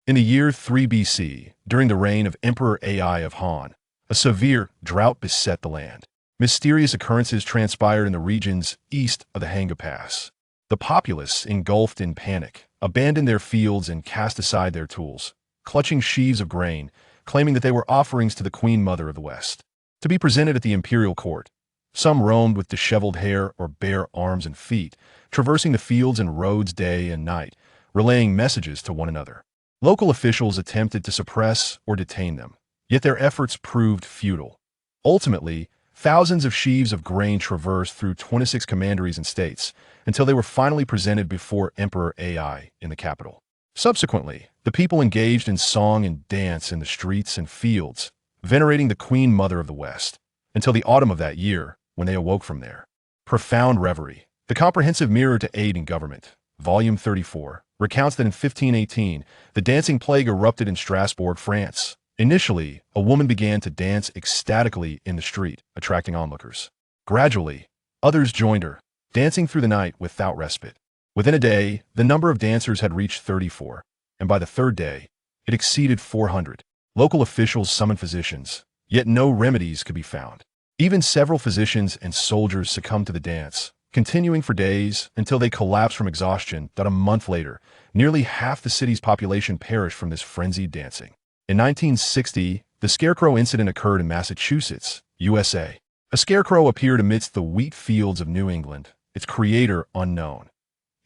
In the year 3 BC, during the reign of Emperor Ai of Han, a severe drought beset the land. Mysterious occurrences transpired in the regions east of the Hanga Pass. The populace, engulfed in panic, abandoned their fields and cast aside their tools, clutching sheaves of grain, claiming that they were offerings to the Queen Mother of the West, to be presented at the imperial court. Some roamed with disheveled hair or bare arms and feet, traversing the fields and roads day and night, relaying messages to one another. Local officials attempted to suppress or detain them, yet their efforts proved futile. Ultimately, thousands of sheaves of grain traversed through 26 commanderies and states until they were finally presented before Emperor Ai in the capital. Subsequently, the people engaged in song and dance in the streets and fields, venerating the Queen Mother of the West, until the autumn of that year, when they awoke from their profound reverie. The Comprehensive Mirror to Aid in Government, Volume 34, recounts that in 1518, the dancing plague erupted in Strasbourg, France. Initially, a woman began to dance ecstatically in the street, attracting onlookers. Gradually, others joined her, dancing through the night without respite. Within a day, the number of dancers had reached 34, and by the third day, it exceeded 400. Local officials summoned physicians, yet no remedies could be found. Even several physicians and soldiers succumbed to the dance, continuing for days until they collapsed from exhaustion. That a month later, nearly half the city's population perished from this frenzied dancing. In 1960, the Scarecrow incident occurred in Massachusetts, USA. A scarecrow appeared amidst the wheat fields of New England, its creator unknown.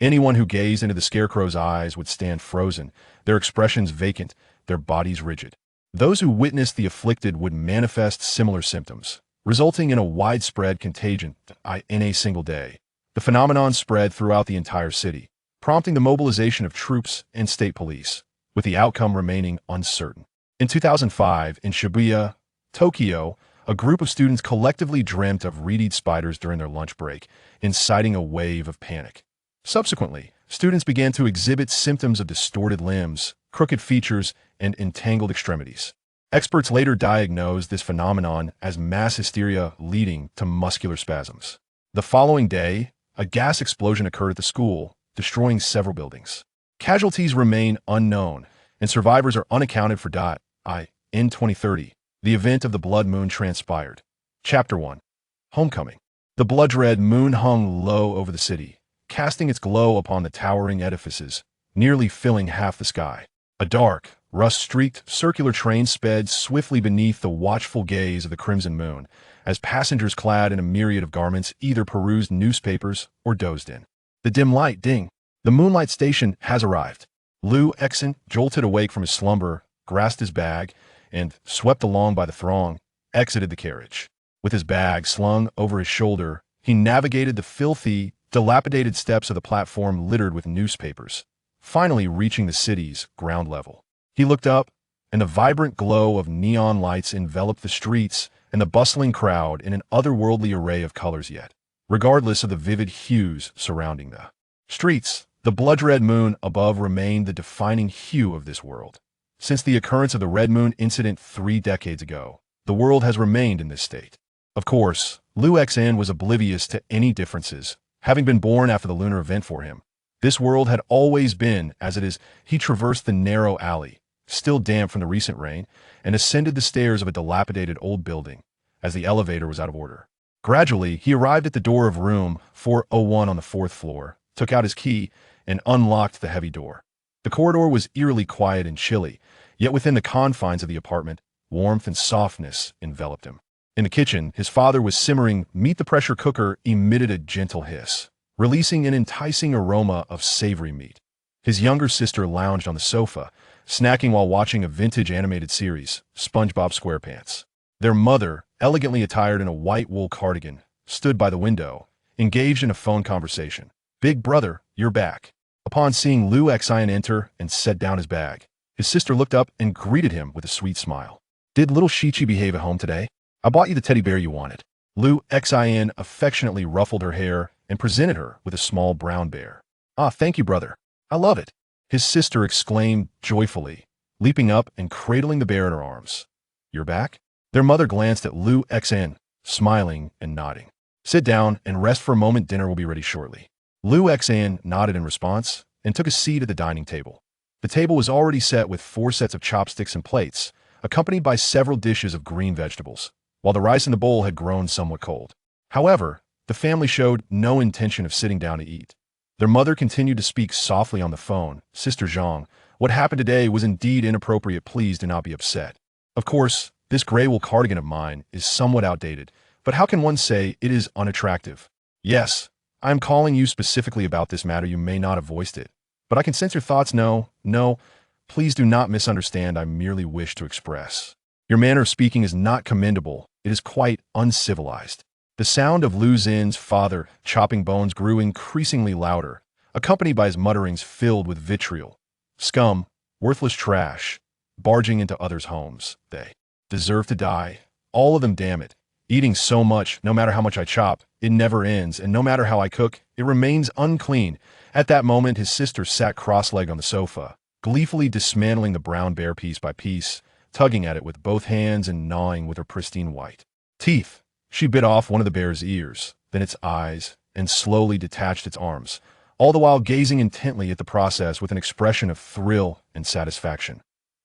Anyone who gazed into the Scarecrow's eyes would stand frozen, their expressions vacant, their bodies rigid. Those who witnessed the afflicted would manifest similar symptoms, resulting in a widespread contagion in a single day. The phenomenon spread throughout the entire city, prompting the mobilization of troops and state police, with the outcome remaining uncertain. In 2005, in Shibuya, Tokyo, a group of students collectively dreamt of red spiders during their lunch break, inciting a wave of panic. Subsequently, students began to exhibit symptoms of distorted limbs, crooked features, and entangled extremities. Experts later diagnosed this phenomenon as mass hysteria leading to muscular spasms. The following day, a gas explosion occurred at the school, destroying several buildings. Casualties remain unknown, and survivors are unaccounted for. In 2030, the event of the blood moon transpired. Chapter 1. Homecoming. The blood-red moon hung low over the city, casting its glow upon the towering edifices, nearly filling half the sky. A dark, rust-streaked, circular train sped swiftly beneath the watchful gaze of the crimson moon, as passengers clad in a myriad of garments either perused newspapers or dozed in. The dim light ding. The Moonlight Station has arrived. Liu Exen jolted awake from his slumber, grasped his bag, and, swept along by the throng, exited the carriage. With his bag slung over his shoulder, he navigated the filthy, dilapidated steps of the platform littered with newspapers, finally reaching the city's ground level. He looked up, and the vibrant glow of neon lights enveloped the streets and the bustling crowd in an otherworldly array of colors. Yet, regardless of the vivid hues surrounding the streets, the blood-red moon above remained the defining hue of this world. Since the occurrence of the Red Moon incident 3 decades ago, the world has remained in this state. Of course, Liu Xan was oblivious to any differences, having been born after the lunar event for him. This world had always been as it is. He traversed the narrow alley, still damp from the recent rain, and ascended the stairs of a dilapidated old building, as the elevator was out of order. Gradually, he arrived at the door of room 401 on the 4th floor, took out his key, and unlocked the heavy door. The corridor was eerily quiet and chilly, yet within the confines of the apartment, warmth and softness enveloped him. In the kitchen, his father was simmering meat. The pressure cooker emitted a gentle hiss, releasing an enticing aroma of savory meat. His younger sister lounged on the sofa, snacking while watching a vintage animated series, SpongeBob SquarePants. Their mother, elegantly attired in a white wool cardigan, stood by the window, engaged in a phone conversation. "Big brother, you're back." Upon seeing Liu Xian enter and set down his bag, his sister looked up and greeted him with a sweet smile. "Did little Shichi behave at home today? I bought you the teddy bear you wanted." Liu Xian affectionately ruffled her hair and presented her with a small brown bear. "Ah, thank you, brother. I love it," his sister exclaimed joyfully, leaping up and cradling the bear in her arms. "You're back?" Their mother glanced at Liu Xan, smiling and nodding. "Sit down and rest for a moment. Dinner will be ready shortly." Liu Xan nodded in response and took a seat at the dining table. The table was already set with 4 sets of chopsticks and plates, accompanied by several dishes of green vegetables, while the rice in the bowl had grown somewhat cold. However, the family showed no intention of sitting down to eat. Their mother continued to speak softly on the phone. "Sister Zhang, what happened today was indeed inappropriate. Please do not be upset. Of course, this gray wool cardigan of mine is somewhat outdated, but how can one say it is unattractive? Yes, I am calling you specifically about this matter. You may not have voiced it, but I can sense your thoughts. No, please do not misunderstand. I merely wish to express. Your manner of speaking is not commendable. It is quite uncivilized." The sound of Lu Xin's father chopping bones grew increasingly louder, accompanied by his mutterings filled with vitriol. "Scum, worthless trash, barging into others' homes. They deserve to die. All of them, damn it. Eating so much, no matter how much I chop, it never ends, and no matter how I cook, it remains unclean." At that moment, his sister sat cross-legged on the sofa, gleefully dismantling the brown bear piece by piece, tugging at it with both hands and gnawing with her pristine white teeth. She bit off one of the bear's ears, then its eyes, and slowly detached its arms, all the while gazing intently at the process with an expression of thrill and satisfaction.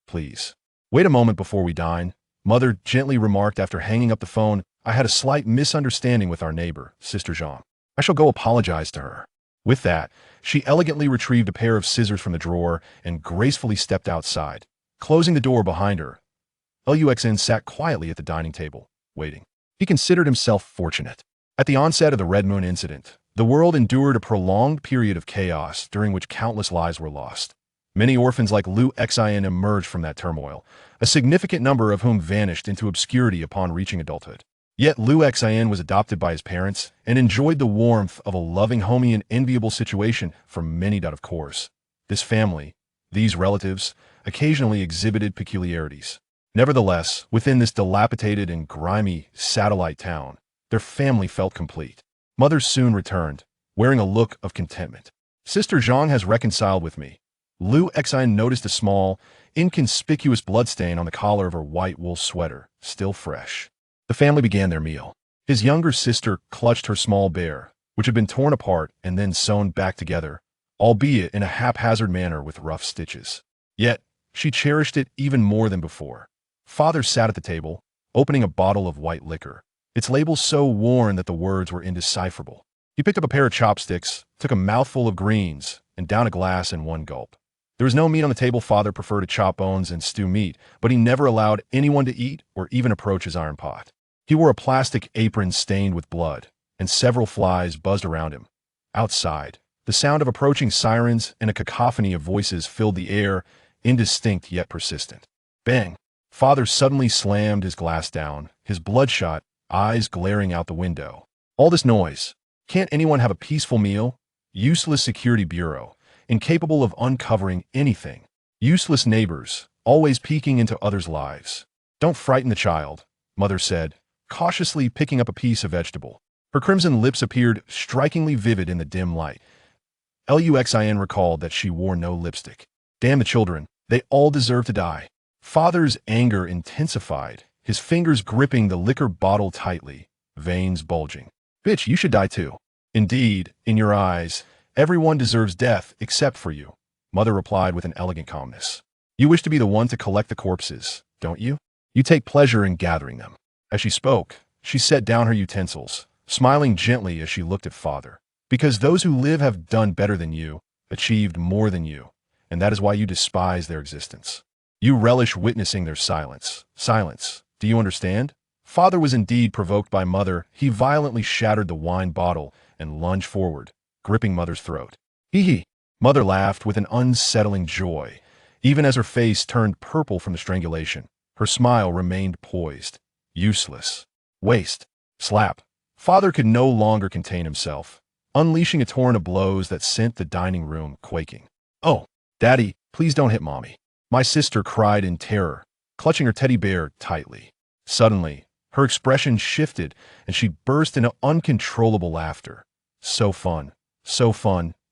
"Please, wait a moment before we dine," Mother gently remarked after hanging up the phone. "I had a slight misunderstanding with our neighbor, Sister Zhang. I shall go apologize to her." With that, she elegantly retrieved a pair of scissors from the drawer and gracefully stepped outside, closing the door behind her. Luxin sat quietly at the dining table, waiting. He considered himself fortunate. At the onset of the Red Moon incident, the world endured a prolonged period of chaos during which countless lives were lost. Many orphans like Lu Xin emerged from that turmoil, a significant number of whom vanished into obscurity upon reaching adulthood. Yet Lu Xin was adopted by his parents and enjoyed the warmth of a loving home and enviable situation for many. Of course, this family, these relatives, occasionally exhibited peculiarities. Nevertheless, within this dilapidated and grimy satellite town, their family felt complete. Mother soon returned, wearing a look of contentment. "Sister Zhang has reconciled with me." Lu Xin noticed a small, inconspicuous bloodstain on the collar of her white wool sweater, still fresh. The family began their meal. His younger sister clutched her small bear, which had been torn apart and then sewn back together, albeit in a haphazard manner with rough stitches. Yet, she cherished it even more than before. Father sat at the table, opening a bottle of white liquor, its label so worn that the words were indecipherable. He picked up a pair of chopsticks, took a mouthful of greens, and downed a glass in one gulp. There was no meat on the table. Father preferred to chop bones and stew meat, but he never allowed anyone to eat or even approach his iron pot. He wore a plastic apron stained with blood, and several flies buzzed around him. Outside, the sound of approaching sirens and a cacophony of voices filled the air, indistinct yet persistent. Bang! Father suddenly slammed his glass down, his bloodshot eyes glaring out the window. "All this noise. Can't anyone have a peaceful meal? Useless security bureau, incapable of uncovering anything. Useless neighbors, always peeking into others' lives. Don't frighten the child," Mother said, cautiously picking up a piece of vegetable. Her crimson lips appeared strikingly vivid in the dim light. Luxin recalled that she wore no lipstick. "Damn the children. They all deserve to die." Father's anger intensified, his fingers gripping the liquor bottle tightly, veins bulging. "Bitch, you should die too. Indeed, in your eyes, everyone deserves death except for you," Mother replied with an elegant calmness. "You wish to be the one to collect the corpses, don't you? You take pleasure in gathering them." As she spoke, she set down her utensils, smiling gently as she looked at Father. "Because those who live have done better than you, achieved more than you, and that is why you despise their existence. You relish witnessing their silence. Silence. Do you understand?" Father was indeed provoked by Mother. He violently shattered the wine bottle and lunged forward, gripping Mother's throat. "Hee hee." Mother laughed with an unsettling joy, even as her face turned purple from the strangulation. Her smile remained poised. Useless. Waste. Slap. Father could no longer contain himself, unleashing a torrent of blows that sent the dining room quaking. "Oh, Daddy, please don't hit Mommy," my sister cried in terror, clutching her teddy bear tightly. Suddenly, her expression shifted and she burst into uncontrollable laughter. So fun,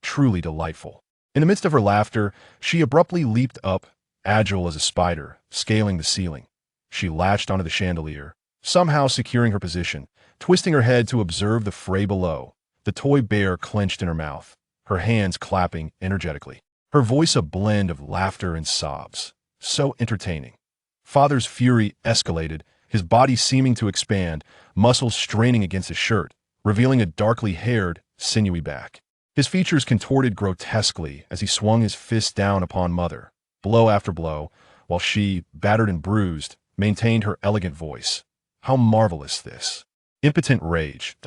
truly delightful. In the midst of her laughter, she abruptly leaped up, agile as a spider, scaling the ceiling. She latched onto the chandelier, somehow securing her position, twisting her head to observe the fray below, the toy bear clenched in her mouth, her hands clapping energetically. her voice a blend of laughter and sobs. So entertaining. Father's fury escalated, his body seeming to expand, muscles straining against his shirt, revealing a darkly haired, sinewy back. His features contorted grotesquely as he swung his fist down upon Mother, blow after blow, while she, battered and bruised, maintained her elegant voice. How marvelous this! Impotent rage.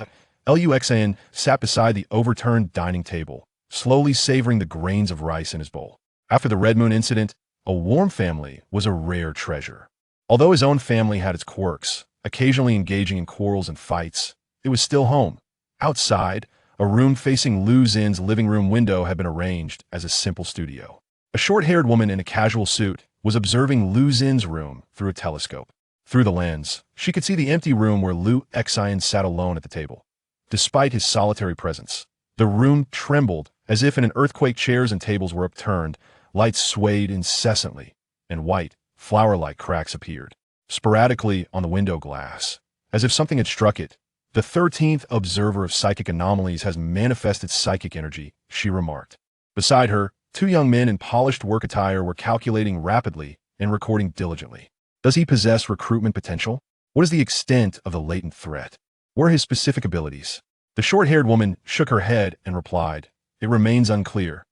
Luxan sat beside the overturned dining table, slowly savoring the grains of rice in his bowl. After the Red Moon incident, a warm family was a rare treasure. Although his own family had its quirks, occasionally engaging in quarrels and fights, it was still home. Outside, a room facing Lu Xin's living room window had been arranged as a simple studio. A short-haired woman in a casual suit was observing Lu Xin's room through a telescope. Through the lens, she could see the empty room where Lu Xian sat alone at the table. Despite his solitary presence, the room trembled as if in an earthquake. Chairs and tables were upturned, lights swayed incessantly, and white, flower-like cracks appeared sporadically on the window glass, as if something had struck it. The 13th observer of psychic anomalies has manifested psychic energy, she remarked. Beside her, two young men in polished work attire were calculating rapidly and recording diligently. Does he possess recruitment potential? What is the extent of the latent threat? What are his specific abilities? The short-haired woman shook her head and replied, "It remains unclear.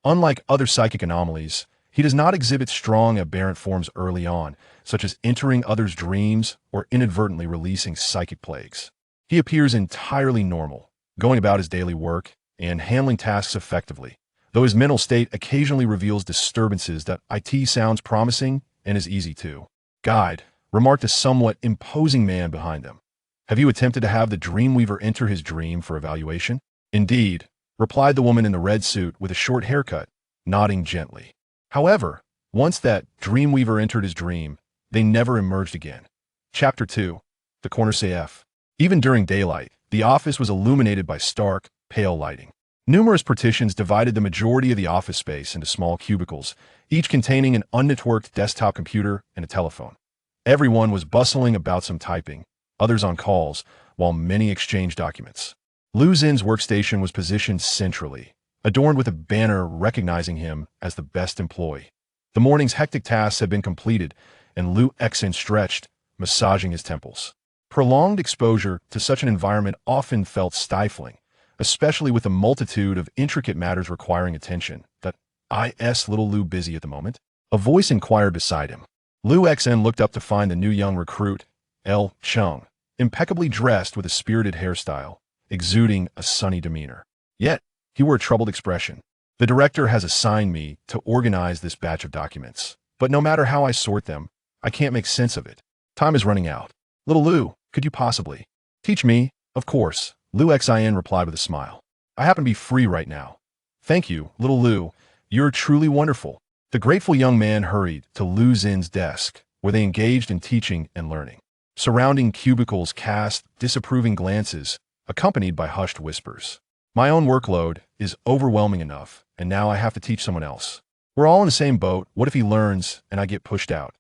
Unlike other psychic anomalies, he does not exhibit strong aberrant forms early on, such as entering others' dreams or inadvertently releasing psychic plagues. He appears entirely normal, going about his daily work and handling tasks effectively, though his mental state occasionally reveals disturbances that it sounds promising and is easy to guide," remarked a somewhat imposing man behind them. "Have you attempted to have the Dreamweaver enter his dream for evaluation?" "Indeed," replied the woman in the red suit with a short haircut, nodding gently. "However, once that Dreamweaver entered his dream, they never emerged again." Chapter 2. The Corner CF. Even during daylight, the office was illuminated by stark, pale lighting. Numerous partitions divided the majority of the office space into small cubicles, each containing an unnetworked desktop computer and a telephone. Everyone was bustling about, some typing, others on calls, while many exchanged documents. Lu Xin's workstation was positioned centrally, adorned with a banner recognizing him as the best employee. The morning's hectic tasks had been completed, and Lu Xin stretched, massaging his temples. Prolonged exposure to such an environment often felt stifling, especially with the multitude of intricate matters requiring attention. "That is little Lu busy at the moment?" a voice inquired beside him. Lu Xin looked up to find the new young recruit, L. Chung, impeccably dressed with a spirited hairstyle, exuding a sunny demeanor. Yet, he wore a troubled expression. "The director has assigned me to organize this batch of documents, but no matter how I sort them, I can't make sense of it. Time is running out. Little Lu, could you possibly teach me?" "Of course," Lu Xin replied with a smile. "I happen to be free right now." "Thank you, little Lu. You're truly wonderful." The grateful young man hurried to Lu Xin's desk, where they engaged in teaching and learning. Surrounding cubicles cast disapproving glances, accompanied by hushed whispers. "My own workload is overwhelming enough, and now I have to teach someone else. We're all in the same boat. What if he learns and I get pushed out?"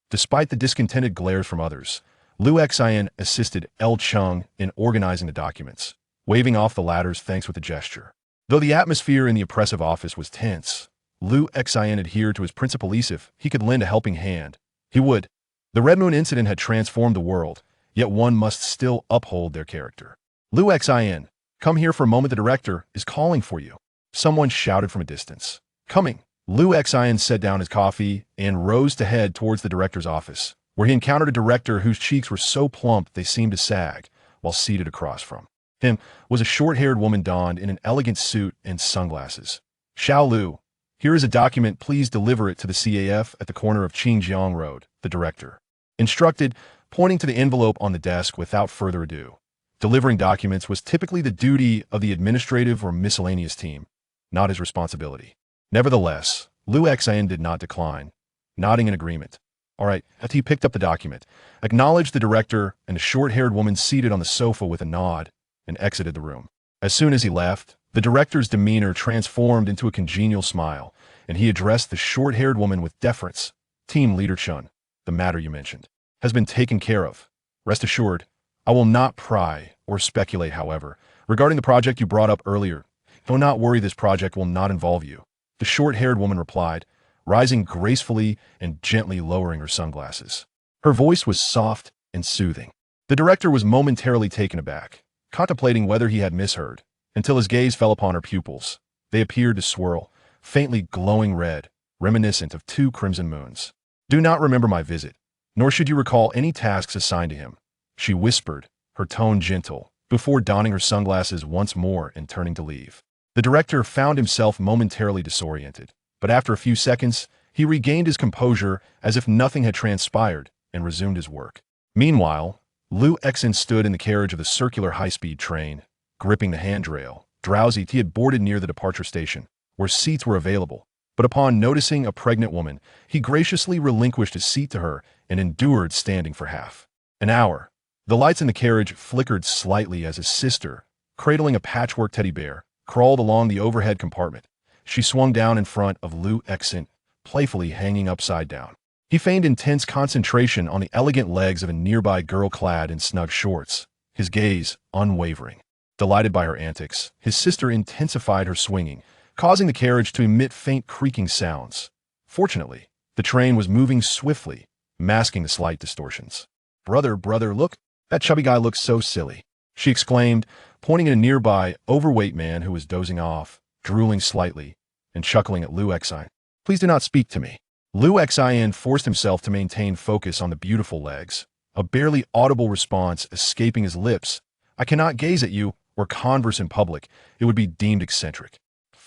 Despite the discontented glares from others, Lu Xin assisted L. Chung in organizing the documents, waving off the latter's thanks with a gesture. Though the atmosphere in the oppressive office was tense, Lu Xin adhered to his principle. If he could lend a helping hand, he would. The Red Moon incident had transformed the world, yet one must still uphold their character. "Lu Xin, come here for a moment. The director is calling for you," someone shouted from a distance. "Coming." Lu Xin set down his coffee and rose to head towards the director's office, where he encountered a director whose cheeks were so plump they seemed to sag, while seated across from him was a short-haired woman donned in an elegant suit and sunglasses. "Xiao Lu, here is a document. Please deliver it to the CAF at the corner of Qingjiang Road," the director instructed, pointing to the envelope on the desk. Without further ado, delivering documents was typically the duty of the administrative or miscellaneous team, not his responsibility. Nevertheless, Lu Xin did not decline, nodding in agreement. "All right." He picked up the document, acknowledged the director and a short-haired woman seated on the sofa with a nod, and exited the room. As soon as he left, the director's demeanor transformed into a congenial smile, and he addressed the short-haired woman with deference. "Team Leader Chun, the matter you mentioned has been taken care of. Rest assured, I will not pry or speculate. However, regarding the project you brought up earlier, do not worry, this project will not involve you. the short-haired woman replied, rising gracefully and gently lowering her sunglasses. Her voice was soft and soothing. The director was momentarily taken aback, contemplating whether he had misheard, until his gaze fell upon her pupils. They appeared to swirl, faintly glowing red, reminiscent of two crimson moons. "Do not remember my visit, nor should you recall any tasks assigned to him," she whispered, her tone gentle, before donning her sunglasses once more and turning to leave. The director found himself momentarily disoriented, but after a few seconds, he regained his composure as if nothing had transpired and resumed his work. Meanwhile, Liu Exin stood in the carriage of the circular high-speed train, gripping the handrail, drowsy. He had boarded near the departure station, where seats were available, but upon noticing a pregnant woman, he graciously relinquished his seat to her and endured standing for half an hour. The lights in the carriage flickered slightly as his sister, cradling a patchwork teddy bear, crawled along the overhead compartment. She swung down in front of Liu Exin, playfully hanging upside down. He feigned intense concentration on the elegant legs of a nearby girl clad in snug shorts, his gaze unwavering. Delighted by her antics, his sister intensified her swinging, causing the carriage to emit faint creaking sounds. Fortunately, the train was moving swiftly, masking the slight distortions. Brother, look, that chubby guy looks so silly," she exclaimed, pointing at a nearby, overweight man who was dozing off, drooling slightly, and chuckling at Liu Exin. "Please do not speak to me." Liu Exin forced himself to maintain focus on the beautiful legs, a barely audible response escaping his lips. "I cannot gaze at you or converse in public. It would be deemed eccentric."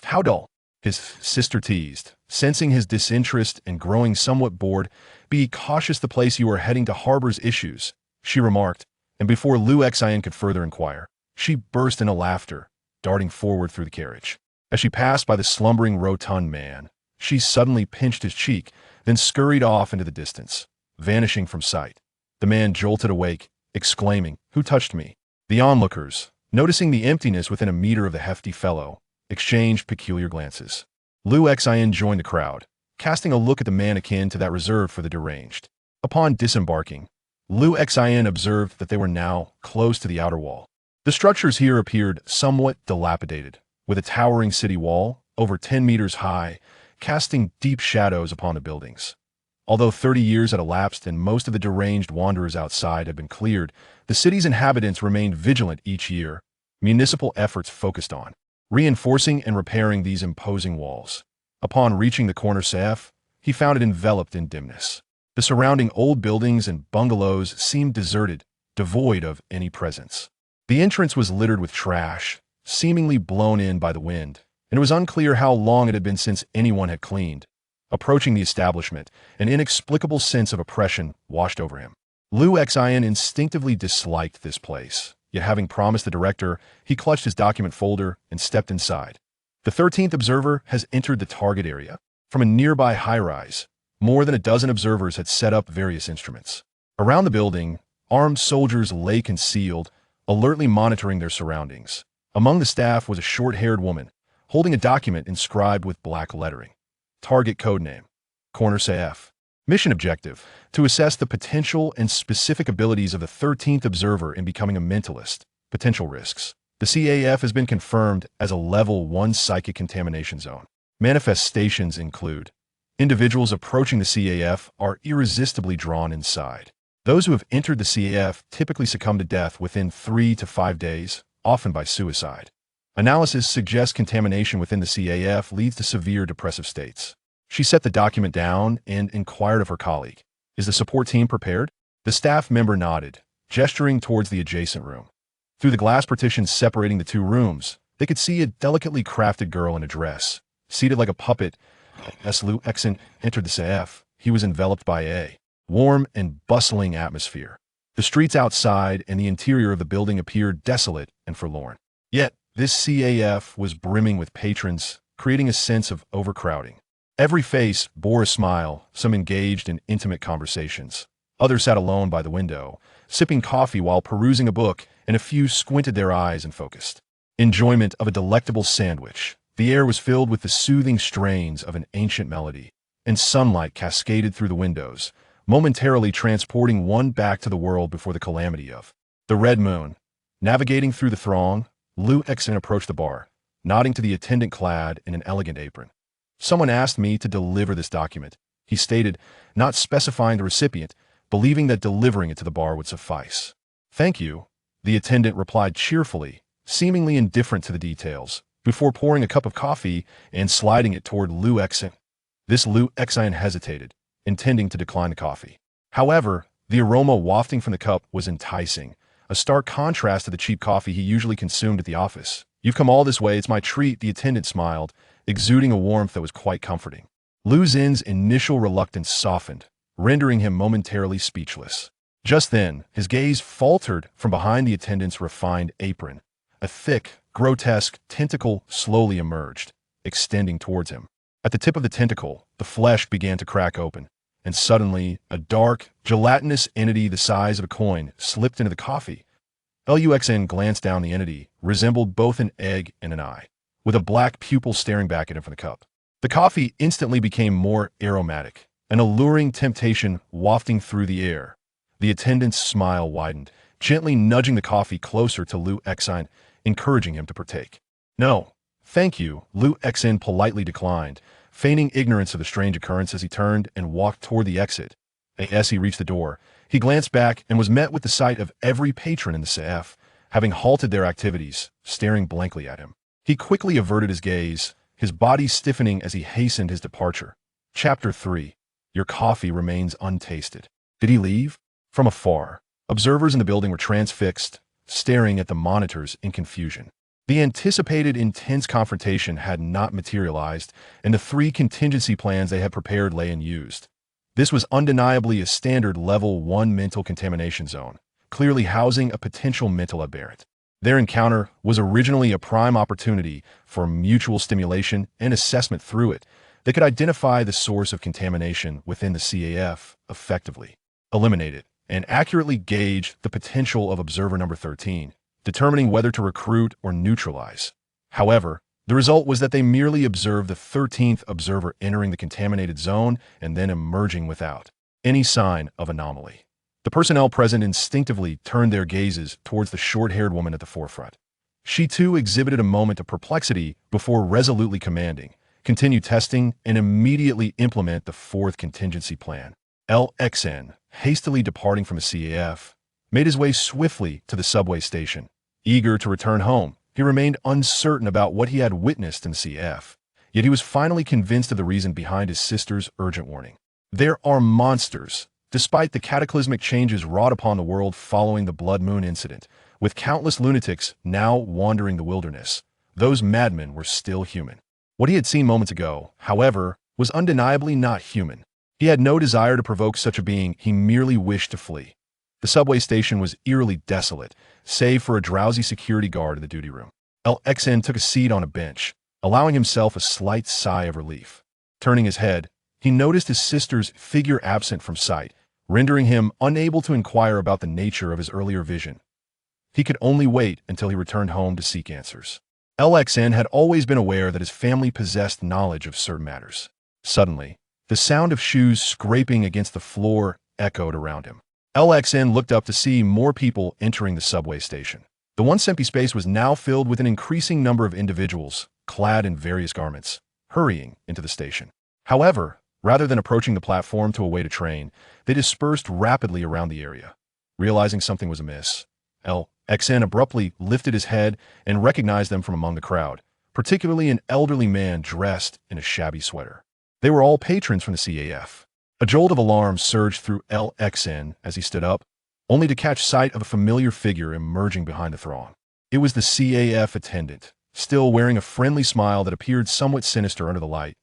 "How dull," his sister teased, sensing his disinterest and growing somewhat bored. "Be cautious, the place you are heading to harbors issues," she remarked, and before Liu Exin could further inquire, she burst into laughter, darting forward through the carriage. As she passed by the slumbering rotund man, she suddenly pinched his cheek, then scurried off into the distance, vanishing from sight. The man jolted awake, exclaiming, "Who touched me?" The onlookers, noticing the emptiness within a meter of the hefty fellow, exchanged peculiar glances. Liu Exin joined the crowd, casting a look at the man akin to that reserved for the deranged. Upon disembarking, Liu Exin observed that they were now close to the outer wall. The structures here appeared somewhat dilapidated, with a towering city wall, over 10 meters high, casting deep shadows upon the buildings. Although 30 years had elapsed and most of the deranged wanderers outside had been cleared, the city's inhabitants remained vigilant each year. Municipal efforts focused on reinforcing and repairing these imposing walls. Upon reaching the corner CF, he found it enveloped in dimness. The surrounding old buildings and bungalows seemed deserted, devoid of any presence. The entrance was littered with trash, seemingly blown in by the wind, and it was unclear how long it had been since anyone had cleaned. Approaching the establishment, an inexplicable sense of oppression washed over him. Liu Exin instinctively disliked this place, yet having promised the director, he clutched his document folder and stepped inside. The 13th observer has entered the target area. From a nearby high-rise, more than a dozen observers had set up various instruments. Around the building, armed soldiers lay concealed, alertly monitoring their surroundings. Among the staff was a short-haired woman, holding a document inscribed with black lettering. Target codename, Corner CF. Mission objective, to assess the potential and specific abilities of the 13th observer in becoming a mentalist. Potential risks. The CAF has been confirmed as a Level 1 psychic contamination zone. Manifestations include individuals approaching the CAF are irresistibly drawn inside. Those who have entered the CAF typically succumb to death within 3 to 5 days, often by suicide. Analysis suggests contamination within the CAF leads to severe depressive states. She set the document down and inquired of her colleague, "Is the support team prepared?" The staff member nodded, gesturing towards the adjacent room. Through the glass partitions separating the two rooms, they could see a delicately crafted girl in a dress, seated like a puppet. As Liu Exin entered the CAF, he was enveloped by a warm and bustling atmosphere. The streets outside and the interior of the building appeared desolate and forlorn. Yet, this CAF was brimming with patrons, creating a sense of overcrowding. Every face bore a smile, some engaged in intimate conversations. Others sat alone by the window, sipping coffee while perusing a book, and a few squinted their eyes and focused. Enjoyment of a delectable sandwich. The air was filled with the soothing strains of an ancient melody, and sunlight cascaded through the windows, momentarily transporting one back to the world before the calamity of the Red Moon. Navigating through the throng, Liu Exin approached the bar, nodding to the attendant clad in an elegant apron. Someone asked me to deliver this document, he stated, not specifying the recipient, believing that delivering it to the bar would suffice. Thank you, the attendant replied cheerfully, seemingly indifferent to the details, before pouring a cup of coffee and sliding it toward Liu Exin. This Liu Exin hesitated, intending to decline the coffee. However, the aroma wafting from the cup was enticing, a stark contrast to the cheap coffee he usually consumed at the office. You've come all this way, it's my treat, the attendant smiled, exuding a warmth that was quite comforting. Liu Xin's initial reluctance softened, rendering him momentarily speechless. Just then, his gaze faltered from behind the attendant's refined apron. A thick, grotesque tentacle slowly emerged, extending towards him. At the tip of the tentacle, the flesh began to crack open, and suddenly, a dark, gelatinous entity the size of a coin slipped into the coffee. Luxn glanced down. The entity resembled both an egg and an eye, with a black pupil staring back at him from the cup. The coffee instantly became more aromatic, an alluring temptation wafting through the air. The attendant's smile widened, gently nudging the coffee closer to Liu Exin, encouraging him to partake. No, thank you, Liu Exin politely declined, feigning ignorance of the strange occurrence as he turned and walked toward the exit. As he reached the door, he glanced back and was met with the sight of every patron in the CF, having halted their activities, staring blankly at him. He quickly averted his gaze, his body stiffening as he hastened his departure. Chapter 3. Your coffee remains untasted. Did he leave? From afar, observers in the building were transfixed, staring at the monitors in confusion. The anticipated intense confrontation had not materialized, and the 3 contingency plans they had prepared lay unused. This was undeniably a standard Level 1 mental contamination zone, clearly housing a potential mental aberrant. Their encounter was originally a prime opportunity for mutual stimulation and assessment. Through it, they could identify the source of contamination within the CAF effectively, eliminate it, and accurately gauge the potential of observer number 13, determining whether to recruit or neutralize. However, the result was that they merely observed the 13th observer entering the contaminated zone and then emerging without any sign of anomaly. The personnel present instinctively turned their gazes towards the short-haired woman at the forefront. She too exhibited a moment of perplexity before resolutely commanding, continue testing and immediately implement the 4th contingency plan. LXN, hastily departing from the CAF, made his way swiftly to the subway station. Eager to return home, he remained uncertain about what he had witnessed in the CF, yet he was finally convinced of the reason behind his sister's urgent warning. There are monsters, despite the cataclysmic changes wrought upon the world following the Blood Moon incident, with countless lunatics now wandering the wilderness. Those madmen were still human. What he had seen moments ago, however, was undeniably not human. He had no desire to provoke such a being, he merely wished to flee. The subway station was eerily desolate, save for a drowsy security guard in the duty room. LXN took a seat on a bench, allowing himself a slight sigh of relief. Turning his head, he noticed his sister's figure absent from sight, rendering him unable to inquire about the nature of his earlier vision. He could only wait until he returned home to seek answers. LXN had always been aware that his family possessed knowledge of certain matters. Suddenly, the sound of shoes scraping against the floor echoed around him. LXN looked up to see more people entering the subway station. The once empty space was now filled with an increasing number of individuals, clad in various garments, hurrying into the station. However, rather than approaching the platform to await a train, they dispersed rapidly around the area. Realizing something was amiss, LXN abruptly lifted his head and recognized them from among the crowd, particularly an elderly man dressed in a shabby sweater. They were all patrons from the CAF. A jolt of alarm surged through LXN as he stood up, only to catch sight of a familiar figure emerging behind the throng. It was the CAF attendant, still wearing a friendly smile that appeared somewhat sinister under the light.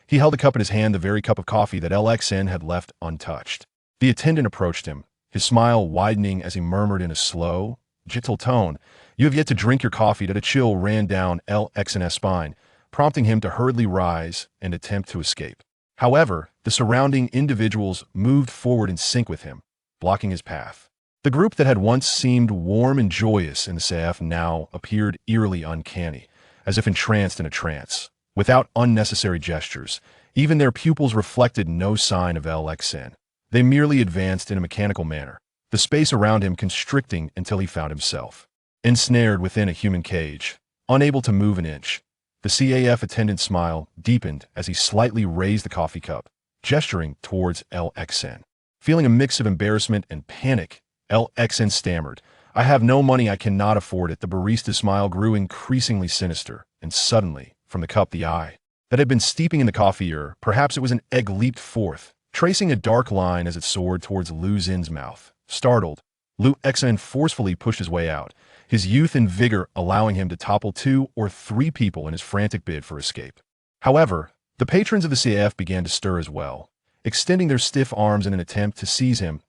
He held a cup in his hand, the very cup of coffee that LXN had left untouched. The attendant approached him, his smile widening as he murmured in a slow, gentle tone, "You have yet to drink your coffee." That a chill ran down LXN's spine, prompting him to hurriedly rise and attempt to escape. However, the surrounding individuals moved forward in sync with him, blocking his path. The group that had once seemed warm and joyous in the CAF now appeared eerily uncanny, as if entranced in a trance. Without unnecessary gestures, even their pupils reflected no sign of LXN. They merely advanced in a mechanical manner, the space around him constricting until he found himself ensnared within a human cage, unable to move an inch. The CAF attendant's smile deepened as he slightly raised the coffee cup, gesturing towards LXN. Feeling a mix of embarrassment and panic, LXN stammered, "I have no money, I cannot afford it." The barista's smile grew increasingly sinister, and suddenly, from the cup, the eye that had been steeping in the coffee, or perhaps it was an egg, leaped forth, tracing a dark line as it soared towards Lu Xin's mouth. Startled, Lu Xen forcefully pushed his way out, his youth and vigor allowing him to topple 2 or 3 people in his frantic bid for escape. However, the patrons of the CAF began to stir as well, extending their stiff arms in an attempt to seize him.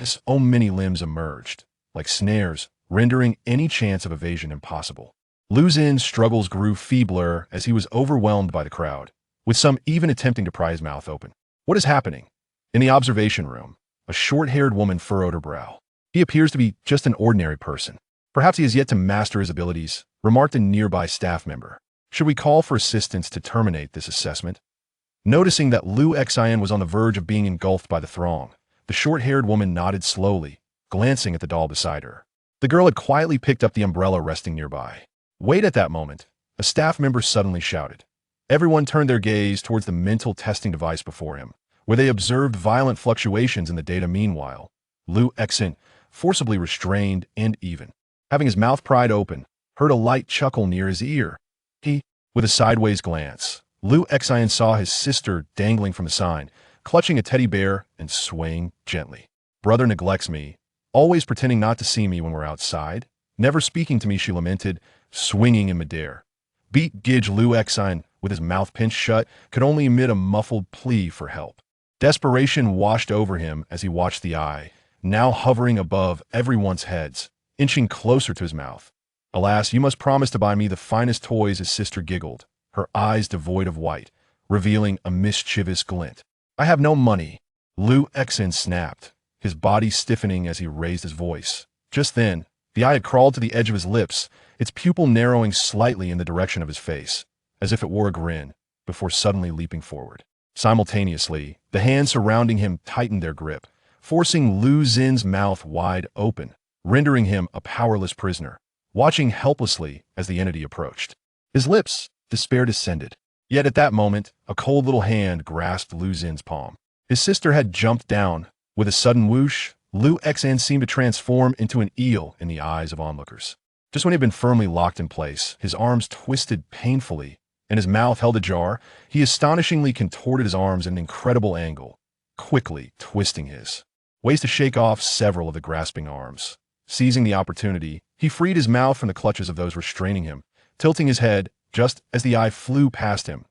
So many limbs emerged, like snares, rendering any chance of evasion impossible. Lu Xin's struggles grew feebler as he was overwhelmed by the crowd, with some even attempting to pry his mouth open. "What is happening?" In the observation room, a short-haired woman furrowed her brow. "He appears to be just an ordinary person. Perhaps he has yet to master his abilities," remarked a nearby staff member. "Should we call for assistance to terminate this assessment?" Noticing that Lu Xian was on the verge of being engulfed by the throng, the short-haired woman nodded slowly, glancing at the doll beside her. The girl had quietly picked up the umbrella resting nearby. "Wait!" At that moment, a staff member suddenly shouted. Everyone turned their gaze towards the mental testing device before him, where they observed violent fluctuations in the data. Meanwhile, Lu Xen, forcibly restrained and even, having his mouth pried open, heard a light chuckle near his ear. With a sideways glance, Lu Xian saw his sister dangling from the sign, clutching a teddy bear and swaying gently. "Brother neglects me, always pretending not to see me when we're outside, never speaking to me," she lamented, swinging in midair. Beat Gidge. Lu Xian, with his mouth pinched shut, could only emit a muffled plea for help. Desperation washed over him as he watched the eye, now hovering above everyone's heads, inching closer to his mouth. "Alas, you must promise to buy me the finest toys," his sister giggled, her eyes devoid of white, revealing a mischievous glint. "I have no money," Lu Xen snapped, his body stiffening as he raised his voice. Just then, the eye had crawled to the edge of his lips, its pupil narrowing slightly in the direction of his face, as if it wore a grin, before suddenly leaping forward. Simultaneously, the hands surrounding him tightened their grip, forcing Lu Xin's mouth wide open, rendering him a powerless prisoner, watching helplessly as the entity approached. His lips, despair descended. Yet at that moment, a cold little hand grasped Lu Xin's palm. His sister had jumped down. With a sudden whoosh, Lu Xen seemed to transform into an eel in the eyes of onlookers. Just when he had been firmly locked in place, his arms twisted painfully, and his mouth held ajar, he astonishingly contorted his arms at an incredible angle, quickly twisting his waist to shake off several of the grasping arms. Seizing the opportunity, he freed his mouth from the clutches of those restraining him, tilting his head just as the eye flew past him.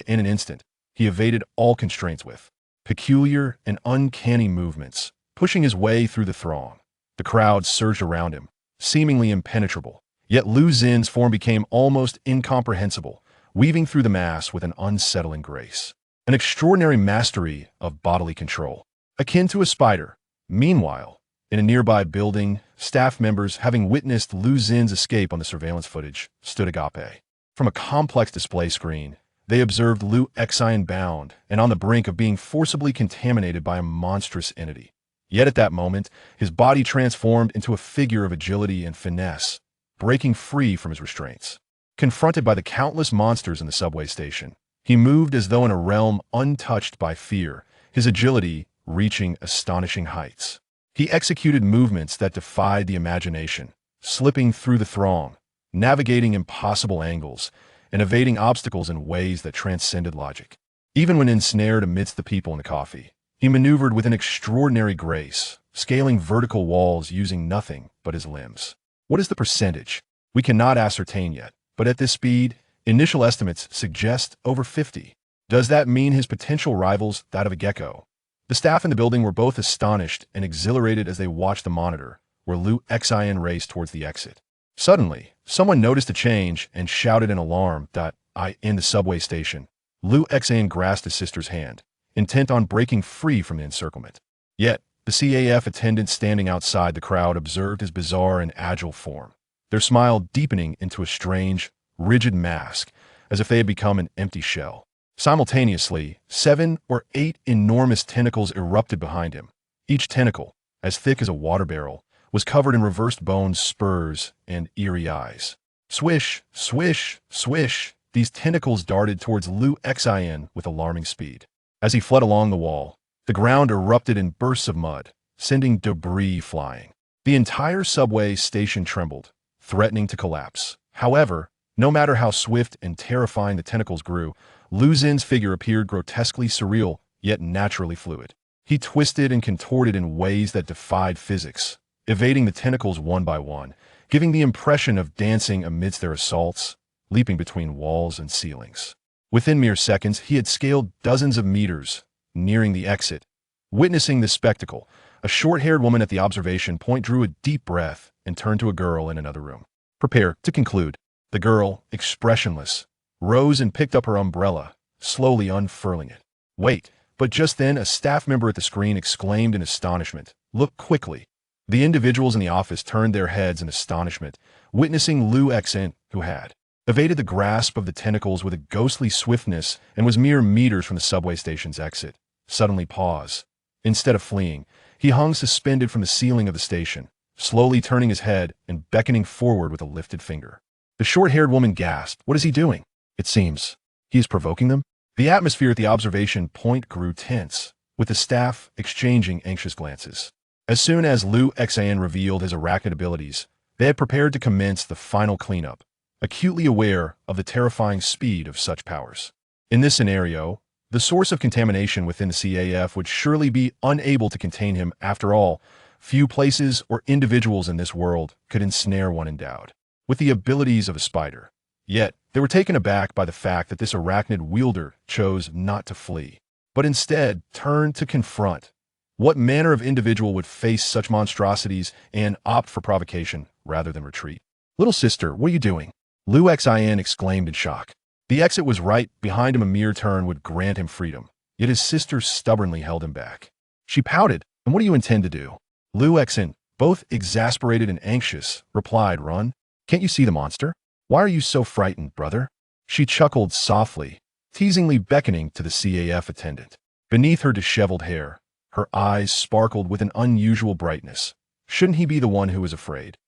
In an instant, he evaded all constraints with peculiar and uncanny movements, pushing his way through the throng. The crowd surged around him, seemingly impenetrable. Yet Lu Xin's form became almost incomprehensible, weaving through the mass with an unsettling grace. An extraordinary mastery of bodily control, akin to a spider. Meanwhile, in a nearby building, staff members, having witnessed Lu Xin's escape on the surveillance footage, stood agape. From a complex display screen, they observed Lu Xian bound and on the brink of being forcibly contaminated by a monstrous entity. Yet at that moment, his body transformed into a figure of agility and finesse, breaking free from his restraints. Confronted by the countless monsters in the subway station, he moved as though in a realm untouched by fear, his agility reaching astonishing heights. He executed movements that defied the imagination, slipping through the throng, navigating impossible angles, and evading obstacles in ways that transcended logic. Even when ensnared amidst the people in the coffee, he maneuvered with an extraordinary grace, scaling vertical walls using nothing but his limbs. What is the percentage? We cannot ascertain yet, but at this speed, initial estimates suggest over 50. Does that mean his potential rivals that of a gecko? The staff in the building were both astonished and exhilarated as they watched the monitor, where Lu Xian raced towards the exit. Suddenly, someone noticed a change and shouted in alarm that in the subway station. Lu Xian grasped his sister's hand, intent on breaking free from the encirclement. Yet, the CAF attendants standing outside the crowd observed his bizarre and agile form, their smile deepening into a strange, rigid mask, as if they had become an empty shell. Simultaneously, 7 or 8 enormous tentacles erupted behind him. Each tentacle, as thick as a water barrel, was covered in reversed bones, spurs, and eerie eyes. Swish, swish, swish, these tentacles darted towards Liu Xin with alarming speed. As he fled along the wall, the ground erupted in bursts of mud, sending debris flying. The entire subway station trembled, threatening to collapse. However, no matter how swift and terrifying the tentacles grew, Liu Xin's figure appeared grotesquely surreal, yet naturally fluid. He twisted and contorted in ways that defied physics, evading the tentacles one by one, giving the impression of dancing amidst their assaults, leaping between walls and ceilings. Within mere seconds, he had scaled dozens of meters, nearing the exit. Witnessing this spectacle, a short-haired woman at the observation point drew a deep breath and turned to a girl in another room. Prepare to conclude. The girl, expressionless, rose and picked up her umbrella, slowly unfurling it. Wait, but just then a staff member at the screen exclaimed in astonishment. Look quickly. The individuals in the office turned their heads in astonishment, witnessing Liu Xin, who had evaded the grasp of the tentacles with a ghostly swiftness and was mere meters from the subway station's exit, suddenly pause. Instead of fleeing, he hung suspended from the ceiling of the station, slowly turning his head and beckoning forward with a lifted finger. The short-haired woman gasped. What is he doing? It seems he is provoking them. The atmosphere at the observation point grew tense, with the staff exchanging anxious glances. As soon as Liu Xin revealed his arachnid abilities, they had prepared to commence the final cleanup, acutely aware of the terrifying speed of such powers. In this scenario, the source of contamination within the CAF would surely be unable to contain him. After all, few places or individuals in this world could ensnare one endowed with the abilities of a spider. Yet, they were taken aback by the fact that this arachnid wielder chose not to flee, but instead turned to confront. What manner of individual would face such monstrosities and opt for provocation rather than retreat? Little sister, what are you doing? Liu Xin exclaimed in shock. The exit was right behind him. A mere turn would grant him freedom, yet his sister stubbornly held him back. She pouted. And what do you intend to do? Liu Xin, both exasperated and anxious, replied, Run. Can't you see the monster? Why are you so frightened, brother? She chuckled softly, teasingly beckoning to the CAF attendant. Beneath her disheveled hair, her eyes sparkled with an unusual brightness. Shouldn't he be the one who was afraid?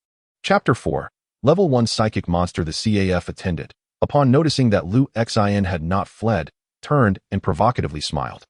Chapter 4. Level 1 Psychic Monster. The CAF attendant, upon noticing that Liu Xin had not fled, turned and provocatively smiled.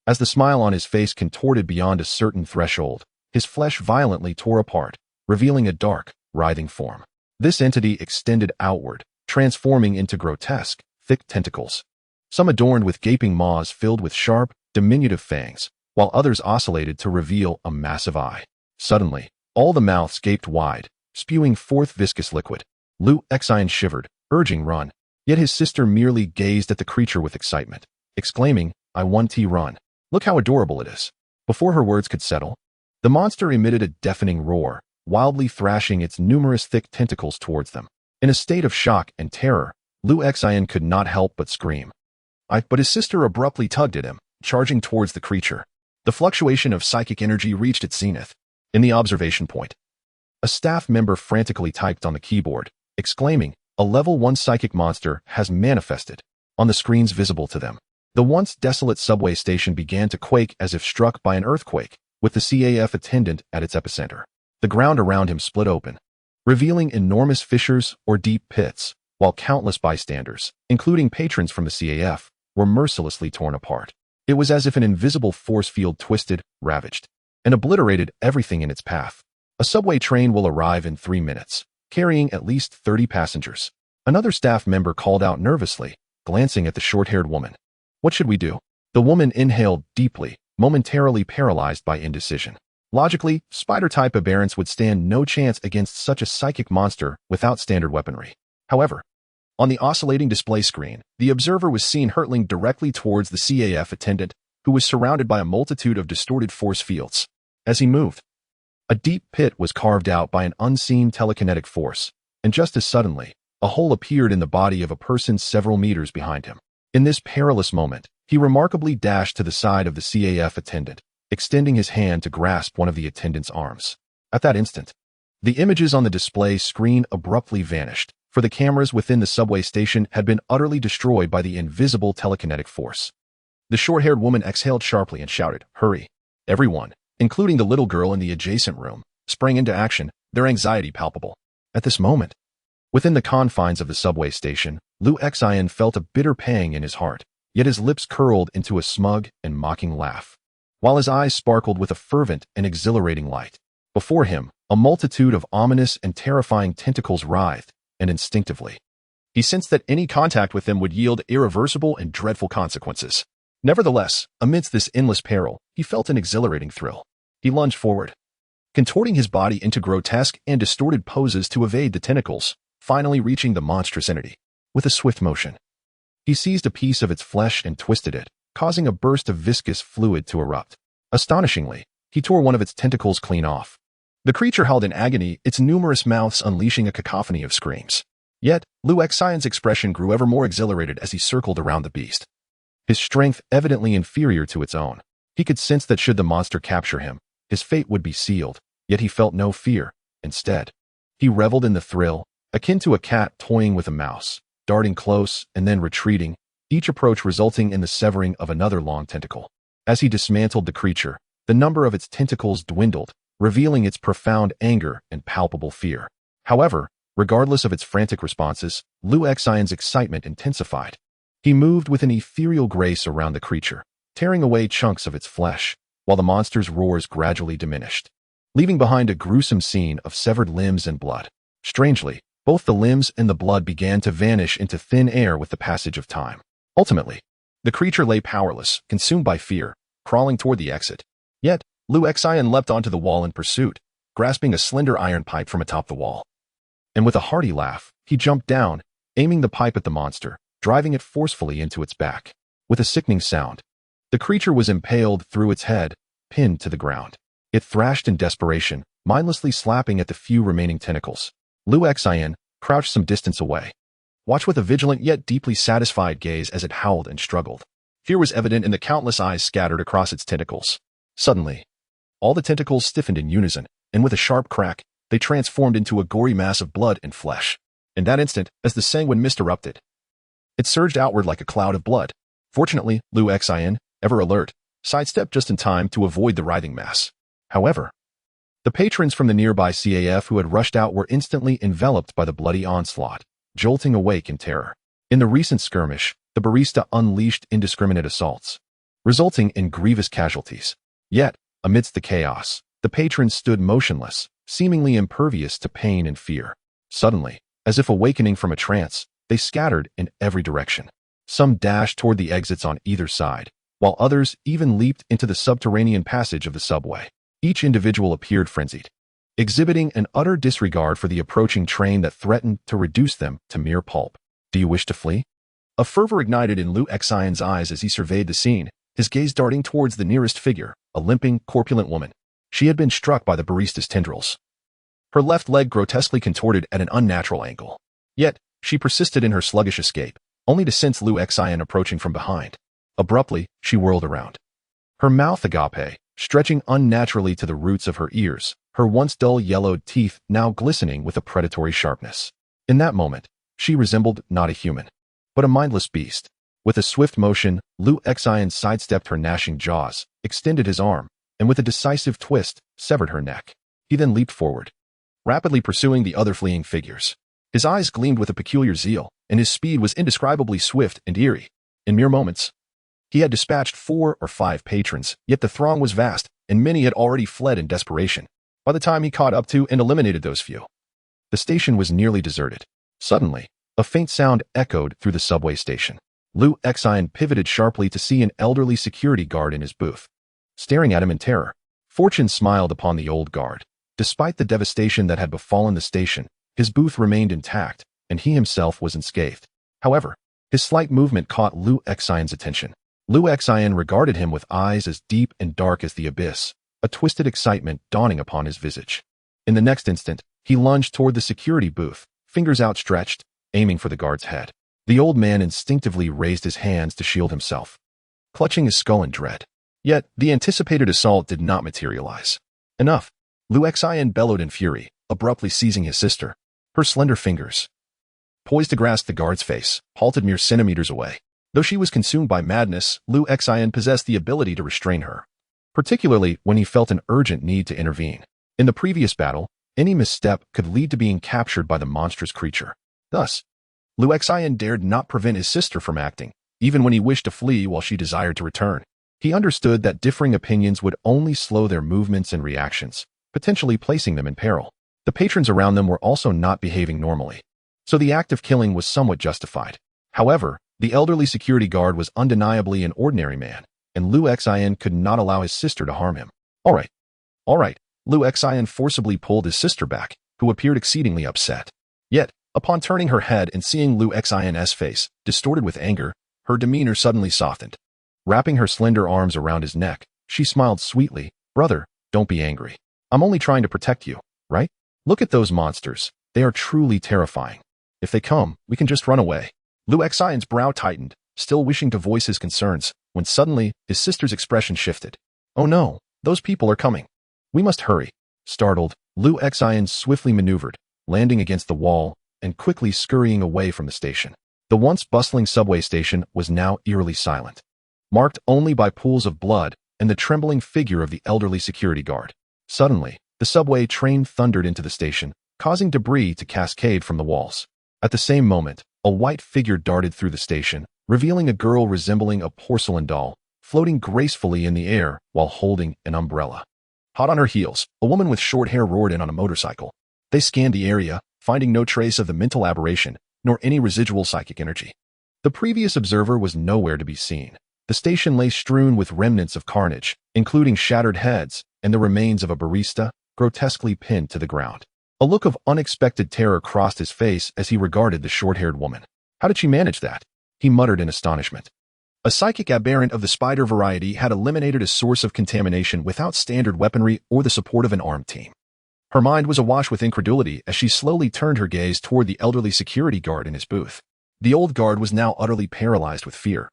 As the smile on his face contorted beyond a certain threshold, his flesh violently tore apart, revealing a dark, writhing form. This entity extended outward, transforming into grotesque, thick tentacles. Some adorned with gaping maws filled with sharp, diminutive fangs, while others oscillated to reveal a massive eye. Suddenly, all the mouths gaped wide, spewing forth viscous liquid. Liu Xin shivered, urging run, yet his sister merely gazed at the creature with excitement, exclaiming, I want to run. Look how adorable it is. Before her words could settle, the monster emitted a deafening roar, wildly thrashing its numerous thick tentacles towards them. In a state of shock and terror, Liu Xin could not help but scream. But his sister abruptly tugged at him, charging towards the creature. The fluctuation of psychic energy reached its zenith. In the observation point, a staff member frantically typed on the keyboard, exclaiming, a level 1 psychic monster has manifested. On the screens visible to them, the once desolate subway station began to quake as if struck by an earthquake, with the CAF attendant at its epicenter. The ground around him split open, revealing enormous fissures or deep pits, while countless bystanders, including patrons from the CAF, were mercilessly torn apart. It was as if an invisible force field twisted, ravaged, and obliterated everything in its path. A subway train will arrive in 3 minutes, carrying at least 30 passengers. Another staff member called out nervously, glancing at the short-haired woman. What should we do? The woman inhaled deeply, momentarily paralyzed by indecision. Logically, spider-type aberrants would stand no chance against such a psychic monster without standard weaponry. However, on the oscillating display screen, the observer was seen hurtling directly towards the CAF attendant, who was surrounded by a multitude of distorted force fields. As he moved, a deep pit was carved out by an unseen telekinetic force, and just as suddenly, a hole appeared in the body of a person several meters behind him. In this perilous moment, he remarkably dashed to the side of the CAF attendant, extending his hand to grasp one of the attendant's arms. At that instant, the images on the display screen abruptly vanished, for the cameras within the subway station had been utterly destroyed by the invisible telekinetic force. The short-haired woman exhaled sharply and shouted, "Hurry!" Everyone, including the little girl in the adjacent room, sprang into action, their anxiety palpable. At this moment, Within the confines of the subway station, Lu Xian felt a bitter pang in his heart, yet his lips curled into a smug and mocking laugh, while his eyes sparkled with a fervent and exhilarating light. Before him, a multitude of ominous and terrifying tentacles writhed, and instinctively, he sensed that any contact with them would yield irreversible and dreadful consequences. Nevertheless, amidst this endless peril, he felt an exhilarating thrill. He lunged forward, contorting his body into grotesque and distorted poses to evade the tentacles, finally reaching the monstrous entity. With a swift motion, he seized a piece of its flesh and twisted it, causing a burst of viscous fluid to erupt. Astonishingly, he tore one of its tentacles clean off. The creature howled in agony, its numerous mouths unleashing a cacophony of screams. Yet, Lu Xian's expression grew ever more exhilarated as he circled around the beast. His strength evidently inferior to its own. He could sense that should the monster capture him, his fate would be sealed, yet he felt no fear. Instead, he reveled in the thrill, akin to a cat toying with a mouse, darting close and then retreating, each approach resulting in the severing of another long tentacle. As he dismantled the creature, the number of its tentacles dwindled, revealing its profound anger and palpable fear. However, regardless of its frantic responses, Lu Xian's excitement intensified. He moved with an ethereal grace around the creature, tearing away chunks of its flesh, while the monster's roars gradually diminished, leaving behind a gruesome scene of severed limbs and blood. Strangely, both the limbs and the blood began to vanish into thin air with the passage of time. Ultimately, the creature lay powerless, consumed by fear, crawling toward the exit. Yet, Lu Xian leapt onto the wall in pursuit, grasping a slender iron pipe from atop the wall. And with a hearty laugh, he jumped down, aiming the pipe at the monster, driving it forcefully into its back. With a sickening sound, the creature was impaled through its head, pinned to the ground. It thrashed in desperation, mindlessly slapping at the few remaining tentacles. Lu Xian crouched some distance away, watched with a vigilant yet deeply satisfied gaze as it howled and struggled. Fear was evident in the countless eyes scattered across its tentacles. Suddenly, all the tentacles stiffened in unison, and with a sharp crack, they transformed into a gory mass of blood and flesh. In that instant, as the sanguine mist erupted, it surged outward like a cloud of blood. Fortunately, Lu Xian, ever alert, sidestepped just in time to avoid the writhing mass. However, the patrons from the nearby CAF who had rushed out were instantly enveloped by the bloody onslaught, jolting awake in terror. In the recent skirmish, the barista unleashed indiscriminate assaults, resulting in grievous casualties. Yet, amidst the chaos, the patrons stood motionless, seemingly impervious to pain and fear. Suddenly, as if awakening from a trance, they scattered in every direction. Some dashed toward the exits on either side, while others even leaped into the subterranean passage of the subway. Each individual appeared frenzied, exhibiting an utter disregard for the approaching train that threatened to reduce them to mere pulp. Do you wish to flee? A fervor ignited in Lu Xian's eyes as he surveyed the scene, his gaze darting towards the nearest figure, a limping, corpulent woman. She had been struck by the barista's tendrils, her left leg grotesquely contorted at an unnatural angle. Yet, she persisted in her sluggish escape, only to sense Lu Xian approaching from behind. Abruptly, she whirled around, her mouth agape, stretching unnaturally to the roots of her ears, her once dull yellowed teeth now glistening with a predatory sharpness. In that moment, she resembled not a human, but a mindless beast. With a swift motion, Lu Xian sidestepped her gnashing jaws, extended his arm, and with a decisive twist, severed her neck. He then leaped forward, rapidly pursuing the other fleeing figures. His eyes gleamed with a peculiar zeal, and his speed was indescribably swift and eerie. In mere moments, he had dispatched 4 or 5 patrons, yet the throng was vast, and many had already fled in desperation. By the time he caught up to and eliminated those few, the station was nearly deserted. Suddenly, a faint sound echoed through the subway station. Lu Xian pivoted sharply to see an elderly security guard in his booth, staring at him in terror. Fortune smiled upon the old guard. Despite the devastation that had befallen the station, his booth remained intact, and he himself was unscathed. However, his slight movement caught Lu Xian's attention. Lu Xian regarded him with eyes as deep and dark as the abyss, a twisted excitement dawning upon his visage. In the next instant, he lunged toward the security booth, fingers outstretched, aiming for the guard's head. The old man instinctively raised his hands to shield himself, clutching his skull in dread. Yet, the anticipated assault did not materialize. Enough! Lu Xian bellowed in fury, abruptly seizing his sister. Her slender fingers, poised to grasp the guard's face, halted mere centimeters away. Though she was consumed by madness, Lu Xian possessed the ability to restrain her, particularly when he felt an urgent need to intervene. In the previous battle, Any misstep could lead to being captured by the monstrous creature. Thus, Lu Xian dared not prevent his sister from acting, even when he wished to flee while she desired to return. He understood that differing opinions would only slow their movements and reactions, potentially placing them in peril. The patrons around them were also not behaving normally, so the act of killing was somewhat justified. However, the elderly security guard was undeniably an ordinary man, and Lu Xian could not allow his sister to harm him. All right. Lu Xian forcibly pulled his sister back, who appeared exceedingly upset. Yet, upon turning her head and seeing Lu Xian's face, distorted with anger, her demeanor suddenly softened. Wrapping her slender arms around his neck, she smiled sweetly. Brother, don't be angry. I'm only trying to protect you, right? Look at those monsters. They are truly terrifying. If they come, we can just run away. Lu Xian's brow tightened, still wishing to voice his concerns, when suddenly, his sister's expression shifted. Oh no, those people are coming. We must hurry. Startled, Lu Xian swiftly maneuvered, landing against the wall, and quickly scurrying away from the station. The once bustling subway station was now eerily silent, marked only by pools of blood and the trembling figure of the elderly security guard. Suddenly, the subway train thundered into the station, causing debris to cascade from the walls. At the same moment, a white figure darted through the station, revealing a girl resembling a porcelain doll, floating gracefully in the air while holding an umbrella. Hot on her heels, a woman with short hair roared in on a motorcycle. They scanned the area, finding no trace of the mental aberration, nor any residual psychic energy. The previous observer was nowhere to be seen. The station lay strewn with remnants of carnage, including shattered heads and the remains of a barista, grotesquely pinned to the ground. A look of unexpected terror crossed his face as he regarded the short-haired woman. How did she manage that? He muttered in astonishment. A psychic aberrant of the spider variety had eliminated a source of contamination without standard weaponry or the support of an armed team. Her mind was awash with incredulity as she slowly turned her gaze toward the elderly security guard in his booth. The old guard was now utterly paralyzed with fear,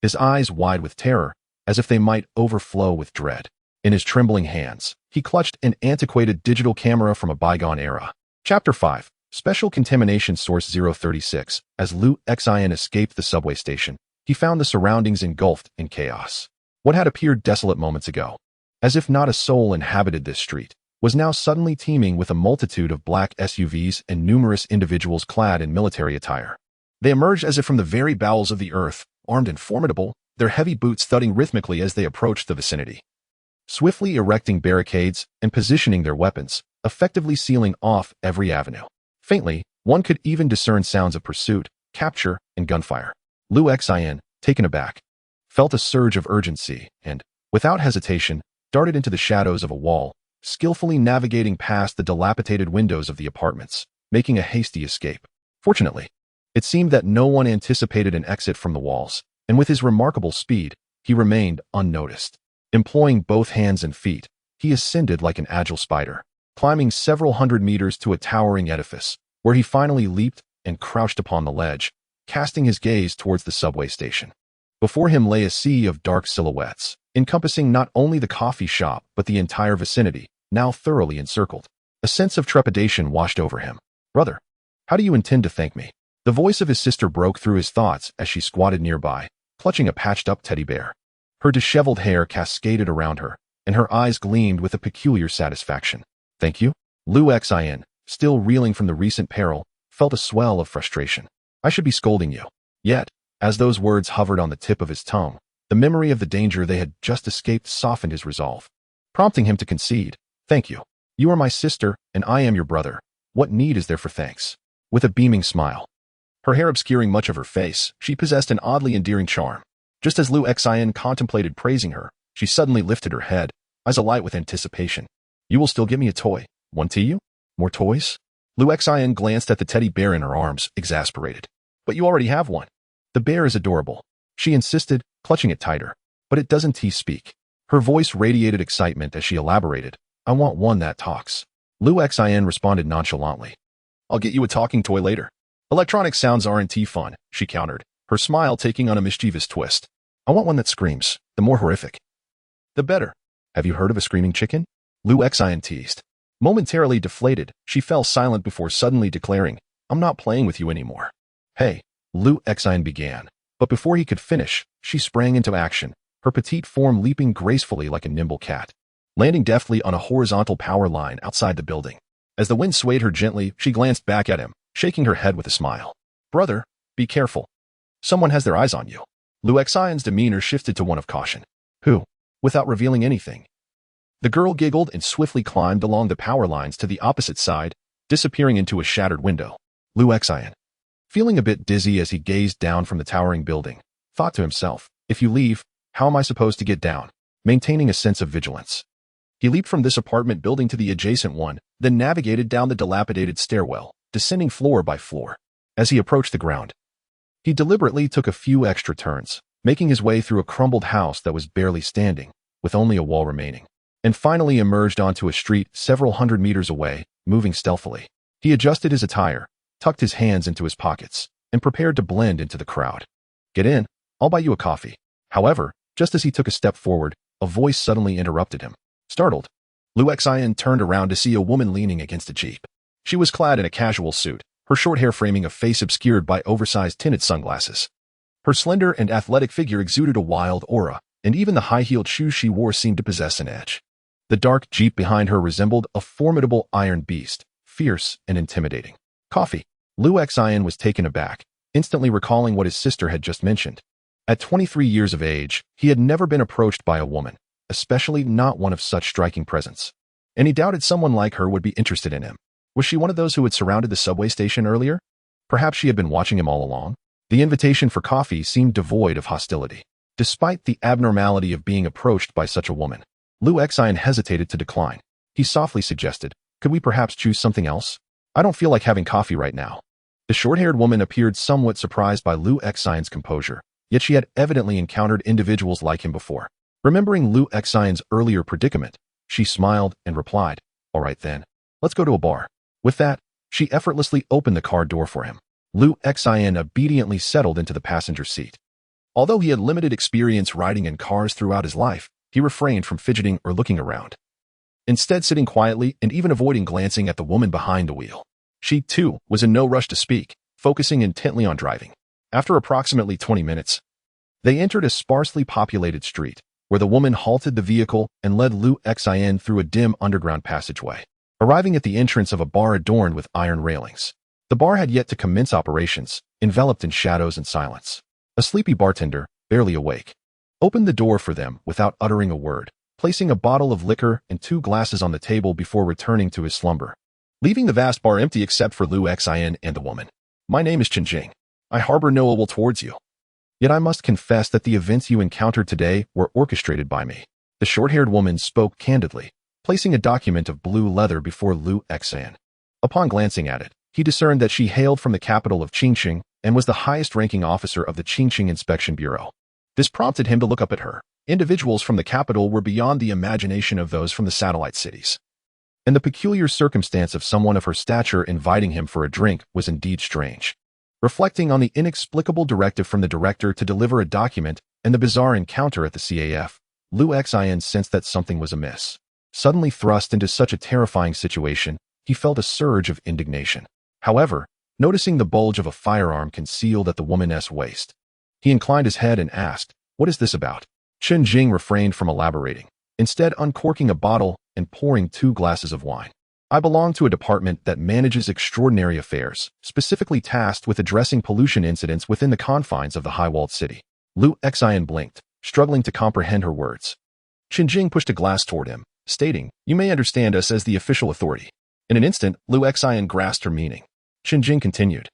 his eyes wide with terror, as if they might overflow with dread. In his trembling hands, he clutched an antiquated digital camera from a bygone era. Chapter 5. Special Contamination Source 036. As Lu Xian escaped the subway station, he found the surroundings engulfed in chaos. What had appeared desolate moments ago, as if not a soul inhabited this street, was now suddenly teeming with a multitude of black SUVs and numerous individuals clad in military attire. They emerged as if from the very bowels of the earth, armed and formidable, their heavy boots thudding rhythmically as they approached the vicinity. Swiftly erecting barricades and positioning their weapons, effectively sealing off every avenue. Faintly, one could even discern sounds of pursuit, capture, and gunfire. Lu Xian, taken aback, felt a surge of urgency and, without hesitation, darted into the shadows of a wall, skillfully navigating past the dilapidated windows of the apartments, making a hasty escape. Fortunately, it seemed that no one anticipated an exit from the walls, and with his remarkable speed, he remained unnoticed. Employing both hands and feet, he ascended like an agile spider, climbing several hundred meters to a towering edifice, where he finally leaped and crouched upon the ledge, casting his gaze towards the subway station. Before him lay a sea of dark silhouettes, encompassing not only the coffee shop but the entire vicinity, now thoroughly encircled. A sense of trepidation washed over him. Brother, how do you intend to thank me? The voice of his sister broke through his thoughts as she squatted nearby, clutching a patched-up teddy bear. Her disheveled hair cascaded around her, and her eyes gleamed with a peculiar satisfaction. Thank you? Lu Xian, still reeling from the recent peril, felt a swell of frustration. I should be scolding you. Yet, as those words hovered on the tip of his tongue, the memory of the danger they had just escaped softened his resolve, prompting him to concede. Thank you. You are my sister, and I am your brother. What need is there for thanks? With a beaming smile, her hair obscuring much of her face, she possessed an oddly endearing charm. Just as Lu Xian contemplated praising her, she suddenly lifted her head, eyes alight with anticipation. You will still give me a toy. One to you? More toys? Lu Xian glanced at the teddy bear in her arms, exasperated. But you already have one. The bear is adorable, she insisted, clutching it tighter. But it doesn't speak. Her voice radiated excitement as she elaborated. I want one that talks. Lu Xian responded nonchalantly. I'll get you a talking toy later. Electronic sounds aren't fun, she countered, her smile taking on a mischievous twist. I want one that screams. The more horrific, the better. Have you heard of a screaming chicken? Lu Xian teased. Momentarily deflated, she fell silent before suddenly declaring, I'm not playing with you anymore. Hey, Lu Xian began. But before he could finish, she sprang into action, her petite form leaping gracefully like a nimble cat, landing deftly on a horizontal power line outside the building. As the wind swayed her gently, she glanced back at him, shaking her head with a smile. Brother, be careful. Someone has their eyes on you. Lu Xian's demeanor shifted to one of caution. Who? Without revealing anything. The girl giggled and swiftly climbed along the power lines to the opposite side, disappearing into a shattered window. Lu Xian, feeling a bit dizzy as he gazed down from the towering building, thought to himself, if you leave, how am I supposed to get down? Maintaining a sense of vigilance. He leaped from this apartment building to the adjacent one, then navigated down the dilapidated stairwell, descending floor by floor. As he approached the ground, he deliberately took a few extra turns, making his way through a crumbled house that was barely standing, with only a wall remaining, and finally emerged onto a street several hundred meters away, moving stealthily. He adjusted his attire, tucked his hands into his pockets, and prepared to blend into the crowd. Get in, I'll buy you a coffee. However, just as he took a step forward, a voice suddenly interrupted him. Startled, Lu Xian turned around to see a woman leaning against a jeep. She was clad in a casual suit, her short hair framing a face obscured by oversized tinted sunglasses. Her slender and athletic figure exuded a wild aura, and even the high-heeled shoes she wore seemed to possess an edge. The dark jeep behind her resembled a formidable iron beast, fierce and intimidating. Coffee. Lu Xian was taken aback, instantly recalling what his sister had just mentioned. At 23 years of age, he had never been approached by a woman, especially not one of such striking presence. And he doubted someone like her would be interested in him. Was she one of those who had surrounded the subway station earlier? Perhaps she had been watching him all along? The invitation for coffee seemed devoid of hostility. Despite the abnormality of being approached by such a woman, Lu Xian hesitated to decline. He softly suggested, could we perhaps choose something else? I don't feel like having coffee right now. The short-haired woman appeared somewhat surprised by Lu Xian's composure, yet she had evidently encountered individuals like him before. Remembering Lu Xian's earlier predicament, she smiled and replied, all right then, let's go to a bar. With that, she effortlessly opened the car door for him. Lu Xian obediently settled into the passenger seat. Although he had limited experience riding in cars throughout his life, he refrained from fidgeting or looking around, instead sitting quietly and even avoiding glancing at the woman behind the wheel. She, too, was in no rush to speak, focusing intently on driving. After approximately 20 minutes, they entered a sparsely populated street, where the woman halted the vehicle and led Lu Xian through a dim underground passageway, arriving at the entrance of a bar adorned with iron railings. The bar had yet to commence operations, enveloped in shadows and silence. A sleepy bartender, barely awake, opened the door for them without uttering a word, placing a bottle of liquor and 2 glasses on the table before returning to his slumber, leaving the vast bar empty except for Lu Xian and the woman. My name is Jing. I harbor no ill will towards you. Yet I must confess that the events you encountered today were orchestrated by me. The short-haired woman spoke candidly, placing a document of blue leather before Lu Xian. Upon glancing at it, he discerned that she hailed from the capital of Qingqing and was the highest-ranking officer of the Qingqing Inspection Bureau. This prompted him to look up at her. Individuals from the capital were beyond the imagination of those from the satellite cities. And the peculiar circumstance of someone of her stature inviting him for a drink was indeed strange. Reflecting on the inexplicable directive from the director to deliver a document and the bizarre encounter at the CAF, Lu Xian sensed that something was amiss. Suddenly thrust into such a terrifying situation, he felt a surge of indignation. However, noticing the bulge of a firearm concealed at the woman's waist, he inclined his head and asked, what is this about? Chen Jing refrained from elaborating, instead uncorking a bottle and pouring 2 glasses of wine. I belong to a department that manages extraordinary affairs, specifically tasked with addressing pollution incidents within the confines of the high-walled city. Lu Xian blinked, struggling to comprehend her words. Chen Jing pushed a glass toward him, stating, you may understand us as the official authority. In an instant, Lu Xian grasped her meaning. Chen Jing continued.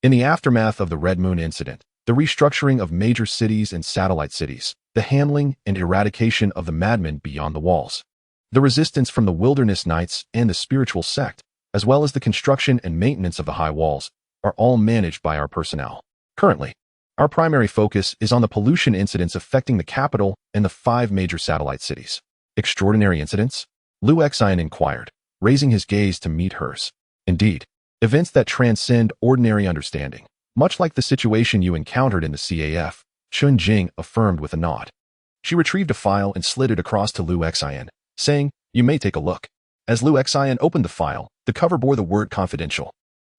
In the aftermath of the Red Moon incident, the restructuring of major cities and satellite cities, the handling and eradication of the madmen beyond the walls, the resistance from the wilderness knights and the spiritual sect, as well as the construction and maintenance of the high walls, are all managed by our personnel. Currently, our primary focus is on the pollution incidents affecting the capital and the 5 major satellite cities. Extraordinary incidents? Lu Xian inquired, raising his gaze to meet hers. Indeed, events that transcend ordinary understanding, much like the situation you encountered in the CAF, Chen Jing affirmed with a nod. She retrieved a file and slid it across to Lu Xian, saying, you may take a look. As Lu Xian opened the file, the cover bore the word confidential.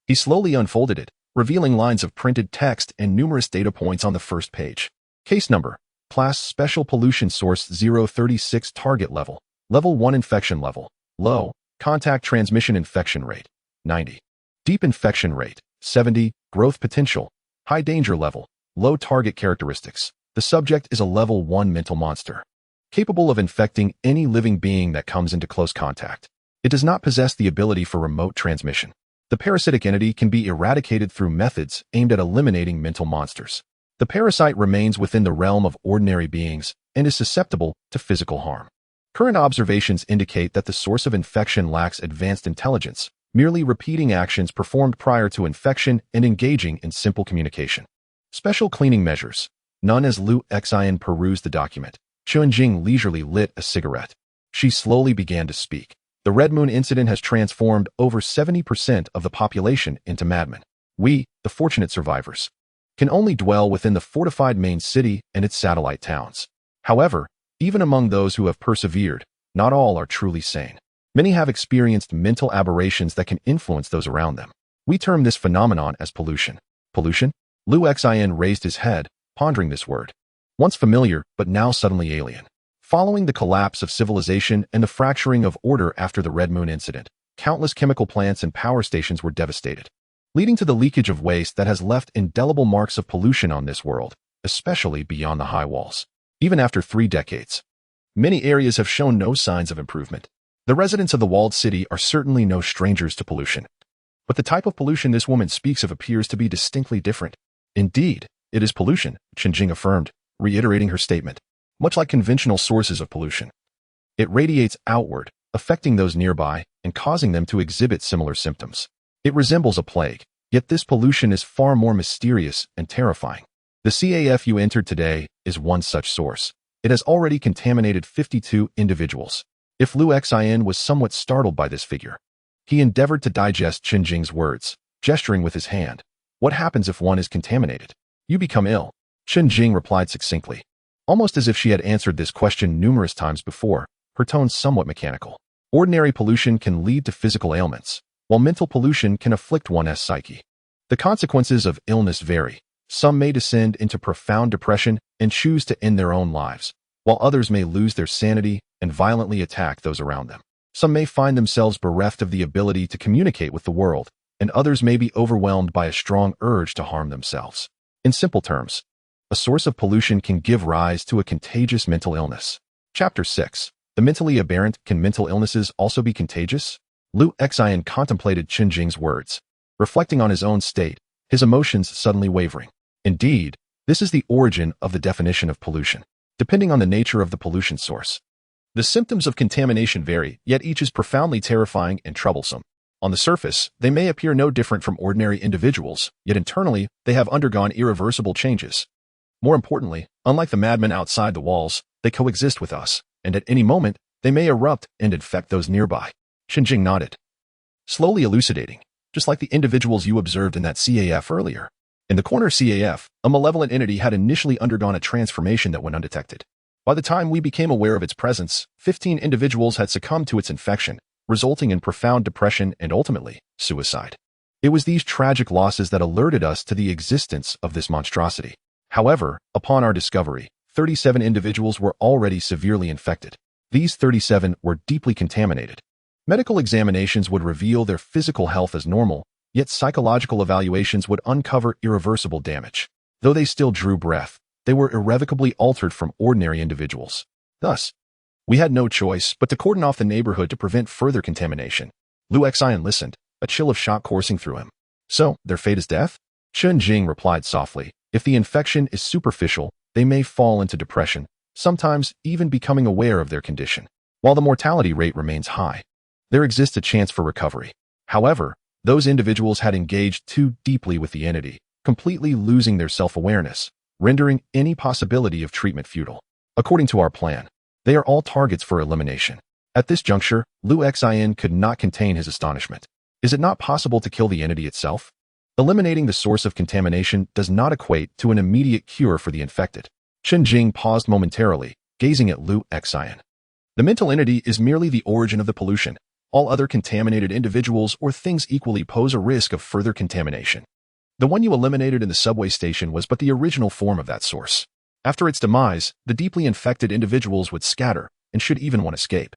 He slowly unfolded it, revealing lines of printed text and numerous data points on the first page. Case number, class special pollution source 036 target level, level 1 infection level, low, Contact transmission infection rate, 90. Deep infection rate, 70. Growth potential, high danger level, low target characteristics. The subject is a level 1 mental monster, capable of infecting any living being that comes into close contact. It does not possess the ability for remote transmission. The parasitic entity can be eradicated through methods aimed at eliminating mental monsters. The parasite remains within the realm of ordinary beings and is susceptible to physical harm. Current observations indicate that the source of infection lacks advanced intelligence, merely repeating actions performed prior to infection and engaging in simple communication. Special cleaning measures. None. As Lu Xian perused the document, Chun-Jing leisurely lit a cigarette. She slowly began to speak. The Red Moon incident has transformed over 70% of the population into madmen. We, the fortunate survivors, can only dwell within the fortified main city and its satellite towns. However, even among those who have persevered, not all are truly sane. Many have experienced mental aberrations that can influence those around them. We term this phenomenon as pollution. Pollution? Lu Xian raised his head, pondering this word. Once familiar, but now suddenly alien. Following the collapse of civilization and the fracturing of order after the Red Moon incident, countless chemical plants and power stations were devastated, leading to the leakage of waste that has left indelible marks of pollution on this world, especially beyond the high walls. Even after 3 decades, many areas have shown no signs of improvement. The residents of the walled city are certainly no strangers to pollution. But the type of pollution this woman speaks of appears to be distinctly different. Indeed, it is pollution, Chun-Jing affirmed, reiterating her statement. Much like conventional sources of pollution, it radiates outward, affecting those nearby and causing them to exhibit similar symptoms. It resembles a plague, yet this pollution is far more mysterious and terrifying. The CAF you entered today is one such source. It has already contaminated 52 individuals. If Lu Xian was somewhat startled by this figure, he endeavored to digest Chun-Jing's words, gesturing with his hand. What happens if one is contaminated? You become ill, Chun-Jing replied succinctly. Almost as if she had answered this question numerous times before, her tone somewhat mechanical. Ordinary pollution can lead to physical ailments, while mental pollution can afflict one's psyche. The consequences of illness vary. Some may descend into profound depression and choose to end their own lives, while others may lose their sanity and violently attack those around them. Some may find themselves bereft of the ability to communicate with the world, and others may be overwhelmed by a strong urge to harm themselves. In simple terms, a source of pollution can give rise to a contagious mental illness. Chapter 6. The mentally aberrant. Can mental illnesses also be contagious? Lu Xian contemplated Chun-Jing's words, reflecting on his own state, his emotions suddenly wavering. Indeed, this is the origin of the definition of pollution, depending on the nature of the pollution source. The symptoms of contamination vary, yet each is profoundly terrifying and troublesome. On the surface, they may appear no different from ordinary individuals, yet internally, they have undergone irreversible changes. More importantly, unlike the madmen outside the walls, they coexist with us, and at any moment, they may erupt and infect those nearby. Chun-Jing nodded, slowly elucidating, just like the individuals you observed in that CAF earlier. In the corner CAF, a malevolent entity had initially undergone a transformation that went undetected. By the time we became aware of its presence, 15 individuals had succumbed to its infection, resulting in profound depression and ultimately, suicide. It was these tragic losses that alerted us to the existence of this monstrosity. However, upon our discovery, 37 individuals were already severely infected. These 37 were deeply contaminated. Medical examinations would reveal their physical health as normal, yet psychological evaluations would uncover irreversible damage. Though they still drew breath, they were irrevocably altered from ordinary individuals. Thus, we had no choice but to cordon off the neighborhood to prevent further contamination. Lu Xian listened, a chill of shock coursing through him. So, their fate is death? Chun-Jing replied softly. If the infection is superficial, they may fall into depression, sometimes even becoming aware of their condition. While the mortality rate remains high, there exists a chance for recovery. However, those individuals had engaged too deeply with the entity, completely losing their self-awareness, rendering any possibility of treatment futile. According to our plan, they are all targets for elimination. At this juncture, Lu Xian could not contain his astonishment. Is it not possible to kill the entity itself? Eliminating the source of contamination does not equate to an immediate cure for the infected. Chun-Jing paused momentarily, gazing at Lu Xian. The mental entity is merely the origin of the pollution. All other contaminated individuals or things equally pose a risk of further contamination. The one you eliminated in the subway station was but the original form of that source. After its demise, the deeply infected individuals would scatter, and should even one escape,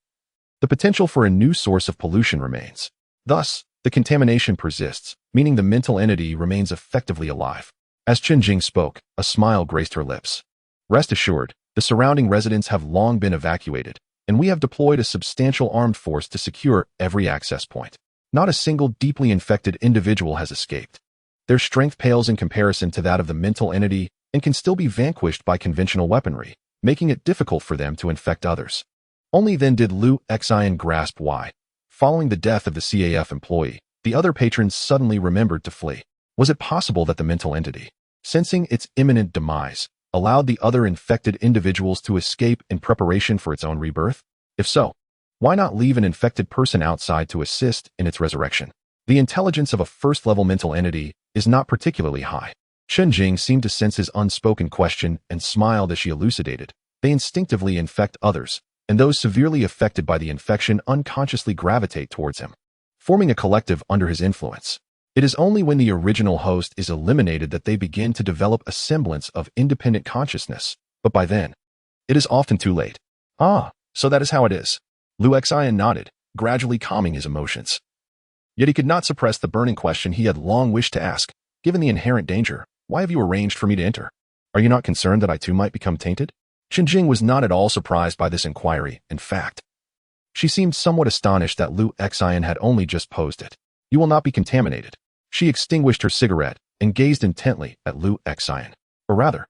the potential for a new source of pollution remains. Thus, the contamination persists, meaning the mental entity remains effectively alive. As Chen spoke, a smile graced her lips. Rest assured, the surrounding residents have long been evacuated, and we have deployed a substantial armed force to secure every access point. Not a single deeply infected individual has escaped. Their strength pales in comparison to that of the mental entity and can still be vanquished by conventional weaponry, making it difficult for them to infect others. Only then did Lu Xian grasp why. Following the death of the CAF employee, the other patrons suddenly remembered to flee. Was it possible that the mental entity, sensing its imminent demise, allowed the other infected individuals to escape in preparation for its own rebirth? If so, why not leave an infected person outside to assist in its resurrection? The intelligence of a first-level mental entity is not particularly high. Chen seemed to sense his unspoken question and smiled as she elucidated. They instinctively infect others, and those severely affected by the infection unconsciously gravitate towards him, forming a collective under his influence. It is only when the original host is eliminated that they begin to develop a semblance of independent consciousness, but by then, it is often too late. Ah, so that is how it is. Lu Xian nodded, gradually calming his emotions. Yet he could not suppress the burning question he had long wished to ask. Given the inherent danger, why have you arranged for me to enter? Are you not concerned that I too might become tainted? Chen was not at all surprised by this inquiry. In fact, she seemed somewhat astonished that Lu Xian had only just posed it. You will not be contaminated. She extinguished her cigarette and gazed intently at Lu Xian. Or rather,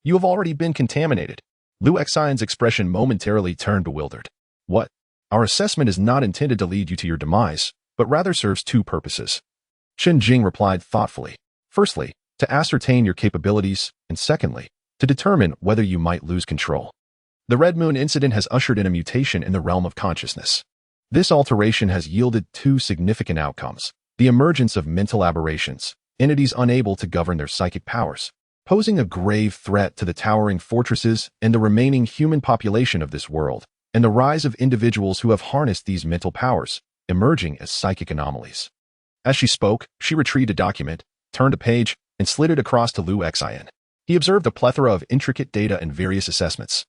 you have already been contaminated. Lu Xian's expression momentarily turned bewildered. What? Our assessment is not intended to lead you to your demise, but rather serves two purposes. Chen replied thoughtfully. Firstly, to ascertain your capabilities, and secondly, to determine whether you might lose control. The Red Moon incident has ushered in a mutation in the realm of consciousness. This alteration has yielded two significant outcomes: the emergence of mental aberrations, entities unable to govern their psychic powers, posing a grave threat to the towering fortresses and the remaining human population of this world, and the rise of individuals who have harnessed these mental powers, emerging as psychic anomalies. As she spoke, she retrieved a document, turned a page, and slid it across to Lu Xian. He observed a plethora of intricate data and various assessments.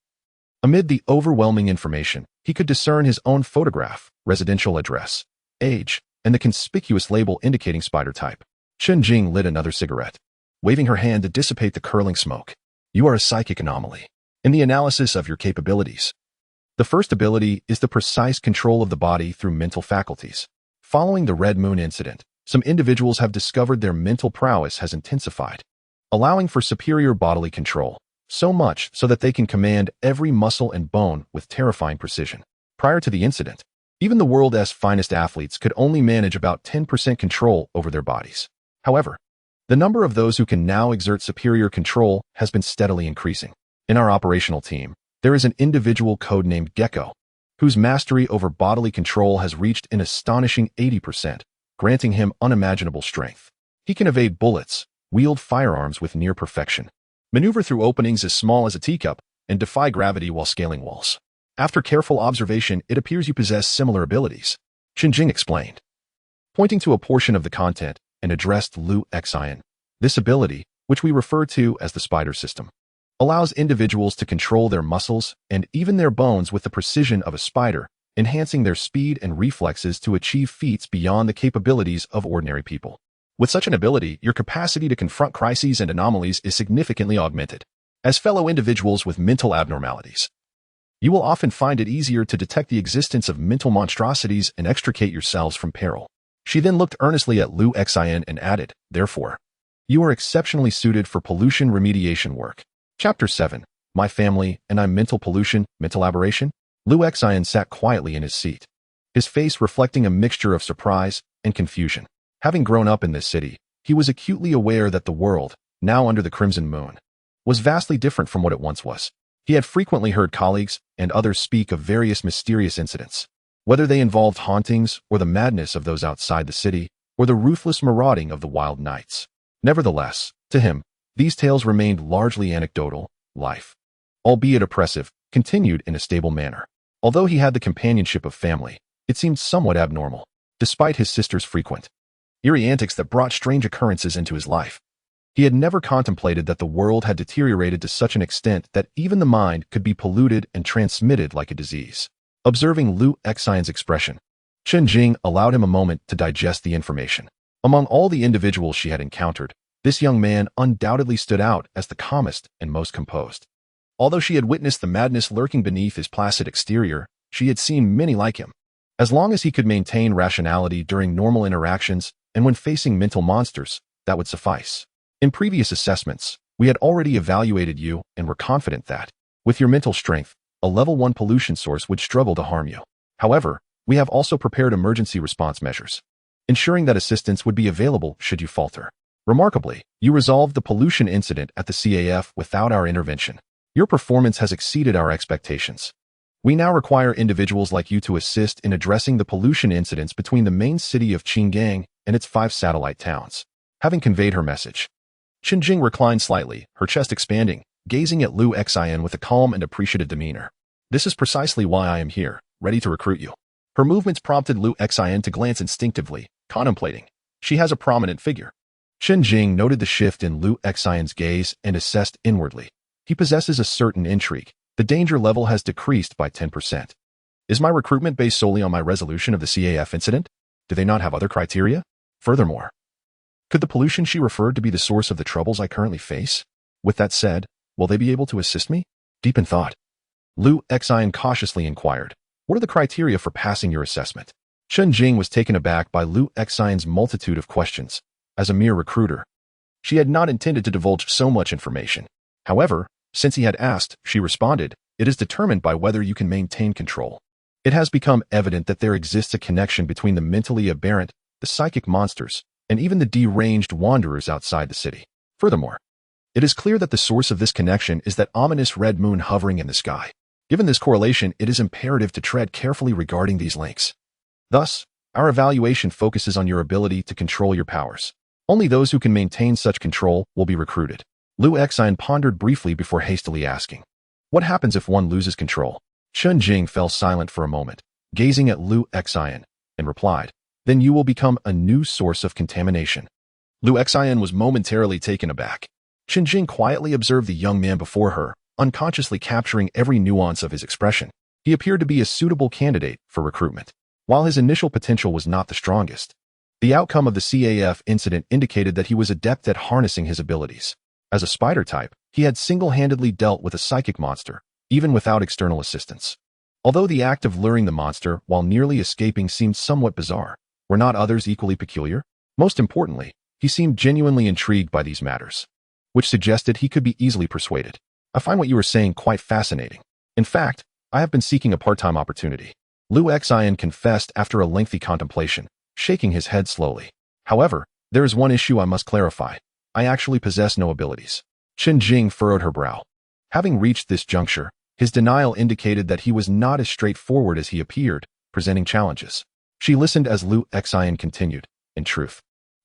Amid the overwhelming information, he could discern his own photograph, residential address, age, and the conspicuous label indicating spider type. Chen lit another cigarette, waving her hand to dissipate the curling smoke. You are a psychic anomaly. In the analysis of your capabilities, the first ability is the precise control of the body through mental faculties. Following the Red Moon incident, some individuals have discovered their mental prowess has intensified, allowing for superior bodily control, so much so that they can command every muscle and bone with terrifying precision. Prior to the incident, even the world's finest athletes could only manage about 10% control over their bodies. However, the number of those who can now exert superior control has been steadily increasing. In our operational team, there is an individual codenamed Gecko, whose mastery over bodily control has reached an astonishing 80%, granting him unimaginable strength. He can evade bullets, wield firearms with near perfection, maneuver through openings as small as a teacup, and defy gravity while scaling walls. After careful observation, it appears you possess similar abilities, Chen explained, pointing to a portion of the content and addressed Lu Xian. This ability, which we refer to as the spider system, allows individuals to control their muscles and even their bones with the precision of a spider, enhancing their speed and reflexes to achieve feats beyond the capabilities of ordinary people. With such an ability, your capacity to confront crises and anomalies is significantly augmented. As fellow individuals with mental abnormalities, you will often find it easier to detect the existence of mental monstrosities and extricate yourselves from peril. She then looked earnestly at Lu Xian and added, therefore, you are exceptionally suited for pollution remediation work. Chapter 7. My Family and I'm Mental Pollution, Mental Aberration? Lu Xian sat quietly in his seat, his face reflecting a mixture of surprise and confusion. Having grown up in this city, he was acutely aware that the world, now under the Crimson Moon, was vastly different from what it once was. He had frequently heard colleagues and others speak of various mysterious incidents, whether they involved hauntings or the madness of those outside the city, or the ruthless marauding of the wild knights. Nevertheless, to him, these tales remained largely anecdotal. Life, albeit oppressive, continued in a stable manner. Although he had the companionship of family, it seemed somewhat abnormal, despite his sister's frequent, eerie antics that brought strange occurrences into his life. He had never contemplated that the world had deteriorated to such an extent that even the mind could be polluted and transmitted like a disease. Observing Lu Xian's expression, Chen Jing allowed him a moment to digest the information. Among all the individuals she had encountered, this young man undoubtedly stood out as the calmest and most composed. Although she had witnessed the madness lurking beneath his placid exterior, she had seen many like him. As long as he could maintain rationality during normal interactions and when facing mental monsters, that would suffice. In previous assessments, we had already evaluated you and were confident that, with your mental strength, a level 1 pollution source would struggle to harm you. However, we have also prepared emergency response measures, ensuring that assistance would be available should you falter. Remarkably, you resolved the pollution incident at the CAF without our intervention. Your performance has exceeded our expectations. We now require individuals like you to assist in addressing the pollution incidents between the main city of Qinggang and its 5 satellite towns. Having conveyed her message, Chen Jing reclined slightly, her chest expanding, gazing at Lu Xian with a calm and appreciative demeanor. This is precisely why I am here, ready to recruit you. Her movements prompted Lu Xian to glance instinctively, contemplating. She has a prominent figure. Chen Jing noted the shift in Lu Xian's gaze and assessed inwardly. He possesses a certain intrigue. The danger level has decreased by 10%. Is my recruitment based solely on my resolution of the CAF incident? Do they not have other criteria? Furthermore, could the pollution she referred to be the source of the troubles I currently face? With that said, will they be able to assist me? Deep in thought, Lu Xian cautiously inquired, what are the criteria for passing your assessment? Chen Jing was taken aback by Lu Xian's multitude of questions. As a mere recruiter, she had not intended to divulge so much information. However, since he had asked, she responded, it is determined by whether you can maintain control. It has become evident that there exists a connection between the mentally aberrant, the psychic monsters, and even the deranged wanderers outside the city. Furthermore, it is clear that the source of this connection is that ominous red moon hovering in the sky. Given this correlation, it is imperative to tread carefully regarding these links. Thus, our evaluation focuses on your ability to control your powers. Only those who can maintain such control will be recruited. Lu Xian pondered briefly before hastily asking, what happens if one loses control? Chen Jing fell silent for a moment, gazing at Lu Xian, and replied, then you will become a new source of contamination. Lu Xian was momentarily taken aback. Chen Jing quietly observed the young man before her, unconsciously capturing every nuance of his expression. He appeared to be a suitable candidate for recruitment. While his initial potential was not the strongest, the outcome of the CAF incident indicated that he was adept at harnessing his abilities. As a spider type, he had single-handedly dealt with a psychic monster, even without external assistance. Although the act of luring the monster while nearly escaping seemed somewhat bizarre, were not others equally peculiar? Most importantly, he seemed genuinely intrigued by these matters, which suggested he could be easily persuaded. I find what you are saying quite fascinating. In fact, I have been seeking a part-time opportunity. Lu Xian confessed after a lengthy contemplation, shaking his head slowly. However, there is one issue I must clarify. I actually possess no abilities. Chen Jing furrowed her brow. Having reached this juncture, his denial indicated that he was not as straightforward as he appeared, presenting challenges. She listened as Lu Xian continued, in truth,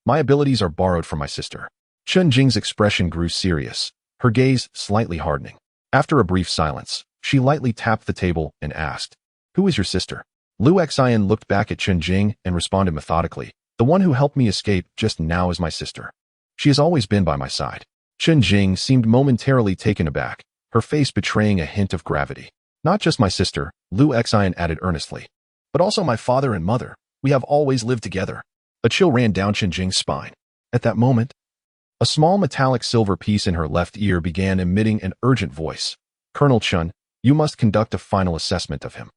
my abilities are borrowed from my sister. Chen Jing's expression grew serious, her gaze slightly hardening. After a brief silence, she lightly tapped the table and asked, who is your sister? Lu Xian looked back at Chen Jing and responded methodically, the one who helped me escape just now is my sister. She has always been by my side. Chen Jing seemed momentarily taken aback, her face betraying a hint of gravity. Not just my sister, Lu Xian added earnestly, but also my father and mother. We have always lived together. A chill ran down Chen Jing's spine. At that moment, a small metallic silver piece in her left ear began emitting an urgent voice. Colonel Chen, you must conduct a final assessment of him.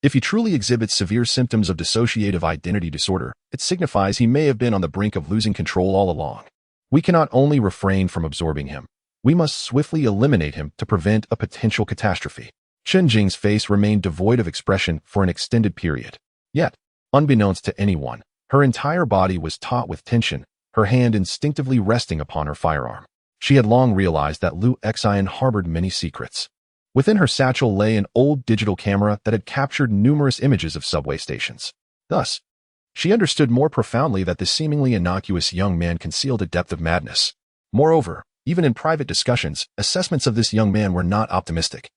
If he truly exhibits severe symptoms of dissociative identity disorder, it signifies he may have been on the brink of losing control all along. We cannot only refrain from absorbing him, we must swiftly eliminate him to prevent a potential catastrophe. Chen Jing's face remained devoid of expression for an extended period. Yet, unbeknownst to anyone, her entire body was taut with tension, her hand instinctively resting upon her firearm. She had long realized that Lu Xian harbored many secrets. Within her satchel lay an old digital camera that had captured numerous images of subway stations. Thus, she understood more profoundly that the seemingly innocuous young man concealed a depth of madness. Moreover, even in private discussions, assessments of this young man were not optimistic.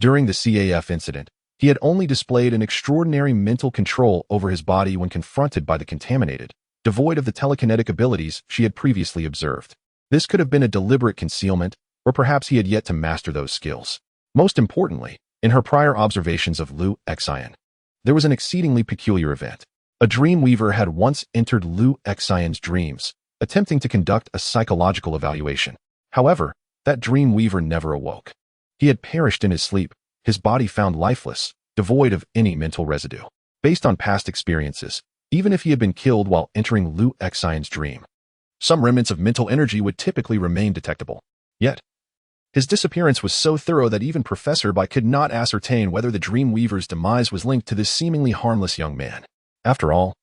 During the CAF incident, he had only displayed an extraordinary mental control over his body when confronted by the contaminated, devoid of the telekinetic abilities she had previously observed. This could have been a deliberate concealment, or perhaps he had yet to master those skills. Most importantly, in her prior observations of Lu Xian, There was an exceedingly peculiar event. A dream weaver had once entered Lu Xian's dreams, attempting to conduct a psychological evaluation. However, that dream weaver never awoke. He had perished in his sleep, his body found lifeless, devoid of any mental residue. Based on past experiences, even if he had been killed while entering Lu Xian's dream, some remnants of mental energy would typically remain detectable. Yet, his disappearance was so thorough that even Professor Bai could not ascertain whether the dream weaver's demise was linked to this seemingly harmless young man. After all,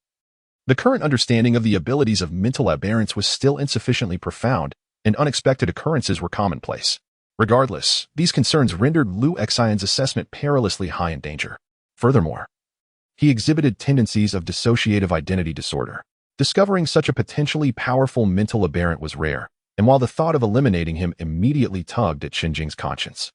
the current understanding of the abilities of mental aberrants was still insufficiently profound, and unexpected occurrences were commonplace. Regardless, these concerns rendered Lu Xian's assessment perilously high in danger. Furthermore, he exhibited tendencies of dissociative identity disorder. Discovering such a potentially powerful mental aberrant was rare, and while the thought of eliminating him immediately tugged at Qinjing's conscience,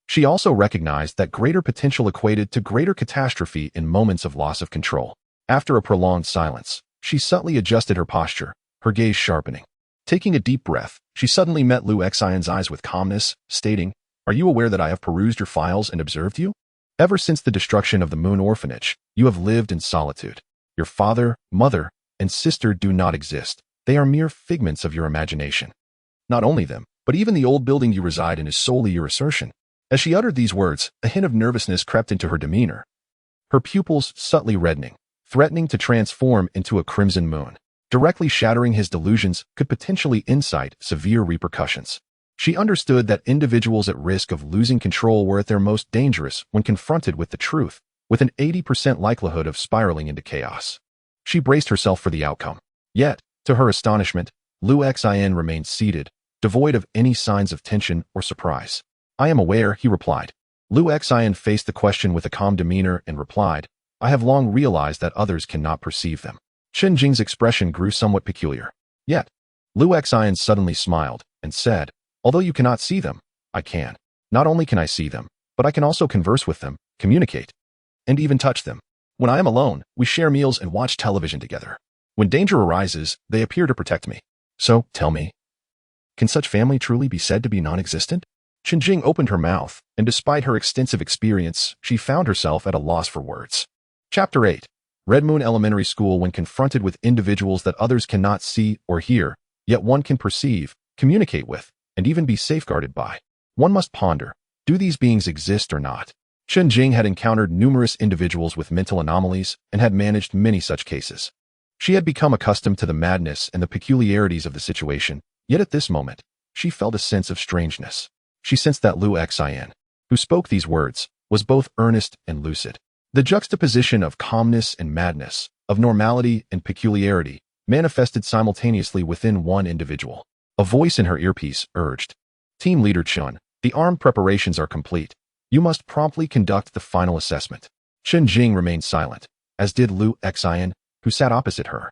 she also recognized that greater potential equated to greater catastrophe in moments of loss of control. After a prolonged silence, she subtly adjusted her posture, her gaze sharpening. Taking a deep breath, she suddenly met Lu Xian's eyes with calmness, stating, "Are you aware that I have perused your files and observed you? Ever since the destruction of the Moon Orphanage, you have lived in solitude. Your father, mother, and sister do not exist. They are mere figments of your imagination. Not only them, but even the old building you reside in is solely your assertion." As she uttered these words, a hint of nervousness crept into her demeanor, her pupils subtly reddening, threatening to transform into a crimson moon. Directly shattering his delusions could potentially incite severe repercussions. She understood that individuals at risk of losing control were at their most dangerous when confronted with the truth, with an 80% likelihood of spiraling into chaos. She braced herself for the outcome. Yet, to her astonishment, Lu Xian remained seated, devoid of any signs of tension or surprise. "I am aware," he replied. Lu Xian faced the question with a calm demeanor and replied, "I have long realized that others cannot perceive them." Qinjing's expression grew somewhat peculiar. Yet, Lu Xian suddenly smiled and said, "Although you cannot see them, I can. Not only can I see them, but I can also converse with them, communicate, and even touch them. When I am alone, we share meals and watch television together. When danger arises, they appear to protect me. So, tell me, can such family truly be said to be non-existent?" Qinjing opened her mouth, and despite her extensive experience, she found herself at a loss for words. Chapter 8. Red Moon Elementary School. When confronted with individuals that others cannot see or hear, yet one can perceive, communicate with, and even be safeguarded by, one must ponder, do these beings exist or not? Qinjing had encountered numerous individuals with mental anomalies and had managed many such cases. She had become accustomed to the madness and the peculiarities of the situation, yet at this moment, she felt a sense of strangeness. She sensed that Lu Xian, who spoke these words, was both earnest and lucid. The juxtaposition of calmness and madness, of normality and peculiarity, manifested simultaneously within one individual. A voice in her earpiece urged, "Team Leader Chun, the armed preparations are complete. You must promptly conduct the final assessment." Qinjing remained silent, as did Lu Xian, who sat opposite her.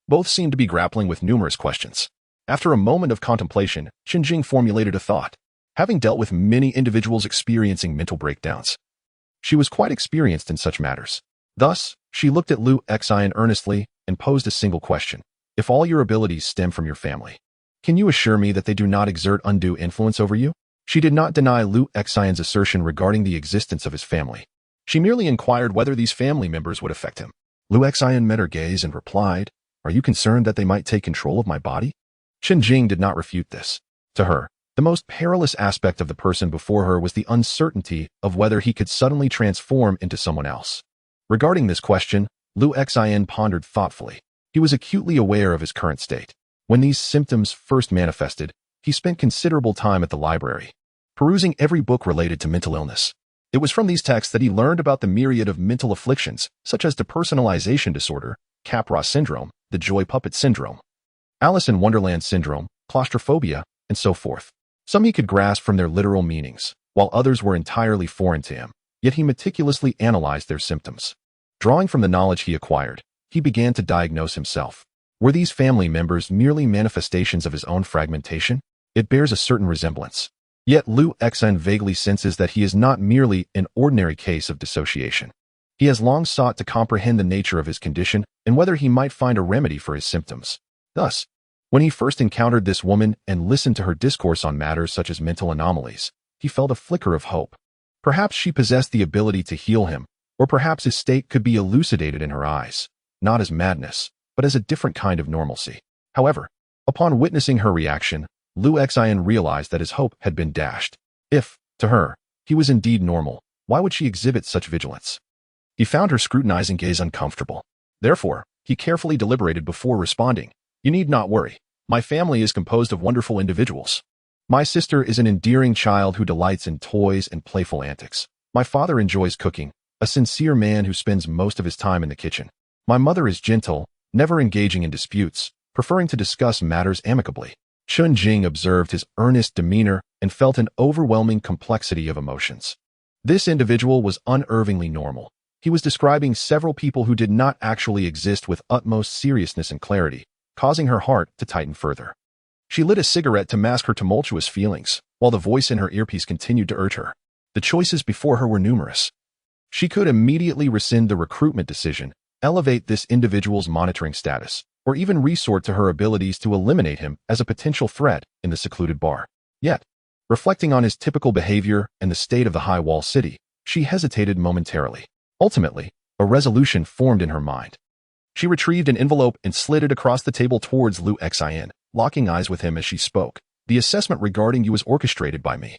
Both seemed to be grappling with numerous questions. After a moment of contemplation, Qinjing formulated a thought. Having dealt with many individuals experiencing mental breakdowns, she was quite experienced in such matters. Thus, she looked at Lu Xian earnestly and posed a single question. "If all your abilities stem from your family, can you assure me that they do not exert undue influence over you?" She did not deny Lu Xian's assertion regarding the existence of his family. She merely inquired whether these family members would affect him. Lu Xian met her gaze and replied, "Are you concerned that they might take control of my body?" Qinjing did not refute this. To her, the most perilous aspect of the person before her was the uncertainty of whether he could suddenly transform into someone else. Regarding this question, Lu Xian pondered thoughtfully. He was acutely aware of his current state. When these symptoms first manifested, he spent considerable time at the library, perusing every book related to mental illness. It was from these texts that he learned about the myriad of mental afflictions, such as depersonalization disorder, Capra syndrome, the joy puppet syndrome, Alice in Wonderland syndrome, claustrophobia, and so forth. Some he could grasp from their literal meanings, while others were entirely foreign to him, yet he meticulously analyzed their symptoms. Drawing from the knowledge he acquired, he began to diagnose himself. Were these family members merely manifestations of his own fragmentation? It bears a certain resemblance. Yet Lu Xian vaguely senses that he is not merely an ordinary case of dissociation. He has long sought to comprehend the nature of his condition and whether he might find a remedy for his symptoms. Thus, when he first encountered this woman and listened to her discourse on matters such as mental anomalies, he felt a flicker of hope. Perhaps she possessed the ability to heal him, Or perhaps his state could be elucidated in her eyes, not as madness, but as a different kind of normalcy. However, upon witnessing her reaction, Lu Xian realized that his hope had been dashed. If, to her, he was indeed normal, why would she exhibit such vigilance? He found her scrutinizing gaze uncomfortable. Therefore, he carefully deliberated before responding. You need not worry. My family is composed of wonderful individuals. My sister is an endearing child who delights in toys and playful antics. My father enjoys cooking, a sincere man who spends most of his time in the kitchen. My mother is gentle, never engaging in disputes, preferring to discuss matters amicably. Chun Jing observed his earnest demeanor and felt an overwhelming complexity of emotions. This individual was unervingly normal. He was describing several people who did not actually exist with utmost seriousness and clarity, causing her heart to tighten further. She lit a cigarette to mask her tumultuous feelings, while the voice in her earpiece continued to urge her. The choices before her were numerous. She could immediately rescind the recruitment decision, elevate this individual's monitoring status, or even resort to her abilities to eliminate him as a potential threat in the secluded bar. Yet, reflecting on his typical behavior and the state of the High Wall City, she hesitated momentarily. Ultimately, a resolution formed in her mind. She retrieved an envelope and slid it across the table towards Lu Xian, locking eyes with him as she spoke. The assessment regarding you is orchestrated by me,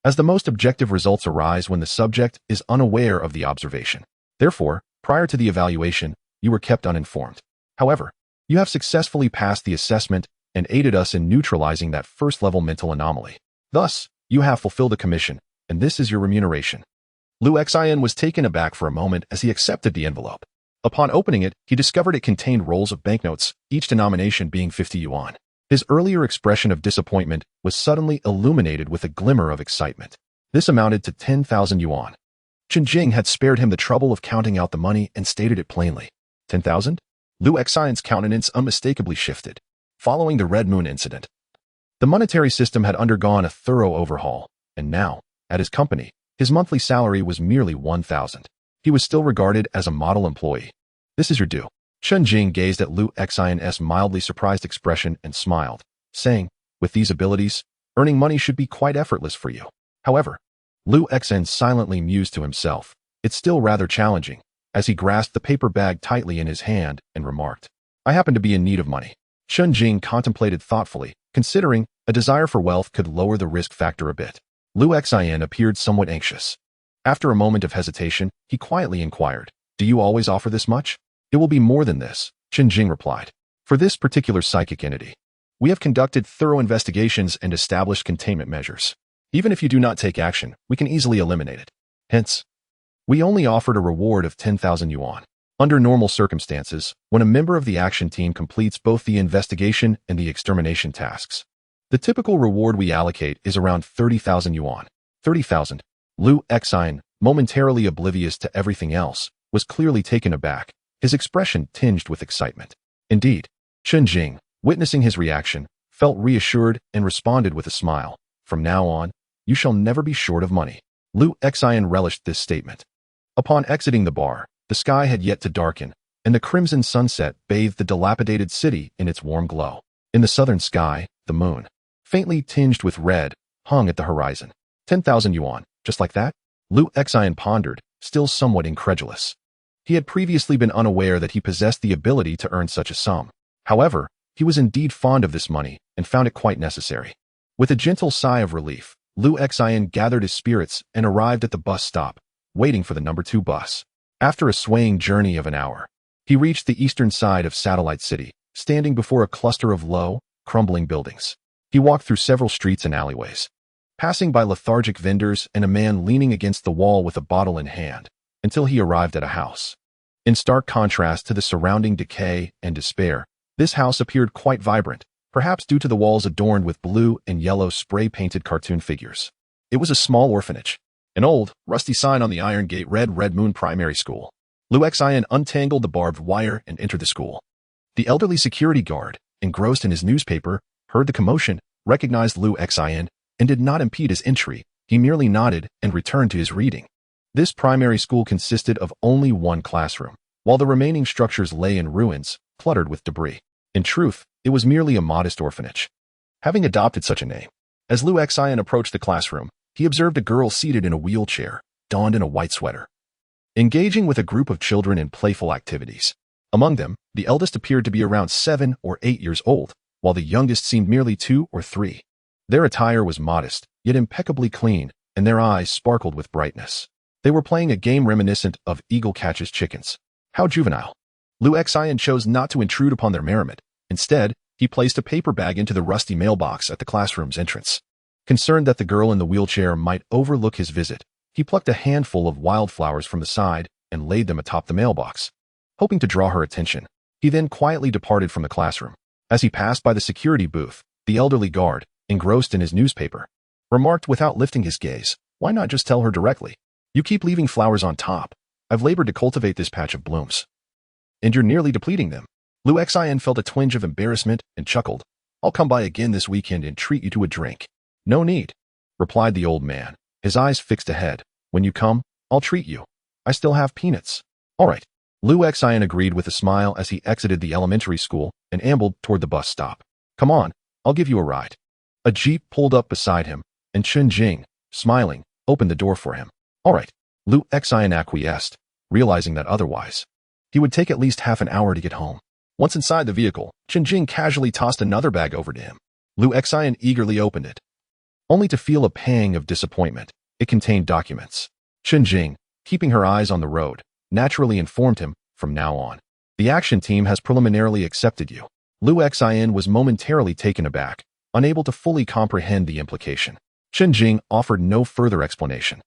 as the most objective results arise when the subject is unaware of the observation. Therefore, prior to the evaluation, you were kept uninformed. However, you have successfully passed the assessment and aided us in neutralizing that first-level mental anomaly. Thus, you have fulfilled a commission, and this is your remuneration. Lu Xian was taken aback for a moment as he accepted the envelope. Upon opening it, he discovered it contained rolls of banknotes, each denomination being 50 yuan. His earlier expression of disappointment was suddenly illuminated with a glimmer of excitement. This amounted to 10,000 yuan. Chen Jing had spared him the trouble of counting out the money and stated it plainly. 10,000? Lu Xian's countenance unmistakably shifted. Following the Red Moon incident, the monetary system had undergone a thorough overhaul, and now, at his company, his monthly salary was merely 1,000. He was still regarded as a model employee. This is your due. Chen Jing gazed at Lu Xian's mildly surprised expression and smiled, saying, with these abilities, earning money should be quite effortless for you. However, Lu Xian silently mused to himself. It's still rather challenging, as he grasped the paper bag tightly in his hand and remarked, I happen to be in need of money. Chen Jing contemplated thoughtfully, considering a desire for wealth could lower the risk factor a bit. Lu Xian appeared somewhat anxious. After a moment of hesitation, he quietly inquired, do you always offer this much? It will be more than this, Chen Jing replied. For this particular psychic entity, we have conducted thorough investigations and established containment measures. Even if you do not take action, we can easily eliminate it. Hence, we only offered a reward of 10,000 yuan. Under normal circumstances, when a member of the action team completes both the investigation and the extermination tasks, the typical reward we allocate is around 30,000 yuan. 30,000. Lu Xian, momentarily oblivious to everything else, was clearly taken aback, his expression tinged with excitement. Indeed, Chen Jing, witnessing his reaction, felt reassured and responded with a smile. From now on, you shall never be short of money. Lu Xian relished this statement. Upon exiting the bar, the sky had yet to darken, and the crimson sunset bathed the dilapidated city in its warm glow. In the southern sky, the moon, faintly tinged with red, hung at the horizon. 10,000 yuan, just like that? Lu Xian pondered, still somewhat incredulous. He had previously been unaware that he possessed the ability to earn such a sum. However, he was indeed fond of this money and found it quite necessary. With a gentle sigh of relief, Lu Xian gathered his spirits and arrived at the bus stop, waiting for the number 2 bus. After a swaying journey of an hour, he reached the eastern side of Satellite City, standing before a cluster of low, crumbling buildings. He walked through several streets and alleyways, passing by lethargic vendors and a man leaning against the wall with a bottle in hand, until he arrived at a house. In stark contrast to the surrounding decay and despair, this house appeared quite vibrant, perhaps due to the walls adorned with blue and yellow spray-painted cartoon figures. It was a small orphanage. An old, rusty sign on the iron gate read Red Moon Primary School. Lu Xian untangled the barbed wire and entered the school. The elderly security guard, engrossed in his newspaper, heard the commotion, recognized Lu Xian, and did not impede his entry. He merely nodded and returned to his reading. This primary school consisted of only one classroom, while the remaining structures lay in ruins, cluttered with debris. In truth, it was merely a modest orphanage. Having adopted such a name, as Lu Xian approached the classroom, he observed a girl seated in a wheelchair, donned in a white sweater. engaging with a group of children in playful activities. Among them, the eldest appeared to be around 7 or 8 years old, while the youngest seemed merely 2 or 3. Their attire was modest, yet impeccably clean, and their eyes sparkled with brightness. They were playing a game reminiscent of Eagle Catches Chickens. How juvenile. Lu Xian chose not to intrude upon their merriment. Instead, he placed a paper bag into the rusty mailbox at the classroom's entrance. Concerned that the girl in the wheelchair might overlook his visit, he plucked a handful of wildflowers from the side and laid them atop the mailbox. Hoping to draw her attention, he then quietly departed from the classroom. As he passed by the security booth, the elderly guard, engrossed in his newspaper, remarked without lifting his gaze, "Why not just tell her directly? You keep leaving flowers on top. I've labored to cultivate this patch of blooms, and you're nearly depleting them." Lu Xian felt a twinge of embarrassment and chuckled. "I'll come by again this weekend and treat you to a drink." "No need," replied the old man, his eyes fixed ahead. "When you come, I'll treat you. I still have peanuts." "All right." Lu Xian agreed with a smile as he exited the elementary school and ambled toward the bus stop. "Come on, I'll give you a ride." A jeep pulled up beside him, and Chen Jing, smiling, opened the door for him. "All right." Lu Xian acquiesced, realizing that otherwise he would take at least half an hour to get home. Once inside the vehicle, Chen Jing casually tossed another bag over to him. Lu Xian eagerly opened it, only to feel a pang of disappointment. It contained documents. Chen Jing, keeping her eyes on the road, naturally informed him, "From now on, the action team has preliminarily accepted you." Lu Xian was momentarily taken aback, unable to fully comprehend the implication. Chen Jing offered no further explanation.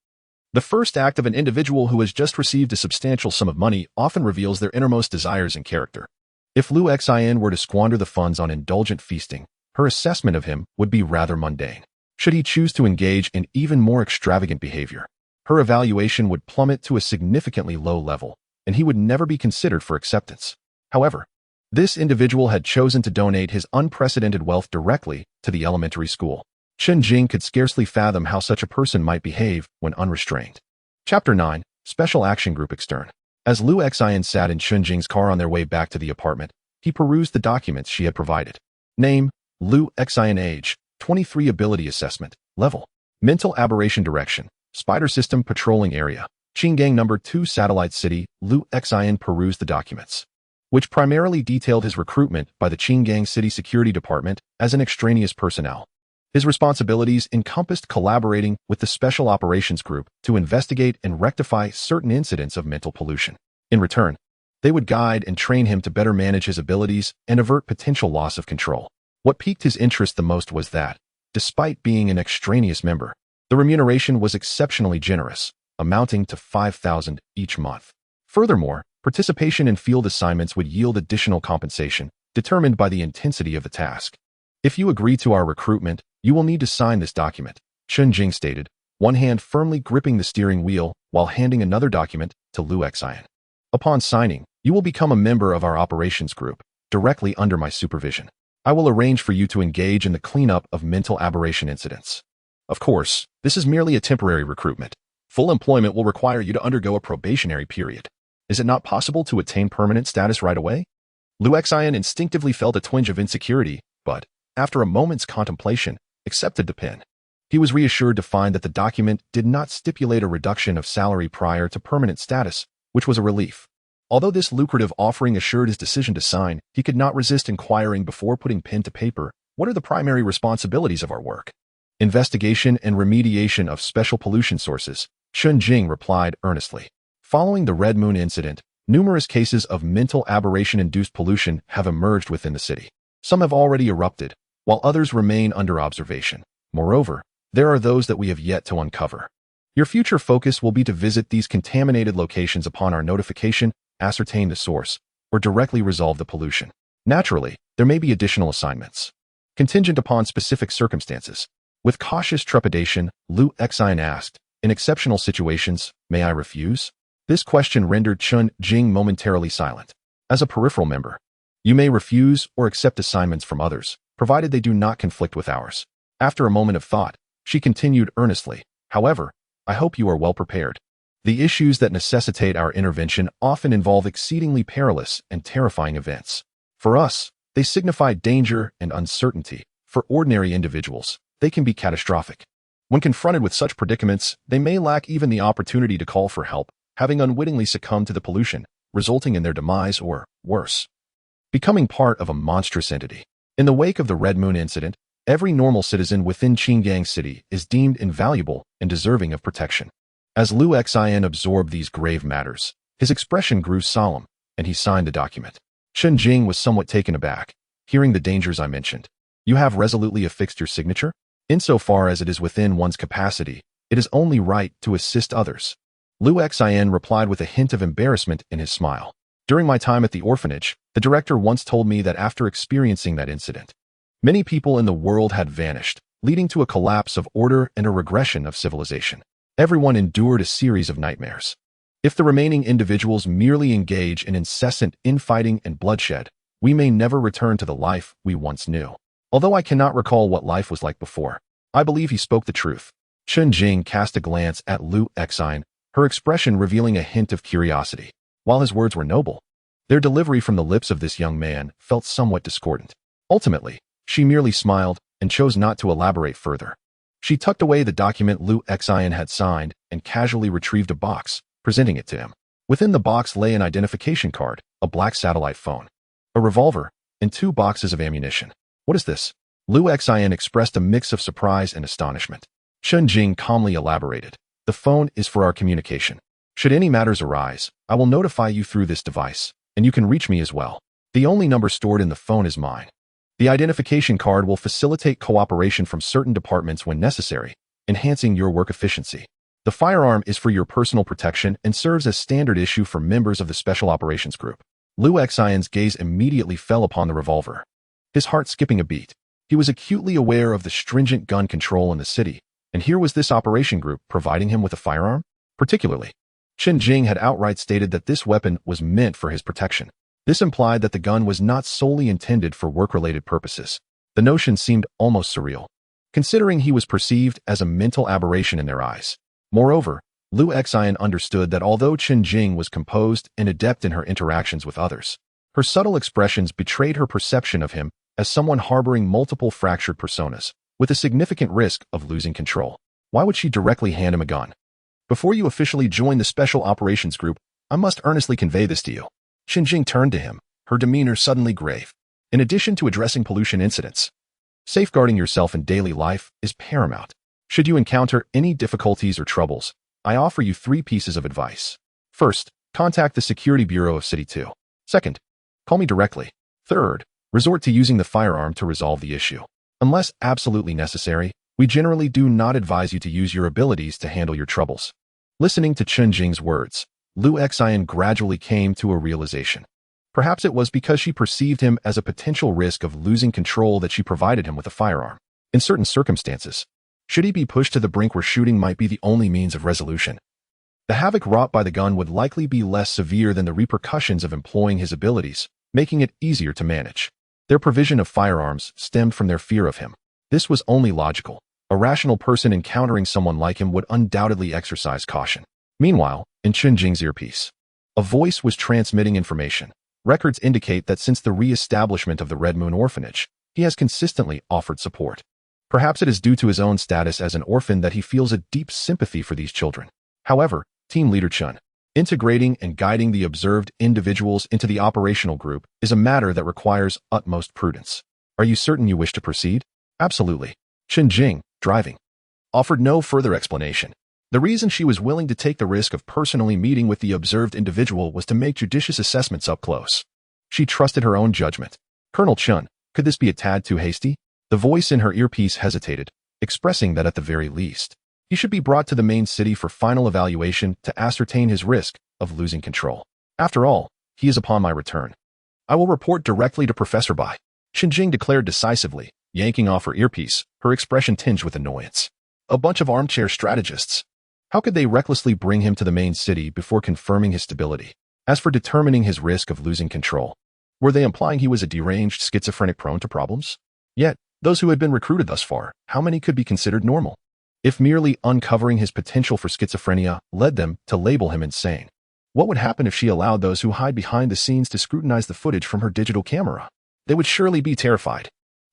The first act of an individual who has just received a substantial sum of money often reveals their innermost desires and character. If Lu Xian were to squander the funds on indulgent feasting, her assessment of him would be rather mundane. Should he choose to engage in even more extravagant behavior, her evaluation would plummet to a significantly low level, and he would never be considered for acceptance. However, this individual had chosen to donate his unprecedented wealth directly to the elementary school. Chen Jing could scarcely fathom how such a person might behave when unrestrained. Chapter 9, Special Action Group Extern. As Lu Xian sat in Chen Jing's car on their way back to the apartment, he perused the documents she had provided. Name, Lu Xian. Age, 23. Ability Assessment, Level, Mental Aberration Direction, Spider System Patrolling Area, Qinggang No. 2 Satellite City. Lu Xian perused the documents, which primarily detailed his recruitment by the Qinggang City Security Department as an extraneous personnel. His responsibilities encompassed collaborating with the Special Operations Group to investigate and rectify certain incidents of mental pollution. In return, they would guide and train him to better manage his abilities and avert potential loss of control. What piqued his interest the most was that, despite being an extraneous member, the remuneration was exceptionally generous, amounting to 5,000 each month. Furthermore, participation in field assignments would yield additional compensation, determined by the intensity of the task. "If you agree to our recruitment, you will need to sign this document," Chen Jing stated, one hand firmly gripping the steering wheel while handing another document to Lu Xian. "Upon signing, you will become a member of our operations group, directly under my supervision. I will arrange for you to engage in the cleanup of mental aberration incidents. Of course, this is merely a temporary recruitment. Full employment will require you to undergo a probationary period. Is it not possible to attain permanent status right away?" Lu Xian instinctively felt a twinge of insecurity, but, after a moment's contemplation, accepted the pen. He was reassured to find that the document did not stipulate a reduction of salary prior to permanent status, which was a relief. Although this lucrative offering assured his decision to sign, he could not resist inquiring before putting pen to paper, "What are the primary responsibilities of our work?" "Investigation and remediation of special pollution sources," Chen Jing replied earnestly. Following the Red Moon incident, numerous cases of mental aberration-induced pollution have emerged within the city. Some have already erupted, while others remain under observation. Moreover, there are those that we have yet to uncover. Your future focus will be to visit these contaminated locations upon our notification, ascertain the source, or directly resolve the pollution. Naturally, there may be additional assignments, contingent upon specific circumstances. With cautious trepidation, Lu Xian asked, "In exceptional situations, may I refuse?" This question rendered Chen Jing momentarily silent. As a peripheral member, you may refuse or accept assignments from others, provided they do not conflict with ours. After a moment of thought, she continued earnestly, "However, I hope you are well prepared. The issues that necessitate our intervention often involve exceedingly perilous and terrifying events. For us, they signify danger and uncertainty. For ordinary individuals, they can be catastrophic. When confronted with such predicaments, they may lack even the opportunity to call for help, having unwittingly succumbed to the pollution, resulting in their demise or, worse, becoming part of a monstrous entity. In the wake of the Red Moon incident, every normal citizen within Qingyang City is deemed invaluable and deserving of protection. As Liu Xin absorbed these grave matters, his expression grew solemn, and he signed the document. Chen Jing was somewhat taken aback, hearing the dangers I mentioned. You have resolutely affixed your signature? Insofar as it is within one's capacity, it is only right to assist others. Liu Xin replied with a hint of embarrassment in his smile. During my time at the orphanage, the director once told me that after experiencing that incident, many people in the world had vanished, leading to a collapse of order and a regression of civilization. Everyone endured a series of nightmares. If the remaining individuals merely engage in incessant infighting and bloodshed, we may never return to the life we once knew. Although I cannot recall what life was like before, I believe he spoke the truth. Chen Jing cast a glance at Liu Xin, her expression revealing a hint of curiosity. While his words were noble, their delivery from the lips of this young man felt somewhat discordant. Ultimately, she merely smiled and chose not to elaborate further. She tucked away the document Liu Xin had signed and casually retrieved a box, presenting it to him. Within the box lay an identification card, a black satellite phone, a revolver, and 2 boxes of ammunition. What is this? Liu Xin expressed a mix of surprise and astonishment. Chen Jing calmly elaborated. The phone is for our communication. Should any matters arise, I will notify you through this device, and you can reach me as well. The only number stored in the phone is mine. The identification card will facilitate cooperation from certain departments when necessary, enhancing your work efficiency. The firearm is for your personal protection and serves as standard issue for members of the Special Operations Group. Liu Xion's gaze immediately fell upon the revolver, his heart skipping a beat. He was acutely aware of the stringent gun control in the city, and here was this operation group providing him with a firearm? Particularly, Chen Jing had outright stated that this weapon was meant for his protection. This implied that the gun was not solely intended for work-related purposes. The notion seemed almost surreal, considering he was perceived as a mental aberration in their eyes. Moreover, Liu Xian understood that although Chen Jing was composed and adept in her interactions with others, her subtle expressions betrayed her perception of him as someone harboring multiple fractured personas, with a significant risk of losing control. Why would she directly hand him a gun? Before you officially join the Special Operations Group, I must earnestly convey this to you. Chen Jing turned to him, her demeanor suddenly grave. In addition to addressing pollution incidents, safeguarding yourself in daily life is paramount. Should you encounter any difficulties or troubles, I offer you 3 pieces of advice. First, contact the Security Bureau of City 2. Second, call me directly. Third, resort to using the firearm to resolve the issue. Unless absolutely necessary, we generally do not advise you to use your abilities to handle your troubles. Listening to Chen Jing's words, Liu Xian gradually came to a realization. Perhaps it was because she perceived him as a potential risk of losing control that she provided him with a firearm. In certain circumstances, should he be pushed to the brink where shooting might be the only means of resolution, the havoc wrought by the gun would likely be less severe than the repercussions of employing his abilities, making it easier to manage. Their provision of firearms stemmed from their fear of him. This was only logical. A rational person encountering someone like him would undoubtedly exercise caution. Meanwhile, in Chen Jing's earpiece, a voice was transmitting information. Records indicate that since the re-establishment of the Red Moon Orphanage, he has consistently offered support. Perhaps it is due to his own status as an orphan that he feels a deep sympathy for these children. However, Team Leader Chen, integrating and guiding the observed individuals into the operational group is a matter that requires utmost prudence. Are you certain you wish to proceed? Absolutely. Chen Jing, driving, offered no further explanation. The reason she was willing to take the risk of personally meeting with the observed individual was to make judicious assessments up close. She trusted her own judgment. Colonel Chen, could this be a tad too hasty? The voice in her earpiece hesitated, expressing that at the very least, he should be brought to the main city for final evaluation to ascertain his risk of losing control. After all, he is upon my return. I will report directly to Professor Bai, Chen Jing declared decisively, yanking off her earpiece, her expression tinged with annoyance. A bunch of armchair strategists. How could they recklessly bring him to the main city before confirming his stability? As for determining his risk of losing control, were they implying he was a deranged schizophrenic prone to problems? Yet, those who had been recruited thus far, how many could be considered normal? If merely uncovering his potential for schizophrenia led them to label him insane, what would happen if she allowed those who hide behind the scenes to scrutinize the footage from her digital camera? They would surely be terrified.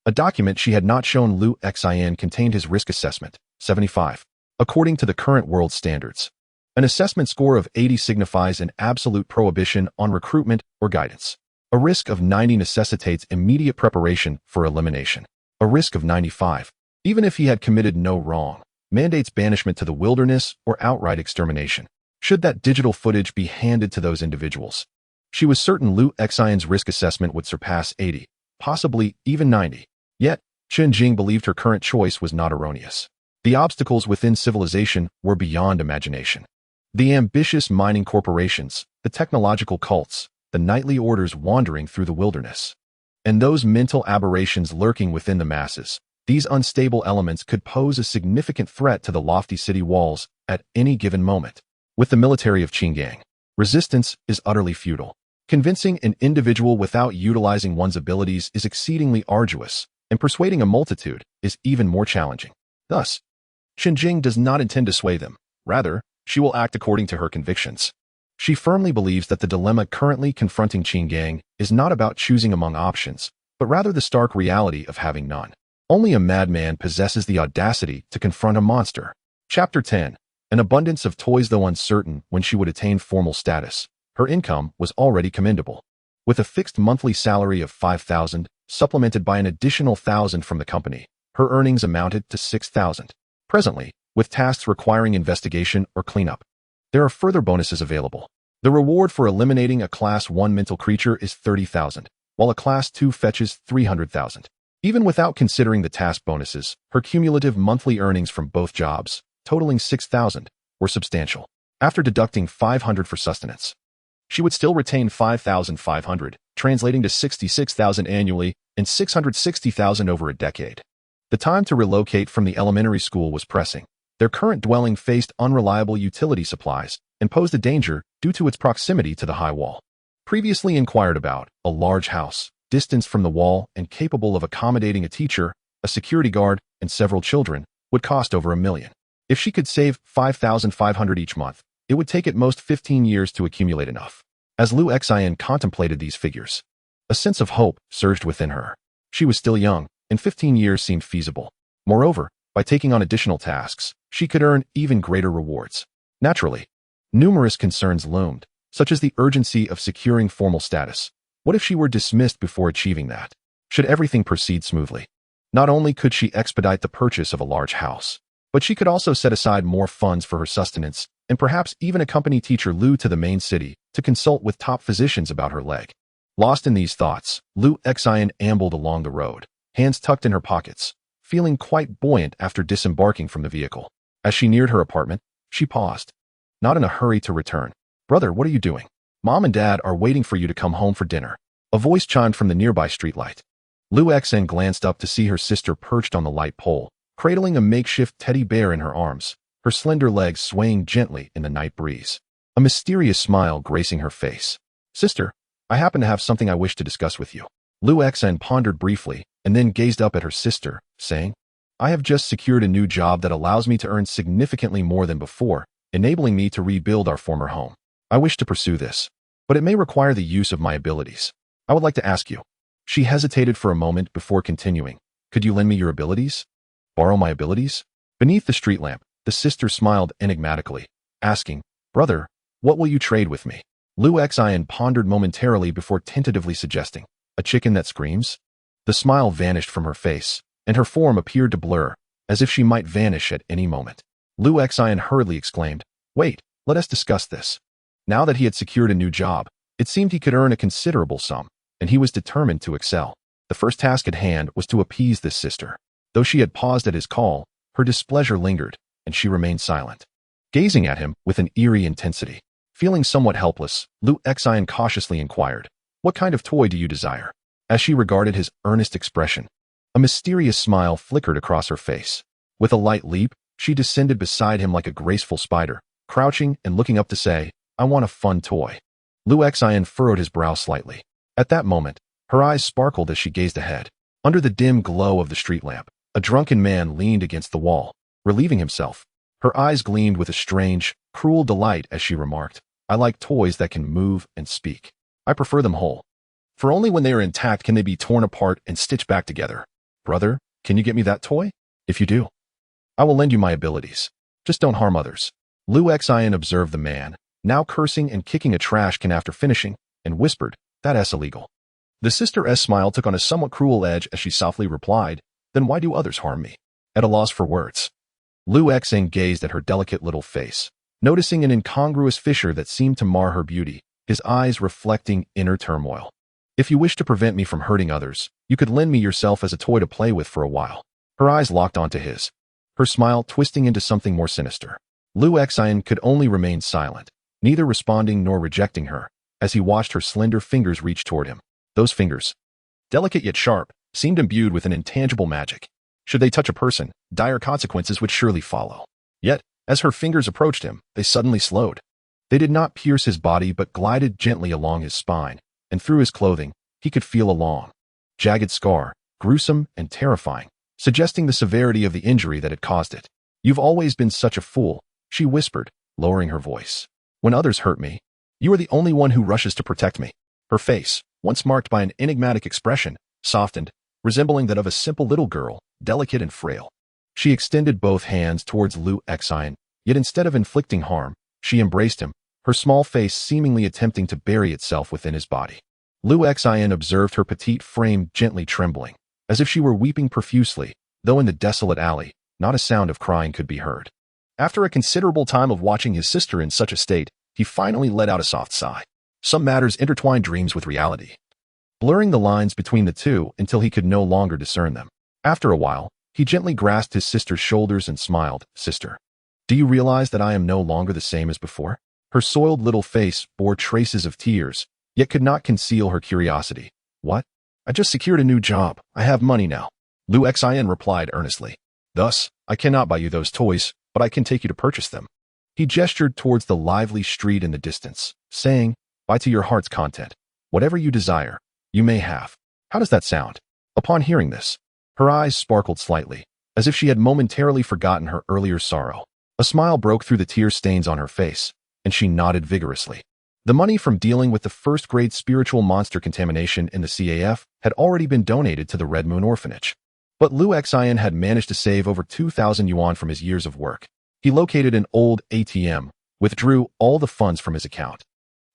A document she had not shown Liu Xian contained his risk assessment, 75. According to the current world standards, An assessment score of 80 signifies an absolute prohibition on recruitment or guidance. A risk of 90 necessitates immediate preparation for elimination. A risk of 95, even if he had committed no wrong, mandates banishment to the wilderness or outright extermination, should that digital footage be handed to those individuals. She was certain Liu Xian's risk assessment would surpass 80, possibly even 90. Yet, Chen Jing believed her current choice was not erroneous. The obstacles within civilization were beyond imagination. The ambitious mining corporations, the technological cults, the nightly orders wandering through the wilderness, and those mental aberrations lurking within the masses. These unstable elements could pose a significant threat to the lofty city walls at any given moment. With the military of Qingyang, resistance is utterly futile. Convincing an individual without utilizing one's abilities is exceedingly arduous, and persuading a multitude is even more challenging. Thus, Chen Jing does not intend to sway them. Rather, she will act according to her convictions. She firmly believes that the dilemma currently confronting Qingyang is not about choosing among options, but rather the stark reality of having none. Only a madman possesses the audacity to confront a monster. Chapter 10. An abundance of toys. Though uncertain when she would attain formal status, her income was already commendable. With a fixed monthly salary of 5,000, supplemented by an additional 1,000 from the company, her earnings amounted to 6,000. Presently, with tasks requiring investigation or cleanup, there are further bonuses available. The reward for eliminating a Class 1 mental creature is 30,000, while a Class 2 fetches 300,000. Even without considering the task bonuses, her cumulative monthly earnings from both jobs, totaling 6,000, were substantial. After deducting 500 for sustenance, she would still retain 5,500, translating to 66,000 annually and 660,000 over a decade. The time to relocate from the elementary school was pressing. Their current dwelling faced unreliable utility supplies and posed a danger due to its proximity to the high wall. Previously inquired about, a large house, distance from the wall and capable of accommodating a teacher, a security guard, and several children, would cost over $1 million. If she could save 5,500 each month, it would take at most 15 years to accumulate enough. As Liu Xian contemplated these figures, a sense of hope surged within her. She was still young, and 15 years seemed feasible. Moreover, by taking on additional tasks, she could earn even greater rewards. Naturally, numerous concerns loomed, such as the urgency of securing formal status. What if she were dismissed before achieving that? Should everything proceed smoothly? Not only could she expedite the purchase of a large house, but she could also set aside more funds for her sustenance and perhaps even accompany teacher Liu to the main city to consult with top physicians about her leg. Lost in these thoughts, Liu Xian ambled along the road, hands tucked in her pockets, feeling quite buoyant after disembarking from the vehicle. As she neared her apartment, she paused, not in a hurry to return. "Brother, what are you doing? Mom and Dad are waiting for you to come home for dinner." A voice chimed from the nearby streetlight. Liu Xian glanced up to see her sister perched on the light pole, cradling a makeshift teddy bear in her arms, her slender legs swaying gently in the night breeze. A mysterious smile gracing her face. "Sister, I happen to have something I wish to discuss with you." Liu Xian pondered briefly and then gazed up at her sister, saying, "I have just secured a new job that allows me to earn significantly more than before, enabling me to rebuild our former home. I wish to pursue this, but it may require the use of my abilities. I would like to ask you." She hesitated for a moment before continuing. "Could you lend me your abilities?" "Borrow my abilities?" Beneath the street lamp, the sister smiled enigmatically, asking, "Brother, what will you trade with me?" Liu Xian pondered momentarily before tentatively suggesting, "A chicken that screams?" The smile vanished from her face, and her form appeared to blur, as if she might vanish at any moment. Liu Xian hurriedly exclaimed, "Wait, let us discuss this." Now that he had secured a new job, it seemed he could earn a considerable sum, and he was determined to excel. The first task at hand was to appease this sister. Though she had paused at his call, her displeasure lingered, and she remained silent, gazing at him with an eerie intensity. Feeling somewhat helpless, Liu Xian cautiously inquired, "What kind of toy do you desire?" As she regarded his earnest expression, a mysterious smile flickered across her face. With a light leap, she descended beside him like a graceful spider, crouching and looking up to say, "I want a fun toy." Liu Xian furrowed his brow slightly. At that moment, her eyes sparkled as she gazed ahead. Under the dim glow of the street lamp, a drunken man leaned against the wall, relieving himself. Her eyes gleamed with a strange, cruel delight as she remarked, "I like toys that can move and speak. I prefer them whole. For only when they are intact can they be torn apart and stitched back together. Brother, can you get me that toy? If you do, I will lend you my abilities. Just don't harm others." Lu Xian observed the man, now cursing and kicking a trash can after finishing, and whispered, "That's illegal." The sister's smile took on a somewhat cruel edge as she softly replied, "Then why do others harm me?" At a loss for words, Lu Xian gazed at her delicate little face, noticing an incongruous fissure that seemed to mar her beauty, his eyes reflecting inner turmoil. "If you wish to prevent me from hurting others, you could lend me yourself as a toy to play with for a while." Her eyes locked onto his, her smile twisting into something more sinister. Lu Xian could only remain silent, neither responding nor rejecting her, as he watched her slender fingers reach toward him. Those fingers, delicate yet sharp, seemed imbued with an intangible magic. Should they touch a person, dire consequences would surely follow. Yet, as her fingers approached him, they suddenly slowed. They did not pierce his body but glided gently along his spine, and through his clothing, he could feel a long, jagged scar, gruesome and terrifying, suggesting the severity of the injury that had caused it. "You've always been such a fool," she whispered, lowering her voice. "When others hurt me, you are the only one who rushes to protect me." Her face, once marked by an enigmatic expression, softened, resembling that of a simple little girl, delicate and frail. She extended both hands towards Lu Xian, yet instead of inflicting harm, she embraced him, her small face seemingly attempting to bury itself within his body. Lu Xian observed her petite frame gently trembling, as if she were weeping profusely, though in the desolate alley, not a sound of crying could be heard. After a considerable time of watching his sister in such a state, he finally let out a soft sigh. Some matters intertwine dreams with reality, blurring the lines between the two until he could no longer discern them. After a while, he gently grasped his sister's shoulders and smiled. "Sister, do you realize that I am no longer the same as before?" Her soiled little face bore traces of tears, yet could not conceal her curiosity. "What?" "I just secured a new job. I have money now," Lu Xian replied earnestly. "Thus, I cannot buy you those toys, but I can take you to purchase them." He gestured towards the lively street in the distance, saying, "Buy to your heart's content. Whatever you desire, you may have." How does that sound? Upon hearing this, her eyes sparkled slightly, as if she had momentarily forgotten her earlier sorrow. A smile broke through the tear stains on her face, and she nodded vigorously. The money from dealing with the first-grade spiritual monster contamination in the CAF had already been donated to the Red Moon Orphanage. But Lu Xian had managed to save over 2,000 yuan from his years of work. He located an old ATM, withdrew all the funds from his account,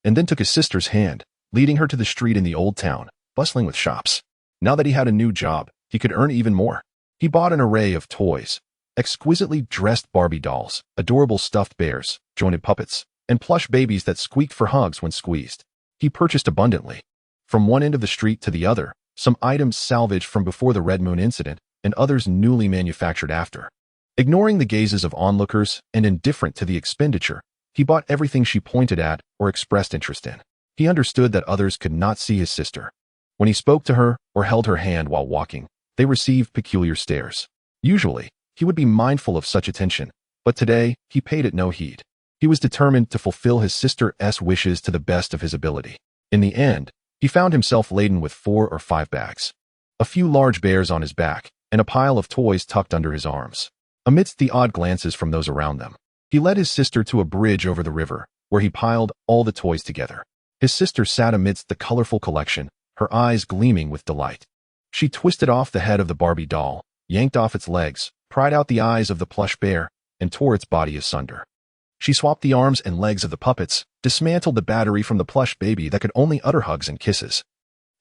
and then took his sister's hand, leading her to the street in the old town, bustling with shops. Now that he had a new job, he could earn even more. He bought an array of toys, exquisitely dressed Barbie dolls, adorable stuffed bears, jointed puppets, and plush babies that squeaked for hugs when squeezed. He purchased abundantly. From one end of the street to the other, some items salvaged from before the Red Moon incident, and others newly manufactured after. Ignoring the gazes of onlookers and indifferent to the expenditure, he bought everything she pointed at or expressed interest in. He understood that others could not see his sister. When he spoke to her or held her hand while walking, they received peculiar stares. Usually, he would be mindful of such attention, but today, he paid it no heed. He was determined to fulfill his sister's wishes to the best of his ability. In the end, he found himself laden with 4 or 5 bags, a few large bears on his back, and a pile of toys tucked under his arms. Amidst the odd glances from those around them, he led his sister to a bridge over the river, where he piled all the toys together. His sister sat amidst the colorful collection, her eyes gleaming with delight. She twisted off the head of the Barbie doll, yanked off its legs, pried out the eyes of the plush bear, and tore its body asunder. She swapped the arms and legs of the puppets, dismantled the battery from the plush baby that could only utter hugs and kisses.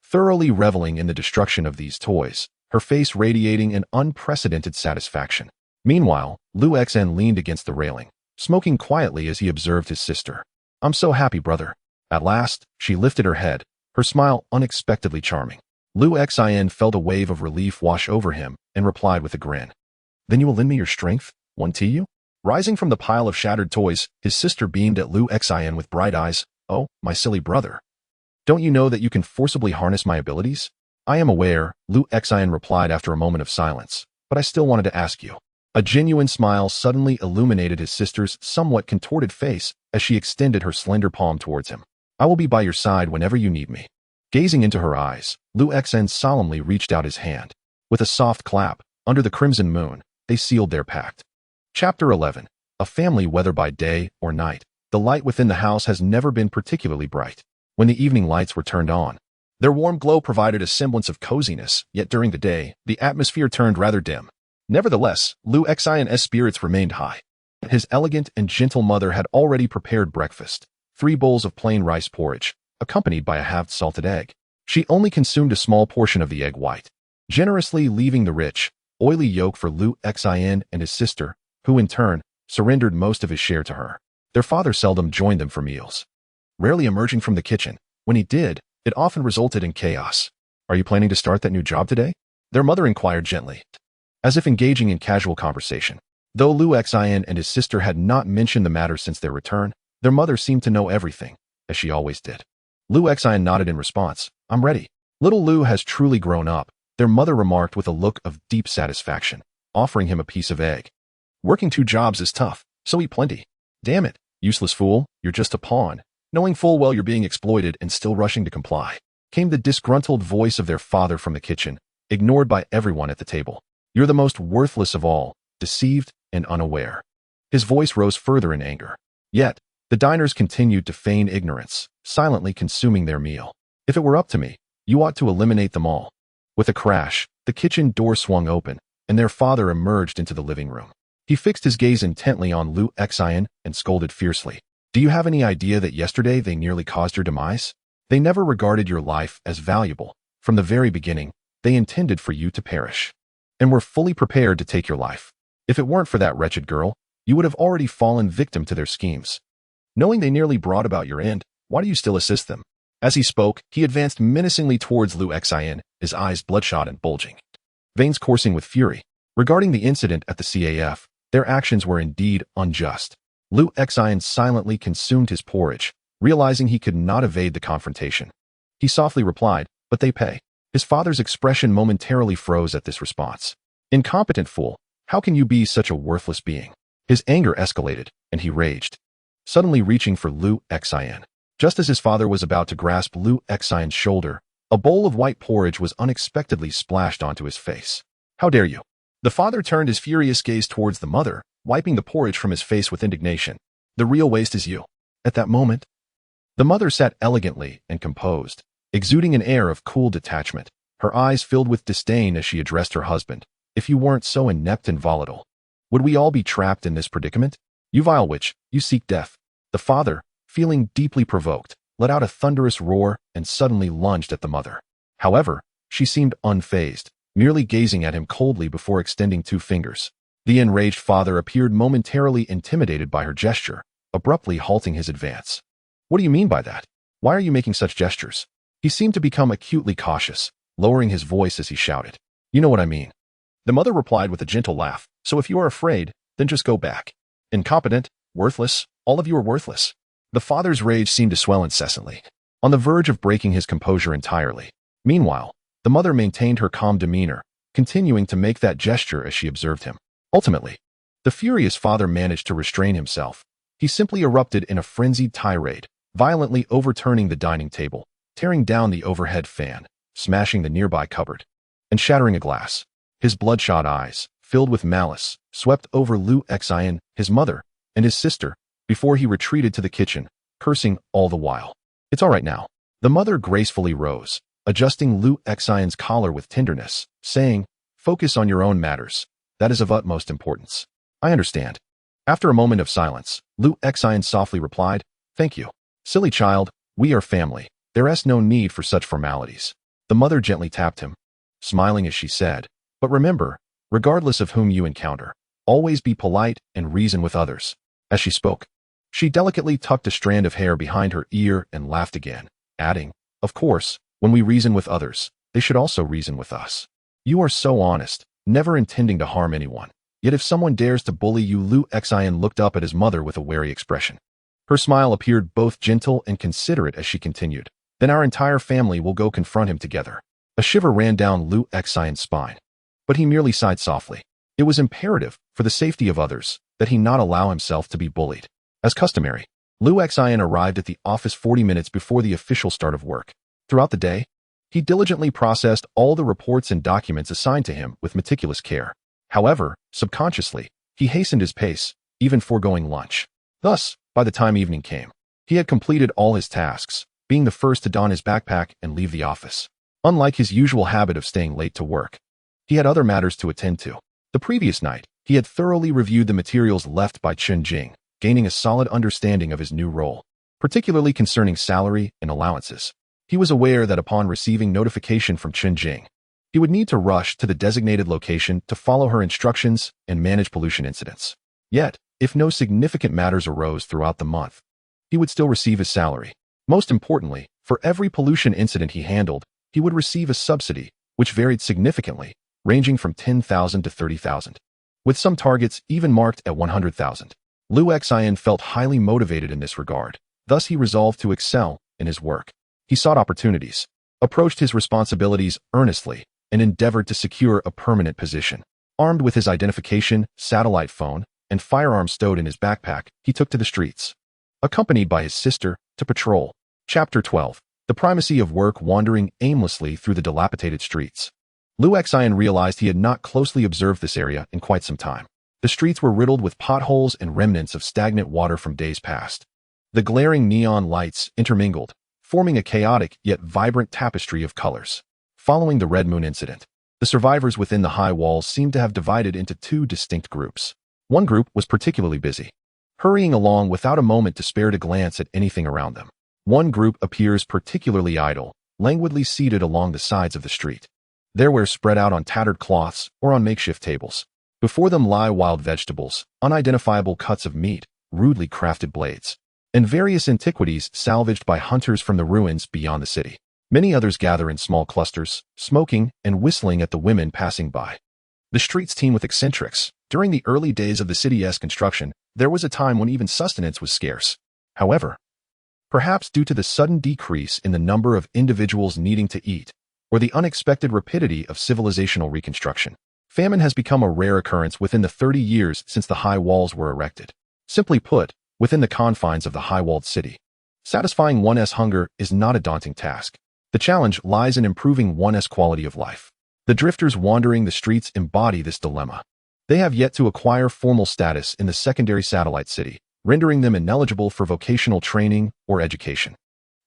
Thoroughly reveling in the destruction of these toys, her face radiating an unprecedented satisfaction. Meanwhile, Lu Xian leaned against the railing, smoking quietly as he observed his sister. "I'm so happy, brother." At last, she lifted her head, her smile unexpectedly charming. Lu Xian felt a wave of relief wash over him and replied with a grin. "Then you will lend me your strength, won't you?" Rising from the pile of shattered toys, his sister beamed at Lu Xian with bright eyes. "Oh, my silly brother. Don't you know that you can forcibly harness my abilities?" "I am aware," Lu Xian replied after a moment of silence, "but I still wanted to ask you." A genuine smile suddenly illuminated his sister's somewhat contorted face as she extended her slender palm towards him. "I will be by your side whenever you need me." Gazing into her eyes, Lu Xian solemnly reached out his hand. With a soft clap, under the crimson moon, they sealed their pact. Chapter 11. A family whether by day or night. The light within the house has never been particularly bright. When the evening lights were turned on, their warm glow provided a semblance of coziness, yet during the day, the atmosphere turned rather dim. Nevertheless, Lu Xian's spirits remained high. His elegant and gentle mother had already prepared breakfast, 3 bowls of plain rice porridge, accompanied by a halved salted egg. She only consumed a small portion of the egg white, generously leaving the rich, oily yolk for Liu Xin and his sister, who in turn surrendered most of his share to her. Their father seldom joined them for meals, rarely emerging from the kitchen. When he did, it often resulted in chaos. "Are you planning to start that new job today?" their mother inquired gently, as if engaging in casual conversation. Though Liu Xin and his sister had not mentioned the matter since their return, their mother seemed to know everything, as she always did. Liu Xin nodded in response. "I'm ready. Little Liu has truly grown up," their mother remarked with a look of deep satisfaction, offering him a piece of egg. "Working 2 jobs is tough, so eat plenty." "Damn it, useless fool, you're just a pawn," knowing full well you're being exploited and still rushing to comply, came the disgruntled voice of their father from the kitchen, ignored by everyone at the table. "You're the most worthless of all, deceived and unaware." His voice rose further in anger. Yet, the diners continued to feign ignorance, silently consuming their meal. "If it were up to me, you ought to eliminate them all." With a crash, the kitchen door swung open, and their father emerged into the living room. He fixed his gaze intently on Liu Xin and scolded fiercely. "Do you have any idea that yesterday they nearly caused your demise? They never regarded your life as valuable. From the very beginning, they intended for you to perish, and were fully prepared to take your life. If it weren't for that wretched girl, you would have already fallen victim to their schemes. Knowing they nearly brought about your end, why do you still assist them?" As he spoke, he advanced menacingly towards Liu Xin, his eyes bloodshot and bulging, veins coursing with fury. Regarding the incident at the CAF, their actions were indeed unjust. Liu Xin silently consumed his porridge, realizing he could not evade the confrontation. He softly replied, "But they pay." His father's expression momentarily froze at this response. "Incompetent fool, how can you be such a worthless being?" His anger escalated, and he raged, suddenly reaching for Liu Xin. Just as his father was about to grasp Liu Xin's shoulder, a bowl of white porridge was unexpectedly splashed onto his face. "How dare you?" The father turned his furious gaze towards the mother, wiping the porridge from his face with indignation. "The real waste is you." At that moment, the mother sat elegantly and composed, exuding an air of cool detachment, her eyes filled with disdain as she addressed her husband. "If you weren't so inept and volatile, would we all be trapped in this predicament? You vile witch, you seek death." The father, feeling deeply provoked, let out a thunderous roar and suddenly lunged at the mother. However, she seemed unfazed, merely gazing at him coldly before extending 2 fingers. The enraged father appeared momentarily intimidated by her gesture, abruptly halting his advance. "What do you mean by that? Why are you making such gestures?" He seemed to become acutely cautious, lowering his voice as he shouted. "You know what I mean." The mother replied with a gentle laugh. "So if you are afraid, then just go back. Incompetent, worthless, all of you are worthless." The father's rage seemed to swell incessantly, on the verge of breaking his composure entirely. Meanwhile, the mother maintained her calm demeanor, continuing to make that gesture as she observed him. Ultimately, the furious father managed to restrain himself. He simply erupted in a frenzied tirade, violently overturning the dining table, tearing down the overhead fan, smashing the nearby cupboard, and shattering a glass. His bloodshot eyes, filled with malice, swept over Liu Xin, his mother, and his sister, before he retreated to the kitchen, cursing all the while. "It's all right now." The mother gracefully rose, adjusting Liu Xin's collar with tenderness, saying, "Focus on your own matters. That is of utmost importance." "I understand." After a moment of silence, Liu Xin softly replied, "Thank you. Silly child, we are family. There is no need for such formalities." The mother gently tapped him, smiling as she said, "But remember, regardless of whom you encounter, always be polite and reason with others." As she spoke, she delicately tucked a strand of hair behind her ear and laughed again, adding, "Of course, when we reason with others, they should also reason with us. You are so honest, never intending to harm anyone. Yet if someone dares to bully you..." Liu Xin looked up at his mother with a wary expression. Her smile appeared both gentle and considerate as she continued, "Then our entire family will go confront him together." A shiver ran down Liu Xin's spine, but he merely sighed softly. It was imperative, for the safety of others, that he not allow himself to be bullied. As customary, Liu Xin arrived at the office 40 minutes before the official start of work. Throughout the day, he diligently processed all the reports and documents assigned to him with meticulous care. However, subconsciously, he hastened his pace, even foregoing lunch. Thus, by the time evening came, he had completed all his tasks, being the first to don his backpack and leave the office. Unlike his usual habit of staying late to work, he had other matters to attend to. The previous night, He had thoroughly reviewed the materials left by Chen Jing, gaining a solid understanding of his new role, particularly concerning salary and allowances. He was aware that upon receiving notification from Chen Jing, he would need to rush to the designated location to follow her instructions and manage pollution incidents. Yet, if no significant matters arose throughout the month, he would still receive his salary. Most importantly, for every pollution incident he handled, he would receive a subsidy, which varied significantly, ranging from 10,000 to 30,000, with some targets even marked at 100,000. Liu Xian felt highly motivated in this regard. Thus he resolved to excel in his work. He sought opportunities, approached his responsibilities earnestly, and endeavored to secure a permanent position. Armed with his identification, satellite phone, and firearm stowed in his backpack, he took to the streets, accompanied by his sister, to patrol. Chapter 12. The primacy of work. Wandering aimlessly through the dilapidated streets, Liu Xian realized he had not closely observed this area in quite some time. The streets were riddled with potholes and remnants of stagnant water from days past. The glaring neon lights intermingled, forming a chaotic yet vibrant tapestry of colors. Following the Red Moon incident, the survivors within the high walls seemed to have divided into two distinct groups. One group was particularly busy, hurrying along without a moment to spare to glance at anything around them. One group appears particularly idle, languidly seated along the sides of the street. Their wares spread out on tattered cloths or on makeshift tables. Before them lie wild vegetables, unidentifiable cuts of meat, rudely crafted blades, and various antiquities salvaged by hunters from the ruins beyond the city. Many others gather in small clusters, smoking and whistling at the women passing by. The streets teem with eccentrics. During the early days of the city's construction, there was a time when even sustenance was scarce. However, perhaps due to the sudden decrease in the number of individuals needing to eat, or the unexpected rapidity of civilizational reconstruction, famine has become a rare occurrence within the 30 years since the high walls were erected. Simply put, within the confines of the high-walled city, satisfying one's hunger is not a daunting task. The challenge lies in improving one's quality of life. The drifters wandering the streets embody this dilemma. They have yet to acquire formal status in the secondary satellite city, rendering them ineligible for vocational training or education.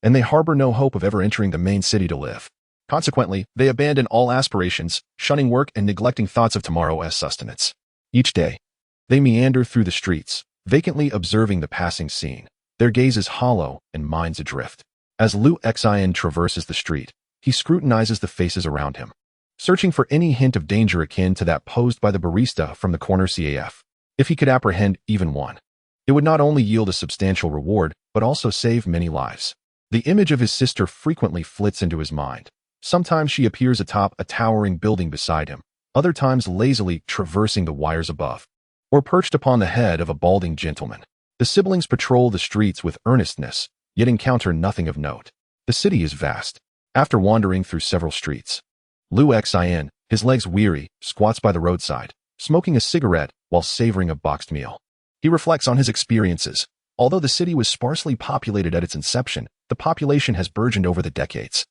And they harbor no hope of ever entering the main city to live. Consequently, they abandon all aspirations, shunning work and neglecting thoughts of tomorrow's sustenance. Each day, they meander through the streets, vacantly observing the passing scene, their gazes hollow and minds adrift. As Liu Xian traverses the street, he scrutinizes the faces around him, searching for any hint of danger akin to that posed by the barista from the corner CAF. If he could apprehend even one, it would not only yield a substantial reward, but also save many lives. The image of his sister frequently flits into his mind. Sometimes she appears atop a towering building beside him, other times lazily traversing the wires above, or perched upon the head of a balding gentleman. The siblings patrol the streets with earnestness, yet encounter nothing of note. The city is vast. After wandering through several streets, Liu Xian, his legs weary, squats by the roadside, smoking a cigarette while savoring a boxed meal. He reflects on his experiences. Although the city was sparsely populated at its inception, the population has burgeoned over the decades,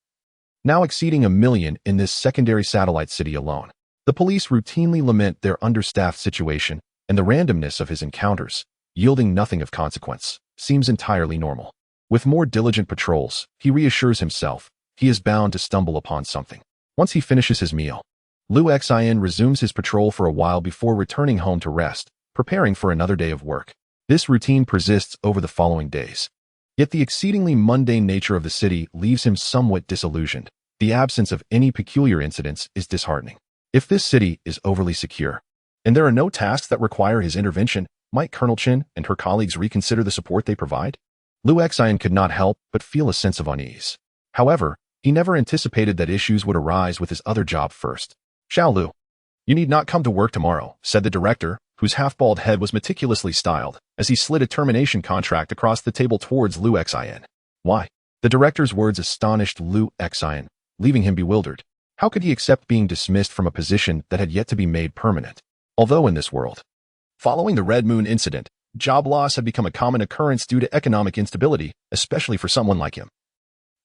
now exceeding 1 million in this secondary satellite city alone. The police routinely lament their understaffed situation, and the randomness of his encounters, yielding nothing of consequence, seems entirely normal. With more diligent patrols, he reassures himself he is bound to stumble upon something. Once he finishes his meal, Liu Xian resumes his patrol for a while before returning home to rest, preparing for another day of work. This routine persists over the following days. Yet the exceedingly mundane nature of the city leaves him somewhat disillusioned. The absence of any peculiar incidents is disheartening. If this city is overly secure, and there are no tasks that require his intervention, might Colonel Chen and her colleagues reconsider the support they provide? Liu Xian could not help but feel a sense of unease. However, he never anticipated that issues would arise with his other job first. "Xiao Liu, you need not come to work tomorrow," said the director, whose half-bald head was meticulously styled, as he slid a termination contract across the table towards Liu Xian. Why? The director's words astonished Liu Xian, leaving him bewildered. How could he accept being dismissed from a position that had yet to be made permanent? Although in this world, following the Red Moon incident, job loss had become a common occurrence due to economic instability, especially for someone like him,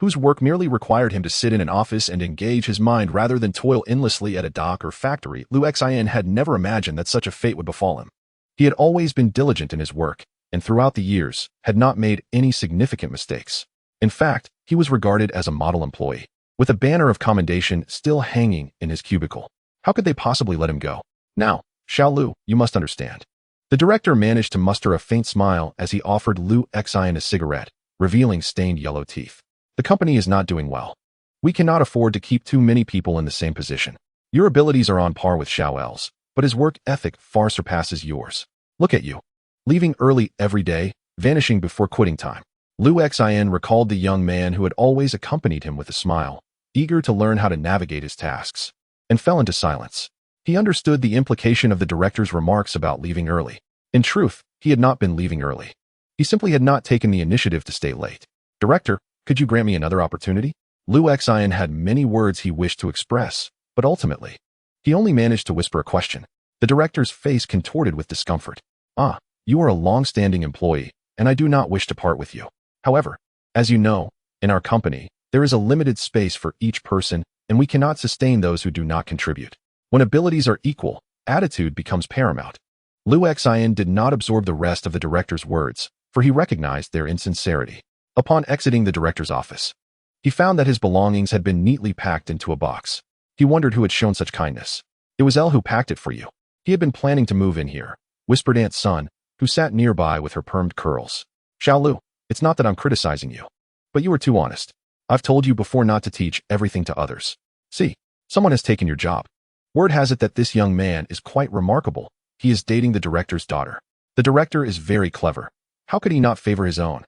whose work merely required him to sit in an office and engage his mind rather than toil endlessly at a dock or factory. Liu Xian had never imagined that such a fate would befall him. He had always been diligent in his work, and throughout the years, had not made any significant mistakes. In fact, he was regarded as a model employee, with a banner of commendation still hanging in his cubicle. How could they possibly let him go? Now, Xiao Lu, you must understand. The director managed to muster a faint smile as he offered Lu Xian a cigarette, revealing stained yellow teeth. The company is not doing well. We cannot afford to keep too many people in the same position. Your abilities are on par with Xiao L's, but his work ethic far surpasses yours. Look at you. Leaving early every day, vanishing before quitting time. Lu Xian recalled the young man who had always accompanied him with a smile, eager to learn how to navigate his tasks, and fell into silence. He understood the implication of the director's remarks about leaving early. In truth, he had not been leaving early. He simply had not taken the initiative to stay late. Director, could you grant me another opportunity? Lu Xian had many words he wished to express, but ultimately, he only managed to whisper a question. The director's face contorted with discomfort. Ah, you are a long-standing employee, and I do not wish to part with you. However, as you know, in our company, there is a limited space for each person, and we cannot sustain those who do not contribute. When abilities are equal, attitude becomes paramount. Lu Xian did not absorb the rest of the director's words, for he recognized their insincerity. Upon exiting the director's office, he found that his belongings had been neatly packed into a box. He wondered who had shown such kindness. It was Elle who packed it for you. He had been planning to move in here, whispered Aunt Sun, who sat nearby with her permed curls. Xiao Lu, it's not that I'm criticizing you, but you were too honest. I've told you before not to teach everything to others. See, someone has taken your job. Word has it that this young man is quite remarkable. He is dating the director's daughter. The director is very clever. How could he not favor his own?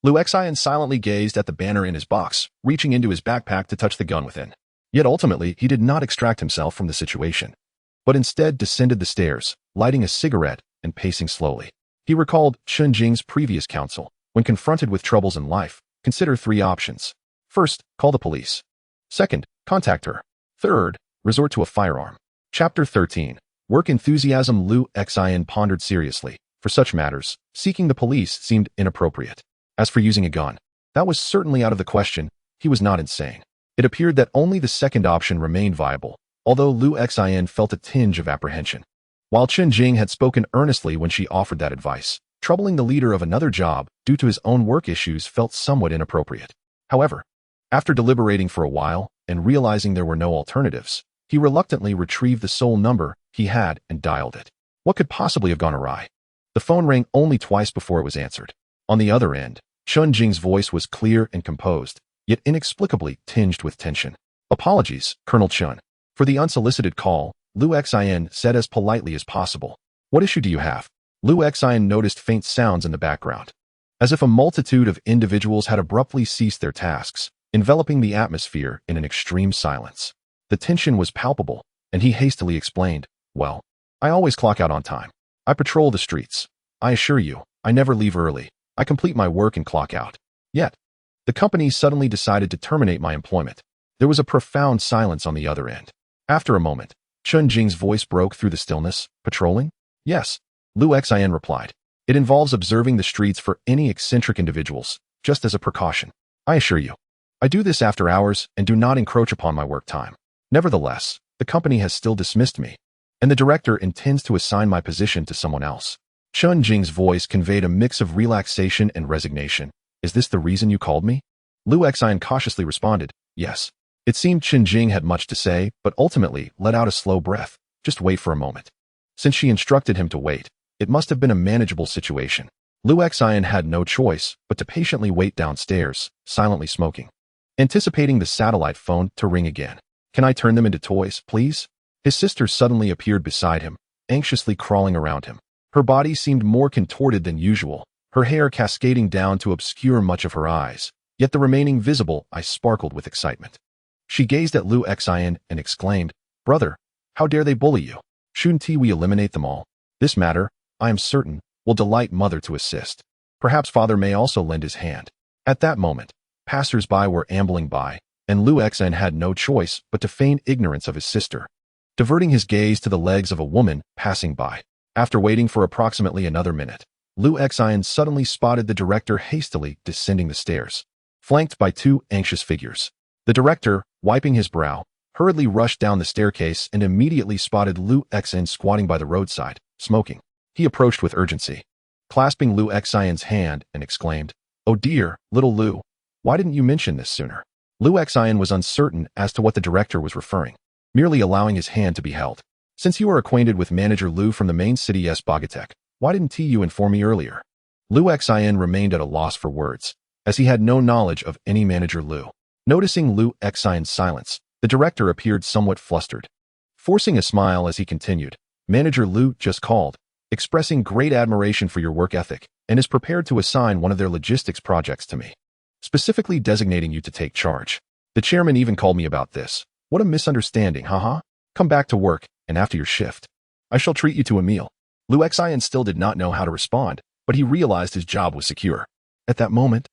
Lu Xian silently gazed at the banner in his box, reaching into his backpack to touch the gun within. Yet ultimately, he did not extract himself from the situation, but instead descended the stairs, lighting a cigarette and pacing slowly. He recalled Chun Jing's previous counsel. When confronted with troubles in life, consider 3 options. First, call the police. Second, contact her. Third, resort to a firearm. Chapter 13. Work enthusiasm. Lu Xian pondered seriously. For such matters, seeking the police seemed inappropriate. As for using a gun, that was certainly out of the question. He was not insane. It appeared that only the second option remained viable, although Lu Xian felt a tinge of apprehension. While Chun Jing had spoken earnestly when she offered that advice, troubling the leader of another job due to his own work issues felt somewhat inappropriate. However, after deliberating for a while and realizing there were no alternatives, he reluctantly retrieved the sole number he had and dialed it. What could possibly have gone awry? The phone rang only twice before it was answered. On the other end, Chun Jing's voice was clear and composed, yet inexplicably tinged with tension. Apologies, Colonel Chun. For the unsolicited call, Lu Xian said as politely as possible. What issue do you have? Lu Xian noticed faint sounds in the background, as if a multitude of individuals had abruptly ceased their tasks, enveloping the atmosphere in an extreme silence. The tension was palpable, and he hastily explained, well, I always clock out on time. I patrol the streets. I assure you, I never leave early. I complete my work and clock out. Yet, the company suddenly decided to terminate my employment. There was a profound silence on the other end. After a moment, Chun Jing's voice broke through the stillness. Patrolling? Yes, Lu Xian replied. It involves observing the streets for any eccentric individuals, just as a precaution. I assure you, I do this after hours and do not encroach upon my work time. Nevertheless, the company has still dismissed me, and the director intends to assign my position to someone else. Chun Jing's voice conveyed a mix of relaxation and resignation. Is this the reason you called me? Lu Xian cautiously responded, yes. It seemed Chun Jing had much to say, but ultimately let out a slow breath. Just wait for a moment. Since she instructed him to wait, it must have been a manageable situation. Lu Xian had no choice but to patiently wait downstairs, silently smoking, anticipating the satellite phone to ring again. Can I turn them into toys, please? His sister suddenly appeared beside him, anxiously crawling around him. Her body seemed more contorted than usual, her hair cascading down to obscure much of her eyes, yet the remaining visible eyes sparkled with excitement. She gazed at Lu Xian and exclaimed, Brother, how dare they bully you? Shouldn't we eliminate them all? This matter, I am certain, will delight Mother to assist. Perhaps Father may also lend his hand. At that moment, passers-by were ambling by, and Lu Xian had no choice but to feign ignorance of his sister, diverting his gaze to the legs of a woman passing by. After waiting for approximately another minute, Lu Xian suddenly spotted the director hastily descending the stairs, flanked by 2 anxious figures. The director, wiping his brow, hurriedly rushed down the staircase and immediately spotted Lu Xian squatting by the roadside, smoking. He approached with urgency, clasping Lu Xian's hand and exclaimed, Oh dear, little Lu, why didn't you mention this sooner? Lu Xian was uncertain as to what the director was referring, merely allowing his hand to be held. Since you are acquainted with Manager Liu from the main city Bogatek, why didn't you inform me earlier? Liu Xin remained at a loss for words, as he had no knowledge of any Manager Liu. Noticing Liu Xin's silence, the director appeared somewhat flustered. Forcing a smile as he continued, Manager Liu just called, expressing great admiration for your work ethic, and is prepared to assign one of their logistics projects to me, specifically designating you to take charge. The chairman even called me about this. What a misunderstanding, haha. Come back to work, and after your shift, I shall treat you to a meal. Liu Xin still did not know how to respond, but he realized his job was secure. At that moment,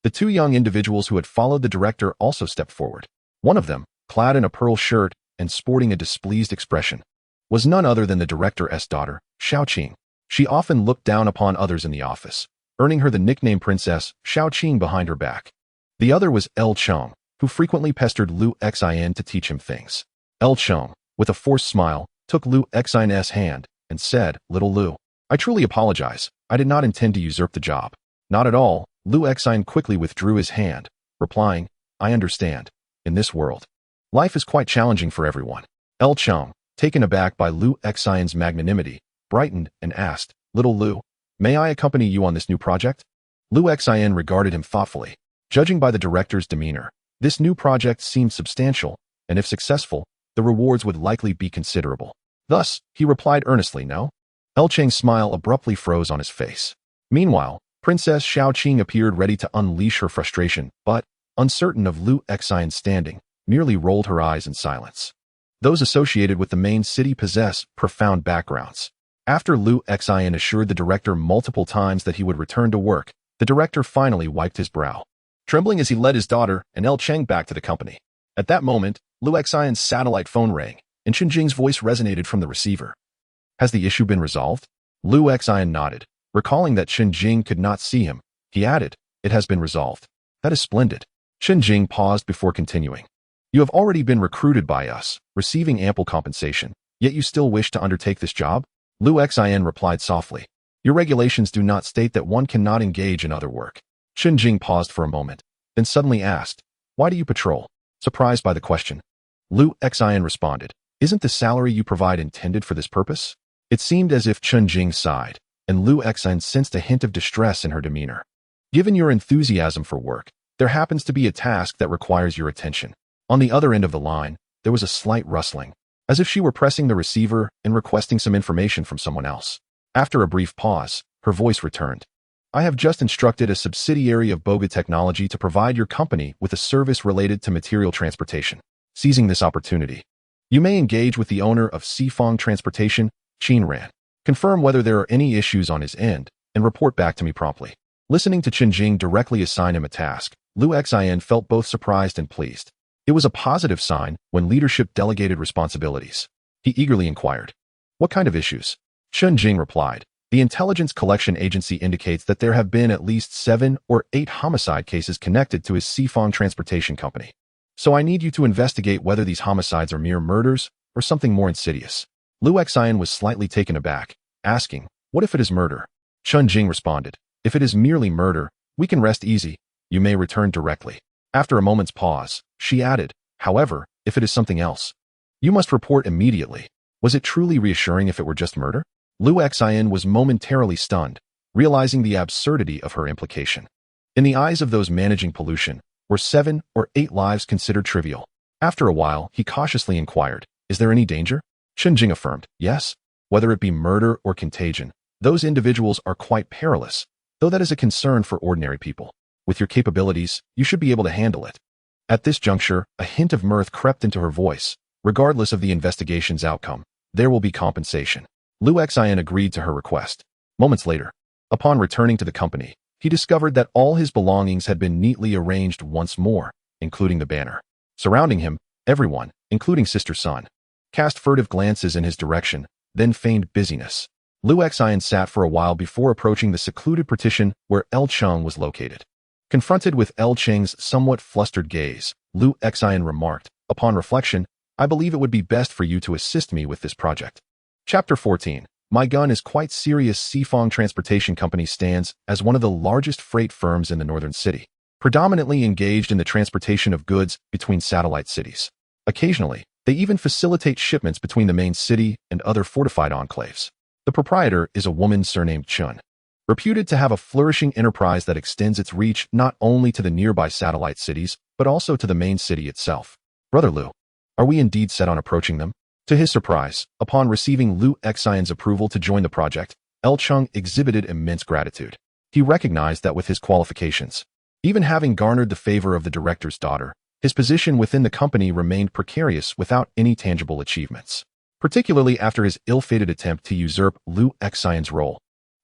the two young individuals who had followed the director also stepped forward. One of them, clad in a pearl shirt and sporting a displeased expression, was none other than the director's daughter, Xiaoqing. She often looked down upon others in the office, earning her the nickname Princess Xiaoqing behind her back. The other was El Chong, who frequently pestered Liu Xin to teach him things. El Chong, with a forced smile, took Liu Xin's hand and said, "Little Liu, I truly apologize. I did not intend to usurp the job." Not at all. Liu Xin quickly withdrew his hand, replying, "I understand. In this world, life is quite challenging for everyone." El Chong, taken aback by Liu Xin's magnanimity, brightened and asked, "Little Liu, may I accompany you on this new project?" Liu Xin regarded him thoughtfully. Judging by the director's demeanor, this new project seemed substantial, and if successful, the rewards would likely be considerable. Thus, he replied earnestly, "No." El Chang's smile abruptly froze on his face. Meanwhile, Princess Xiaoqing appeared ready to unleash her frustration, but, uncertain of Liu Xin's standing, merely rolled her eyes in silence. Those associated with the main city possess profound backgrounds. After Liu Xin assured the director multiple times that he would return to work, the director finally wiped his brow, trembling as he led his daughter and El Cheng back to the company. At that moment, Liu Xin's satellite phone rang, and Chen Jing's voice resonated from the receiver. "Has the issue been resolved?" Liu Xin nodded. Recalling that Chen Jing could not see him, he added, "It has been resolved." "That is splendid." Chen Jing paused before continuing. "You have already been recruited by us, receiving ample compensation, yet you still wish to undertake this job?" Liu Xin replied softly, "Your regulations do not state that one cannot engage in other work." Chen Jing paused for a moment, then suddenly asked, "Why do you patrol?" Surprised by the question, Liu Xin responded, "Isn't the salary you provide intended for this purpose?" It seemed as if Chen Jing sighed, and Liu Xin sensed a hint of distress in her demeanor. "Given your enthusiasm for work, there happens to be a task that requires your attention." On the other end of the line, there was a slight rustling, as if she were pressing the receiver and requesting some information from someone else. After a brief pause, her voice returned. "I have just instructed a subsidiary of Boga Technology to provide your company with a service related to material transportation. Seizing this opportunity, you may engage with the owner of Sifong Transportation, Qin Ran. Confirm whether there are any issues on his end, and report back to me promptly." Listening to Chen Jing directly assign him a task, Liu Xin felt both surprised and pleased. It was a positive sign when leadership delegated responsibilities. He eagerly inquired, "What kind of issues?" Chen Jing replied, "The intelligence collection agency indicates that there have been at least 7 or 8 homicide cases connected to his Sifong Transportation Company. So I need you to investigate whether these homicides are mere murders or something more insidious." Liu Xin was slightly taken aback, asking, "What if it is murder?" Chen Jing responded, "If it is merely murder, we can rest easy. You may return directly." After a moment's pause, she added, "However, if it is something else, you must report immediately." Was it truly reassuring if it were just murder? Liu Xin was momentarily stunned, realizing the absurdity of her implication. In the eyes of those managing pollution, were 7 or 8 lives considered trivial? After a while, he cautiously inquired, "Is there any danger?" Chen Jing affirmed, "Yes. Whether it be murder or contagion, those individuals are quite perilous, though that is a concern for ordinary people. With your capabilities, you should be able to handle it." At this juncture, a hint of mirth crept into her voice. "Regardless of the investigation's outcome, there will be compensation." Liu Xin agreed to her request. Moments later, upon returning to the company, he discovered that all his belongings had been neatly arranged once more, including the banner. Surrounding him, everyone, including Sister Sun, cast furtive glances in his direction, then feigned busyness. Liu Xin sat for a while before approaching the secluded partition where El Cheng was located. Confronted with El Cheng's somewhat flustered gaze, Liu Xin remarked, "Upon reflection, I believe it would be best for you to assist me with this project." Chapter 14. My gun is quite serious. Sifong Transportation Company stands as one of the largest freight firms in the northern city, predominantly engaged in the transportation of goods between satellite cities. Occasionally, They even facilitate shipments between the main city and other fortified enclaves. The proprietor is a woman surnamed Chun, reputed to have a flourishing enterprise that extends its reach not only to the nearby satellite cities, but also to the main city itself. Brother Liu, are we indeed set on approaching them? To his surprise, upon receiving Liu Xian's approval to join the project, Cheng exhibited immense gratitude. He recognized that with his qualifications, even having garnered the favor of the director's daughter, his position within the company remained precarious without any tangible achievements, particularly after his ill-fated attempt to usurp Liu Xian's role,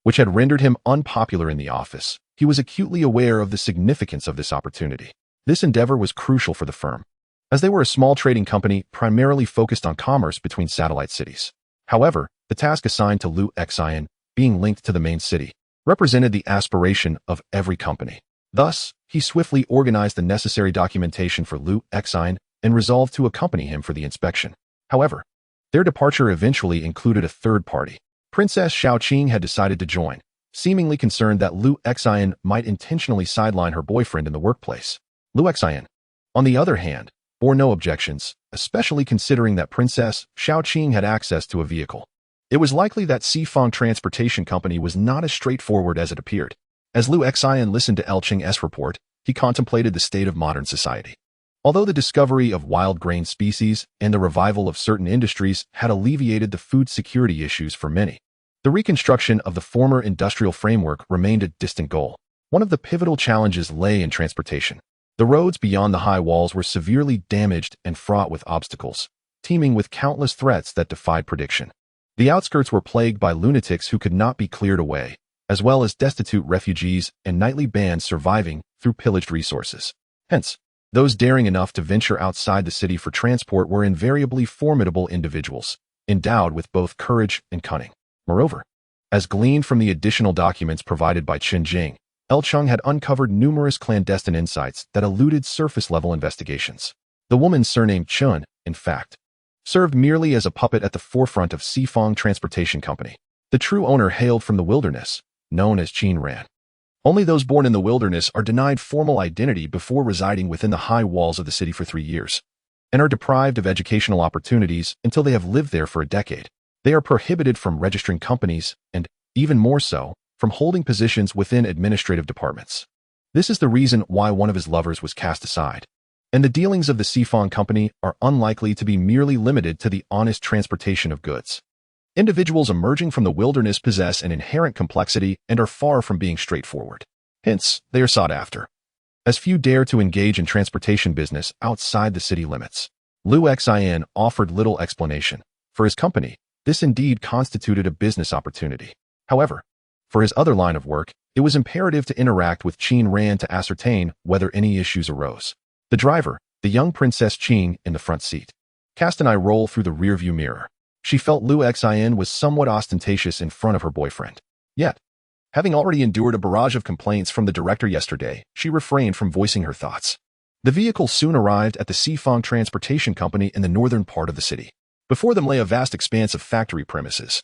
which had rendered him unpopular in the office. He was acutely aware of the significance of this opportunity. This endeavor was crucial for the firm, as they were a small trading company primarily focused on commerce between satellite cities. However, the task assigned to Liu Xian, being linked to the main city, represented the aspiration of every company. Thus, he swiftly organized the necessary documentation for Liu Xian and resolved to accompany him for the inspection. However, their departure eventually included a third party. Princess Xiaoqing had decided to join, seemingly concerned that Liu Xian might intentionally sideline her boyfriend in the workplace. Liu Xian, on the other hand, bore no objections, especially considering that Princess Xiaoqing had access to a vehicle. It was likely that Sifang Transportation Company was not as straightforward as it appeared. As Liu Xian listened to Cheng's report, he contemplated the state of modern society. Although the discovery of wild grain species and the revival of certain industries had alleviated the food security issues for many, the reconstruction of the former industrial framework remained a distant goal. One of the pivotal challenges lay in transportation. The roads beyond the high walls were severely damaged and fraught with obstacles, teeming with countless threats that defied prediction. The outskirts were plagued by lunatics who could not be cleared away, as well as destitute refugees and nightly bands surviving through pillaged resources. Hence, those daring enough to venture outside the city for transport were invariably formidable individuals, endowed with both courage and cunning. Moreover, as gleaned from the additional documents provided by Chen Jing, Cheng had uncovered numerous clandestine insights that eluded surface-level investigations. The woman surnamed Chun, in fact, served merely as a puppet at the forefront of Sifang Transportation Company. The true owner hailed from the wilderness, known as Qin Ran. Only those born in the wilderness are denied formal identity before residing within the high walls of the city for 3 years, and are deprived of educational opportunities until they have lived there for a decade. They are prohibited from registering companies and, even more so, from holding positions within administrative departments. This is the reason why one of his lovers was cast aside, and the dealings of the Sifang Company are unlikely to be merely limited to the honest transportation of goods. Individuals emerging from the wilderness possess an inherent complexity and are far from being straightforward. Hence, they are sought after, as few dare to engage in transportation business outside the city limits. Liu Xian offered little explanation. For his company, this indeed constituted a business opportunity. However, for his other line of work, it was imperative to interact with Qin Ran to ascertain whether any issues arose. The driver, the young Princess Qing in the front seat, cast an eye roll through the rearview mirror. She felt Liu Xian was somewhat ostentatious in front of her boyfriend. Yet, having already endured a barrage of complaints from the director yesterday, she refrained from voicing her thoughts. The vehicle soon arrived at the Sifang Transportation Company in the northern part of the city. Before them lay a vast expanse of factory premises,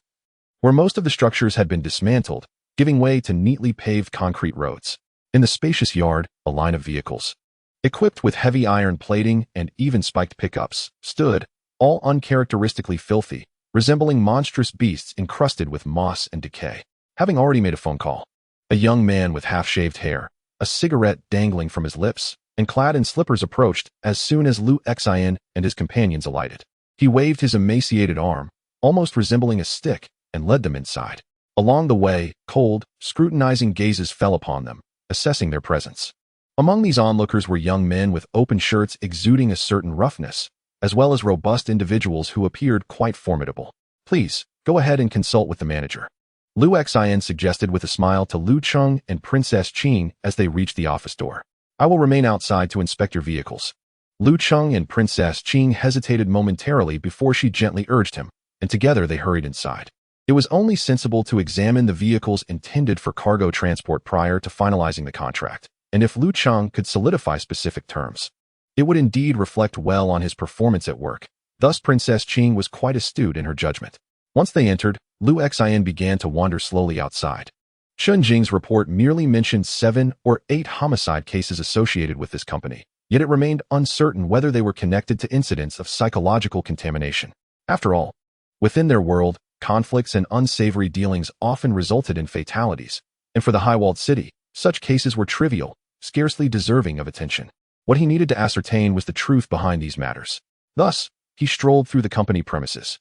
where most of the structures had been dismantled, giving way to neatly paved concrete roads. In the spacious yard, a line of vehicles, equipped with heavy iron plating and even spiked pickups, stood, all uncharacteristically filthy, resembling monstrous beasts encrusted with moss and decay. Having already made a phone call, a young man with half-shaved hair, a cigarette dangling from his lips, and clad in slippers approached as soon as Liu Xian and his companions alighted. He waved his emaciated arm, almost resembling a stick, and led them inside. Along the way, cold, scrutinizing gazes fell upon them, assessing their presence. Among these onlookers were young men with open shirts exuding a certain roughness, as well as robust individuals who appeared quite formidable. Please, go ahead and consult with the manager, Liu Xian suggested with a smile to Liu Cheng and Princess Qing as they reached the office door. I will remain outside to inspect your vehicles. Liu Cheng and Princess Qing hesitated momentarily before she gently urged him, and together they hurried inside. It was only sensible to examine the vehicles intended for cargo transport prior to finalizing the contract, and if Liu Cheng could solidify specific terms, it would indeed reflect well on his performance at work. Thus Princess Qing was quite astute in her judgment. Once they entered, Liu Xian began to wander slowly outside. Chen Jing's report merely mentioned 7 or 8 homicide cases associated with this company, yet it remained uncertain whether they were connected to incidents of psychological contamination. After all, within their world, conflicts and unsavory dealings often resulted in fatalities, and for the high-walled city, such cases were trivial, scarcely deserving of attention. What he needed to ascertain was the truth behind these matters. Thus, he strolled through the company premises,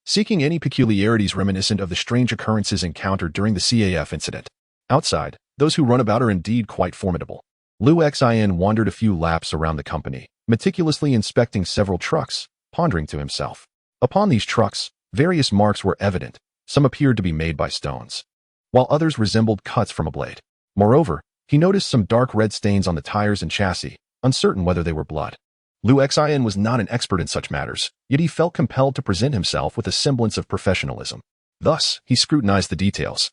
seeking any peculiarities reminiscent of the strange occurrences encountered during the CAF incident. Outside, those who run about are indeed quite formidable. Liu Xin wandered a few laps around the company, meticulously inspecting several trucks, pondering to himself. Upon these trucks, various marks were evident. Some appeared to be made by stones, while others resembled cuts from a blade. Moreover, he noticed some dark red stains on the tires and chassis, uncertain whether they were blood. Liu Xin was not an expert in such matters, yet he felt compelled to present himself with a semblance of professionalism. Thus, he scrutinized the details,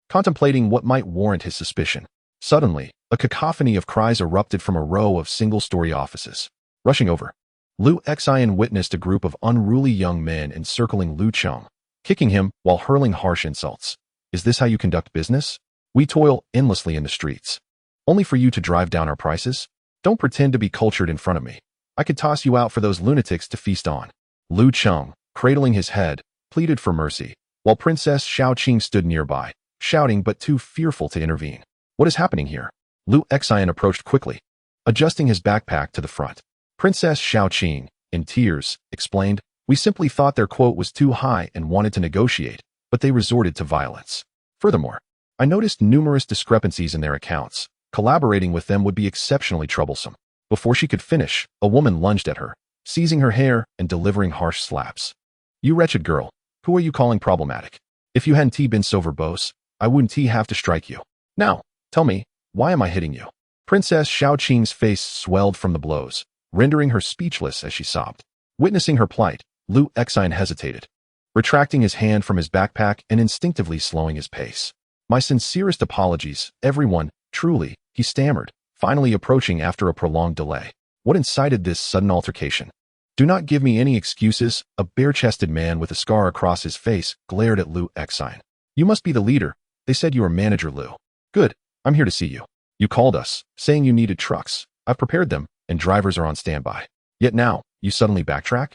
contemplating what might warrant his suspicion. Suddenly, a cacophony of cries erupted from a row of single-story offices. Rushing over, Liu Xin witnessed a group of unruly young men encircling Liu Cheng, kicking him while hurling harsh insults. "Is this how you conduct business? We toil endlessly in the streets, only for you to drive down our prices? Don't pretend to be cultured in front of me. I could toss you out for those lunatics to feast on." Liu Cheng, cradling his head, pleaded for mercy, while Princess Xiaoqing stood nearby, shouting but too fearful to intervene. "What is happening here?" Liu Xin approached quickly, adjusting his backpack to the front. Princess Xiaoqing, in tears, explained, "We simply thought their quote was too high and wanted to negotiate, but they resorted to violence. Furthermore, I noticed numerous discrepancies in their accounts. Collaborating with them would be exceptionally troublesome." Before she could finish, a woman lunged at her, seizing her hair and delivering harsh slaps. "You wretched girl, who are you calling problematic? If you hadn't been so verbose, I wouldn't have to strike you. Now, tell me, why am I hitting you?" Princess Xiaoqing's face swelled from the blows, rendering her speechless as she sobbed. Witnessing her plight, Liu Xin hesitated, retracting his hand from his backpack and instinctively slowing his pace. "My sincerest apologies, everyone, truly," he stammered, finally approaching after a prolonged delay. "What incited this sudden altercation?" "Do not give me any excuses," a bare-chested man with a scar across his face glared at Liu Xin. "You must be the leader. They said you were manager Liu. Good, I'm here to see you. You called us, saying you needed trucks. I've prepared them, and drivers are on standby. Yet now, you suddenly backtrack?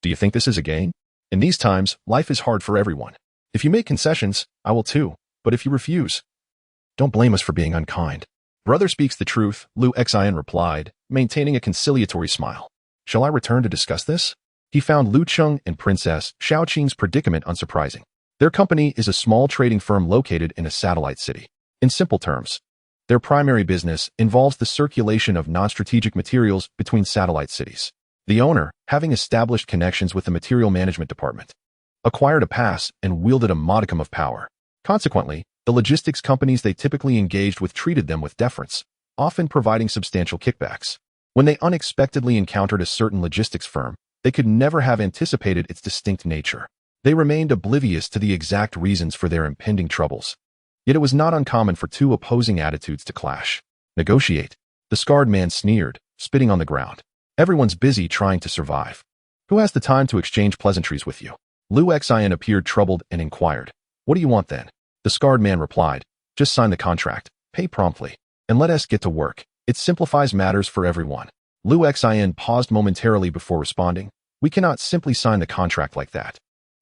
Do you think this is a game? In these times, life is hard for everyone. If you make concessions, I will too, but if you refuse, don't blame us for being unkind." "Brother speaks the truth," Liu Xin replied, maintaining a conciliatory smile. "Shall I return to discuss this?" He found Liu Cheng and Princess Xiaoqing's predicament unsurprising. Their company is a small trading firm located in a satellite city. In simple terms, their primary business involves the circulation of non-strategic materials between satellite cities. The owner, having established connections with the material management department, acquired a pass and wielded a modicum of power. Consequently, the logistics companies they typically engaged with treated them with deference, often providing substantial kickbacks. When they unexpectedly encountered a certain logistics firm, they could never have anticipated its distinct nature. They remained oblivious to the exact reasons for their impending troubles. Yet it was not uncommon for two opposing attitudes to clash. "Negotiate," the scarred man sneered, spitting on the ground. "Everyone's busy trying to survive. Who has the time to exchange pleasantries with you?" Liu Xin appeared troubled and inquired, "What do you want then?" The scarred man replied, "Just sign the contract, pay promptly, and let us get to work. It simplifies matters for everyone." Liu Xin paused momentarily before responding, "We cannot simply sign the contract like that."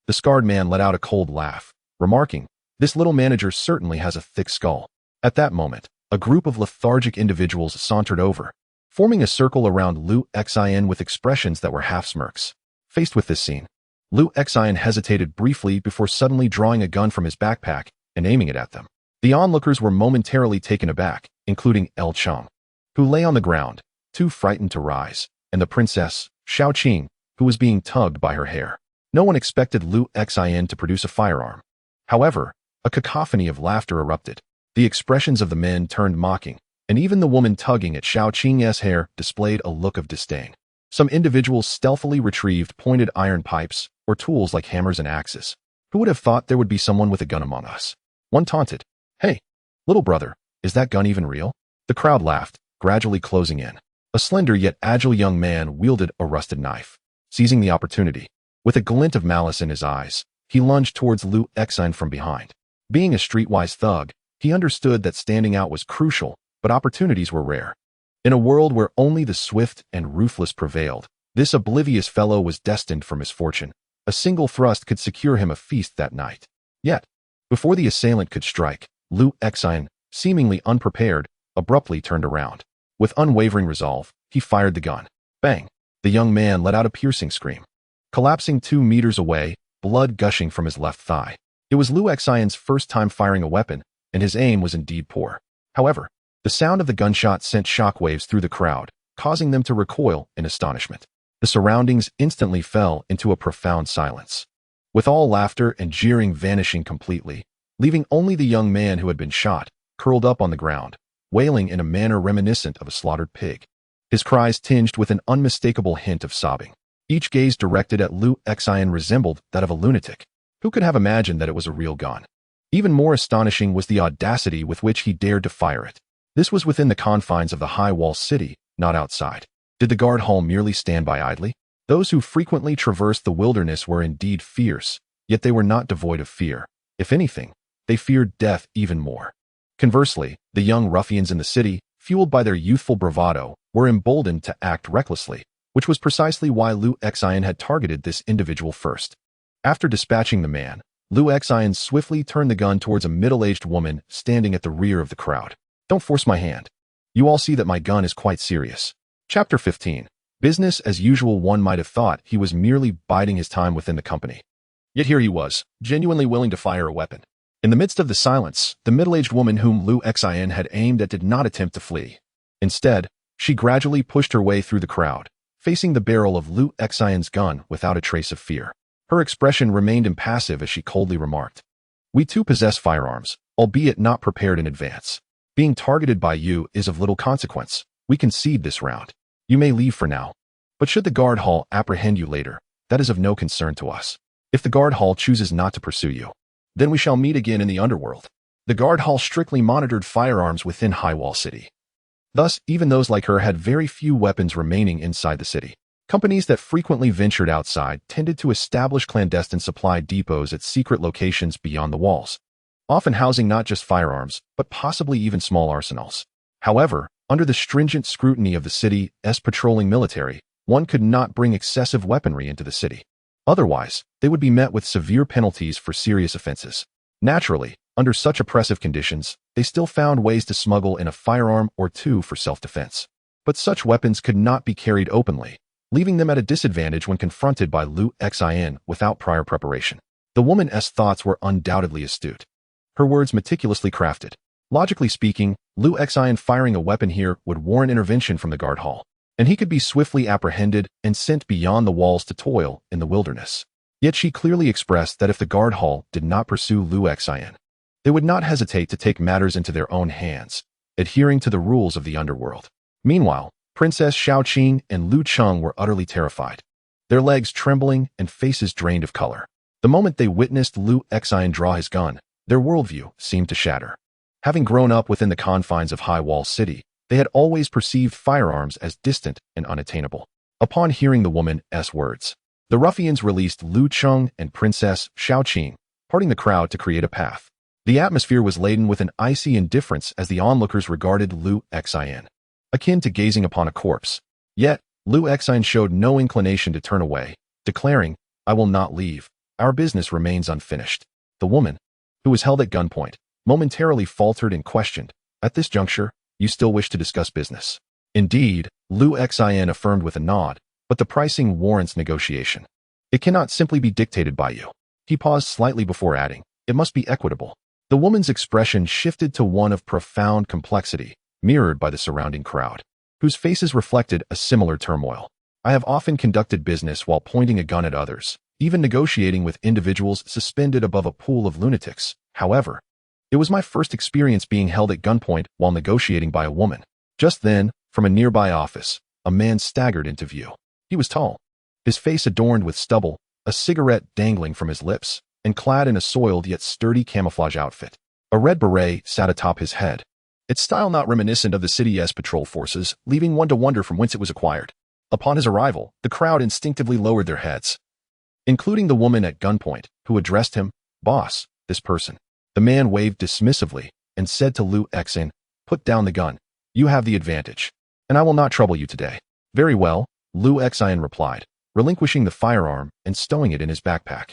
The scarred man let out a cold laugh, remarking, "This little manager certainly has a thick skull." At that moment, a group of lethargic individuals sauntered over, forming a circle around Liu Xin with expressions that were half smirks. Faced with this scene, Liu Xin hesitated briefly before suddenly drawing a gun from his backpack and aiming it at them. The onlookers were momentarily taken aback, including L. Cheng, who lay on the ground, too frightened to rise, and the princess, Xiaoqing, who was being tugged by her hair. No one expected Liu Xin to produce a firearm. However, a cacophony of laughter erupted. The expressions of the men turned mocking, and even the woman tugging at Xiaoqing's hair displayed a look of disdain. Some individuals stealthily retrieved pointed iron pipes or tools like hammers and axes. Who would have thought there would be someone with a gun among us? One taunted, "Hey, little brother, is that gun even real?" The crowd laughed, gradually closing in. A slender yet agile young man wielded a rusted knife. Seizing the opportunity, with a glint of malice in his eyes, he lunged towards Liu Xin from behind. Being a streetwise thug, he understood that standing out was crucial, but opportunities were rare. In a world where only the swift and ruthless prevailed, this oblivious fellow was destined for misfortune. A single thrust could secure him a feast that night. Yet, before the assailant could strike, Lu Exine, seemingly unprepared, abruptly turned around. With unwavering resolve, he fired the gun. Bang! The young man let out a piercing scream. Collapsing 2 meters away, blood gushing from his left thigh. It was Lu Exine's first time firing a weapon, and his aim was indeed poor. However, the sound of the gunshot sent shockwaves through the crowd, causing them to recoil in astonishment. The surroundings instantly fell into a profound silence, with all laughter and jeering vanishing completely, leaving only the young man who had been shot, curled up on the ground, wailing in a manner reminiscent of a slaughtered pig. His cries tinged with an unmistakable hint of sobbing. Each gaze directed at Lu Exine resembled that of a lunatic. Who could have imagined that it was a real gun? Even more astonishing was the audacity with which he dared to fire it. This was within the confines of the high wall city, not outside. Did the guard hall merely stand by idly? Those who frequently traversed the wilderness were indeed fierce, yet they were not devoid of fear. If anything, they feared death even more. Conversely, the young ruffians in the city, fueled by their youthful bravado, were emboldened to act recklessly, which was precisely why Lu Exine had targeted this individual first. After dispatching the man, Lu Exine swiftly turned the gun towards a middle-aged woman standing at the rear of the crowd. Don't force my hand. You all see that my gun is quite serious. Chapter 15. Business as usual. One might have thought he was merely biding his time within the company. Yet here he was, genuinely willing to fire a weapon. In the midst of the silence, the middle-aged woman whom Lu Exine had aimed at did not attempt to flee. Instead, she gradually pushed her way through the crowd, facing the barrel of Lu Exine's gun without a trace of fear. Her expression remained impassive as she coldly remarked, "We too possess firearms, albeit not prepared in advance. Being targeted by you is of little consequence. We concede this round. You may leave for now. But should the guard hall apprehend you later, that is of no concern to us. If the guard hall chooses not to pursue you, then we shall meet again in the underworld." The guard hall strictly monitored firearms within Highwall City. Thus, even those like her had very few weapons remaining inside the city. Companies that frequently ventured outside tended to establish clandestine supply depots at secret locations beyond the walls, often housing not just firearms, but possibly even small arsenals. However, under the stringent scrutiny of the city's patrolling military, one could not bring excessive weaponry into the city. Otherwise, they would be met with severe penalties for serious offenses. Naturally, under such oppressive conditions, they still found ways to smuggle in a firearm or two for self-defense. But such weapons could not be carried openly, leaving them at a disadvantage when confronted by Lu Exine without prior preparation. The woman's thoughts were undoubtedly astute. Her words meticulously crafted. Logically speaking, Lu Exine firing a weapon here would warrant intervention from the guard hall, and he could be swiftly apprehended and sent beyond the walls to toil in the wilderness. Yet she clearly expressed that if the guard hall did not pursue Lu Exine, they would not hesitate to take matters into their own hands, adhering to the rules of the underworld. Meanwhile, Princess Xiaoqing and Lu Cheng were utterly terrified, their legs trembling and faces drained of color. The moment they witnessed Lu Exine draw his gun, their worldview seemed to shatter. Having grown up within the confines of High Wall City, they had always perceived firearms as distant and unattainable. Upon hearing the woman's words, the ruffians released Lu Cheng and Princess Xiaoqing, parting the crowd to create a path. The atmosphere was laden with an icy indifference as the onlookers regarded Lu Exine, akin to gazing upon a corpse. Yet, Lu Exine showed no inclination to turn away, declaring, "I will not leave. Our business remains unfinished." The woman, who was held at gunpoint, momentarily faltered and questioned, "At this juncture, you still wish to discuss business?" "Indeed," Lu Exine affirmed with a nod, "but the pricing warrants negotiation. It cannot simply be dictated by you." He paused slightly before adding, "It must be equitable." The woman's expression shifted to one of profound complexity, mirrored by the surrounding crowd, whose faces reflected a similar turmoil. "I have often conducted business while pointing a gun at others, even negotiating with individuals suspended above a pool of lunatics. However, it was my first experience being held at gunpoint while negotiating by a woman." Just then, from a nearby office, a man staggered into view. He was tall, his face adorned with stubble, a cigarette dangling from his lips, and clad in a soiled yet sturdy camouflage outfit. A red beret sat atop his head, its style not reminiscent of the city's patrol forces, leaving one to wonder from whence it was acquired. Upon his arrival, the crowd instinctively lowered their heads, including the woman at gunpoint, who addressed him, "Boss, this person." The man waved dismissively and said to Lu Exine, "Put down the gun. You have the advantage." and I will not trouble you today. Very well, Lu Xian replied, relinquishing the firearm and stowing it in his backpack.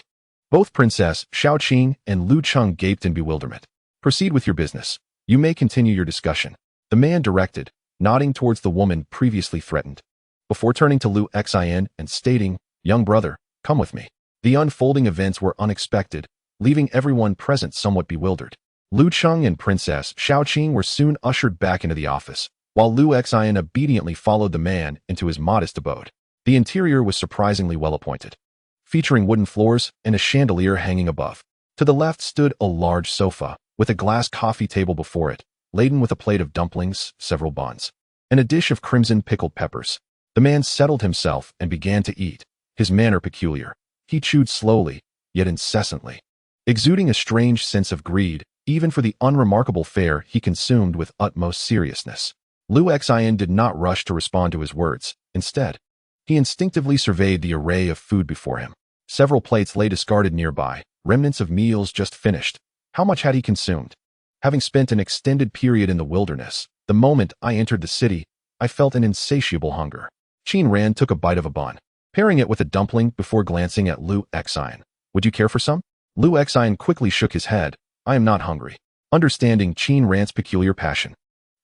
Both Princess Xiaoqing and Lu Cheng gaped in bewilderment. Proceed with your business. You may continue your discussion, the man directed, nodding towards the woman previously threatened. Before turning to Lu Xian and stating, young brother, come with me. The unfolding events were unexpected, leaving everyone present somewhat bewildered. Lu Cheng and Princess Xiaoqing were soon ushered back into the office, while Lu Xian obediently followed the man into his modest abode. The interior was surprisingly well appointed, featuring wooden floors and a chandelier hanging above. To the left stood a large sofa, with a glass coffee table before it, laden with a plate of dumplings, several buns, and a dish of crimson pickled peppers. The man settled himself and began to eat, his manner peculiar. He chewed slowly, yet incessantly, exuding a strange sense of greed, even for the unremarkable fare he consumed with utmost seriousness. Lu Xian did not rush to respond to his words. Instead, he instinctively surveyed the array of food before him. Several plates lay discarded nearby, remnants of meals just finished. How much had he consumed? Having spent an extended period in the wilderness, the moment I entered the city, I felt an insatiable hunger. Qin Ran took a bite of a bun, pairing it with a dumpling before glancing at Lu Xian. Would you care for some? Lu Xian quickly shook his head. I am not hungry. Understanding Qin Ran's peculiar passion,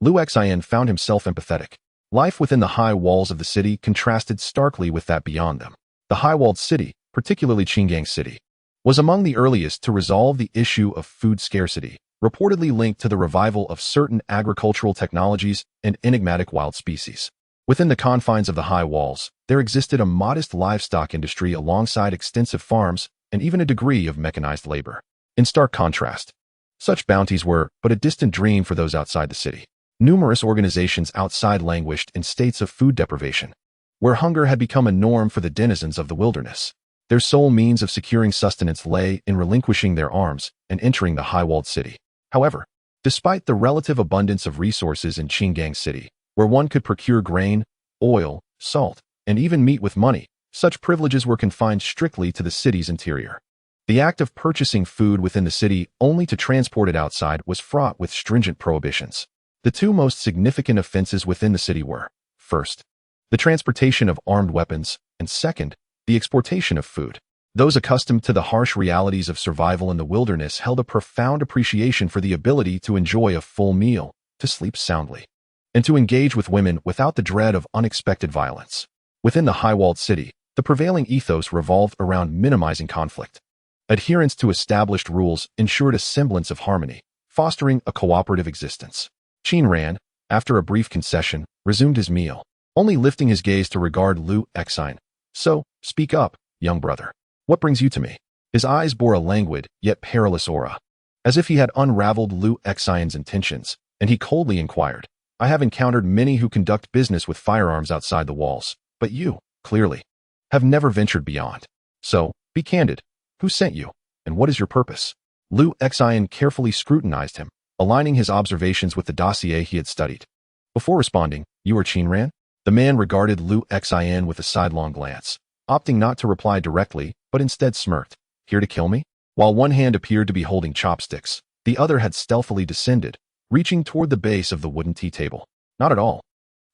Lu Xian found himself empathetic. Life within the high walls of the city contrasted starkly with that beyond them. The high-walled city, particularly Qingang City, was among the earliest to resolve the issue of food scarcity, reportedly linked to the revival of certain agricultural technologies and enigmatic wild species. Within the confines of the high walls, there existed a modest livestock industry alongside extensive farms and even a degree of mechanized labor. In stark contrast, such bounties were but a distant dream for those outside the city. Numerous organizations outside languished in states of food deprivation, where hunger had become a norm for the denizens of the wilderness. Their sole means of securing sustenance lay in relinquishing their arms and entering the high-walled city. However, despite the relative abundance of resources in Qingang City, where one could procure grain, oil, salt, and even meat with money, such privileges were confined strictly to the city's interior. The act of purchasing food within the city only to transport it outside was fraught with stringent prohibitions. The two most significant offenses within the city were, first, the transportation of armed weapons, and second, the exportation of food. Those accustomed to the harsh realities of survival in the wilderness held a profound appreciation for the ability to enjoy a full meal, to sleep soundly, and to engage with women without the dread of unexpected violence. Within the high-walled city, the prevailing ethos revolved around minimizing conflict. Adherence to established rules ensured a semblance of harmony, fostering a cooperative existence. Qin Ran, after a brief concession, resumed his meal, only lifting his gaze to regard Lu Xian. So, speak up, young brother. What brings you to me? His eyes bore a languid, yet perilous aura, as if he had unraveled Lu Xian's intentions, and he coldly inquired, I have encountered many who conduct business with firearms outside the walls, but you, clearly, have never ventured beyond. So, be candid. Who sent you, and what is your purpose? Lu Xian carefully scrutinized him, aligning his observations with the dossier he had studied. Before responding, you are Qin Ran? The man regarded Lu Xian with a sidelong glance, opting not to reply directly, but instead smirked. Here to kill me? While one hand appeared to be holding chopsticks, the other had stealthily descended, reaching toward the base of the wooden tea table. Not at all.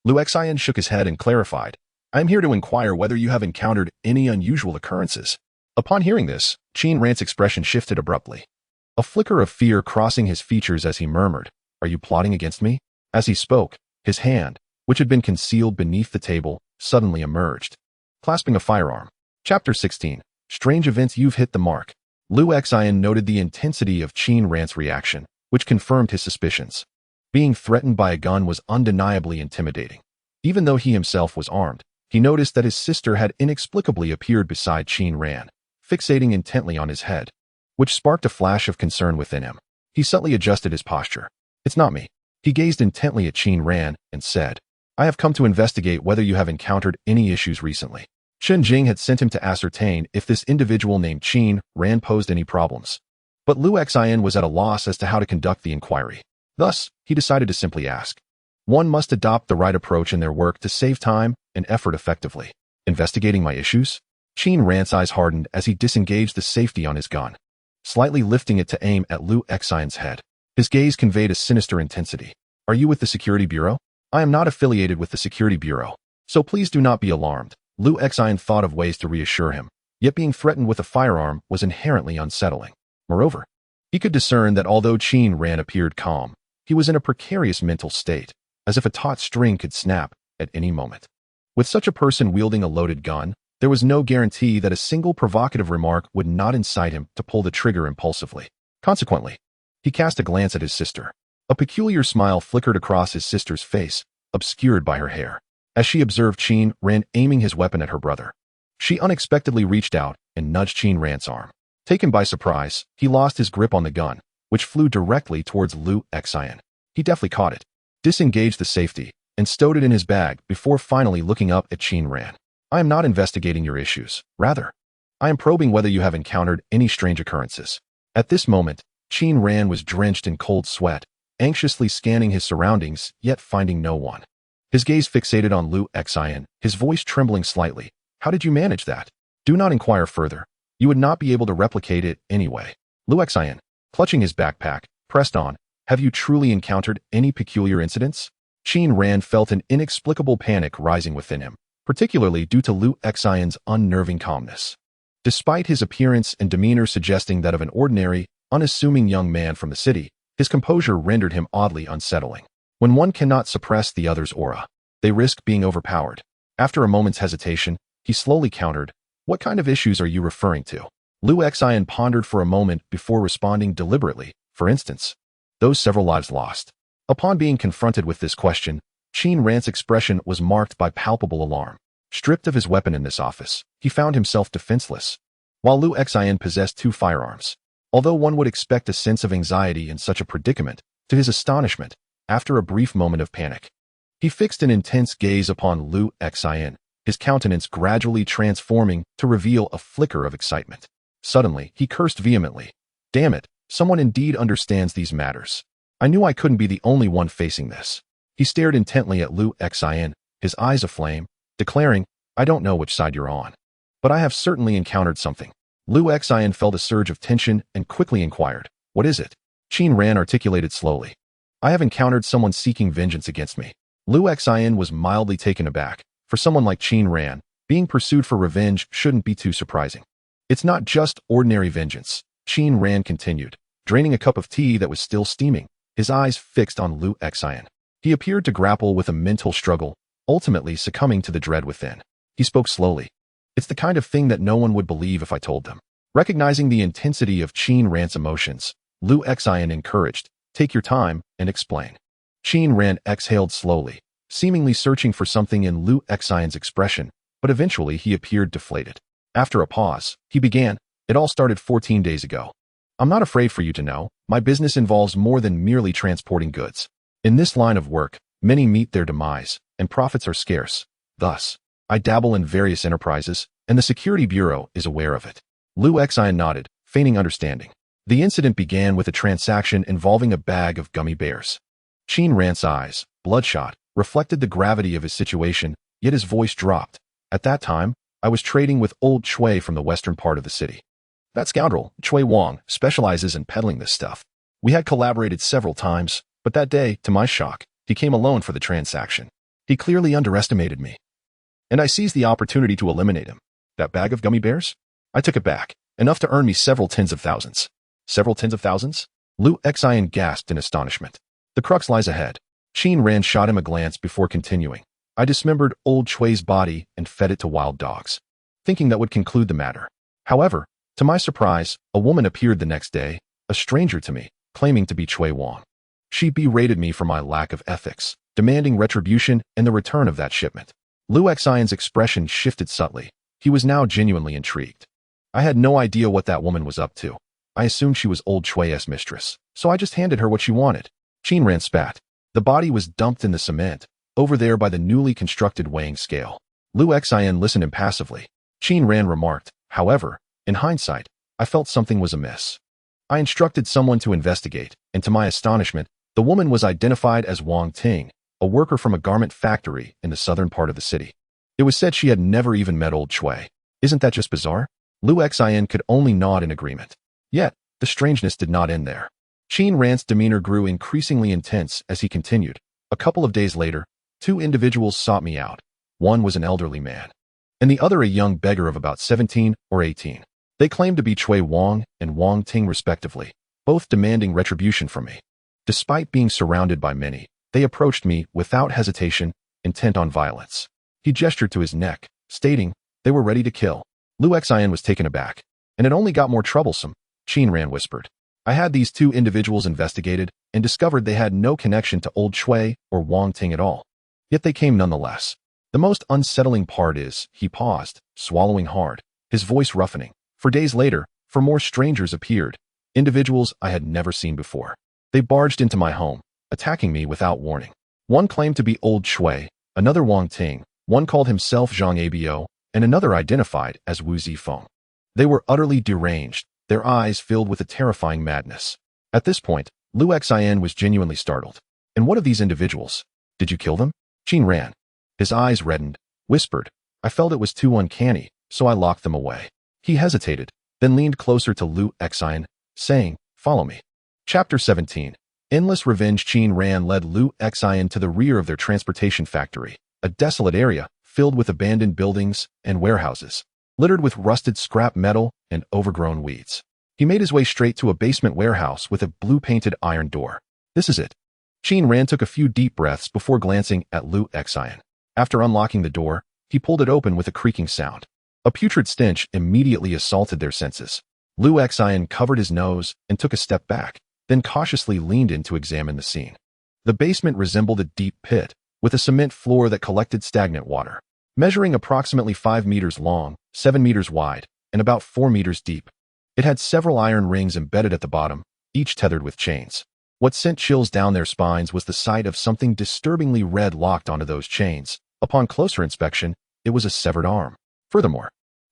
Lu Xian shook his head and clarified, I am here to inquire whether you have encountered any unusual occurrences. Upon hearing this, Qin Ran's expression shifted abruptly, a flicker of fear crossing his features as he murmured, Are you plotting against me? As he spoke, his hand, which had been concealed beneath the table, suddenly emerged, clasping a firearm. Chapter 16. Strange events. You've hit the mark. Lu Xian noted the intensity of Qin Ran's reaction, which confirmed his suspicions. Being threatened by a gun was undeniably intimidating. Even though he himself was armed, he noticed that his sister had inexplicably appeared beside Qin Ran, fixating intently on his head, which sparked a flash of concern within him. He subtly adjusted his posture. It's not me. He gazed intently at Qin Ran and said, I have come to investigate whether you have encountered any issues recently. Chen Jing had sent him to ascertain if this individual named Qin Ran posed any problems. But Lu Xian was at a loss as to how to conduct the inquiry. Thus, he decided to simply ask. One must adopt the right approach in their work to save time and effort effectively. Investigating my issues? Qin Ran's eyes hardened as he disengaged the safety on his gun, slightly lifting it to aim at Lu Xian's head. His gaze conveyed a sinister intensity. Are you with the Security Bureau? I am not affiliated with the Security Bureau, so please do not be alarmed. Lu Xian thought of ways to reassure him, yet being threatened with a firearm was inherently unsettling. Moreover, he could discern that although Qin Ran appeared calm, he was in a precarious mental state, as if a taut string could snap at any moment. With such a person wielding a loaded gun, there was no guarantee that a single provocative remark would not incite him to pull the trigger impulsively. Consequently, he cast a glance at his sister. A peculiar smile flickered across his sister's face, obscured by her hair, as she observed Qin Ran aiming his weapon at her brother. She unexpectedly reached out and nudged Qin Ran's arm. Taken by surprise, he lost his grip on the gun, which flew directly towards Lu Xian. He deftly caught it, disengaged the safety, and stowed it in his bag before finally looking up at Qin Ran. I am not investigating your issues. Rather, I am probing whether you have encountered any strange occurrences. At this moment, Qin Ran was drenched in cold sweat, anxiously scanning his surroundings, yet finding no one. His gaze fixated on Lu Xian, his voice trembling slightly. How did you manage that? Do not inquire further. You would not be able to replicate it anyway. Lu Xian, clutching his backpack, pressed on. Have you truly encountered any peculiar incidents? Qin Ran felt an inexplicable panic rising within him, particularly due to Lu Xian's unnerving calmness. Despite his appearance and demeanor suggesting that of an ordinary, unassuming young man from the city, his composure rendered him oddly unsettling. When one cannot suppress the other's aura, they risk being overpowered. After a moment's hesitation, he slowly countered, what kind of issues are you referring to? Lu Xian pondered for a moment before responding deliberately. For instance, those several lives lost. Upon being confronted with this question, Qin Ran's expression was marked by palpable alarm. Stripped of his weapon in this office, he found himself defenseless. While Lu Xian possessed 2 firearms, although one would expect a sense of anxiety in such a predicament, to his astonishment, after a brief moment of panic, he fixed an intense gaze upon Lu Xian, his countenance gradually transforming to reveal a flicker of excitement. Suddenly, he cursed vehemently. Damn it, someone indeed understands these matters. I knew I couldn't be the only one facing this. He stared intently at Lu Xian, his eyes aflame, declaring, I don't know which side you're on, but I have certainly encountered something. Lu Xian felt a surge of tension and quickly inquired, what is it? Qin Ran articulated slowly. I have encountered someone seeking vengeance against me. Lu Xian was mildly taken aback. For someone like Qin Ran, being pursued for revenge shouldn't be too surprising. It's not just ordinary vengeance, Qin Ran continued, draining a cup of tea that was still steaming, his eyes fixed on Lu Xian. He appeared to grapple with a mental struggle, ultimately succumbing to the dread within. He spoke slowly. It's the kind of thing that no one would believe if I told them. Recognizing the intensity of Qin Ran's emotions, Lu Xian encouraged, take your time and explain. Qin Ran exhaled slowly, seemingly searching for something in Lu Xian's expression, but eventually he appeared deflated. After a pause, he began, it all started 14 days ago. I'm not afraid for you to know, my business involves more than merely transporting goods. In this line of work, many meet their demise, and profits are scarce. Thus, I dabble in various enterprises, and the Security Bureau is aware of it. Lu Xian nodded, feigning understanding. The incident began with a transaction involving a bag of gummy bears. Qin Ran's eyes, bloodshot, reflected the gravity of his situation, yet his voice dropped. At that time, I was trading with old Chui from the western part of the city. That scoundrel, Chui Wang, specializes in peddling this stuff. We had collaborated several times, but that day, to my shock, he came alone for the transaction. He clearly underestimated me. And I seized the opportunity to eliminate him. That bag of gummy bears? I took it back, enough to earn me several tens of thousands. Several tens of thousands? Lu Xian gasped in astonishment. The crux lies ahead. Qin Ran shot him a glance before continuing. I dismembered old Chui's body and fed it to wild dogs, thinking that would conclude the matter. However, to my surprise, a woman appeared the next day, a stranger to me, claiming to be Chui Wang. She berated me for my lack of ethics, demanding retribution and the return of that shipment. Lu Xian's expression shifted subtly. He was now genuinely intrigued. I had no idea what that woman was up to. I assumed she was old Chui's mistress, so I just handed her what she wanted. Qin Ran spat. The body was dumped in the cement, over there by the newly constructed weighing scale. Lu Xian listened impassively. Qin Ran remarked, however, in hindsight, I felt something was amiss. I instructed someone to investigate, and to my astonishment, the woman was identified as Wang Ting, a worker from a garment factory in the southern part of the city. It was said she had never even met old Chui. Isn't that just bizarre? Lu Xian could only nod in agreement. Yet, the strangeness did not end there. Qin Ran's demeanor grew increasingly intense as he continued. A couple of days later, Two individuals sought me out. One was an elderly man, and the other a young beggar of about 17 or 18. They claimed to be Chui Wang and Wang Ting respectively, both demanding retribution from me. Despite being surrounded by many, they approached me without hesitation, intent on violence. He gestured to his neck, stating they were ready to kill. Lu Xian was taken aback. And it only got more troublesome, Qin Ran whispered. I had these two individuals investigated and discovered they had no connection to old Chui or Wang Ting at all. Yet they came nonetheless. The most unsettling part is, he paused, swallowing hard, his voice roughening. For days later, more strangers appeared, individuals I had never seen before. They barged into my home, attacking me without warning. One claimed to be old Chui, another Wang Ting, one called himself Zhang Abo, and another identified as Wu Zifeng. They were utterly deranged, their eyes filled with a terrifying madness. At this point, Lu Xian was genuinely startled. And what of these individuals? Did you kill them? Qin Ran. His eyes reddened, whispered. I felt it was too uncanny, so I locked them away. He hesitated, then leaned closer to Lu Xian, saying, follow me. Chapter 17. Endless Revenge. Qin Ran led Lu Xian to the rear of their transportation factory, a desolate area filled with abandoned buildings and warehouses, littered with rusted scrap metal and overgrown weeds. He made his way straight to a basement warehouse with a blue-painted iron door. This is it. Qin Ran took a few deep breaths before glancing at Lu Xian. After unlocking the door, he pulled it open with a creaking sound. A putrid stench immediately assaulted their senses. Lu Xian covered his nose and took a step back, then cautiously leaned in to examine the scene. The basement resembled a deep pit, with a cement floor that collected stagnant water. Measuring approximately 5 meters long, 7 meters wide, and about 4 meters deep. It had several iron rings embedded at the bottom, each tethered with chains. What sent chills down their spines was the sight of something disturbingly red locked onto those chains. Upon closer inspection, it was a severed arm. Furthermore,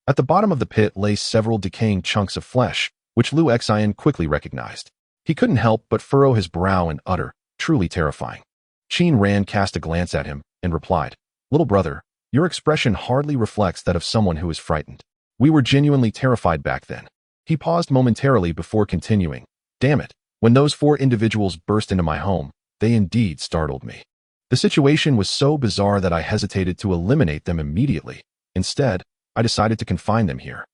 at the bottom of the pit lay several decaying chunks of flesh, which Lu Xian quickly recognized. He couldn't help but furrow his brow and utter, truly terrifying. Qin Ran cast a glance at him and replied, little brother, your expression hardly reflects that of someone who is frightened. We were genuinely terrified back then. He paused momentarily before continuing. Damn it, when those 4 individuals burst into my home, they indeed startled me. The situation was so bizarre that I hesitated to eliminate them immediately. Instead, I decided to confine them here,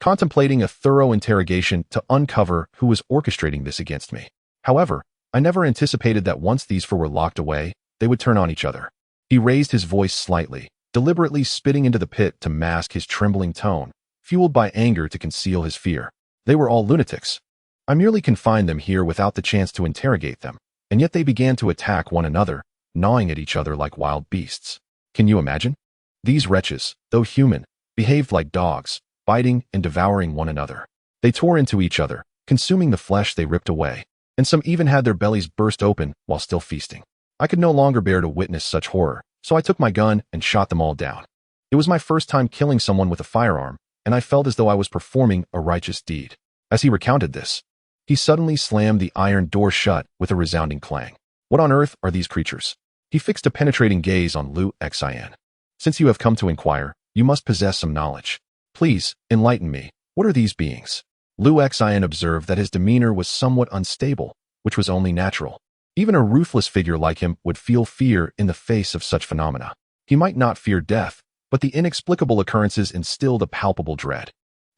contemplating a thorough interrogation to uncover who was orchestrating this against me. However, I never anticipated that once these 4 were locked away, they would turn on each other. He raised his voice slightly, deliberately spitting into the pit to mask his trembling tone, fueled by anger to conceal his fear. They were all lunatics. I merely confined them here without the chance to interrogate them, and yet they began to attack one another, gnawing at each other like wild beasts. Can you imagine? These wretches, though human, behaved like dogs, biting and devouring one another. They tore into each other, consuming the flesh they ripped away, and some even had their bellies burst open while still feasting. I could no longer bear to witness such horror, so I took my gun and shot them all down. It was my first time killing someone with a firearm, and I felt as though I was performing a righteous deed. As he recounted this, he suddenly slammed the iron door shut with a resounding clang. What on earth are these creatures? He fixed a penetrating gaze on Lu Xian. Since you have come to inquire, you must possess some knowledge. Please, enlighten me. What are these beings? Lu Xian observed that his demeanor was somewhat unstable, which was only natural. Even a ruthless figure like him would feel fear in the face of such phenomena. He might not fear death, but the inexplicable occurrences instilled a palpable dread.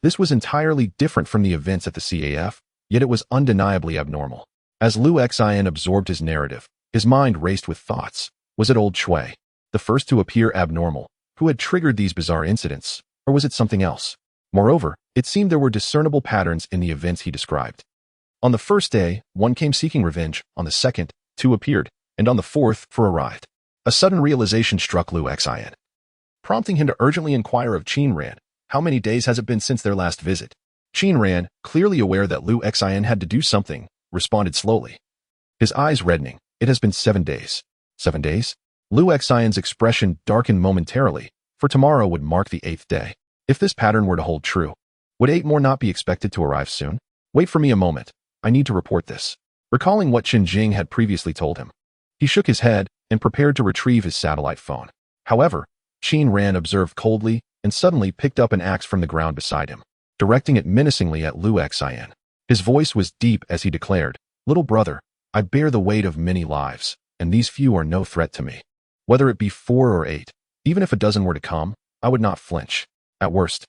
This was entirely different from the events at the CAF, yet it was undeniably abnormal. As Lu Xian absorbed his narrative, his mind raced with thoughts. Was it old Chui, the first to appear abnormal, who had triggered these bizarre incidents, or was it something else? Moreover, it seemed there were discernible patterns in the events he described. On the first day, 1 came seeking revenge, on the second, 2 appeared, and on the 4th, 4 arrived. A sudden realization struck Lu Xian, prompting him to urgently inquire of Qin Ran, how many days has it been since their last visit? Qin Ran, clearly aware that Lu Xian had to do something, responded slowly. His eyes reddening, it has been 7 days. 7 days? Lu Xian's expression darkened momentarily, for tomorrow would mark the 8th day. If this pattern were to hold true, would 8 more not be expected to arrive soon? Wait for me a moment. I need to report this. Recalling what Qin Jing had previously told him, he shook his head and prepared to retrieve his satellite phone. However, Qin Ran observed coldly and suddenly picked up an axe from the ground beside him, directing it menacingly at Lu Xian. His voice was deep as he declared, little brother, I bear the weight of many lives, and these few are no threat to me. Whether it be 4 or 8, even if a dozen were to come, I would not flinch. At worst,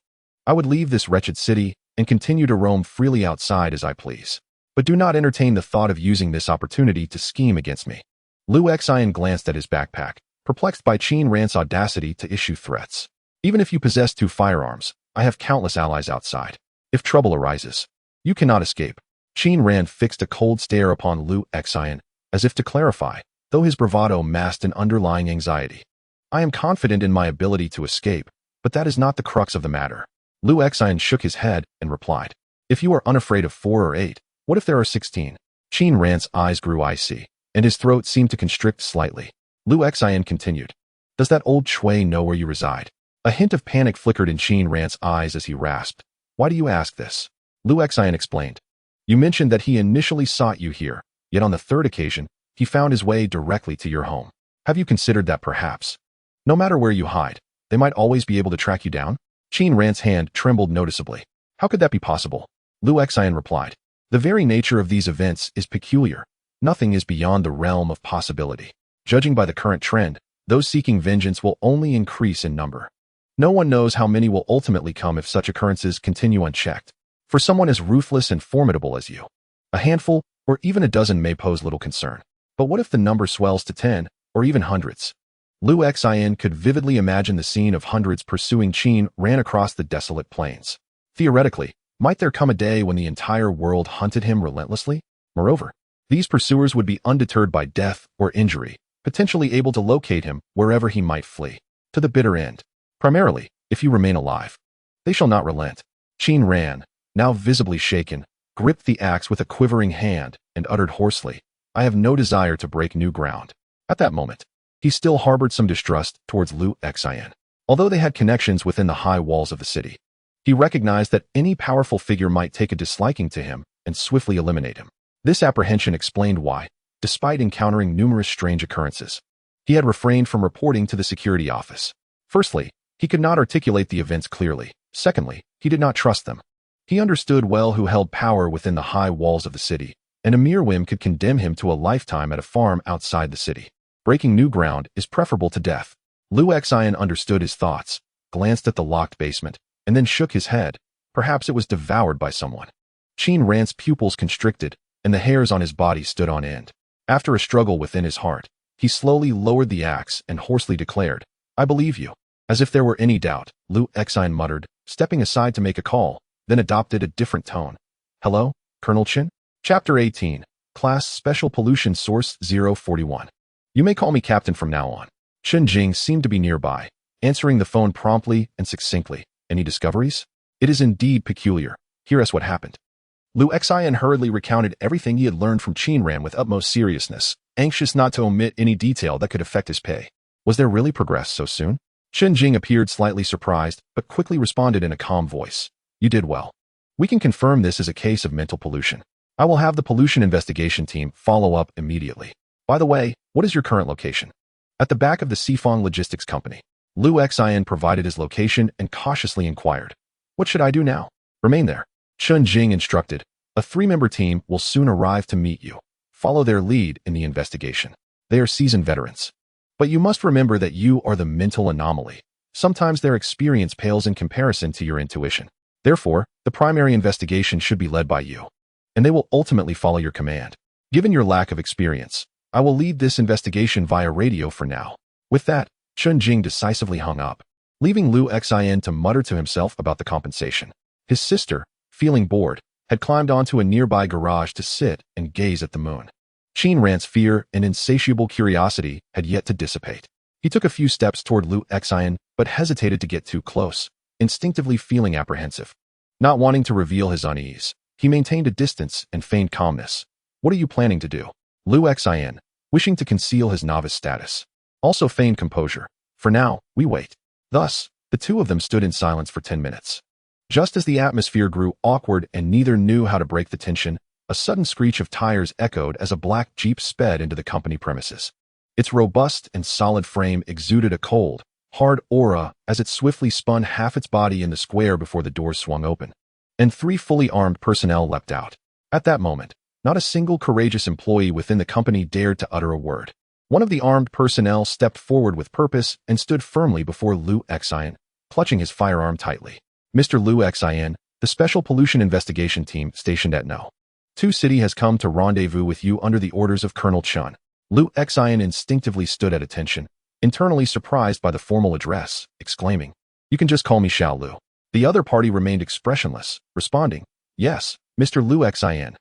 I would leave this wretched city and continue to roam freely outside as I please. But do not entertain the thought of using this opportunity to scheme against me. Liu Xian glanced at his backpack, perplexed by Qin Ran's audacity to issue threats. Even if you possess 2 firearms, I have countless allies outside. If trouble arises, you cannot escape. Qin Ran fixed a cold stare upon Liu Xian, as if to clarify, though his bravado masked an underlying anxiety. I am confident in my ability to escape, but that is not the crux of the matter. Liu Xian shook his head and replied, if you are unafraid of 4 or 8, what if there are 16? Qin Ran's eyes grew icy, and his throat seemed to constrict slightly. Liu Xian continued, does that old Chui know where you reside? A hint of panic flickered in Qin Ran's eyes as he rasped, why do you ask this? Liu Xian explained, you mentioned that he initially sought you here, yet on the 3rd occasion, he found his way directly to your home. Have you considered that perhaps, no matter where you hide, they might always be able to track you down? Qin Ran's hand trembled noticeably. How could that be possible? Liu Xian replied, the very nature of these events is peculiar. Nothing is beyond the realm of possibility. Judging by the current trend, those seeking vengeance will only increase in number. No one knows how many will ultimately come if such occurrences continue unchecked. For someone as ruthless and formidable as you, a handful or even a dozen may pose little concern. But what if the number swells to 10 or even hundreds? Liu Xian could vividly imagine the scene of hundreds pursuing Qin Ran across the desolate plains. Theoretically, might there come a day when the entire world hunted him relentlessly? Moreover, these pursuers would be undeterred by death or injury, potentially able to locate him wherever he might flee, to the bitter end. Primarily, if you remain alive. They shall not relent. Qin Ran, now visibly shaken, gripped the axe with a quivering hand and uttered hoarsely, I have no desire to break new ground. At that moment, he still harbored some distrust towards Liu Xian. Although they had connections within the high walls of the city, he recognized that any powerful figure might take a disliking to him and swiftly eliminate him. This apprehension explained why, despite encountering numerous strange occurrences, he had refrained from reporting to the security office. Firstly, he could not articulate the events clearly. Secondly, he did not trust them. He understood well who held power within the high walls of the city, and a mere whim could condemn him to a lifetime at a farm outside the city. Breaking new ground is preferable to death. Liu Xian understood his thoughts, glanced at the locked basement, and then shook his head. Perhaps it was devoured by someone. Qin Ran's pupils constricted, and the hairs on his body stood on end. After a struggle within his heart, he slowly lowered the axe and hoarsely declared, I believe you. As if there were any doubt, Liu Xian muttered, stepping aside to make a call, then adopted a different tone. Hello, Colonel Qin? Chapter 18, Class Special Pollution Source 041. You may call me Captain from now on. Chen Jing seemed to be nearby, answering the phone promptly and succinctly. Any discoveries? It is indeed peculiar. Hear us what happened. Liu Xian hurriedly recounted everything he had learned from Qin Ran with utmost seriousness, anxious not to omit any detail that could affect his pay. Was there really progress so soon? Chen Jing appeared slightly surprised, but quickly responded in a calm voice. You did well. We can confirm this is a case of mental pollution. I will have the pollution investigation team follow up immediately. By the way, what is your current location? At the back of the Sifong Logistics Company. Liu Xian provided his location and cautiously inquired. What should I do now? Remain there. Chen Jing instructed. A 3-member team will soon arrive to meet you. Follow their lead in the investigation. They are seasoned veterans. But you must remember that you are the mental anomaly. Sometimes their experience pales in comparison to your intuition. Therefore, the primary investigation should be led by you, and they will ultimately follow your command. Given your lack of experience, I will lead this investigation via radio for now. With that, Chen Jing decisively hung up, leaving Liu Xian to mutter to himself about the compensation. His sister, feeling bored, had climbed onto a nearby garage to sit and gaze at the moon. Qin Ran's fear and insatiable curiosity had yet to dissipate. He took a few steps toward Liu Xian, but hesitated to get too close, instinctively feeling apprehensive. Not wanting to reveal his unease, he maintained a distance and feigned calmness. What are you planning to do? Liu Xian, wishing to conceal his novice status, also feigned composure. For now, we wait. Thus, the two of them stood in silence for 10 minutes. Just as the atmosphere grew awkward and neither knew how to break the tension, a sudden screech of tires echoed as a black Jeep sped into the company premises. Its robust and solid frame exuded a cold, hard aura as it swiftly spun half its body in the square before the doors swung open, and 3 fully armed personnel leapt out. At that moment, not a single courageous employee within the company dared to utter a word. One of the armed personnel stepped forward with purpose and stood firmly before Liu Xian, clutching his firearm tightly. Mr. Liu Xian, the Special Pollution Investigation Team stationed at No. 2 City has come to rendezvous with you under the orders of Colonel Chun. Liu Xian instinctively stood at attention, internally surprised by the formal address, exclaiming, "You can just call me Xiao Liu." The other party remained expressionless, responding, "Yes, Mr. Liu Xian."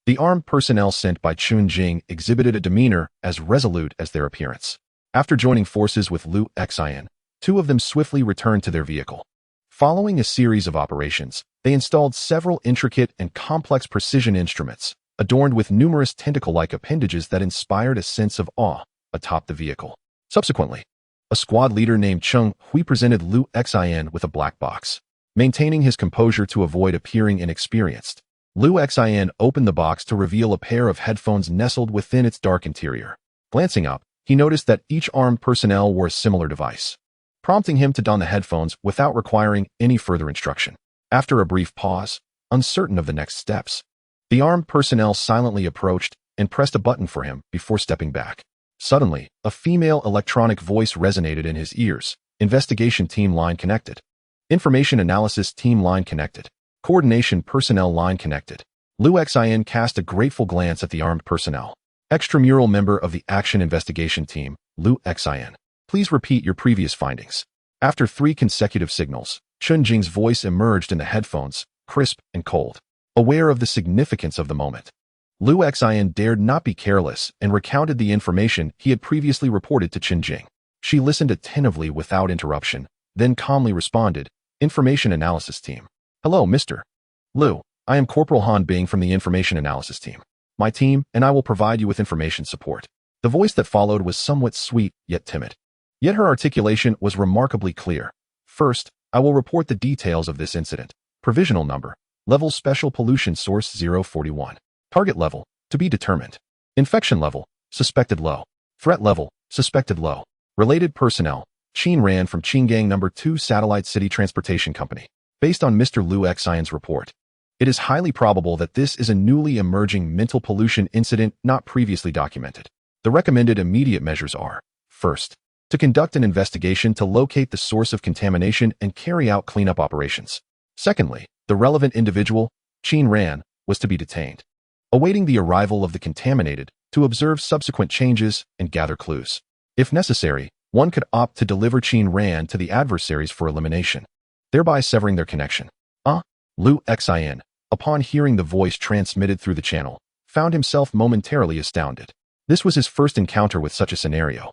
The armed personnel sent by Chun Jing exhibited a demeanor as resolute as their appearance. After joining forces with Liu Xian, two of them swiftly returned to their vehicle. Following a series of operations, they installed several intricate and complex precision instruments, adorned with numerous tentacle-like appendages that inspired a sense of awe atop the vehicle. Subsequently, a squad leader named Cheng Hui presented Liu Xian with a black box. Maintaining his composure to avoid appearing inexperienced, Liu Xian opened the box to reveal a pair of headphones nestled within its dark interior. Glancing up, he noticed that each armed personnel wore a similar device, prompting him to don the headphones without requiring any further instruction. After a brief pause, uncertain of the next steps, the armed personnel silently approached and pressed a button for him before stepping back. Suddenly, a female electronic voice resonated in his ears. Investigation team line connected. Information analysis team line connected. Coordination personnel line connected. Liu Xian cast a grateful glance at the armed personnel. Extramural member of the Action Investigation Team, Liu Xian. Please repeat your previous findings. After 3 consecutive signals, Chun Jing's voice emerged in the headphones, crisp and cold. Aware of the significance of the moment, Liu Xian dared not be careless and recounted the information he had previously reported to Chun Jing. She listened attentively without interruption, then calmly responded, "Information Analysis Team. Hello, Mr. Liu. I am Corporal Han Bing from the Information Analysis Team. My team and I will provide you with information support." The voice that followed was somewhat sweet, yet timid. Yet her articulation was remarkably clear. "First, I will report the details of this incident. Provisional number. Level Special Pollution Source 041. Target level, to be determined. Infection level, suspected low. Threat level, suspected low. Related personnel, Qin Ran from Qingang No. 2 Satellite City Transportation Company. Based on Mr. Liu Xian's report, it is highly probable that this is a newly emerging mental pollution incident not previously documented. The recommended immediate measures are, first, to conduct an investigation to locate the source of contamination and carry out cleanup operations. Secondly, the relevant individual, Qin Ran, was to be detained, awaiting the arrival of the contaminated to observe subsequent changes and gather clues. If necessary, one could opt to deliver Qin Ran to the adversaries for elimination, thereby severing their connection. Liu Xian, upon hearing the voice transmitted through the channel, found himself momentarily astounded. This was his first encounter with such a scenario,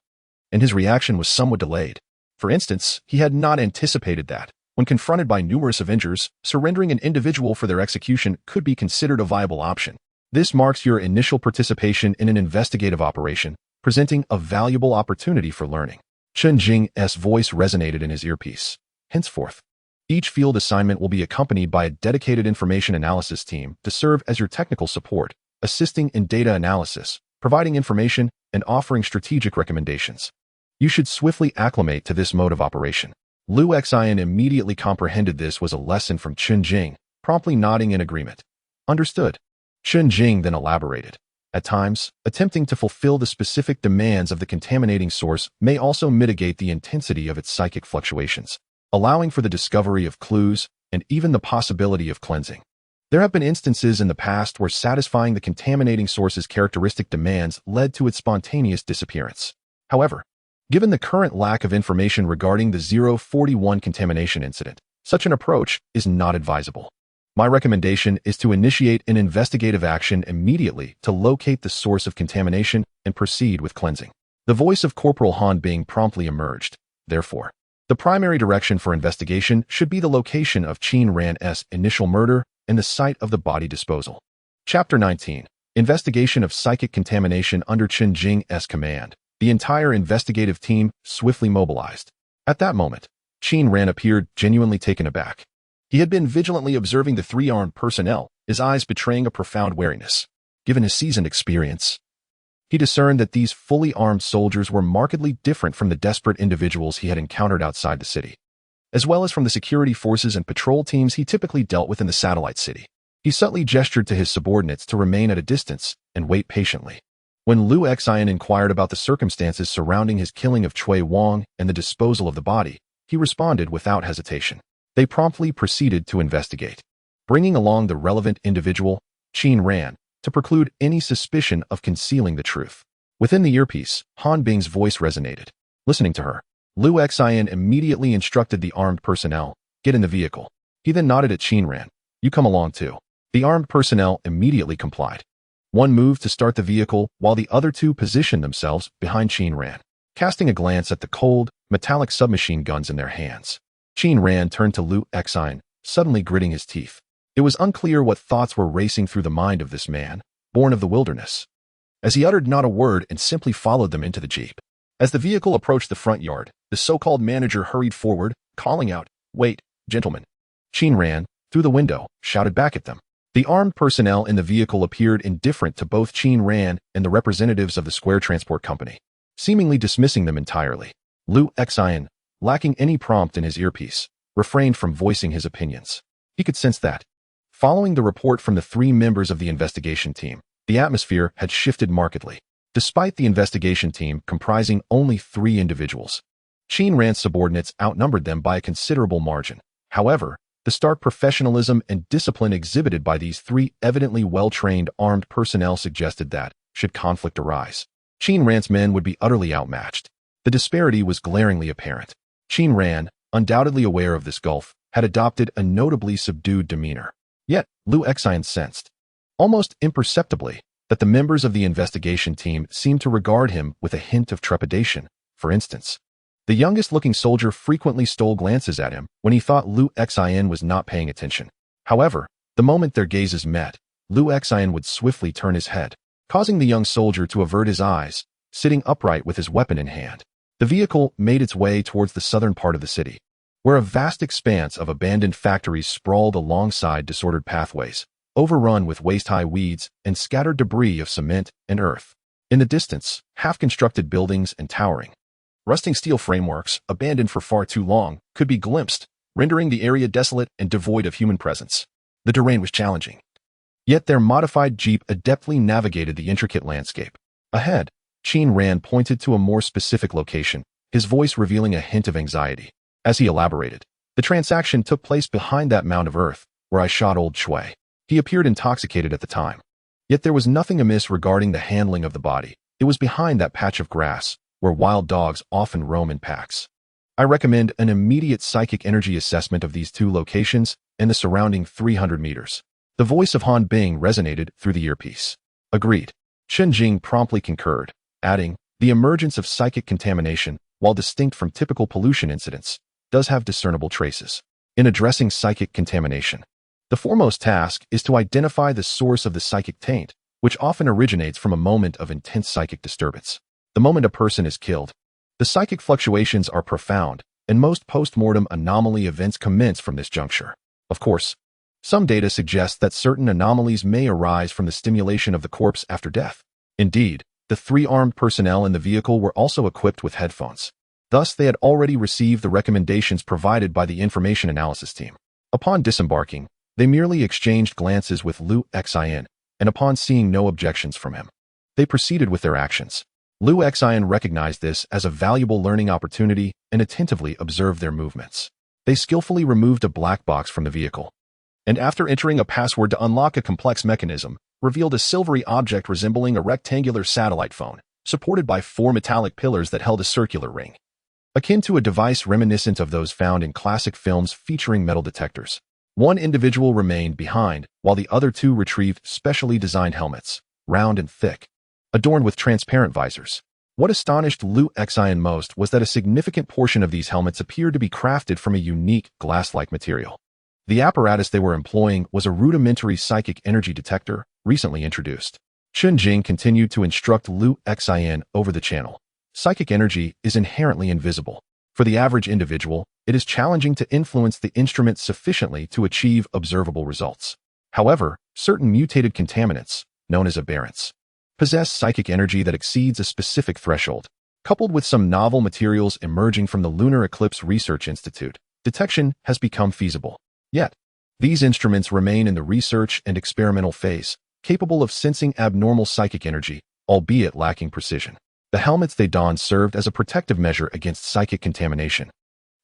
and his reaction was somewhat delayed. For instance, he had not anticipated that, when confronted by numerous Avengers, surrendering an individual for their execution could be considered a viable option. This marks your initial participation in an investigative operation, presenting a valuable opportunity for learning. Chun Jing's voice resonated in his earpiece. Henceforth, each field assignment will be accompanied by a dedicated information analysis team to serve as your technical support, assisting in data analysis, providing information, and offering strategic recommendations. You should swiftly acclimate to this mode of operation. Liu Xian immediately comprehended this was a lesson from Chun Jing, promptly nodding in agreement. Understood. Chun Jing then elaborated. At times, attempting to fulfill the specific demands of the contaminating source may also mitigate the intensity of its psychic fluctuations, allowing for the discovery of clues and even the possibility of cleansing. There have been instances in the past where satisfying the contaminating source's characteristic demands led to its spontaneous disappearance. However, given the current lack of information regarding the 041 contamination incident, such an approach is not advisable. My recommendation is to initiate an investigative action immediately to locate the source of contamination and proceed with cleansing. The voice of Corporal Han Bing promptly emerged. Therefore, the primary direction for investigation should be the location of Qin Ran's initial murder and the site of the body disposal. Chapter 19. Investigation of Psychic Contamination under Chun Jing's command. The entire investigative team swiftly mobilized. At that moment, Qin Ran appeared genuinely taken aback. He had been vigilantly observing the 3 armed personnel, his eyes betraying a profound wariness. Given his seasoned experience, he discerned that these fully armed soldiers were markedly different from the desperate individuals he had encountered outside the city, as well as from the security forces and patrol teams he typically dealt with in the satellite city. He subtly gestured to his subordinates to remain at a distance and wait patiently. When Lu Xian inquired about the circumstances surrounding his killing of Cui Wang and the disposal of the body, he responded without hesitation. They promptly proceeded to investigate, bringing along the relevant individual, Qin Ran, to preclude any suspicion of concealing the truth. Within the earpiece, Han Bing's voice resonated. Listening to her, Lu Xian immediately instructed the armed personnel, "Get in the vehicle." He then nodded at Qin Ran. "You come along too." The armed personnel immediately complied. One moved to start the vehicle while the other two positioned themselves behind Qin Ran, casting a glance at the cold, metallic submachine guns in their hands. Qin Ran turned to Lu Xian, suddenly gritting his teeth. It was unclear what thoughts were racing through the mind of this man, born of the wilderness, as he uttered not a word and simply followed them into the jeep. As the vehicle approached the front yard, the so-called manager hurried forward, calling out, "Wait, gentlemen." Qin Ran, through the window, shouted back at them. The armed personnel in the vehicle appeared indifferent to both Qin Ran and the representatives of the Square Transport Company, seemingly dismissing them entirely. Lu Xian, lacking any prompt in his earpiece, refrained from voicing his opinions. He could sense that, following the report from the three members of the investigation team, the atmosphere had shifted markedly. Despite the investigation team comprising only 3 individuals, Qin Ran's subordinates outnumbered them by a considerable margin. However, the stark professionalism and discipline exhibited by these 3 evidently well-trained armed personnel suggested that, should conflict arise, Qin Ran's men would be utterly outmatched. The disparity was glaringly apparent. Qin Ran, undoubtedly aware of this gulf, had adopted a notably subdued demeanor. Yet, Lu Xian sensed, almost imperceptibly, that the members of the investigation team seemed to regard him with a hint of trepidation. For instance, the youngest-looking soldier frequently stole glances at him when he thought Lu Xian was not paying attention. However, the moment their gazes met, Lu Xian would swiftly turn his head, causing the young soldier to avert his eyes, sitting upright with his weapon in hand. The vehicle made its way towards the southern part of the city, where a vast expanse of abandoned factories sprawled alongside disordered pathways, overrun with waist-high weeds and scattered debris of cement and earth. In the distance, half-constructed buildings and towering, rusting steel frameworks, abandoned for far too long, could be glimpsed, rendering the area desolate and devoid of human presence. The terrain was challenging. Yet their modified jeep adeptly navigated the intricate landscape. Ahead, Qin Ran pointed to a more specific location, his voice revealing a hint of anxiety. As he elaborated, "The transaction took place behind that mound of earth, where I shot old Cui. He appeared intoxicated at the time. Yet there was nothing amiss regarding the handling of the body. It was behind that patch of grass, where wild dogs often roam in packs. I recommend an immediate psychic energy assessment of these 2 locations and the surrounding 300 meters. The voice of Han Bing resonated through the earpiece. "Agreed." Chen Jing promptly concurred, adding, "The emergence of psychic contamination, while distinct from typical pollution incidents, does have discernible traces. In addressing psychic contamination, the foremost task is to identify the source of the psychic taint, which often originates from a moment of intense psychic disturbance. The moment a person is killed, the psychic fluctuations are profound, and most post-mortem anomaly events commence from this juncture. Of course, some data suggests that certain anomalies may arise from the stimulation of the corpse after death. Indeed, the 3 armed personnel in the vehicle were also equipped with headphones. Thus, they had already received the recommendations provided by the information analysis team. Upon disembarking, they merely exchanged glances with Lu Xian, and upon seeing no objections from him, they proceeded with their actions. Lu Xian recognized this as a valuable learning opportunity and attentively observed their movements. They skillfully removed a black box from the vehicle, and after entering a password to unlock a complex mechanism, revealed a silvery object resembling a rectangular satellite phone, supported by 4 metallic pillars that held a circular ring, akin to a device reminiscent of those found in classic films featuring metal detectors. 1 individual remained behind, while the other 2 retrieved specially designed helmets, round and thick, adorned with transparent visors. What astonished Lu Xian most was that a significant portion of these helmets appeared to be crafted from a unique, glass-like material. The apparatus they were employing was a rudimentary psychic energy detector, recently introduced. Chen Jing continued to instruct Lu Xian over the channel. Psychic energy is inherently invisible. For the average individual, it is challenging to influence the instrument sufficiently to achieve observable results. However, certain mutated contaminants, known as aberrants, possess psychic energy that exceeds a specific threshold. Coupled with some novel materials emerging from the Lunar Eclipse Research Institute, detection has become feasible. Yet, these instruments remain in the research and experimental phase, capable of sensing abnormal psychic energy albeit lacking precision. The helmets they donned served as a protective measure against psychic contamination,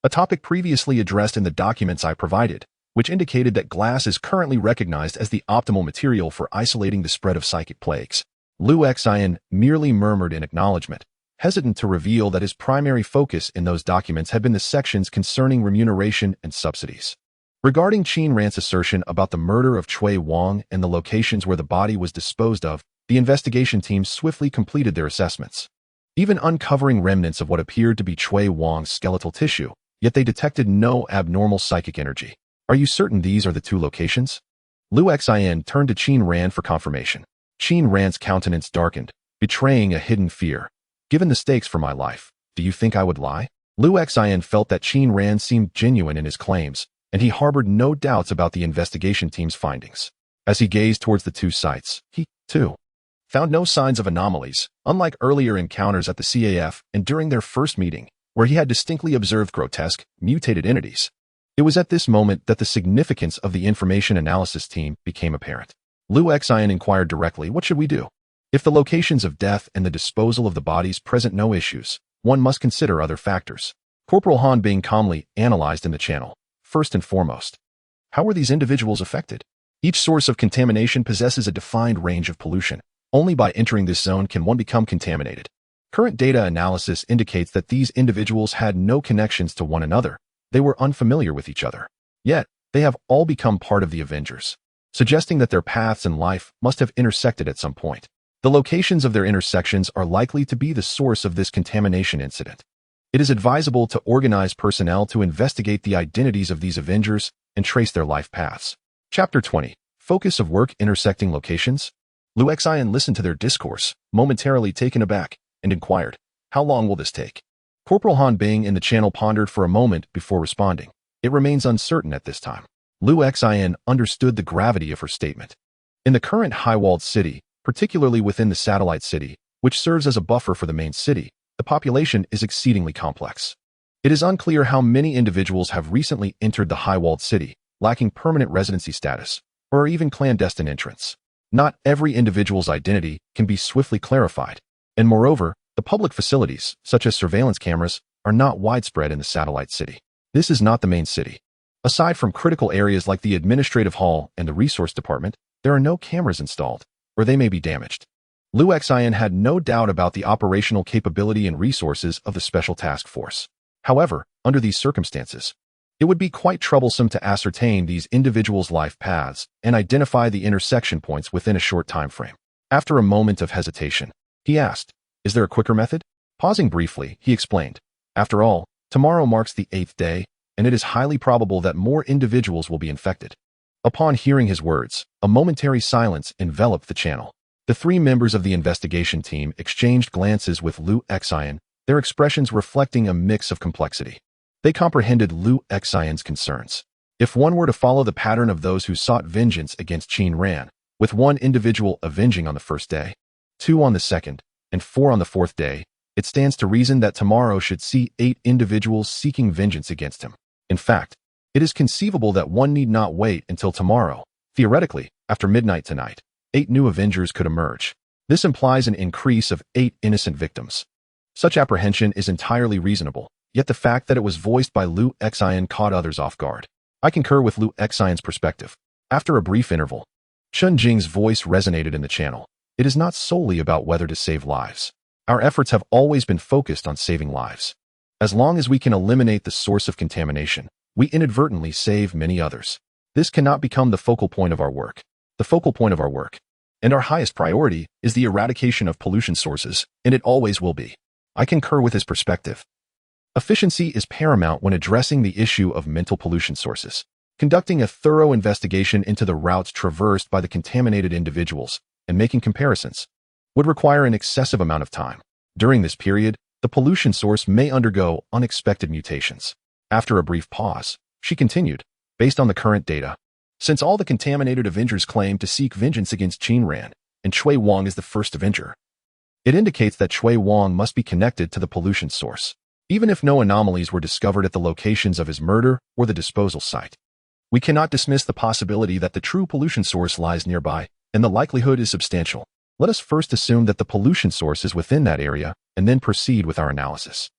a topic previously addressed in the documents I provided, which indicated that glass is currently recognized as the optimal material for isolating the spread of psychic plagues. Liu Xian merely murmured in acknowledgement, hesitant to reveal that his primary focus in those documents had been the sections concerning remuneration and subsidies. Regarding Qin Ran's assertion about the murder of Cui Wang and the locations where the body was disposed of, the investigation team swiftly completed their assessments, even uncovering remnants of what appeared to be Cui Wang's skeletal tissue, yet they detected no abnormal psychic energy. Are you certain these are the two locations? Liu Xian turned to Qin Ran for confirmation. Qin Ran's countenance darkened, betraying a hidden fear. Given the stakes for my life, do you think I would lie? Liu Xian felt that Qin Ran seemed genuine in his claims, and he harbored no doubts about the investigation team's findings. As he gazed towards the two sites, he, too, found no signs of anomalies, unlike earlier encounters at the CAF and during their first meeting, where he had distinctly observed grotesque, mutated entities. It was at this moment that the significance of the information analysis team became apparent. Liu Xian inquired directly, what should we do? If the locations of death and the disposal of the bodies present no issues, one must consider other factors. Corporal Han being calmly analyzed in the channel. First and foremost, how were these individuals affected? Each source of contamination possesses a defined range of pollution. Only by entering this zone can one become contaminated. Current data analysis indicates that these individuals had no connections to one another. They were unfamiliar with each other. Yet, they have all become part of the Avengers, suggesting that their paths in life must have intersected at some point. The locations of their intersections are likely to be the source of this contamination incident. It is advisable to organize personnel to investigate the identities of these Avengers and trace their life paths. Chapter 20. Focus of work intersecting locations. Liu Xian listened to their discourse, momentarily taken aback, and inquired, how long will this take? Corporal Han Bing in the channel pondered for a moment before responding. It remains uncertain at this time. Liu Xian understood the gravity of her statement. In the current high-walled city, particularly within the satellite city, which serves as a buffer for the main city, the population is exceedingly complex. It is unclear how many individuals have recently entered the high-walled city, lacking permanent residency status, or even clandestine entrance. Not every individual's identity can be swiftly clarified, and moreover, the public facilities, such as surveillance cameras, are not widespread in the satellite city. This is not the main city. Aside from critical areas like the administrative hall and the resource department, there are no cameras installed, or they may be damaged. Liu Xian had no doubt about the operational capability and resources of the Special Task Force. However, under these circumstances, it would be quite troublesome to ascertain these individuals' life paths and identify the intersection points within a short time frame. After a moment of hesitation, he asked, is there a quicker method? Pausing briefly, he explained, after all, tomorrow marks the 8th day, and it is highly probable that more individuals will be infected. Upon hearing his words, a momentary silence enveloped the channel. The three members of the investigation team exchanged glances with Liu Xian, their expressions reflecting a mix of complexity. They comprehended Liu Xian's concerns. If one were to follow the pattern of those who sought vengeance against Qin Ran, with one individual avenging on the first day, 2 on the second, and 4 on the 4th day, it stands to reason that tomorrow should see 8 individuals seeking vengeance against him. In fact, it is conceivable that one need not wait until tomorrow. Theoretically, after midnight tonight, 8 new Avengers could emerge. This implies an increase of 8 innocent victims. Such apprehension is entirely reasonable, yet the fact that it was voiced by Liu Xian caught others off guard. I concur with Liu Xian's perspective. After a brief interval, Chun Jing's voice resonated in the channel. It is not solely about whether to save lives. Our efforts have always been focused on saving lives. As long as we can eliminate the source of contamination, we inadvertently save many others. This cannot become the focal point of our work. The focal point of our work, and our highest priority, is the eradication of pollution sources, and it always will be. I concur with his perspective. Efficiency is paramount when addressing the issue of mental pollution sources. Conducting a thorough investigation into the routes traversed by the contaminated individuals and making comparisons would require an excessive amount of time. During this period, the pollution source may undergo unexpected mutations. After a brief pause, she continued, based on the current data, since all the contaminated Avengers claim to seek vengeance against Qin Ran, and Cui Wang is the first Avenger, it indicates that Cui Wang must be connected to the pollution source, even if no anomalies were discovered at the locations of his murder or the disposal site. We cannot dismiss the possibility that the true pollution source lies nearby, and the likelihood is substantial. Let us first assume that the pollution source is within that area and then proceed with our analysis.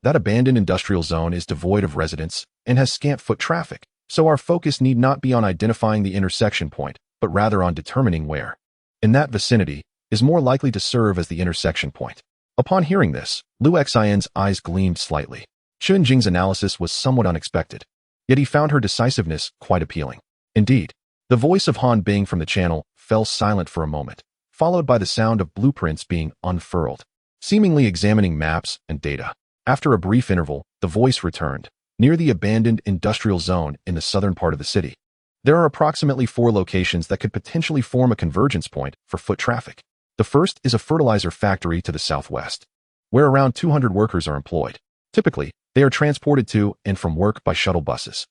That abandoned industrial zone is devoid of residents and has scant foot traffic, so our focus need not be on identifying the intersection point, but rather on determining where, in that vicinity, is more likely to serve as the intersection point. Upon hearing this, Lu Xin's eyes gleamed slightly. Chen Jing's analysis was somewhat unexpected, yet he found her decisiveness quite appealing. Indeed, the voice of Han Bing from the channel fell silent for a moment, followed by the sound of blueprints being unfurled, seemingly examining maps and data. After a brief interval, the voice returned, near the abandoned industrial zone in the southern part of the city. There are approximately 4 locations that could potentially form a convergence point for foot traffic. The first is a fertilizer factory to the southwest, where around 200 workers are employed. Typically, they are transported to and from work by shuttle buses.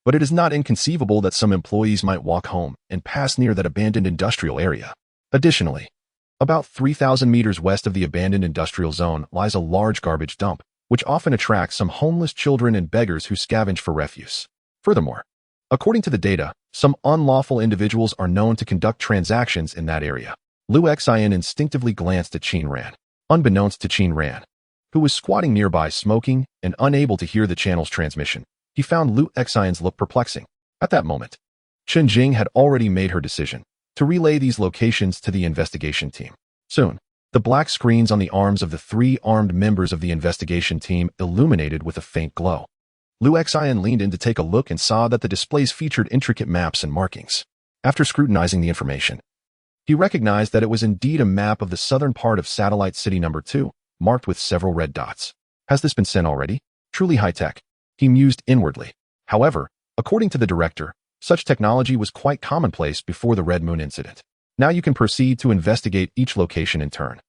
But it is not inconceivable that some employees might walk home and pass near that abandoned industrial area. Additionally, about 3,000 meters west of the abandoned industrial zone lies a large garbage dump, which often attracts some homeless children and beggars who scavenge for refuse. Furthermore, according to the data, some unlawful individuals are known to conduct transactions in that area. Lu Xin instinctively glanced at Qin Ran. Unbeknownst to Qin Ran, who was squatting nearby smoking and unable to hear the channel's transmission, he found Lu Xin's look perplexing. At that moment, Chen Jing had already made her decision to relay these locations to the investigation team. Soon, the black screens on the arms of the 3 armed members of the investigation team illuminated with a faint glow. Lu Xin leaned in to take a look and saw that the displays featured intricate maps and markings. After scrutinizing the information, he recognized that it was indeed a map of the southern part of Satellite City No. 2, marked with several red dots. Has this been sent already? Truly high-tech, he mused inwardly. However, according to the director, such technology was quite commonplace before the Red Moon incident. Now you can proceed to investigate each location in turn.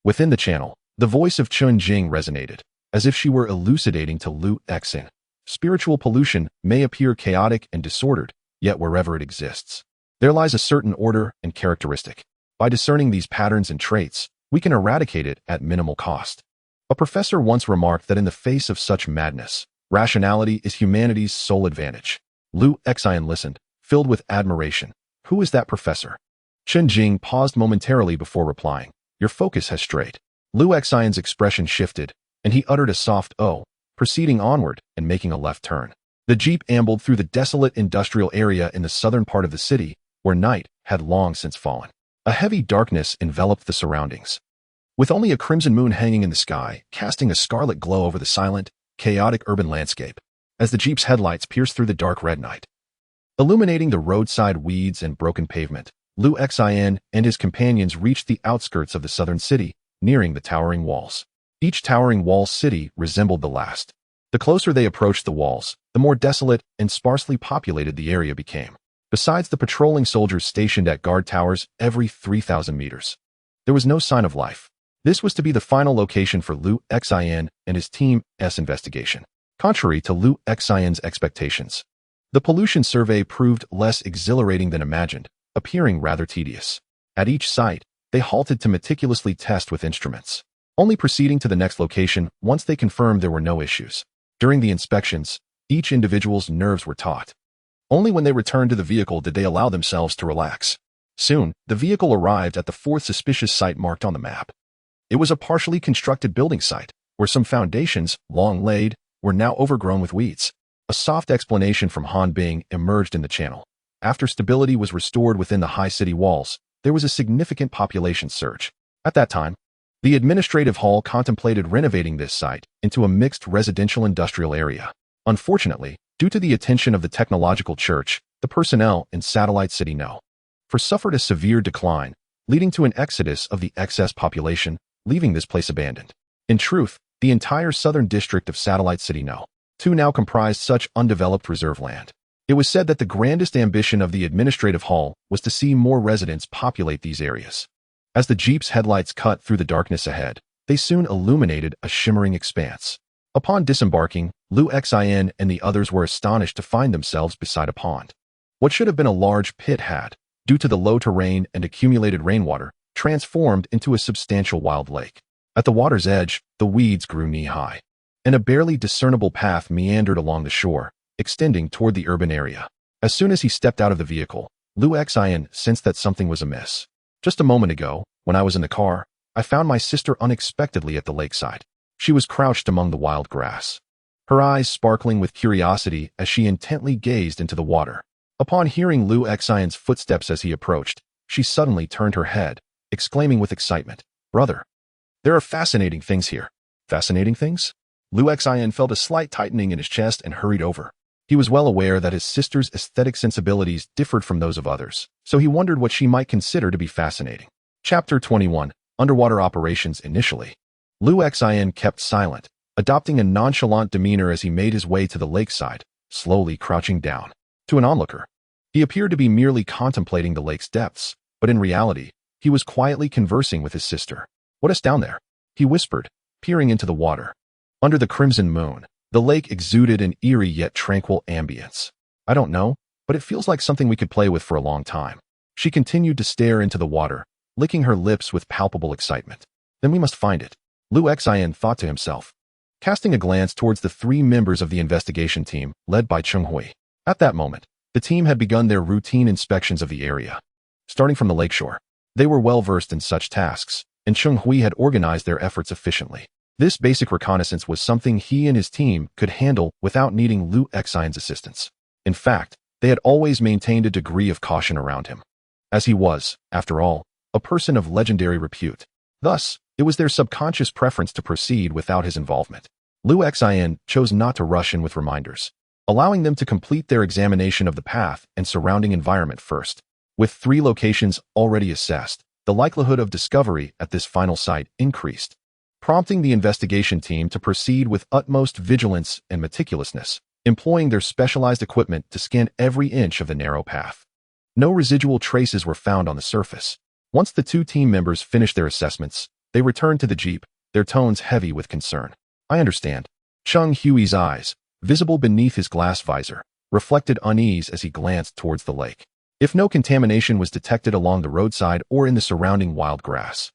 Within the channel, the voice of Chen Jing resonated, as if she were elucidating to Lu Xin. Spiritual pollution may appear chaotic and disordered, yet wherever it exists, there lies a certain order and characteristic. By discerning these patterns and traits, we can eradicate it at minimal cost. A professor once remarked that in the face of such madness, rationality is humanity's sole advantage. Lu Xin listened, filled with admiration. Who is that professor? Chen Jing paused momentarily before replying. Your focus has strayed. Lu Xin's expression shifted, and he uttered a soft "oh," proceeding onward and making a left turn. The jeep ambled through the desolate industrial area in the southern part of the city, where night had long since fallen. A heavy darkness enveloped the surroundings, with only a crimson moon hanging in the sky, casting a scarlet glow over the silent, chaotic urban landscape, as the jeep's headlights pierced through the dark red night, illuminating the roadside weeds and broken pavement. Lu Xin and his companions reached the outskirts of the southern city, nearing the towering walls. Each towering wall city resembled the last. The closer they approached the walls, the more desolate and sparsely populated the area became. Besides the patrolling soldiers stationed at guard towers every 3,000 meters, there was no sign of life. This was to be the final location for Lu Xin and his team's investigation. Contrary to Lu Xin's expectations, the pollution survey proved less exhilarating than imagined, appearing rather tedious. At each site, they halted to meticulously test with instruments, only proceeding to the next location once they confirmed there were no issues. During the inspections, each individual's nerves were taut. Only when they returned to the vehicle did they allow themselves to relax. Soon, the vehicle arrived at the 4th suspicious site marked on the map. It was a partially constructed building site, where some foundations, long laid, were now overgrown with weeds. A soft explanation from Han Bing emerged in the channel. After stability was restored within the high city walls, there was a significant population surge. At that time, the administrative hall contemplated renovating this site into a mixed residential industrial area. Unfortunately, due to the attention of the technological church, the personnel in Satellite City No. 4 suffered a severe decline, leading to an exodus of the excess population, leaving this place abandoned. In truth, the entire southern district of Satellite City No. 2 now comprised such undeveloped reserve land. It was said that the grandest ambition of the administrative hall was to see more residents populate these areas. As the jeep's headlights cut through the darkness ahead, they soon illuminated a shimmering expanse. Upon disembarking, Lu Xin and the others were astonished to find themselves beside a pond. What should have been a large pit had, due to the low terrain and accumulated rainwater, transformed into a substantial wild lake. At the water's edge, the weeds grew knee-high, and a barely discernible path meandered along the shore, extending toward the urban area. As soon as he stepped out of the vehicle, Lu Xin sensed that something was amiss. Just a moment ago, When I was in the car, I found my sister unexpectedly at the lakeside. She was crouched among the wild grass, her eyes sparkling with curiosity as she intently gazed into the water. Upon hearing Lu Xian's footsteps as he approached, she suddenly turned her head, exclaiming with excitement, "Brother, there are fascinating things here." Fascinating things? Lu Xian felt a slight tightening in his chest and hurried over. He was well aware that his sister's aesthetic sensibilities differed from those of others, so he wondered what she might consider to be fascinating. Chapter 21. Underwater Operations. Initially, Lu Xian kept silent, adopting a nonchalant demeanor as he made his way to the lakeside, slowly crouching down. To an onlooker, he appeared to be merely contemplating the lake's depths, but in reality, he was quietly conversing with his sister. "What is down there?" he whispered, peering into the water. Under the crimson moon, the lake exuded an eerie yet tranquil ambience. "I don't know, but it feels like something we could play with for a long time." She continued to stare into the water, licking her lips with palpable excitement. "Then we must find it," Lu Xian thought to himself, casting a glance towards the 3 members of the investigation team, led by Cheng Hui. At that moment, the team had begun their routine inspections of the area. Starting from the lakeshore, they were well versed in such tasks, and Cheng Hui had organized their efforts efficiently. This basic reconnaissance was something he and his team could handle without needing Lu Xian's assistance. In fact, they had always maintained a degree of caution around him, as he was, after all, a person of legendary repute. Thus, it was their subconscious preference to proceed without his involvement. Lu Xian chose not to rush in with reminders, allowing them to complete their examination of the path and surrounding environment first. With 3 locations already assessed, the likelihood of discovery at this final site increased, prompting the investigation team to proceed with utmost vigilance and meticulousness, employing their specialized equipment to scan every inch of the narrow path. No residual traces were found on the surface. Once the 2 team members finished their assessments, they returned to the jeep, their tones heavy with concern. "I understand." Cheng Hui's eyes, visible beneath his glass visor, reflected unease as he glanced towards the lake. If no contamination was detected along the roadside or in the surrounding wild grass,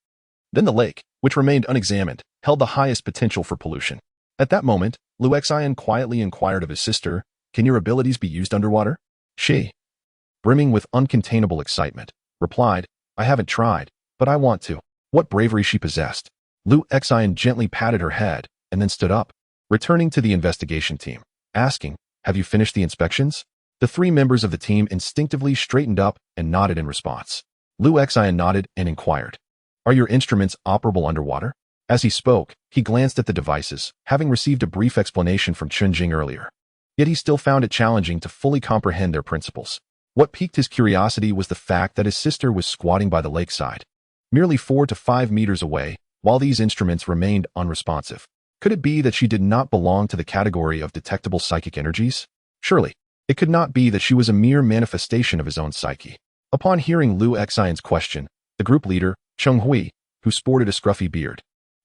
then the lake, which remained unexamined, held the highest potential for pollution. At that moment, Lu Xian quietly inquired of his sister, "Can your abilities be used underwater?" She, brimming with uncontainable excitement, replied, "I haven't tried, but I want to." What bravery she possessed. Lu Xian gently patted her head and then stood up, returning to the investigation team, asking, "Have you finished the inspections?" The 3 members of the team instinctively straightened up and nodded in response. Lu Xian nodded and inquired, "Are your instruments operable underwater?" As he spoke, he glanced at the devices, having received a brief explanation from Chunjing earlier. Yet he still found it challenging to fully comprehend their principles. What piqued his curiosity was the fact that his sister was squatting by the lakeside, merely 4 to 5 meters away, while these instruments remained unresponsive. Could it be that she did not belong to the category of detectable psychic energies? Surely, it could not be that she was a mere manifestation of his own psyche. Upon hearing Lu Xian's question, the group leader, Cheng Hui, who sported a scruffy beard,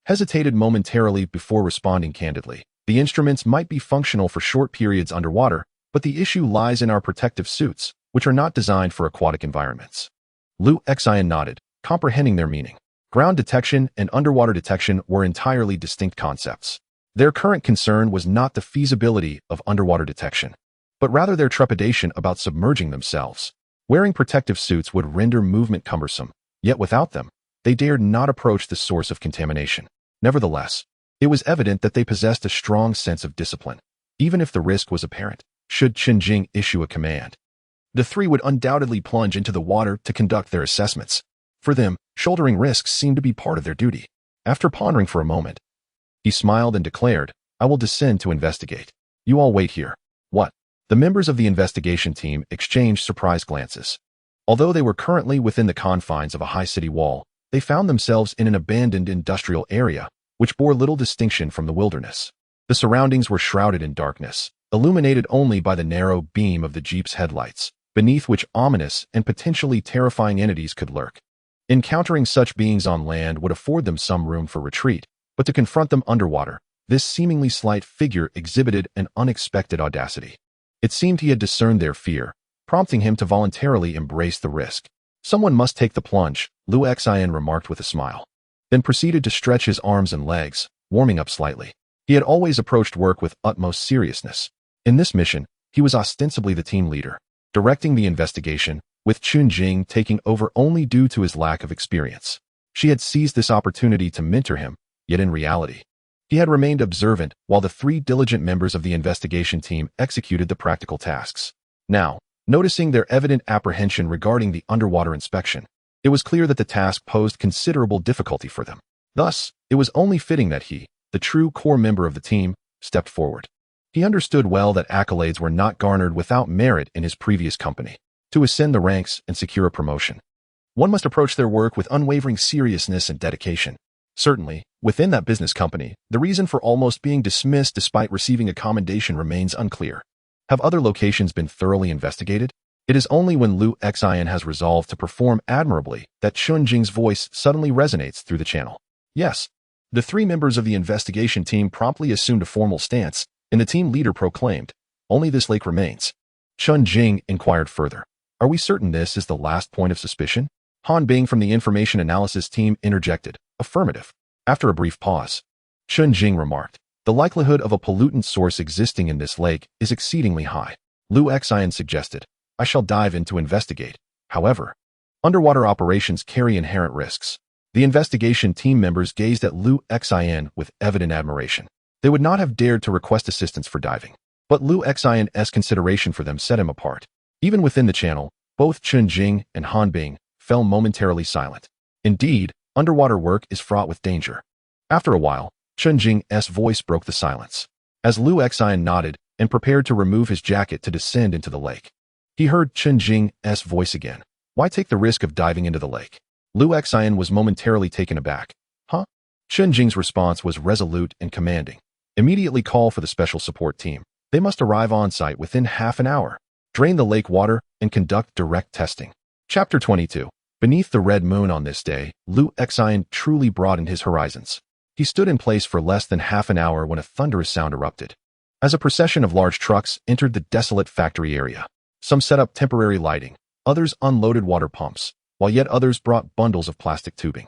hesitated momentarily before responding candidly. "The instruments might be functional for short periods underwater, but the issue lies in our protective suits, which are not designed for aquatic environments." Lu Xian nodded, comprehending their meaning. Ground detection and underwater detection were entirely distinct concepts. Their current concern was not the feasibility of underwater detection, but rather their trepidation about submerging themselves. Wearing protective suits would render movement cumbersome, yet without them, they dared not approach the source of contamination. Nevertheless, it was evident that they possessed a strong sense of discipline, even if the risk was apparent. Should Chunjing issue a command, the 3 would undoubtedly plunge into the water to conduct their assessments. For them, shouldering risks seemed to be part of their duty. After pondering for a moment, he smiled and declared, "I will descend to investigate. You all wait here." "What?" The members of the investigation team exchanged surprised glances. Although they were currently within the confines of a high city wall, they found themselves in an abandoned industrial area, which bore little distinction from the wilderness. The surroundings were shrouded in darkness, illuminated only by the narrow beam of the jeep's headlights, beneath which ominous and potentially terrifying entities could lurk. Encountering such beings on land would afford them some room for retreat, but to confront them underwater, this seemingly slight figure exhibited an unexpected audacity. It seemed he had discerned their fear, prompting him to voluntarily embrace the risk. "Someone must take the plunge," Lu Xian remarked with a smile, then proceeded to stretch his arms and legs, warming up slightly. He had always approached work with utmost seriousness. In this mission, he was ostensibly the team leader, directing the investigation, with Chunjing taking over only due to his lack of experience. She had seized this opportunity to mentor him, yet in reality, he had remained observant while the three diligent members of the investigation team executed the practical tasks. Now, noticing their evident apprehension regarding the underwater inspection, it was clear that the task posed considerable difficulty for them. Thus, it was only fitting that he, the true core member of the team, stepped forward. He understood well that accolades were not garnered without merit in his previous company. To ascend the ranks and secure a promotion, one must approach their work with unwavering seriousness and dedication. Certainly, within that business company, the reason for almost being dismissed despite receiving a commendation remains unclear. Have other locations been thoroughly investigated? It is only when Liu Xian has resolved to perform admirably that Chun Jing's voice suddenly resonates through the channel. Yes. The three members of the investigation team promptly assumed a formal stance, and the team leader proclaimed, "Only this lake remains." Chun Jing inquired further, "Are we certain this is the last point of suspicion?" Han Bing from the information analysis team interjected, "Affirmative." After a brief pause, Chun Jing remarked, "The likelihood of a pollutant source existing in this lake is exceedingly high." Liu Xian suggested, "I shall dive in to investigate." However, underwater operations carry inherent risks. The investigation team members gazed at Liu Xian with evident admiration. They would not have dared to request assistance for diving, but Liu Xian's consideration for them set him apart. Even within the channel, both Chun Jing and Han Bing fell momentarily silent. Indeed, underwater work is fraught with danger. After a while, Chun Jing's voice broke the silence. As Liu Xian nodded and prepared to remove his jacket to descend into the lake, he heard Chun Jing's voice again. "Why take the risk of diving into the lake?" Liu Xian was momentarily taken aback. "Huh?" Chun Jing's response was resolute and commanding. "Immediately call for the special support team. They must arrive on site within half an hour. Drain the lake water and conduct direct testing." Chapter 22. Beneath the red moon on this day, Liu Xian truly broadened his horizons. He stood in place for less than half an hour when a thunderous sound erupted. As a procession of large trucks entered the desolate factory area, some set up temporary lighting, others unloaded water pumps, while yet others brought bundles of plastic tubing.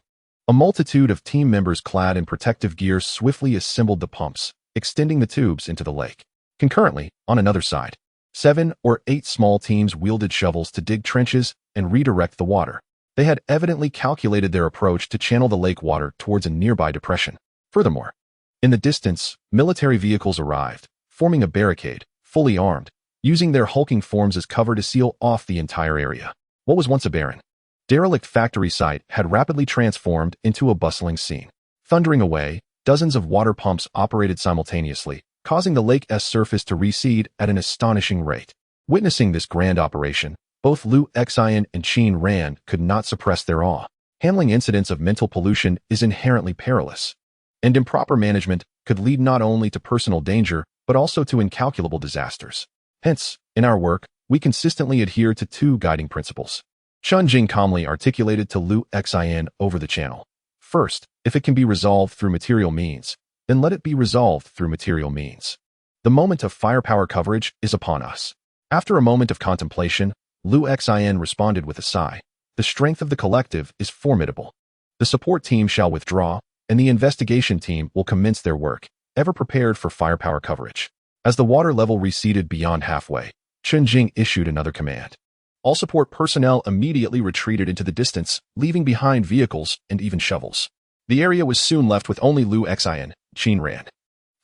A multitude of team members clad in protective gear swiftly assembled the pumps, extending the tubes into the lake. Concurrently, on another side, 7 or 8 small teams wielded shovels to dig trenches and redirect the water. They had evidently calculated their approach to channel the lake water towards a nearby depression. Furthermore, in the distance, military vehicles arrived, forming a barricade, fully armed, using their hulking forms as cover to seal off the entire area. What was once a barren, derelict factory site had rapidly transformed into a bustling scene. Thundering away, dozens of water pumps operated simultaneously, causing the lake's surface to recede at an astonishing rate. Witnessing this grand operation, both Liu Xian and Qin Ran could not suppress their awe. Handling incidents of mental pollution is inherently perilous, and improper management could lead not only to personal danger, but also to incalculable disasters. Hence, in our work, we consistently adhere to 2 guiding principles. Chun Jing calmly articulated to Liu Xian over the channel. First, if it can be resolved through material means, then let it be resolved through material means. The moment of firepower coverage is upon us. After a moment of contemplation, Liu Xian responded with a sigh. The strength of the collective is formidable. The support team shall withdraw, and the investigation team will commence their work, ever prepared for firepower coverage. As the water level receded beyond halfway, Chun Jing issued another command. All support personnel immediately retreated into the distance, leaving behind vehicles and even shovels. The area was soon left with only Liu Xian, Qin Ran,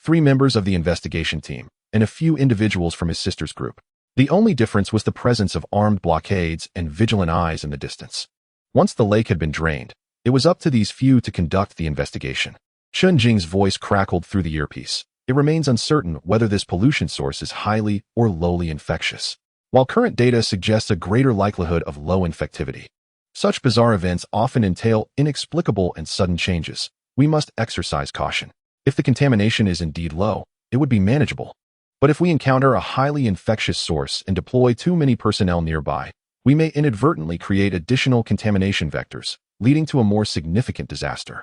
3 members of the investigation team, and a few individuals from his sister's group. The only difference was the presence of armed blockades and vigilant eyes in the distance. Once the lake had been drained, it was up to these few to conduct the investigation. Chun Jing's voice crackled through the earpiece. It remains uncertain whether this pollution source is highly or lowly infectious. While current data suggests a greater likelihood of low infectivity, such bizarre events often entail inexplicable and sudden changes. We must exercise caution. If the contamination is indeed low, it would be manageable. But if we encounter a highly infectious source and deploy too many personnel nearby, we may inadvertently create additional contamination vectors, leading to a more significant disaster.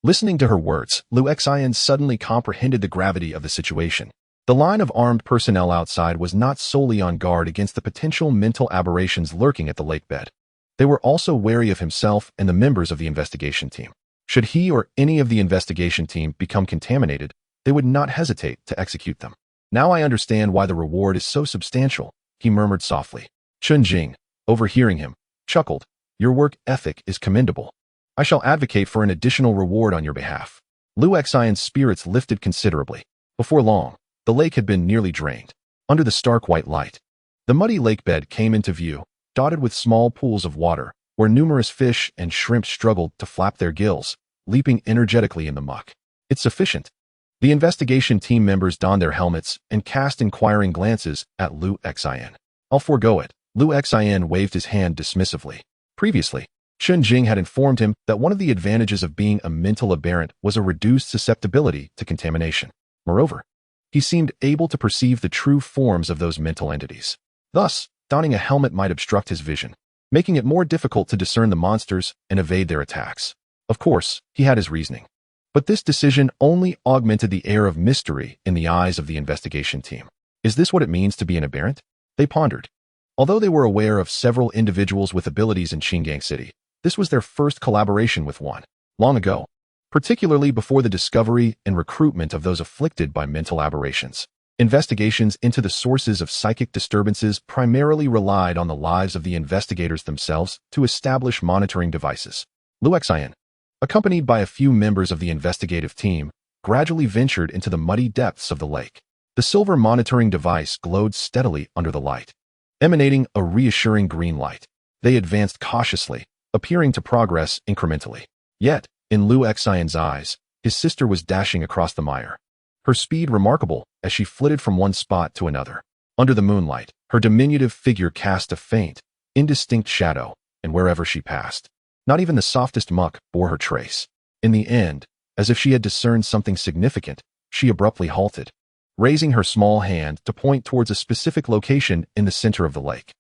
Listening to her words, Liu Xian suddenly comprehended the gravity of the situation. The line of armed personnel outside was not solely on guard against the potential mental aberrations lurking at the lakebed. They were also wary of himself and the members of the investigation team. Should he or any of the investigation team become contaminated, they would not hesitate to execute them. "Now I understand why the reward is so substantial," he murmured softly. Chun Jing, overhearing him, chuckled. "Your work ethic is commendable. I shall advocate for an additional reward on your behalf. Lu Xian's spirits lifted considerably. Before long, the lake had been nearly drained. Under the stark white light, the muddy lake bed came into view, dotted with small pools of water, where numerous fish and shrimp struggled to flap their gills, leaping energetically in the muck. It's sufficient. The investigation team members donned their helmets and cast inquiring glances at Lu Xian. I'll forego it. Lu Xian waved his hand dismissively. Previously, Chun Jing had informed him that one of the advantages of being a mental aberrant was a reduced susceptibility to contamination. Moreover, he seemed able to perceive the true forms of those mental entities. Thus, donning a helmet might obstruct his vision, making it more difficult to discern the monsters and evade their attacks. Of course, he had his reasoning. But this decision only augmented the air of mystery in the eyes of the investigation team. Is this what it means to be an aberrant? They pondered. Although they were aware of several individuals with abilities in Qingang City, this was their first collaboration with one, long ago, particularly before the discovery and recruitment of those afflicted by mental aberrations. Investigations into the sources of psychic disturbances primarily relied on the lives of the investigators themselves to establish monitoring devices. Lu Xian, accompanied by a few members of the investigative team, gradually ventured into the muddy depths of the lake. The silver monitoring device glowed steadily under the light, emanating a reassuring green light. They advanced cautiously, appearing to progress incrementally. Yet, in Lu Xian's eyes, his sister was dashing across the mire, her speed remarkable as she flitted from one spot to another. Under the moonlight, her diminutive figure cast a faint, indistinct shadow, and wherever she passed, not even the softest muck bore her trace. In the end, as if she had discerned something significant, she abruptly halted, raising her small hand to point towards a specific location in the center of the lake.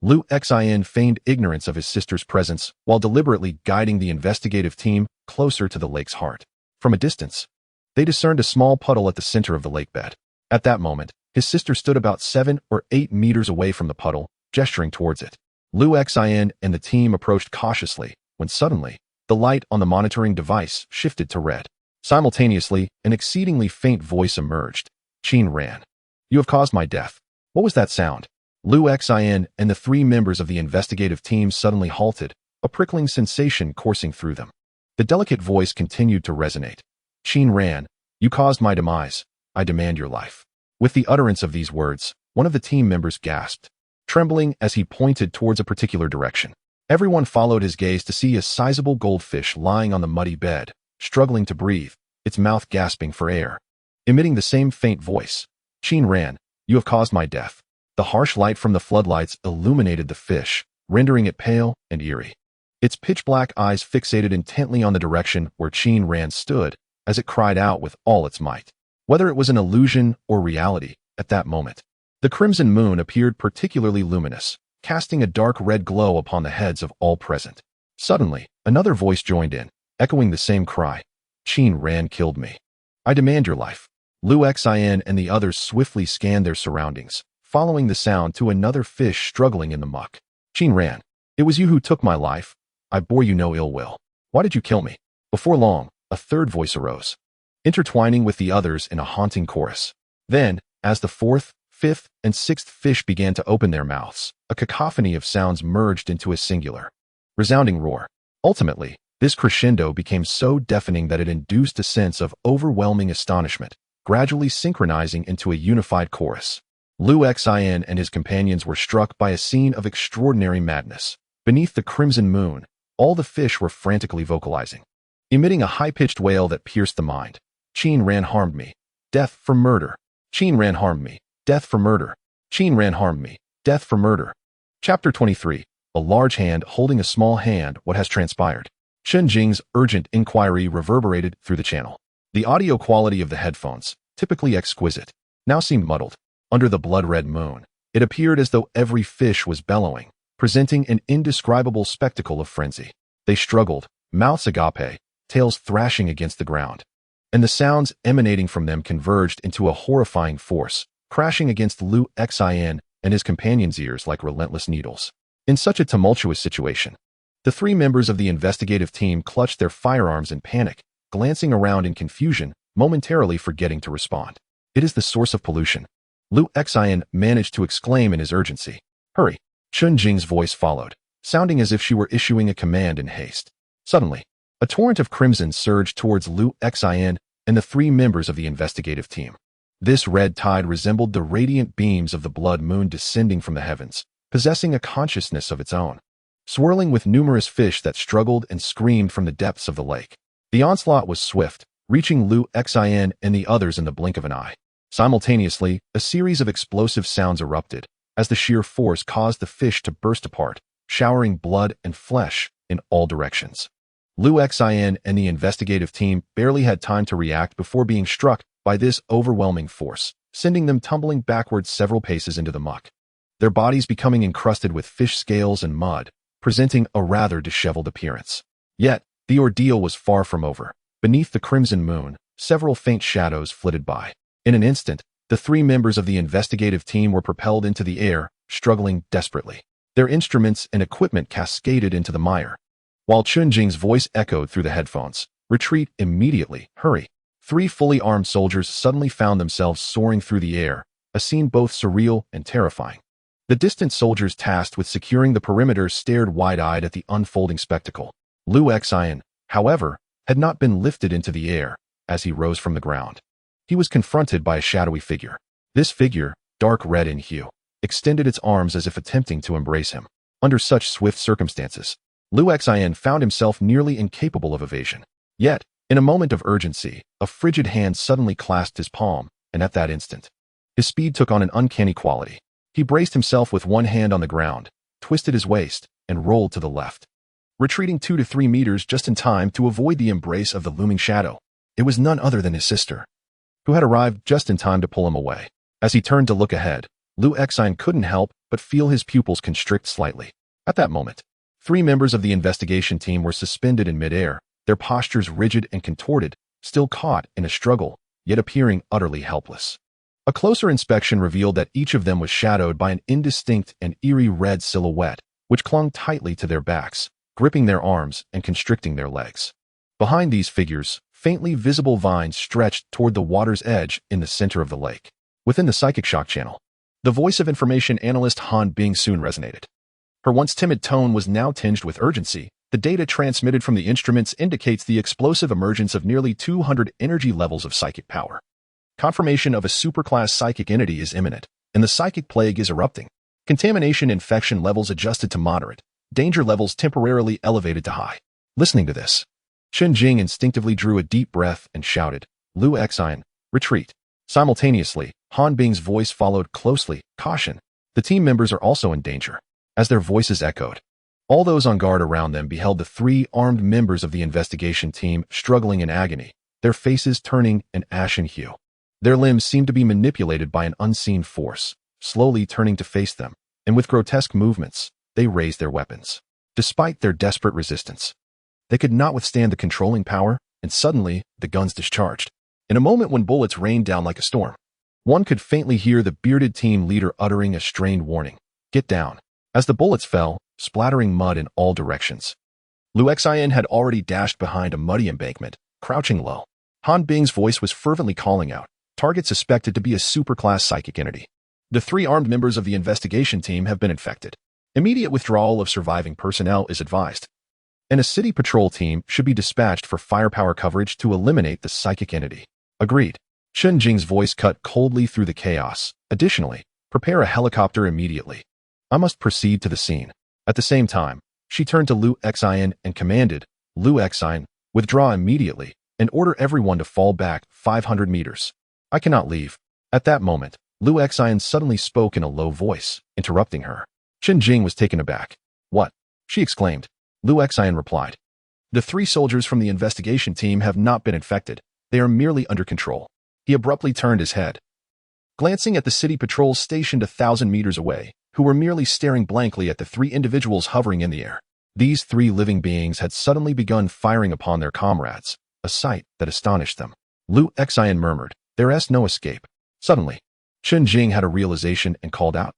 Lu Xian feigned ignorance of his sister's presence while deliberately guiding the investigative team closer to the lake's heart. From a distance, they discerned a small puddle at the center of the lake bed. At that moment, his sister stood about 7 or 8 meters away from the puddle, gesturing towards it. Lu Xian and the team approached cautiously, when suddenly, the light on the monitoring device shifted to red. Simultaneously, an exceedingly faint voice emerged. Qin ran. You have caused my death. What was that sound? Lu Xian and the 3 members of the investigative team suddenly halted, a prickling sensation coursing through them. The delicate voice continued to resonate. Qin ran. You caused my demise. I demand your life. With the utterance of these words, one of the team members gasped, trembling as he pointed towards a particular direction. Everyone followed his gaze to see a sizable goldfish lying on the muddy bed, struggling to breathe, its mouth gasping for air. Emitting the same faint voice, Qin ran. You have caused my death. The harsh light from the floodlights illuminated the fish, rendering it pale and eerie. Its pitch-black eyes fixated intently on the direction where Qin ran stood, as it cried out with all its might. Whether it was an illusion or reality, at that moment, the crimson moon appeared particularly luminous, casting a dark red glow upon the heads of all present. Suddenly, another voice joined in, echoing the same cry. Qin ran killed me. I demand your life. Lu Xian and the others swiftly scanned their surroundings, following the sound to another fish struggling in the muck. Qin ran. It was you who took my life. I bore you no ill will. Why did you kill me? Before long, a third voice arose, intertwining with the others in a haunting chorus. Then, as the 4th, 5th, and 6th fish began to open their mouths, a cacophony of sounds merged into a singular, resounding roar. Ultimately, this crescendo became so deafening that it induced a sense of overwhelming astonishment, gradually synchronizing into a unified chorus. Lu Xian and his companions were struck by a scene of extraordinary madness. Beneath the crimson moon, all the fish were frantically vocalizing, emitting a high-pitched wail that pierced the mind. Qin ran harmed me. Death for murder. Qin ran harmed me. Death for murder. Qin ran harmed me. Death for murder. Chapter 23. A large hand holding a small hand. What has transpired? Chun Jing's urgent inquiry reverberated through the channel. The audio quality of the headphones, typically exquisite, now seemed muddled. Under the blood-red moon, it appeared as though every fish was bellowing, presenting an indescribable spectacle of frenzy. They struggled, mouths agape, tails thrashing against the ground, and the sounds emanating from them converged into a horrifying force, crashing against Lu Xian and his companions' ears like relentless needles. In such a tumultuous situation, the 3 members of the investigative team clutched their firearms in panic, glancing around in confusion, momentarily forgetting to respond. It is the source of pollution. Lu Xian managed to exclaim in his urgency. Hurry! Chun Jing's voice followed, sounding as if she were issuing a command in haste. Suddenly, A torrent of crimson surged towards Liu Xin and the three members of the investigative team. This red tide resembled the radiant beams of the blood moon descending from the heavens, possessing a consciousness of its own, swirling with numerous fish that struggled and screamed from the depths of the lake. The onslaught was swift, reaching Liu Xin and the others in the blink of an eye. Simultaneously, a series of explosive sounds erupted, as the sheer force caused the fish to burst apart, showering blood and flesh in all directions. Liu Xin and the investigative team barely had time to react before being struck by this overwhelming force, sending them tumbling backwards several paces into the muck, their bodies becoming encrusted with fish scales and mud, presenting a rather disheveled appearance. Yet, the ordeal was far from over. Beneath the crimson moon, several faint shadows flitted by. In an instant, the three members of the investigative team were propelled into the air, struggling desperately. Their instruments and equipment cascaded into the mire. While Chunjing's voice echoed through the headphones, "Retreat immediately, hurry." Three fully armed soldiers suddenly found themselves soaring through the air, a scene both surreal and terrifying. The distant soldiers tasked with securing the perimeter stared wide-eyed at the unfolding spectacle. Liu Xin, however, had not been lifted into the air as he rose from the ground. He was confronted by a shadowy figure. This figure, dark red in hue, extended its arms as if attempting to embrace him. Under such swift circumstances, Liu Xin found himself nearly incapable of evasion. Yet, in a moment of urgency, a frigid hand suddenly clasped his palm, and at that instant, his speed took on an uncanny quality. He braced himself with one hand on the ground, twisted his waist, and rolled to the left, retreating 2 to 3 meters just in time to avoid the embrace of the looming shadow. It was none other than his sister, who had arrived just in time to pull him away. As he turned to look ahead, Liu Xin couldn't help but feel his pupils constrict slightly. At that moment, 3 members of the investigation team were suspended in midair, their postures rigid and contorted, still caught in a struggle, yet appearing utterly helpless. A closer inspection revealed that each of them was shadowed by an indistinct and eerie red silhouette, which clung tightly to their backs, gripping their arms and constricting their legs. Behind these figures, faintly visible vines stretched toward the water's edge in the center of the lake. Within the psychic shock channel, the voice of information analyst Han Bing soon resonated. Her once timid tone was now tinged with urgency. The data transmitted from the instruments indicates the explosive emergence of nearly 200 energy levels of psychic power. Confirmation of a superclass psychic entity is imminent, and the psychic plague is erupting. Contamination infection levels adjusted to moderate, danger levels temporarily elevated to high. Listening to this, Chunjing instinctively drew a deep breath and shouted, "Liu Xin, retreat." Simultaneously, Han Bing's voice followed closely, "Caution, the team members are also in danger." As their voices echoed, all those on guard around them beheld the 3 armed members of the investigation team struggling in agony, their faces turning an ashen hue. Their limbs seemed to be manipulated by an unseen force, slowly turning to face them, and with grotesque movements, they raised their weapons. Despite their desperate resistance, they could not withstand the controlling power, and suddenly, the guns discharged. In a moment when bullets rained down like a storm, one could faintly hear the bearded team leader uttering a strained warning, "Get down." As the bullets fell, splattering mud in all directions, Liu Xin had already dashed behind a muddy embankment, crouching low. Han Bing's voice was fervently calling out, "Target suspected to be a superclass psychic entity. The 3 armed members of the investigation team have been infected. Immediate withdrawal of surviving personnel is advised, and a city patrol team should be dispatched for firepower coverage to eliminate the psychic entity." Agreed. Chunjing's voice cut coldly through the chaos. Additionally, prepare a helicopter immediately. I must proceed to the scene. At the same time, she turned to Liu Xin and commanded, "Liu Xin, withdraw immediately and order everyone to fall back 500 meters. I cannot leave." At that moment, Liu Xin suddenly spoke in a low voice, interrupting her. Chunjing was taken aback. "What?" she exclaimed. Liu Xin replied, "The 3 soldiers from the investigation team have not been infected. They are merely under control." He abruptly turned his head, glancing at the city patrols stationed 1,000 meters away, who were merely staring blankly at the 3 individuals hovering in the air. These 3 living beings had suddenly begun firing upon their comrades, a sight that astonished them. Liu Xin murmured, "There is no escape." Suddenly, Chunjing had a realization and called out,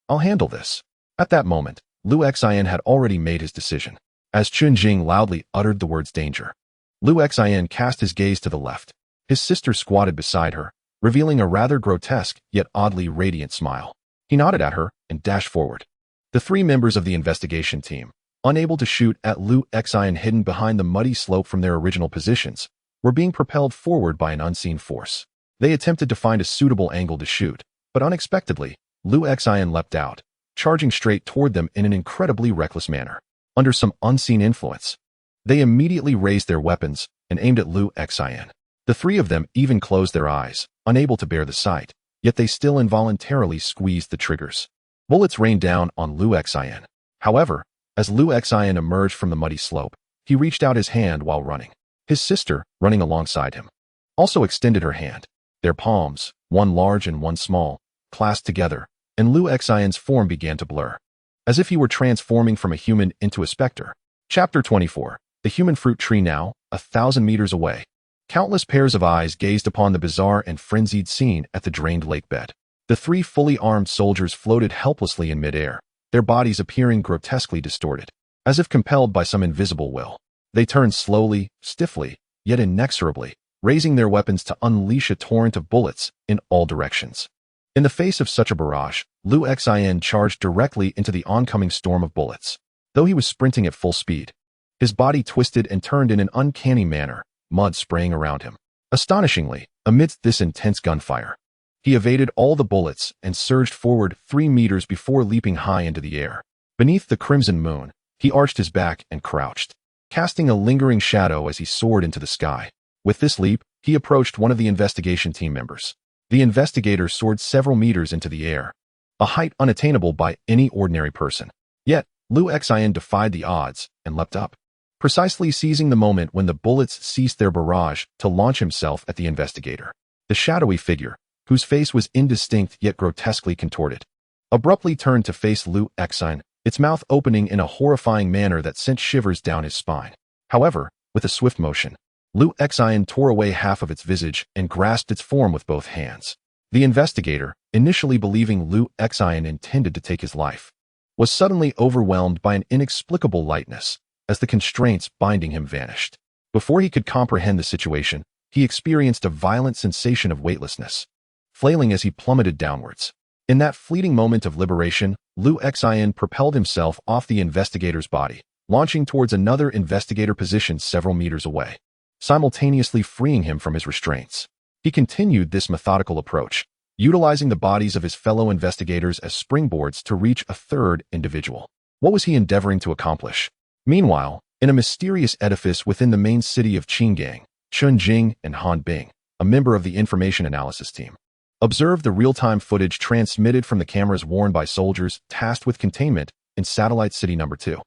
I'll handle this." At that moment, Liu Xin had already made his decision. As Chunjing loudly uttered the words danger, Liu Xin cast his gaze to the left. His sister squatted beside her, revealing a rather grotesque yet oddly radiant smile. He nodded at her and dashed forward. The 3 members of the investigation team, unable to shoot at Liu Xian hidden behind the muddy slope from their original positions, were being propelled forward by an unseen force. They attempted to find a suitable angle to shoot, but unexpectedly, Liu Xian leapt out, charging straight toward them in an incredibly reckless manner. Under some unseen influence, they immediately raised their weapons and aimed at Liu Xian. The three of them even closed their eyes, unable to bear the sight, yet they still involuntarily squeezed the triggers. Bullets rained down on Liu Xian. However, as Liu Xian emerged from the muddy slope, he reached out his hand while running. His sister, running alongside him, also extended her hand. Their palms, one large and one small, clasped together, and Liu Xian's form began to blur, as if he were transforming from a human into a specter. Chapter 24. The human fruit tree. Now, 1,000 meters away, countless pairs of eyes gazed upon the bizarre and frenzied scene at the drained lake bed. The three fully armed soldiers floated helplessly in midair, their bodies appearing grotesquely distorted, as if compelled by some invisible will. They turned slowly, stiffly, yet inexorably, raising their weapons to unleash a torrent of bullets in all directions. In the face of such a barrage, Liu Xian charged directly into the oncoming storm of bullets. Though he was sprinting at full speed, his body twisted and turned in an uncanny manner, mud spraying around him. Astonishingly, amidst this intense gunfire, he evaded all the bullets and surged forward 3 meters before leaping high into the air. Beneath the crimson moon, he arched his back and crouched, casting a lingering shadow as he soared into the sky. With this leap, he approached one of the investigation team members. The investigator soared several meters into the air, a height unattainable by any ordinary person. Yet, Liu Xian defied the odds and leapt up, precisely seizing the moment when the bullets ceased their barrage to launch himself at the investigator. The shadowy figure, whose face was indistinct yet grotesquely contorted, abruptly turned to face Liu Xian, its mouth opening in a horrifying manner that sent shivers down his spine. However, with a swift motion, Liu Xian tore away half of its visage and grasped its form with both hands. The investigator, initially believing Liu Xian intended to take his life, was suddenly overwhelmed by an inexplicable lightness as the constraints binding him vanished. Before he could comprehend the situation, he experienced a violent sensation of weightlessness, flailing as he plummeted downwards. In that fleeting moment of liberation, Liu Xian propelled himself off the investigator's body, launching towards another investigator positioned several meters away, simultaneously freeing him from his restraints. He continued this methodical approach, utilizing the bodies of his fellow investigators as springboards to reach a third individual. What was he endeavoring to accomplish? Meanwhile, in a mysterious edifice within the main city of Qingang, Chun Jing and Han Bing, a member of the information analysis team, observed the real-time footage transmitted from the cameras worn by soldiers tasked with containment in Satellite City No. 2.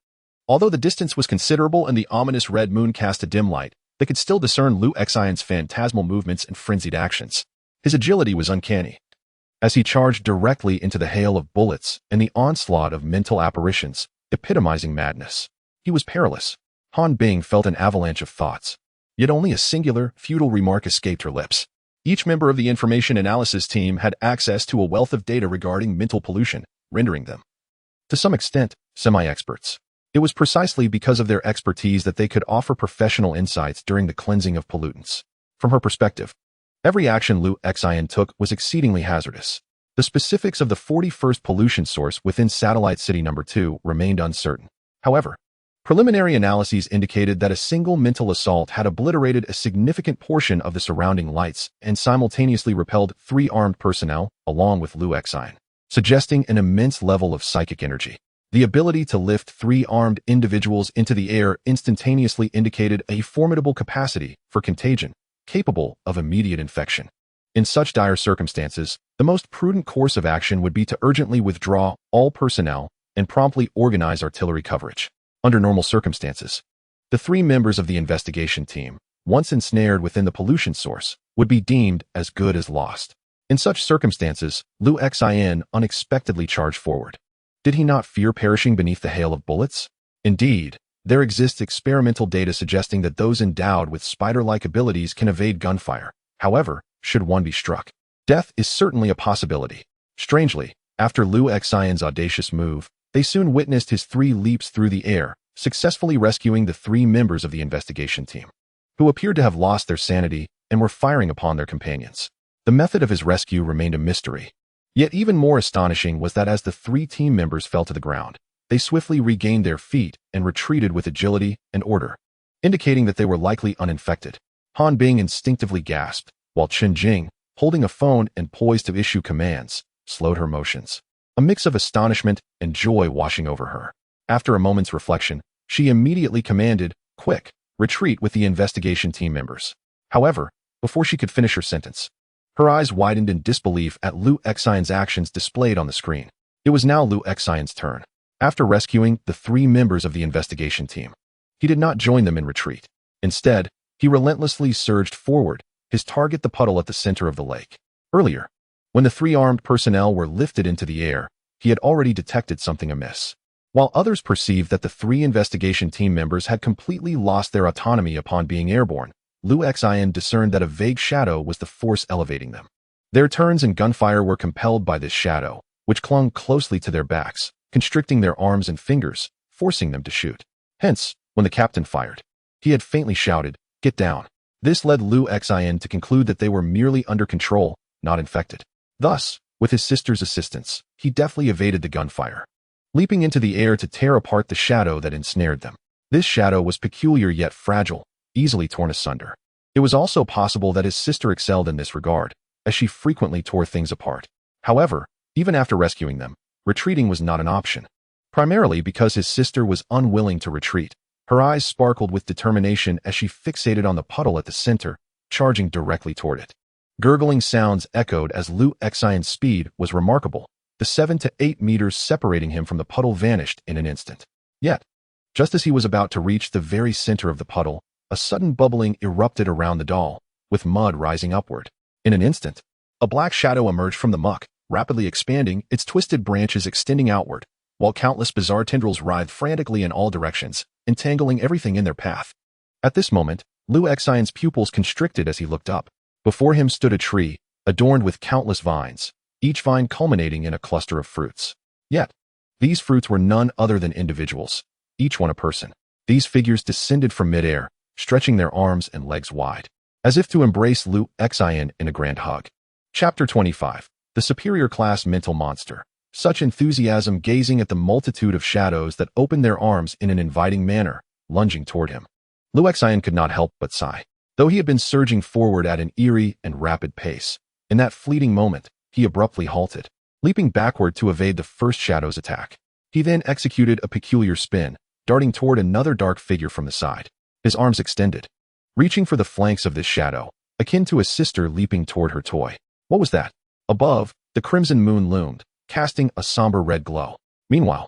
Although the distance was considerable and the ominous red moon cast a dim light, they could still discern Liu Xian's phantasmal movements and frenzied actions. His agility was uncanny, as he charged directly into the hail of bullets and the onslaught of mental apparitions, epitomizing madness. He was perilous. Han Bing felt an avalanche of thoughts, yet only a singular, futile remark escaped her lips. Each member of the information analysis team had access to a wealth of data regarding mental pollution, rendering them, to some extent, semi-experts. It was precisely because of their expertise that they could offer professional insights during the cleansing of pollutants. From her perspective, every action Liu Xian took was exceedingly hazardous. The specifics of the 41st pollution source within Satellite City No. 2 remained uncertain. However, preliminary analyses indicated that a single mental assault had obliterated a significant portion of the surrounding lights and simultaneously repelled 3 armed personnel, along with Liu Xian, suggesting an immense level of psychic energy. The ability to lift 3 armed individuals into the air instantaneously indicated a formidable capacity for contagion, capable of immediate infection. In such dire circumstances, the most prudent course of action would be to urgently withdraw all personnel and promptly organize artillery coverage. Under normal circumstances, the 3 members of the investigation team, once ensnared within the pollution source, would be deemed as good as lost. In such circumstances, Liu Xian unexpectedly charged forward. Did he not fear perishing beneath the hail of bullets? Indeed, there exists experimental data suggesting that those endowed with spider-like abilities can evade gunfire. However, should one be struck, death is certainly a possibility. Strangely, after Liu Xian's audacious move, they soon witnessed his 3 leaps through the air, successfully rescuing the 3 members of the investigation team, who appeared to have lost their sanity and were firing upon their companions. The method of his rescue remained a mystery. Yet even more astonishing was that as the 3 team members fell to the ground, they swiftly regained their feet and retreated with agility and order, indicating that they were likely uninfected. Han Bing instinctively gasped, while Chen Jing, holding a phone and poised to issue commands, slowed her motions. A mix of astonishment and joy washing over her. After a moment's reflection, she immediately commanded, "Quick, retreat with the investigation team members." However, before she could finish her sentence, her eyes widened in disbelief at Lu Xian's actions displayed on the screen. It was now Lu Xian's turn. After rescuing the 3 members of the investigation team, he did not join them in retreat. Instead, he relentlessly surged forward, his target the puddle at the center of the lake. Earlier, when the 3 armed personnel were lifted into the air, he had already detected something amiss. While others perceived that the 3 investigation team members had completely lost their autonomy upon being airborne, Lu Xian discerned that a vague shadow was the force elevating them. Their turns and gunfire were compelled by this shadow, which clung closely to their backs, constricting their arms and fingers, forcing them to shoot. Hence, when the captain fired, he had faintly shouted, "Get down." This led Lu Xian to conclude that they were merely under control, not infected. Thus, with his sister's assistance, he deftly evaded the gunfire, leaping into the air to tear apart the shadow that ensnared them. This shadow was peculiar yet fragile, easily torn asunder. It was also possible that his sister excelled in this regard, as she frequently tore things apart. However, even after rescuing them, retreating was not an option. Primarily because his sister was unwilling to retreat. Her eyes sparkled with determination as she fixated on the puddle at the center, charging directly toward it. Gurgling sounds echoed as Lu Xian's speed was remarkable. The 7 to 8 meters separating him from the puddle vanished in an instant. Yet, just as he was about to reach the very center of the puddle, a sudden bubbling erupted around the doll, with mud rising upward. In an instant, a black shadow emerged from the muck, rapidly expanding, its twisted branches extending outward, while countless bizarre tendrils writhed frantically in all directions, entangling everything in their path. At this moment, Lu Xian's pupils constricted as he looked up. Before him stood a tree, adorned with countless vines, each vine culminating in a cluster of fruits. Yet, these fruits were none other than individuals, each one a person. These figures descended from midair, stretching their arms and legs wide, as if to embrace Lu Xian in a grand hug. Chapter 25. The Superior Class Mental Monster. Such enthusiasm gazing at the multitude of shadows that opened their arms in an inviting manner, lunging toward him. Lu Xian could not help but sigh. Though he had been surging forward at an eerie and rapid pace, in that fleeting moment, he abruptly halted, leaping backward to evade the first shadow's attack. He then executed a peculiar spin, darting toward another dark figure from the side, his arms extended, reaching for the flanks of this shadow, akin to a sister leaping toward her toy. What was that? Above, the crimson moon loomed, casting a somber red glow. Meanwhile,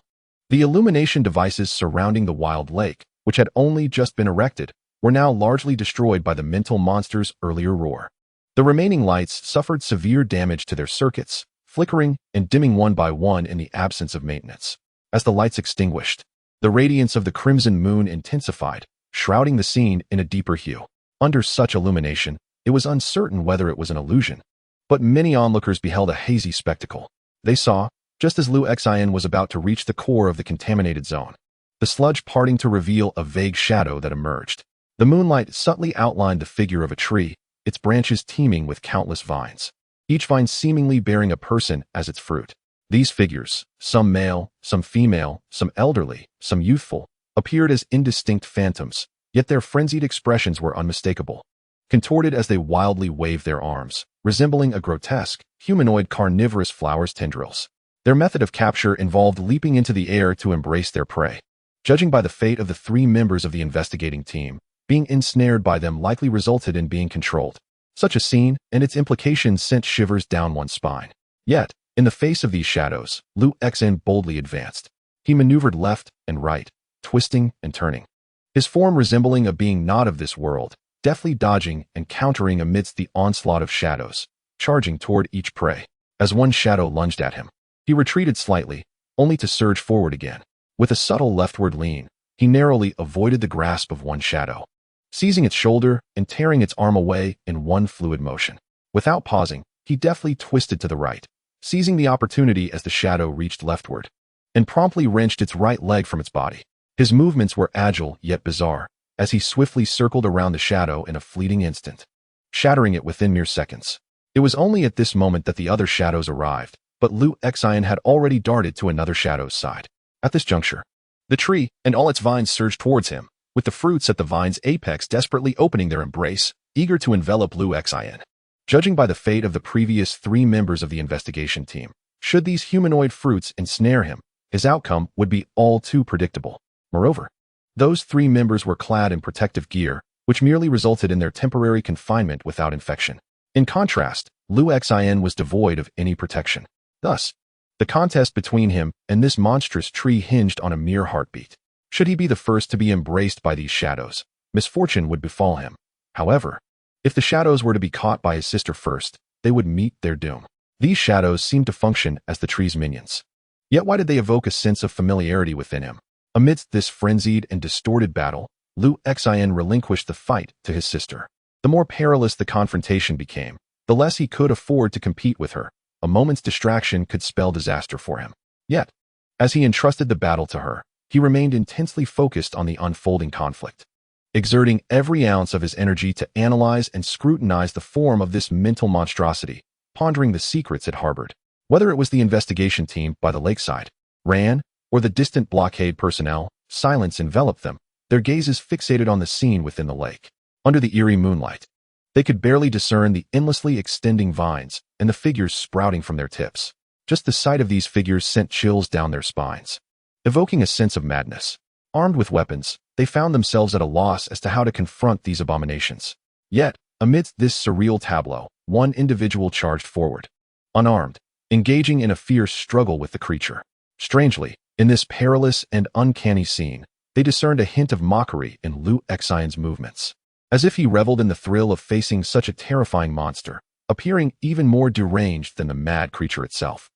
the illumination devices surrounding the wild lake, which had only just been erected, were now largely destroyed by the mental monster's earlier roar. The remaining lights suffered severe damage to their circuits, flickering and dimming one by one in the absence of maintenance. As the lights extinguished, the radiance of the crimson moon intensified, shrouding the scene in a deeper hue. Under such illumination, it was uncertain whether it was an illusion, but many onlookers beheld a hazy spectacle. They saw, just as Lu Xian was about to reach the core of the contaminated zone, the sludge parting to reveal a vague shadow that emerged. The moonlight subtly outlined the figure of a tree, its branches teeming with countless vines, each vine seemingly bearing a person as its fruit. These figures, some male, some female, some elderly, some youthful, appeared as indistinct phantoms, yet their frenzied expressions were unmistakable, contorted as they wildly waved their arms, resembling a grotesque, humanoid carnivorous flower's tendrils. Their method of capture involved leaping into the air to embrace their prey. Judging by the fate of the 3 members of the investigating team, being ensnared by them likely resulted in being controlled. Such a scene and its implications sent shivers down one's spine. Yet, in the face of these shadows, Lu Xian boldly advanced. He maneuvered left and right, twisting and turning, his form resembling a being not of this world, deftly dodging and countering amidst the onslaught of shadows, charging toward each prey. As one shadow lunged at him, he retreated slightly, only to surge forward again. With a subtle leftward lean, he narrowly avoided the grasp of one shadow, seizing its shoulder and tearing its arm away in one fluid motion. Without pausing, he deftly twisted to the right, seizing the opportunity as the shadow reached leftward, and promptly wrenched its right leg from its body. His movements were agile yet bizarre, as he swiftly circled around the shadow in a fleeting instant, shattering it within mere seconds. It was only at this moment that the other shadows arrived, but Lu Xian had already darted to another shadow's side. At this juncture, the tree and all its vines surged towards him, with the fruits at the vine's apex desperately opening their embrace, eager to envelop Liu Xin. Judging by the fate of the previous 3 members of the investigation team, should these humanoid fruits ensnare him, his outcome would be all too predictable. Moreover, those 3 members were clad in protective gear, which merely resulted in their temporary confinement without infection. In contrast, Liu Xin was devoid of any protection. Thus, the contest between him and this monstrous tree hinged on a mere heartbeat. Should he be the first to be embraced by these shadows, misfortune would befall him. However, if the shadows were to be caught by his sister first, they would meet their doom. These shadows seemed to function as the tree's minions. Yet why did they evoke a sense of familiarity within him? Amidst this frenzied and distorted battle, Liu Xin relinquished the fight to his sister. The more perilous the confrontation became, the less he could afford to compete with her. A moment's distraction could spell disaster for him. Yet, as he entrusted the battle to her, he remained intensely focused on the unfolding conflict, exerting every ounce of his energy to analyze and scrutinize the form of this mental monstrosity, pondering the secrets it harbored. Whether it was the investigation team by the lakeside, Ran, or the distant blockade personnel, silence enveloped them, their gazes fixated on the scene within the lake. Under the eerie moonlight, they could barely discern the endlessly extending vines and the figures sprouting from their tips. Just the sight of these figures sent chills down their spines, evoking a sense of madness. Armed with weapons, they found themselves at a loss as to how to confront these abominations. Yet, amidst this surreal tableau, one individual charged forward, unarmed, engaging in a fierce struggle with the creature. Strangely, in this perilous and uncanny scene, they discerned a hint of mockery in Liu Xin's movements, as if he reveled in the thrill of facing such a terrifying monster, appearing even more deranged than the mad creature itself.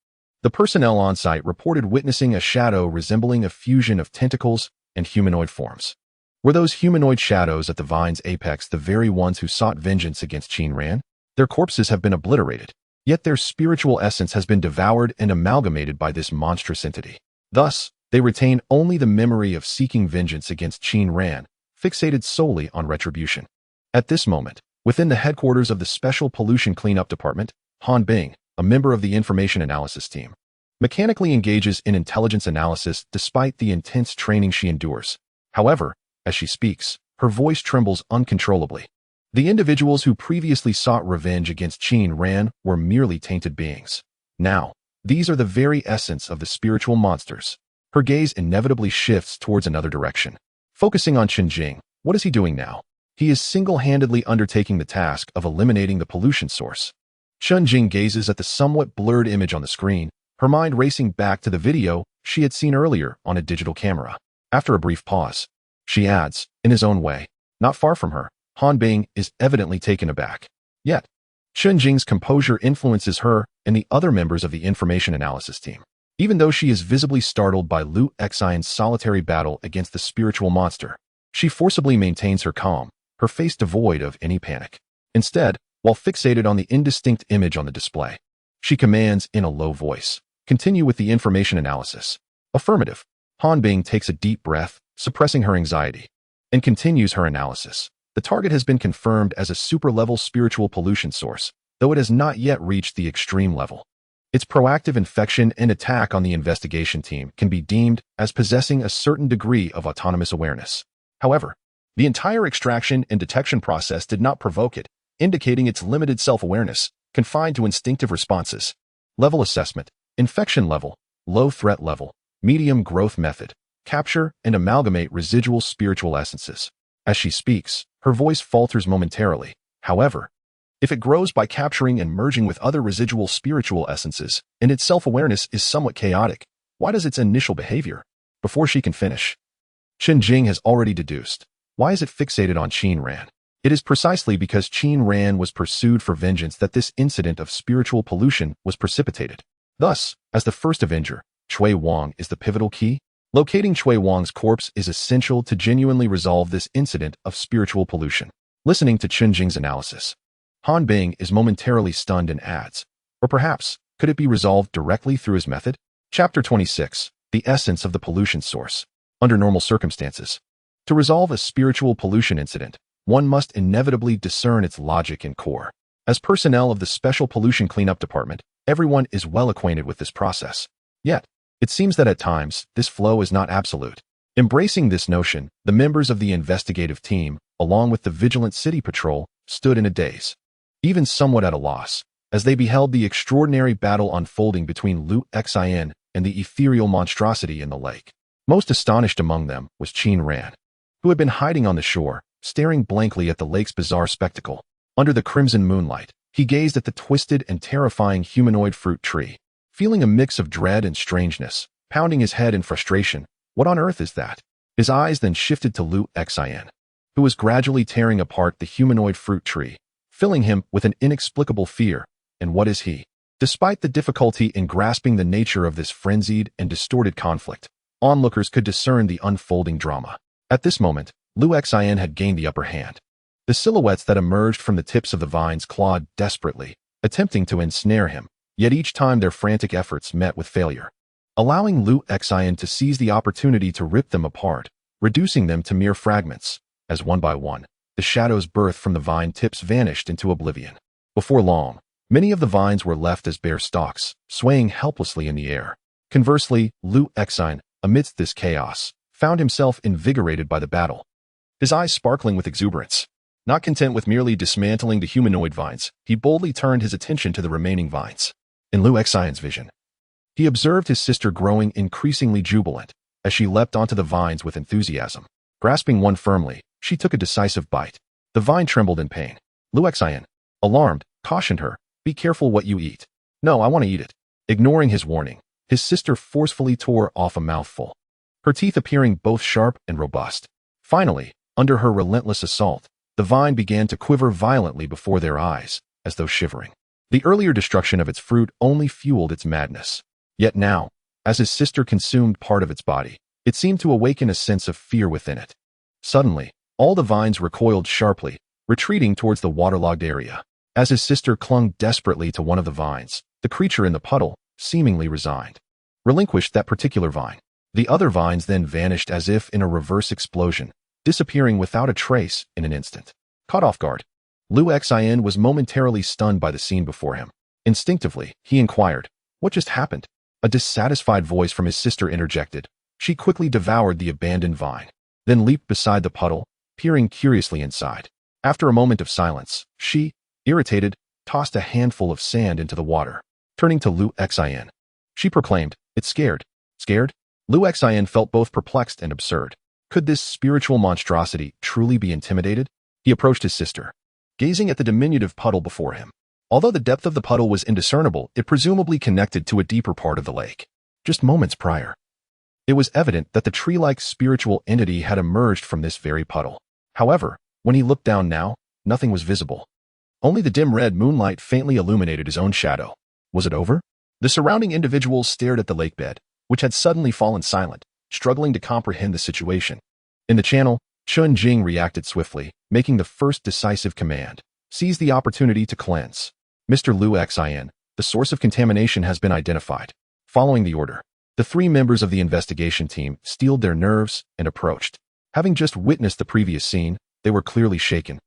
The personnel on site reported witnessing a shadow resembling a fusion of tentacles and humanoid forms. Were those humanoid shadows at the vine's apex the very ones who sought vengeance against Qin Ran? Their corpses have been obliterated, yet their spiritual essence has been devoured and amalgamated by this monstrous entity. Thus, they retain only the memory of seeking vengeance against Qin Ran, fixated solely on retribution. At this moment, within the headquarters of the Special Pollution Cleanup Department, Han Bing, a member of the Information Analysis Team, mechanically engages in intelligence analysis despite the intense training she endures. However, as she speaks, her voice trembles uncontrollably. The individuals who previously sought revenge against Qin Ran were merely tainted beings. Now, these are the very essence of the spiritual monsters. Her gaze inevitably shifts towards another direction. Focusing on Chen Jing, what is he doing now? He is single-handedly undertaking the task of eliminating the pollution source. Chen Jing gazes at the somewhat blurred image on the screen, her mind racing back to the video she had seen earlier on a digital camera. After a brief pause, she adds, in his own way, not far from her, Han Bing is evidently taken aback. Yet, Chen Jing's composure influences her and the other members of the Information Analysis Team. Even though she is visibly startled by Liu Xin's solitary battle against the spiritual monster, she forcibly maintains her calm, her face devoid of any panic. Instead, while fixated on the indistinct image on the display, she commands in a low voice, "Continue with the information analysis." Affirmative. Han Bing takes a deep breath, suppressing her anxiety, and continues her analysis. The target has been confirmed as a super-level spiritual pollution source, though it has not yet reached the extreme level. Its proactive infection and attack on the investigation team can be deemed as possessing a certain degree of autonomous awareness. However, the entire extraction and detection process did not provoke it, indicating its limited self-awareness, confined to instinctive responses. Level assessment: infection level, low threat level, medium growth method, capture and amalgamate residual spiritual essences. As she speaks, her voice falters momentarily. However, if it grows by capturing and merging with other residual spiritual essences, and its self-awareness is somewhat chaotic, why does its initial behavior? Before she can finish, Chen Jing has already deduced. Why is it fixated on Qin Ran? It is precisely because Qin Ran was pursued for vengeance that this incident of spiritual pollution was precipitated. Thus, as the first avenger, Chui Wang is the pivotal key. Locating Chui Wang's corpse is essential to genuinely resolve this incident of spiritual pollution. Listening to Chen Jing's analysis, Han Bing is momentarily stunned and adds, or perhaps, could it be resolved directly through his method? Chapter 26, The Essence of the Pollution Source. Under normal circumstances, to resolve a spiritual pollution incident, one must inevitably discern its logic and core. As personnel of the Special Pollution Cleanup Department, everyone is well acquainted with this process. Yet, It seems that at times, this flow is not absolute. Embracing this notion, the members of the investigative team, along with the vigilant city patrol, stood in a daze, even somewhat at a loss, as they beheld the extraordinary battle unfolding between Luxin and the ethereal monstrosity in the lake. Most astonished among them was Qin Ran, who had been hiding on the shore, staring blankly at the lake's bizarre spectacle. Under the crimson moonlight, he gazed at the twisted and terrifying humanoid fruit tree, feeling a mix of dread and strangeness, pounding his head in frustration. What on earth is that? His eyes then shifted to Luxin, who was gradually tearing apart the humanoid fruit tree, filling him with an inexplicable fear. And what is he? Despite the difficulty in grasping the nature of this frenzied and distorted conflict, onlookers could discern the unfolding drama. At this moment, Luxin had gained the upper hand. The silhouettes that emerged from the tips of the vines clawed desperately, attempting to ensnare him, yet each time their frantic efforts met with failure, allowing Luxin to seize the opportunity to rip them apart, reducing them to mere fragments, as one by one, the shadows birthed from the vine tips vanished into oblivion. Before long, many of the vines were left as bare stalks, swaying helplessly in the air. Conversely, Luxin, amidst this chaos, found himself invigorated by the battle, his eyes sparkling with exuberance. Not content with merely dismantling the humanoid vines, he boldly turned his attention to the remaining vines. In Luxin's vision, he observed his sister growing increasingly jubilant as she leapt onto the vines with enthusiasm. Grasping one firmly, she took a decisive bite. The vine trembled in pain. Luxin, alarmed, cautioned her, "Be careful what you eat." "No, I want to eat it." Ignoring his warning, his sister forcefully tore off a mouthful, her teeth appearing both sharp and robust. Finally, under her relentless assault, the vine began to quiver violently before their eyes, as though shivering. The earlier destruction of its fruit only fueled its madness. Yet now, as his sister consumed part of its body, it seemed to awaken a sense of fear within it. Suddenly, all the vines recoiled sharply, retreating towards the waterlogged area. As his sister clung desperately to one of the vines, the creature in the puddle, seemingly resigned, relinquished that particular vine. The other vines then vanished as if in a reverse explosion, disappearing without a trace in an instant. Caught off guard, Luxin was momentarily stunned by the scene before him. Instinctively, he inquired, "What just happened?" A dissatisfied voice from his sister interjected. She quickly devoured the abandoned vine, then leaped beside the puddle, peering curiously inside. After a moment of silence, she, irritated, tossed a handful of sand into the water. Turning to Luxin, she proclaimed, "It's scared." Scared? Luxin felt both perplexed and absurd. Could this spiritual monstrosity truly be intimidated? He approached his sister, gazing at the diminutive puddle before him. Although the depth of the puddle was indiscernible, it presumably connected to a deeper part of the lake. Just moments prior, it was evident that the tree-like spiritual entity had emerged from this very puddle. However, when he looked down now, nothing was visible. Only the dim red moonlight faintly illuminated his own shadow. Was it over? The surrounding individuals stared at the lake bed, which had suddenly fallen silent, struggling to comprehend the situation. In the channel, Chun Jing reacted swiftly, making the first decisive command. "Seize the opportunity to cleanse. Mr. Luxin, the source of contamination has been identified." Following the order, the three members of the investigation team steeled their nerves and approached. Having just witnessed the previous scene, they were clearly shaken.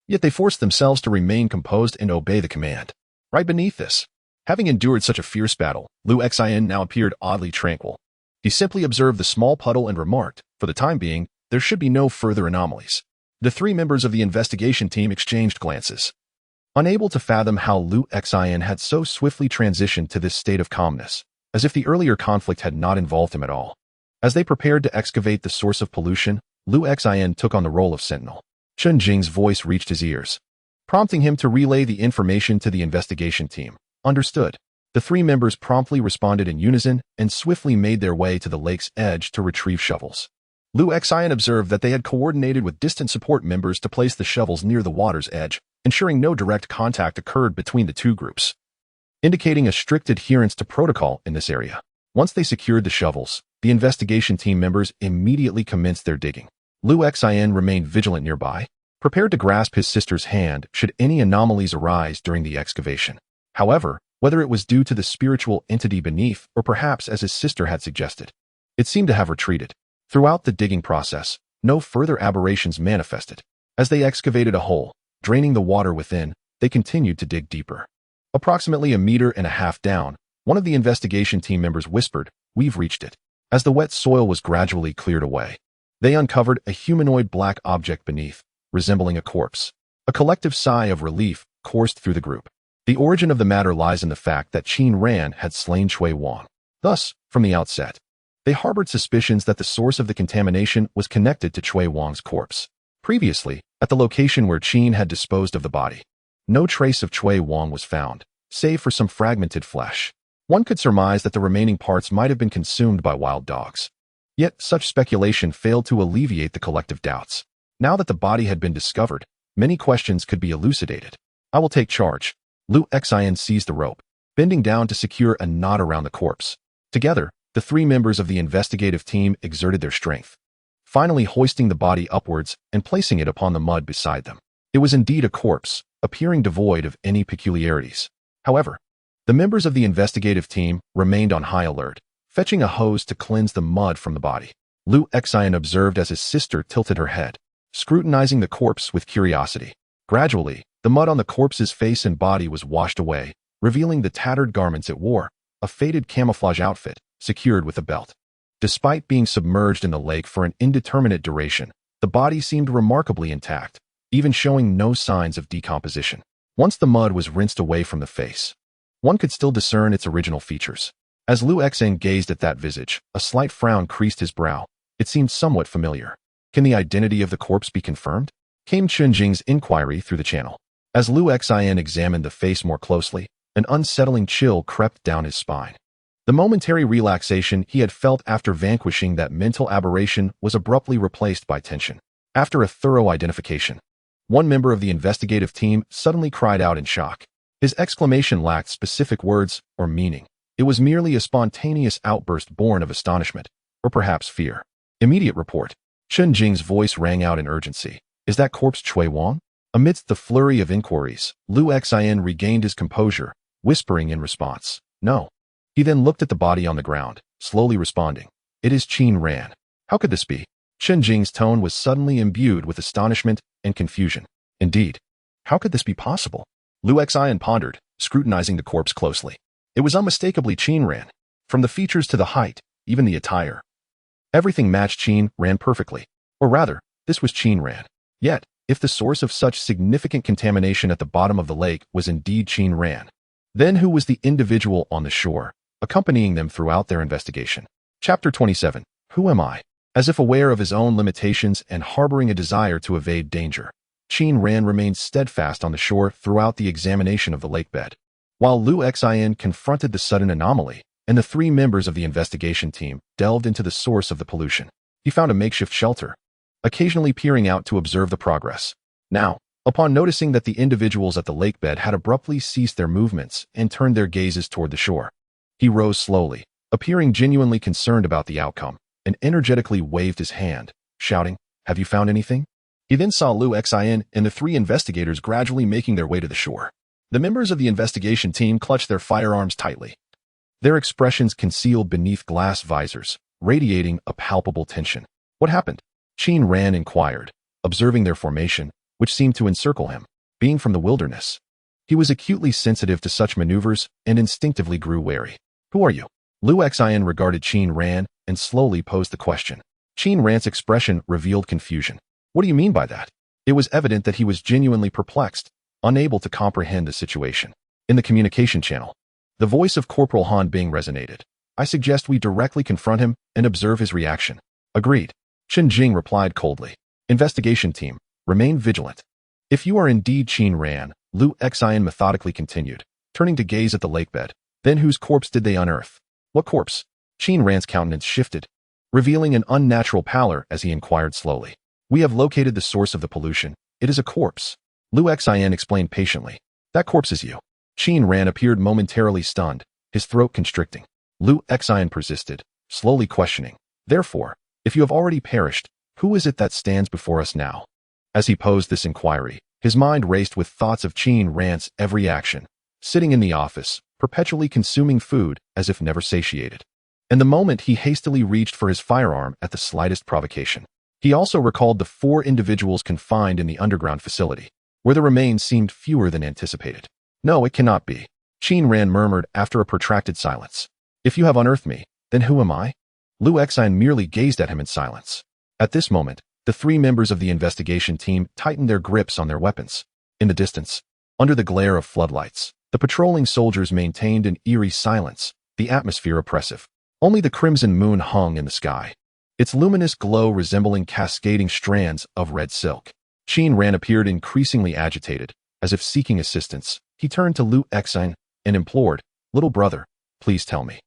Yet they forced themselves to remain composed and obey the command. Right beneath this, having endured such a fierce battle, Luxin now appeared oddly tranquil. He simply observed the small puddle and remarked, for the time being, there should be no further anomalies. The three members of the investigation team exchanged glances, unable to fathom how Luxin had so swiftly transitioned to this state of calmness, as if the earlier conflict had not involved him at all. As they prepared to excavate the source of pollution, Luxin took on the role of sentinel. Chun Jing's voice reached his ears, prompting him to relay the information to the investigation team. Understood. The three members promptly responded in unison and swiftly made their way to the lake's edge to retrieve shovels. Luxin observed that they had coordinated with distant support members to place the shovels near the water's edge, ensuring no direct contact occurred between the two groups, indicating a strict adherence to protocol in this area. Once they secured the shovels, the investigation team members immediately commenced their digging. Luxin remained vigilant nearby, prepared to grasp his sister's hand should any anomalies arise during the excavation. However, whether it was due to the spiritual entity beneath or perhaps as his sister had suggested, it seemed to have retreated. Throughout the digging process, no further aberrations manifested. As they excavated a hole, draining the water within, they continued to dig deeper. Approximately 1.5 meters down, one of the investigation team members whispered, We've reached it. As the wet soil was gradually cleared away, they uncovered a humanoid black object beneath, resembling a corpse. A collective sigh of relief coursed through the group. The origin of the matter lies in the fact that Qin Ran had slain Cui Wang. Thus, from the outset, they harbored suspicions that the source of the contamination was connected to Cui Wang's corpse. Previously, at the location where Qin had disposed of the body, no trace of Cui Wang was found, save for some fragmented flesh. One could surmise that the remaining parts might have been consumed by wild dogs. Yet, such speculation failed to alleviate the collective doubts. Now that the body had been discovered, many questions could be elucidated. I will take charge. Lu Xian seized the rope, bending down to secure a knot around the corpse. Together, the three members of the investigative team exerted their strength, finally hoisting the body upwards and placing it upon the mud beside them. It was indeed a corpse, appearing devoid of any peculiarities. However, the members of the investigative team remained on high alert, fetching a hose to cleanse the mud from the body. Lu Xian observed as his sister tilted her head, scrutinizing the corpse with curiosity. Gradually, the mud on the corpse's face and body was washed away, revealing the tattered garments it wore, a faded camouflage outfit, secured with a belt. Despite being submerged in the lake for an indeterminate duration, the body seemed remarkably intact, even showing no signs of decomposition. Once the mud was rinsed away from the face, one could still discern its original features. As Lu Xian gazed at that visage, a slight frown creased his brow. It seemed somewhat familiar. Can the identity of the corpse be confirmed? Came Chunjing's inquiry through the channel. As Lu Xian examined the face more closely, an unsettling chill crept down his spine. The momentary relaxation he had felt after vanquishing that mental aberration was abruptly replaced by tension. After a thorough identification, one member of the investigative team suddenly cried out in shock. His exclamation lacked specific words or meaning. It was merely a spontaneous outburst born of astonishment, or perhaps fear. Immediate report. Chen Jing's voice rang out in urgency. Is that corpse Cui Wang? Amidst the flurry of inquiries, Lu Xian regained his composure, whispering in response, no. He then looked at the body on the ground, slowly responding, it is Qin Ran. How could this be? Chen Jing's tone was suddenly imbued with astonishment and confusion. Indeed, how could this be possible? Lu Xian pondered, scrutinizing the corpse closely. It was unmistakably Qin Ran. From the features to the height, even the attire. Everything matched Qin Ran perfectly. Or rather, this was Qin Ran. Yet, if the source of such significant contamination at the bottom of the lake was indeed Qin Ran, then who was the individual on the shore, accompanying them throughout their investigation? Chapter 27. Who am I? As if aware of his own limitations and harboring a desire to evade danger, Qin Ran remained steadfast on the shore throughout the examination of the lake bed. While Lu Xian confronted the sudden anomaly, and the three members of the investigation team delved into the source of the pollution, he found a makeshift shelter, occasionally peering out to observe the progress. Now, upon noticing that the individuals at the lake bed had abruptly ceased their movements and turned their gazes toward the shore, he rose slowly, appearing genuinely concerned about the outcome, and energetically waved his hand, shouting, have you found anything? He then saw Lu Xian and the three investigators gradually making their way to the shore. The members of the investigation team clutched their firearms tightly, their expressions concealed beneath glass visors, radiating a palpable tension. What happened? Qin Ran inquired, observing their formation, which seemed to encircle him. Being from the wilderness, he was acutely sensitive to such maneuvers and instinctively grew wary. Who are you? Lu Xian regarded Qin Ran and slowly posed the question. Qin Ran's expression revealed confusion. What do you mean by that? It was evident that he was genuinely perplexed, unable to comprehend the situation. In the communication channel, the voice of Corporal Han Bing resonated. I suggest we directly confront him and observe his reaction. Agreed. Chen Jing replied coldly. Investigation team, remain vigilant. If you are indeed Qin Ran, Lu Xian methodically continued, turning to gaze at the lake bed. Then whose corpse did they unearth? What corpse? Qin Ran's countenance shifted, revealing an unnatural pallor as he inquired slowly. We have located the source of the pollution. It is a corpse. Lu Xian explained patiently. That corpse is you. Qin Ran appeared momentarily stunned, his throat constricting. Lu Xian persisted, slowly questioning. Therefore, if you have already perished, who is it that stands before us now? As he posed this inquiry, his mind raced with thoughts of Qin Ran's every action, sitting in the office, perpetually consuming food as if never satiated. And the moment he hastily reached for his firearm at the slightest provocation. He also recalled the 4 individuals confined in the underground facility, where the remains seemed fewer than anticipated. No, it cannot be. Qin Ran murmured after a protracted silence. If you have unearthed me, Then who am I? Lu Exine merely gazed at him in silence. At this moment, the three members of the investigation team tightened their grips on their weapons. In the distance, under the glare of floodlights, the patrolling soldiers maintained an eerie silence, the atmosphere oppressive. Only the crimson moon hung in the sky, its luminous glow resembling cascading strands of red silk. Qin Ran appeared increasingly agitated, as if seeking assistance. He turned to Lu Exine and implored, "Little brother, please tell me.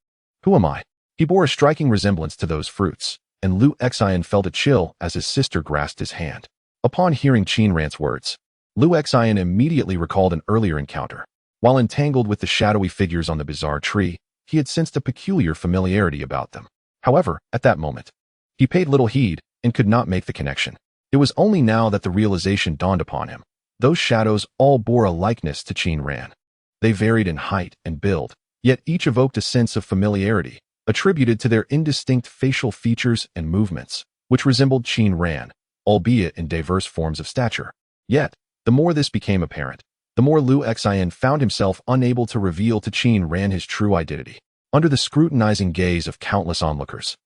Who am I?" He bore a striking resemblance to those fruits, and Lu Exine felt a chill as his sister grasped his hand. Upon hearing Qin Ran's words, Lu Exine immediately recalled an earlier encounter. While entangled with the shadowy figures on the bizarre tree, he had sensed a peculiar familiarity about them. However, at that moment, he paid little heed and could not make the connection. It was only now that the realization dawned upon him. Those shadows all bore a likeness to Qin Ran. They varied in height and build, yet each evoked a sense of familiarity, attributed to their indistinct facial features and movements, which resembled Qin Ran, albeit in diverse forms of stature. Yet, the more this became apparent, the more Lu Exine found himself unable to reveal to Qin Ran his true identity. Under the scrutinizing gaze of countless onlookers,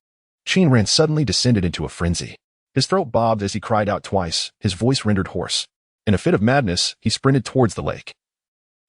Qin Ran suddenly descended into a frenzy. His throat bobbed as he cried out twice, his voice rendered hoarse. In a fit of madness, he sprinted towards the lake,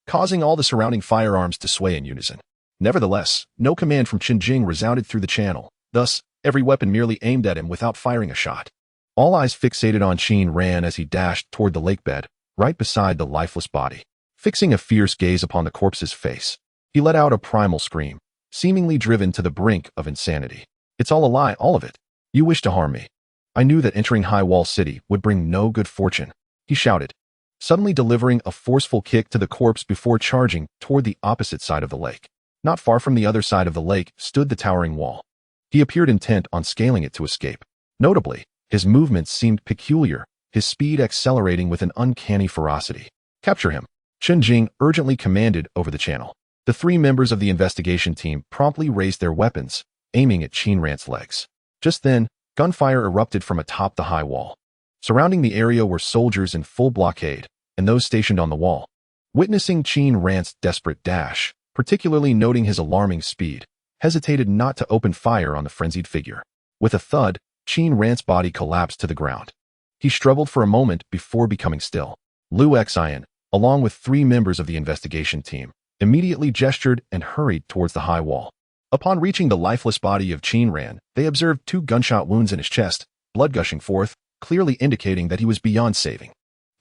causing all the surrounding firearms to sway in unison. Nevertheless, no command from Qinjing resounded through the channel. Thus, every weapon merely aimed at him without firing a shot. All eyes fixated on Qin Ran as he dashed toward the lake bed, right beside the lifeless body. Fixing a fierce gaze upon the corpse's face, he let out a primal scream, seemingly driven to the brink of insanity. "It's all a lie, all of it. You wish to harm me. I knew that entering High Wall City would bring no good fortune," he shouted, suddenly delivering a forceful kick to the corpse before charging toward the opposite side of the lake. Not far from the other side of the lake stood the towering wall. He appeared intent on scaling it to escape. Notably, his movements seemed peculiar, his speed accelerating with an uncanny ferocity. "Capture him," Qinjing urgently commanded over the channel. The three members of the investigation team promptly raised their weapons, aiming at Qin Ran's legs. Just then, gunfire erupted from atop the high wall. Surrounding the area were soldiers in full blockade, and those stationed on the wall. Witnessing Qin Ran's desperate dash, particularly noting his alarming speed, hesitated not to open fire on the frenzied figure. With a thud, Qin Ran's body collapsed to the ground. He struggled for a moment before becoming still. Lu Exine, along with three members of the investigation team, immediately gestured and hurried towards the high wall. Upon reaching the lifeless body of Qin Ran, they observed 2 gunshot wounds in his chest, blood gushing forth, clearly indicating that he was beyond saving.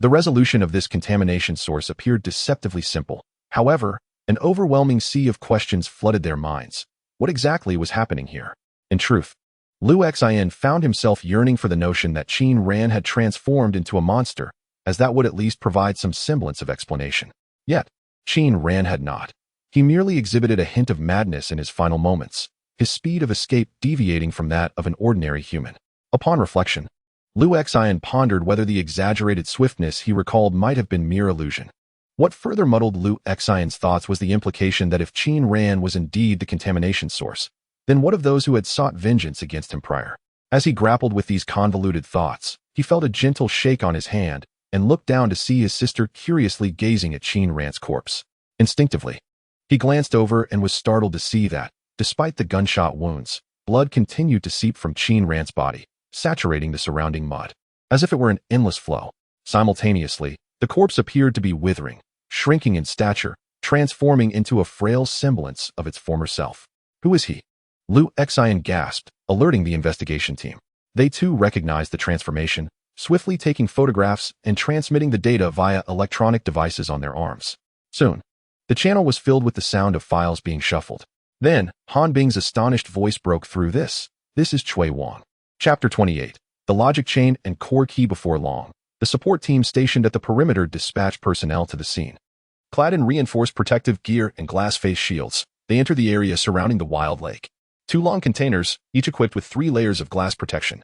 The resolution of this contamination source appeared deceptively simple. However, an overwhelming sea of questions flooded their minds. What exactly was happening here? In truth, Lu Exine found himself yearning for the notion that Qin Ran had transformed into a monster, as that would at least provide some semblance of explanation. Yet, Qin Ran had not. He merely exhibited a hint of madness in his final moments, his speed of escape deviating from that of an ordinary human. Upon reflection, Lu Exine pondered whether the exaggerated swiftness he recalled might have been mere illusion. What further muddled Lu Exine's thoughts was the implication that if Qin Ran was indeed the contamination source, then what of those who had sought vengeance against him prior? As he grappled with these convoluted thoughts, he felt a gentle shake on his hand and looked down to see his sister curiously gazing at Qin Ran's corpse. Instinctively, he glanced over and was startled to see that, despite the gunshot wounds, blood continued to seep from Qin Ran's body, saturating the surrounding mud, as if it were an endless flow. Simultaneously, the corpse appeared to be withering, shrinking in stature, transforming into a frail semblance of its former self. "Who is he?" Lu Exine gasped, alerting the investigation team. They too recognized the transformation, swiftly taking photographs and transmitting the data via electronic devices on their arms. Soon, the channel was filled with the sound of files being shuffled. Then, Han Bing's astonished voice broke through. This is Cui Wang. Chapter 28. The logic chain and core key. Before long, the support team stationed at the perimeter dispatched personnel to the scene. Clad in reinforced protective gear and glass face shields, they entered the area surrounding the wild lake. 2 long containers, each equipped with 3 layers of glass protection,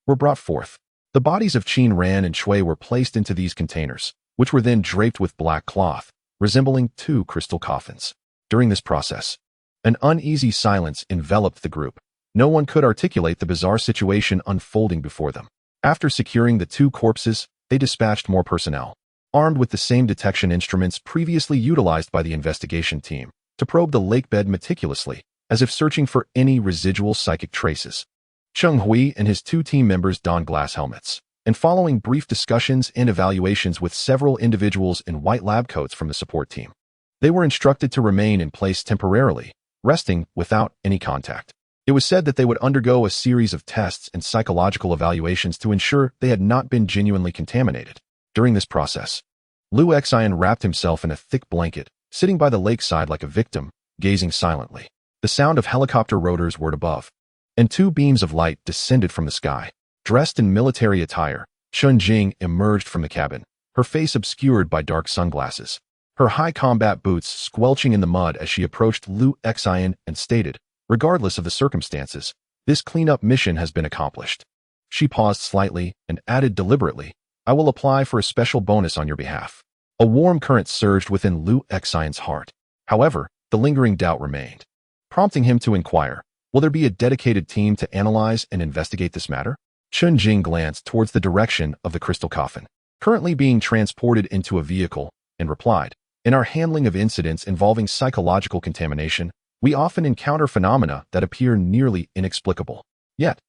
were brought forth. The bodies of Qin Ran and Cui were placed into these containers, which were then draped with black cloth, resembling 2 crystal coffins. During this process, an uneasy silence enveloped the group. No one could articulate the bizarre situation unfolding before them. After securing the 2 corpses, they dispatched more personnel, armed with the same detection instruments previously utilized by the investigation team, to probe the lake bed meticulously, as if searching for any residual psychic traces. Cheng Hui and his 2 team members donned glass helmets, and following brief discussions and evaluations with several individuals in white lab coats from the support team, they were instructed to remain in place temporarily, resting without any contact. It was said that they would undergo a series of tests and psychological evaluations to ensure they had not been genuinely contaminated. During this process, Liu Xian wrapped himself in a thick blanket, sitting by the lakeside like a victim, gazing silently. The sound of helicopter rotors whirred above, and 2 beams of light descended from the sky. Dressed in military attire, Chun Jing emerged from the cabin, her face obscured by dark sunglasses, her high combat boots squelching in the mud as she approached Liu Xian and stated, "Regardless of the circumstances, this cleanup mission has been accomplished." She paused slightly and added deliberately, "I will apply for a special bonus on your behalf." A warm current surged within Liu Xian's heart. However, the lingering doubt remained, prompting him to inquire, "Will there be a dedicated team to analyze and investigate this matter?" Chun Jing glanced towards the direction of the crystal coffin, currently being transported into a vehicle, and replied, "In our handling of incidents involving psychological contamination, we often encounter phenomena that appear nearly inexplicable. Yet,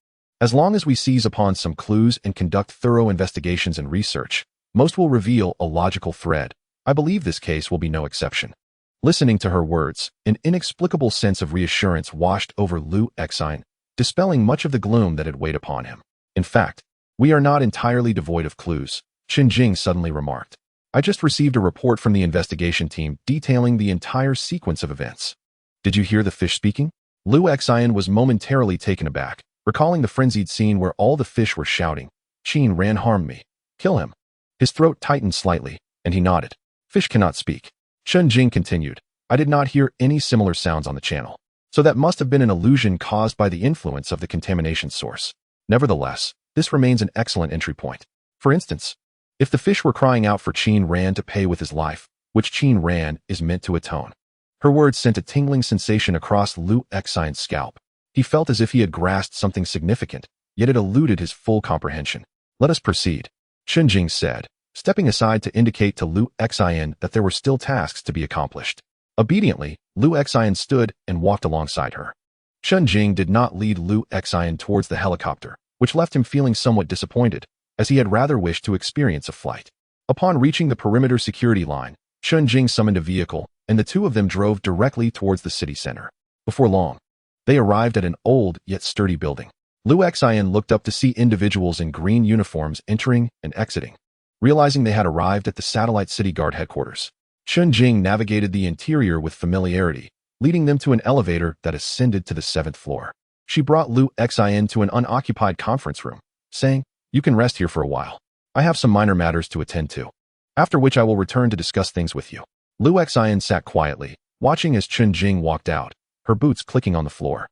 as long as we seize upon some clues and conduct thorough investigations and research, most will reveal a logical thread. I believe this case will be no exception." Listening to her words, an inexplicable sense of reassurance washed over Liu Xian, dispelling much of the gloom that had weighed upon him. "In fact, we are not entirely devoid of clues," Chun Jing suddenly remarked. "I just received a report from the investigation team detailing the entire sequence of events." "Did you hear the fish speaking?" Liu Xian was momentarily taken aback, recalling the frenzied scene where all the fish were shouting, "Qin Ran harmed me. Kill him." His throat tightened slightly, and he nodded. "Fish cannot speak." Chun Jing continued, "I did not hear any similar sounds on the channel, so that must have been an illusion caused by the influence of the contamination source. Nevertheless, this remains an excellent entry point. For instance, if the fish were crying out for Qin Ran to pay with his life, which Qin Ran is meant to atone." Her words sent a tingling sensation across Liu Xian's scalp. He felt as if he had grasped something significant, yet it eluded his full comprehension. "Let us proceed," Chun Jing said, stepping aside to indicate to Liu Xian that there were still tasks to be accomplished. Obediently, Liu Xian stood and walked alongside her. Chun Jing did not lead Liu Xian towards the helicopter, which left him feeling somewhat disappointed, as he had rather wished to experience a flight. Upon reaching the perimeter security line, Chun Jing summoned a vehicle, and the 2 of them drove directly towards the city center. Before long, they arrived at an old yet sturdy building. Liu Xian looked up to see individuals in green uniforms entering and exiting. Realizing they had arrived at the satellite city guard headquarters, Chun Jing navigated the interior with familiarity, leading them to an elevator that ascended to the 7th floor. She brought Liu Xian to an unoccupied conference room, saying, "You can rest here for a while. I have some minor matters to attend to, after which I will return to discuss things with you." Liu Xian sat quietly, watching as Chun Jing walked out, her boots clicking on the floor.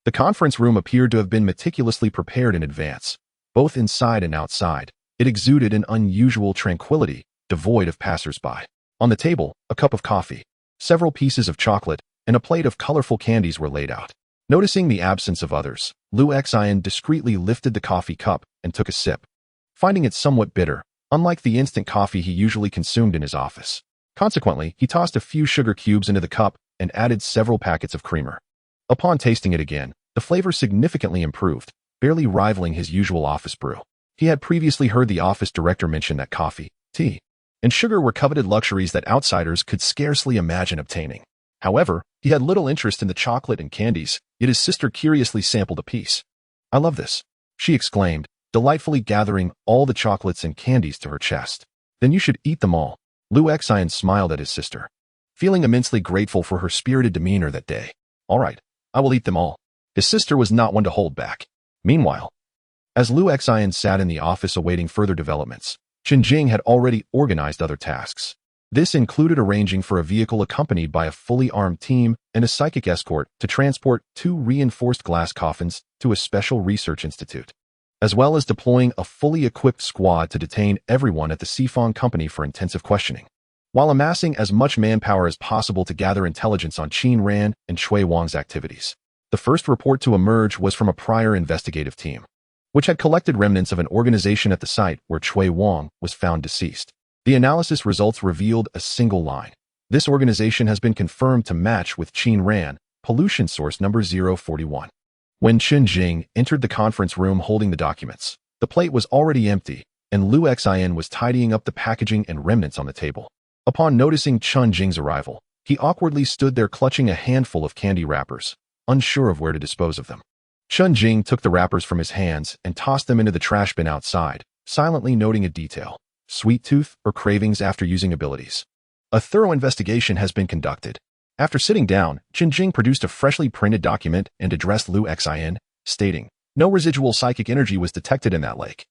The conference room appeared to have been meticulously prepared in advance, both inside and outside. It exuded an unusual tranquility, devoid of passers-by. On the table, a cup of coffee, several pieces of chocolate, and a plate of colorful candies were laid out. Noticing the absence of others, Liu Xian discreetly lifted the coffee cup and took a sip, finding it somewhat bitter, unlike the instant coffee he usually consumed in his office. Consequently, he tossed a few sugar cubes into the cup and added several packets of creamer. Upon tasting it again, the flavor significantly improved, barely rivaling his usual office brew. He had previously heard the office director mention that coffee, tea, and sugar were coveted luxuries that outsiders could scarcely imagine obtaining. However, he had little interest in the chocolate and candies, yet his sister curiously sampled a piece. "I love this," she exclaimed, delightfully gathering all the chocolates and candies to her chest. "Then you should eat them all." Liu Xian smiled at his sister, feeling immensely grateful for her spirited demeanor that day. "All right, I will eat them all." His sister was not one to hold back. Meanwhile, as Liu Xian sat in the office awaiting further developments, Chun Jing had already organized other tasks. This included arranging for a vehicle accompanied by a fully armed team and a psychic escort to transport 2 reinforced glass coffins to a special research institute, as well as deploying a fully equipped squad to detain everyone at the Sifong company for intensive questioning, while amassing as much manpower as possible to gather intelligence on Qin Ran and Shui Wang's activities. The first report to emerge was from a prior investigative team, which had collected remnants of an organization at the site where Shui Wang was found deceased. The analysis results revealed a single line. "This organization has been confirmed to match with Qin Ran, pollution source number 041. When Chen Jing entered the conference room holding the documents, the plate was already empty, and Lu Xin was tidying up the packaging and remnants on the table. Upon noticing Chen Jing's arrival, he awkwardly stood there clutching a handful of candy wrappers, unsure of where to dispose of them. Chen Jing took the wrappers from his hands and tossed them into the trash bin outside, silently noting a detail: sweet tooth or cravings after using abilities. A thorough investigation has been conducted. After sitting down, Chen Jing produced a freshly printed document and addressed Lu Xin, stating, "No residual psychic energy was detected in that lake,"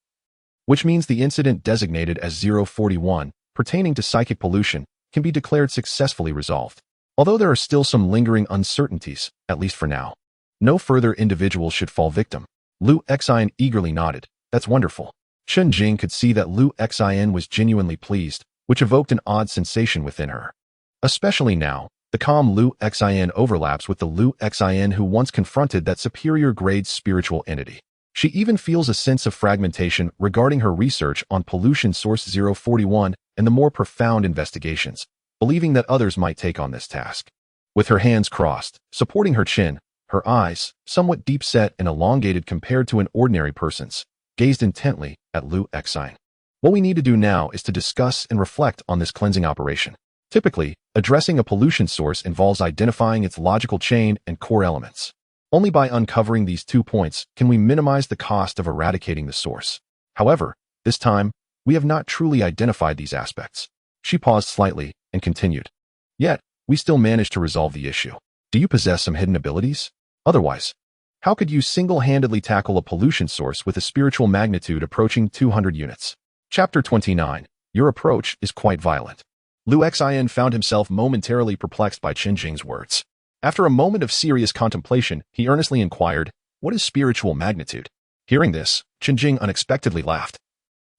which means the incident designated as 041, pertaining to psychic pollution, can be declared successfully resolved. Although there are still some lingering uncertainties, at least for now. No further individuals should fall victim. Lu Xin eagerly nodded. "That's wonderful." Chen Jing could see that Lu Xin was genuinely pleased, which evoked an odd sensation within her. Especially now, the calm Lu Xin overlaps with the Lu Xin who once confronted that superior-grade spiritual entity. She even feels a sense of fragmentation regarding her research on pollution source 041 and the more profound investigations, believing that others might take on this task. With her hands crossed, supporting her chin, her eyes, somewhat deep-set and elongated compared to an ordinary person's, gazed intently at Lu Xin. What we need to do now is to discuss and reflect on this cleansing operation. Typically, addressing a pollution source involves identifying its logical chain and core elements. Only by uncovering these 2 points can we minimize the cost of eradicating the source. However, this time, we have not truly identified these aspects. She paused slightly and continued. Yet, we still managed to resolve the issue. Do you possess some hidden abilities? Otherwise, how could you single-handedly tackle a pollution source with a spiritual magnitude approaching 200 units? Chapter 29. Your approach is quite violent. Lu Xin found himself momentarily perplexed by Chen Jing's words. After a moment of serious contemplation, he earnestly inquired, "What is spiritual magnitude?" Hearing this, Chen Jing unexpectedly laughed,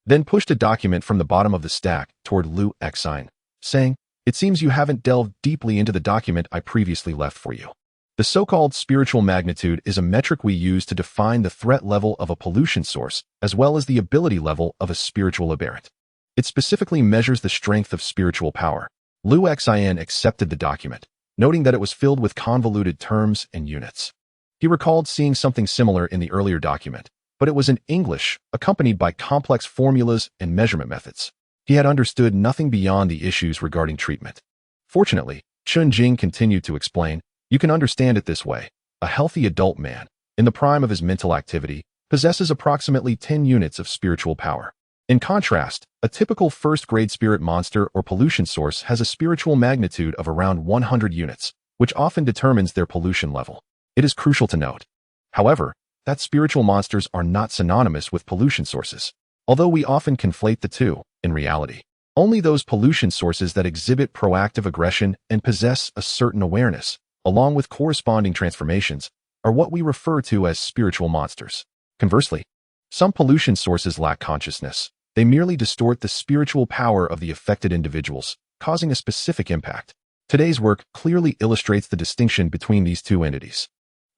then pushed a document from the bottom of the stack toward Lu Xin, saying, "It seems you haven't delved deeply into the document I previously left for you. The so-called spiritual magnitude is a metric we use to define the threat level of a pollution source, as well as the ability level of a spiritual aberrant. It specifically measures the strength of spiritual power." Lu Xin accepted the document, noting that it was filled with convoluted terms and units. He recalled seeing something similar in the earlier document, but it was in English, accompanied by complex formulas and measurement methods. He had understood nothing beyond the issues regarding treatment. Fortunately, Chen Jing continued to explain, "You can understand it this way. A healthy adult man, in the prime of his mental activity, possesses approximately 10 units of spiritual power. In contrast, a typical first-grade spirit monster or pollution source has a spiritual magnitude of around 100 units, which often determines their pollution level. It is crucial to note, however, that spiritual monsters are not synonymous with pollution sources. Although we often conflate the two, in reality, only those pollution sources that exhibit proactive aggression and possess a certain awareness, along with corresponding transformations, are what we refer to as spiritual monsters. Conversely, some pollution sources lack consciousness. They merely distort the spiritual power of the affected individuals, causing a specific impact. Today's work clearly illustrates the distinction between these two entities.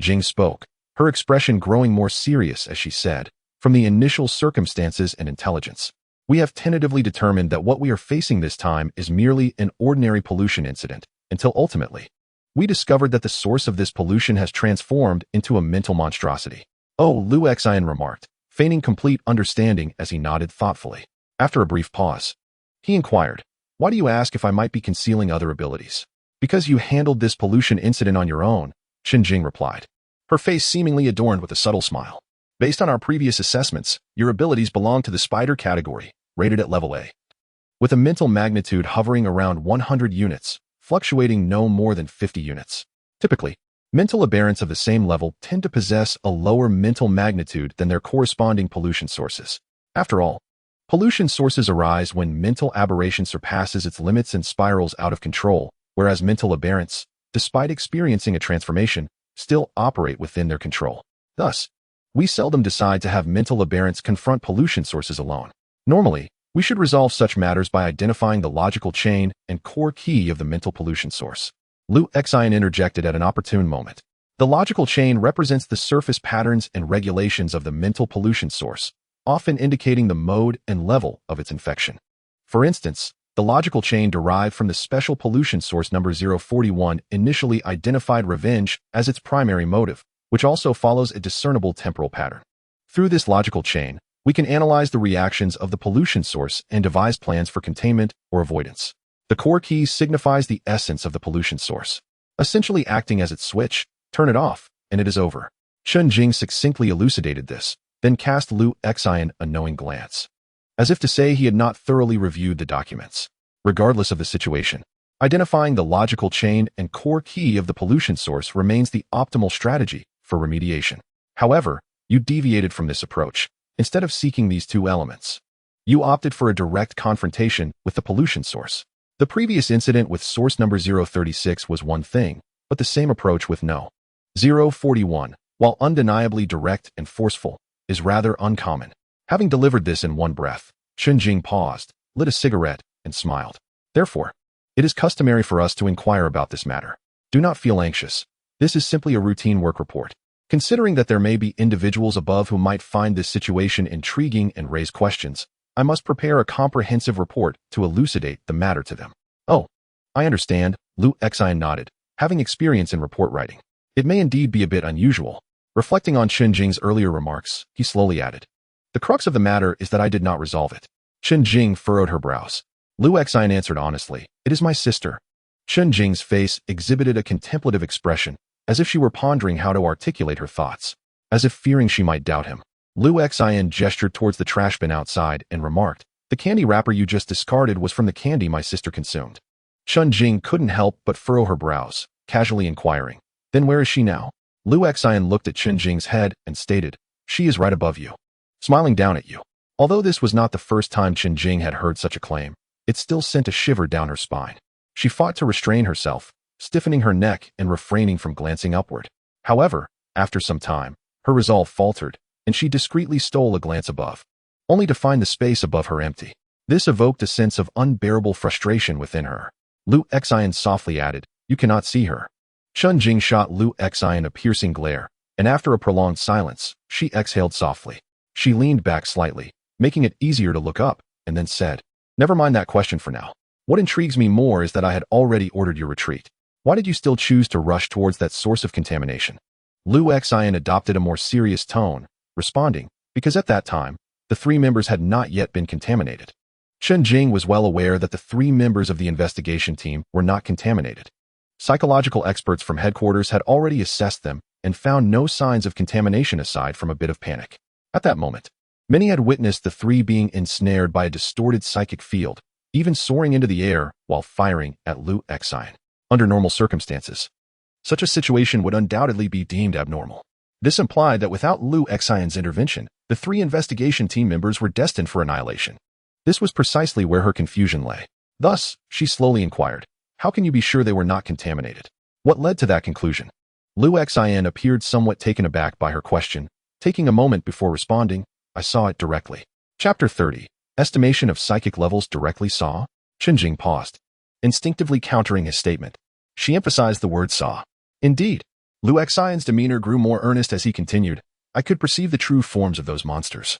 Jing spoke, her expression growing more serious as she said, "From the initial circumstances and intelligence, we have tentatively determined that what we are facing this time is merely an ordinary pollution incident, until ultimately, we discovered that the source of this pollution has transformed into a mental monstrosity." "Oh," Lu Xin remarked, feigning complete understanding as he nodded thoughtfully. After a brief pause, he inquired, "Why do you ask if I might be concealing other abilities?" "Because you handled this pollution incident on your own," Chen Jing replied, her face seemingly adorned with a subtle smile. "Based on our previous assessments, your abilities belong to the spider category, rated at level A, with a mental magnitude hovering around 100 units, fluctuating no more than 50 units. Typically, mental aberrants of the same level tend to possess a lower mental magnitude than their corresponding pollution sources. After all, pollution sources arise when mental aberration surpasses its limits and spirals out of control, whereas mental aberrants, despite experiencing a transformation, still operate within their control. Thus, we seldom decide to have mental aberrants confront pollution sources alone. Normally, we should resolve such matters by identifying the logical chain and core key of the mental pollution source." Lu Xin interjected at an opportune moment. The logical chain represents the surface patterns and regulations of the mental pollution source, often indicating the mode and level of its infection. For instance, The logical chain derived from the special pollution source number 041 initially identified revenge as its primary motive, which also follows a discernible temporal pattern. Through this logical chain, we can analyze the reactions of the pollution source and devise plans for containment or avoidance. The core key signifies the essence of the pollution source, essentially acting as its switch. Turn it off, and it is over. Chen Jing succinctly elucidated this, then cast Lu Xian a knowing glance, as if to say he had not thoroughly reviewed the documents. Regardless of the situation, identifying the logical chain and core key of the pollution source remains the optimal strategy for remediation. However, you deviated from this approach. Instead of seeking these two elements, you opted for a direct confrontation with the pollution source. The previous incident with source number 036 was one thing, but the same approach with no. 041, while undeniably direct and forceful, is rather uncommon. Having delivered this in one breath, Chen Jing paused, lit a cigarette, and smiled. Therefore, it is customary for us to inquire about this matter. Do not feel anxious. This is simply a routine work report. Considering that there may be individuals above who might find this situation intriguing and raise questions, I must prepare a comprehensive report to elucidate the matter to them. Oh, I understand, Lu Xian nodded, having experience in report writing. It may indeed be a bit unusual. Reflecting on Chen Jing's earlier remarks, he slowly added, the crux of the matter is that I did not resolve it. Chen Jing furrowed her brows. Lu Xian answered honestly, it is my sister. Chen Jing's face exhibited a contemplative expression, as if she were pondering how to articulate her thoughts, as if fearing she might doubt him. Lu Xian gestured towards the trash bin outside and remarked, the candy wrapper you just discarded was from the candy my sister consumed. Chen Jing couldn't help but furrow her brows, casually inquiring, then where is she now? Lu Xian looked at Chen Jing's head and stated, she is right above you, smiling down at you. Although this was not the first time Chen Jing had heard such a claim, it still sent a shiver down her spine. She fought to restrain herself, stiffening her neck and refraining from glancing upward. However, after some time, her resolve faltered, and she discreetly stole a glance above, only to find the space above her empty. This evoked a sense of unbearable frustration within her. Lu Xian softly added, you cannot see her. Chen Jing shot Lu Xian a piercing glare, and after a prolonged silence, she exhaled softly. She leaned back slightly, making it easier to look up, and then said, never mind that question for now. What intrigues me more is that I had already ordered your retreat. Why did you still choose to rush towards that source of contamination? Lu Xian adopted a more serious tone, responding, because at that time, the three members had not yet been contaminated. Chen Jing was well aware that the three members of the investigation team were not contaminated. Psychological experts from headquarters had already assessed them and found no signs of contamination aside from a bit of panic. At that moment, many had witnessed the three being ensnared by a distorted psychic field, even soaring into the air while firing at Lu Xian. Under normal circumstances, such a situation would undoubtedly be deemed abnormal. This implied that without Lu Xian's intervention, the three investigation team members were destined for annihilation. This was precisely where her confusion lay. Thus, she slowly inquired, how can you be sure they were not contaminated? What led to that conclusion? Lu Xian appeared somewhat taken aback by her question, taking a moment before responding, I saw it directly. Chapter 30. Estimation of psychic levels directly saw? Chen Jing paused, instinctively countering his statement. She emphasized the word saw. Indeed, Lu Xian's demeanor grew more earnest as he continued, I could perceive the true forms of those monsters,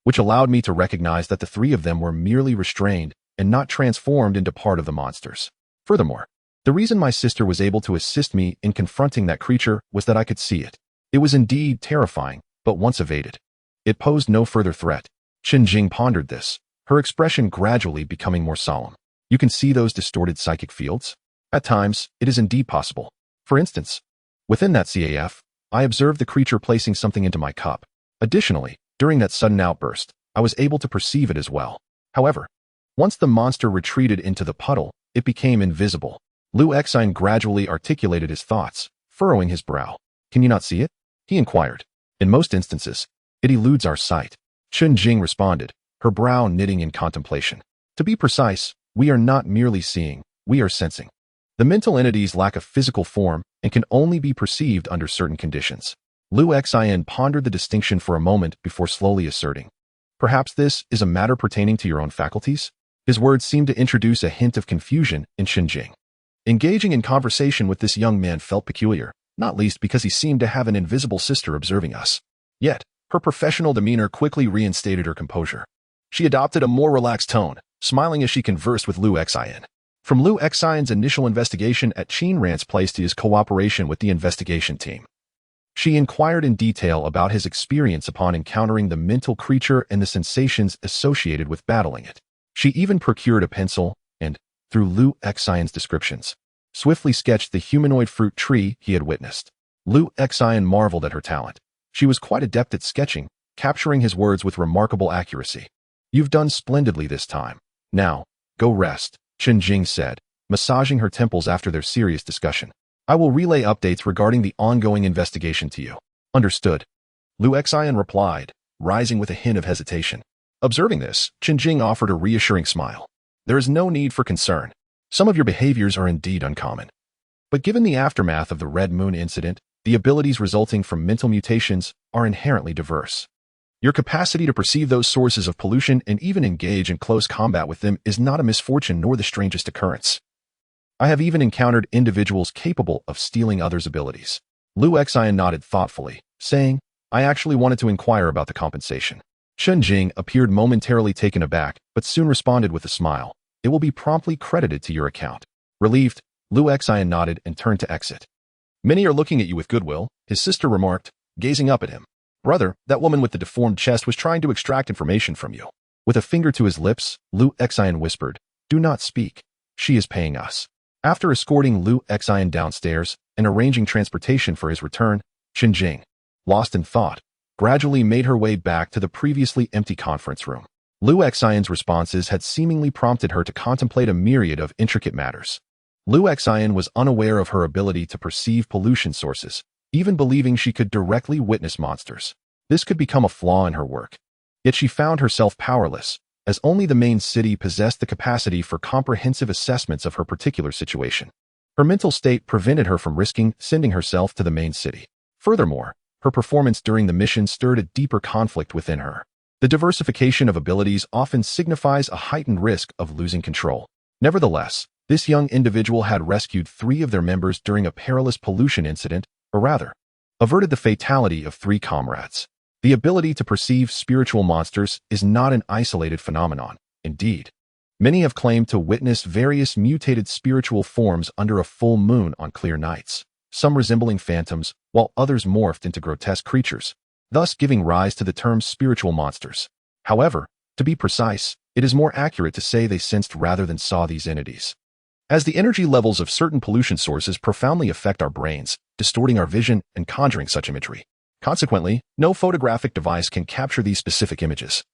which allowed me to recognize that the three of them were merely restrained and not transformed into part of the monsters. Furthermore, the reason my sister was able to assist me in confronting that creature was that I could see it. It was indeed terrifying, but once evaded, it posed no further threat. Chen Jing pondered this, her expression gradually becoming more solemn. You can see those distorted psychic fields? At times, it is indeed possible. For instance, within that CAF, I observed the creature placing something into my cup. Additionally, during that sudden outburst, I was able to perceive it as well. However, once the monster retreated into the puddle, it became invisible. Lu Xian gradually articulated his thoughts, furrowing his brow. Can you not see it? He inquired. In most instances, it eludes our sight. Chen Jing responded, her brow knitting in contemplation. To be precise, we are not merely seeing, we are sensing. The mental entities lack a physical form and can only be perceived under certain conditions. Lu Xian pondered the distinction for a moment before slowly asserting, perhaps this is a matter pertaining to your own faculties? His words seemed to introduce a hint of confusion in Chen Jing. Engaging in conversation with this young man felt peculiar, not least because he seemed to have an invisible sister observing us. Yet, her professional demeanor quickly reinstated her composure. She adopted a more relaxed tone, smiling as she conversed with Liu Xian. From Liu Xian's initial investigation at Qin Ran's place to his cooperation with the investigation team, she inquired in detail about his experience upon encountering the mental creature and the sensations associated with battling it. She even procured a pencil and, through Liu Xian's descriptions, swiftly sketched the humanoid fruit tree he had witnessed. Liu Xian marveled at her talent. She was quite adept at sketching, capturing his words with remarkable accuracy. "You've done splendidly this time. Now, go rest," Chen Jing said, massaging her temples after their serious discussion. "I will relay updates regarding the ongoing investigation to you." "Understood," Liu Xian replied, rising with a hint of hesitation. Observing this, Chen Jing offered a reassuring smile. "There is no need for concern. Some of your behaviors are indeed uncommon. But given the aftermath of the Red Moon incident, the abilities resulting from mental mutations are inherently diverse. Your capacity to perceive those sources of pollution and even engage in close combat with them is not a misfortune nor the strangest occurrence. I have even encountered individuals capable of stealing others' abilities." Liu Xian nodded thoughtfully, saying, "I actually wanted to inquire about the compensation." Chen Jing appeared momentarily taken aback, but soon responded with a smile. "It will be promptly credited to your account." Relieved, Liu Xian nodded and turned to exit. "Many are looking at you with goodwill," his sister remarked, gazing up at him. "Brother, that woman with the deformed chest was trying to extract information from you." With a finger to his lips, Liu Xian whispered, "Do not speak. She is paying us." After escorting Liu Xian downstairs and arranging transportation for his return, Chen Jing, lost in thought, gradually made her way back to the previously empty conference room. Liu Xian's responses had seemingly prompted her to contemplate a myriad of intricate matters. Liu Xian was unaware of her ability to perceive pollution sources, even believing she could directly witness monsters. This could become a flaw in her work. Yet she found herself powerless, as only the main city possessed the capacity for comprehensive assessments of her particular situation. Her mental state prevented her from risking sending herself to the main city. Furthermore, her performance during the mission stirred a deeper conflict within her. The diversification of abilities often signifies a heightened risk of losing control. Nevertheless, this young individual had rescued 3 of their members during a perilous pollution incident, or rather, averted the fatality of 3 comrades. The ability to perceive spiritual monsters is not an isolated phenomenon. Indeed, many have claimed to witness various mutated spiritual forms under a full moon on clear nights, some resembling phantoms, while others morphed into grotesque creatures, thus giving rise to the term spiritual monsters. However, to be precise, it is more accurate to say they sensed rather than saw these entities. As the energy levels of certain pollution sources profoundly affect our brains, distorting our vision and conjuring such imagery. Consequently, no photographic device can capture these specific images.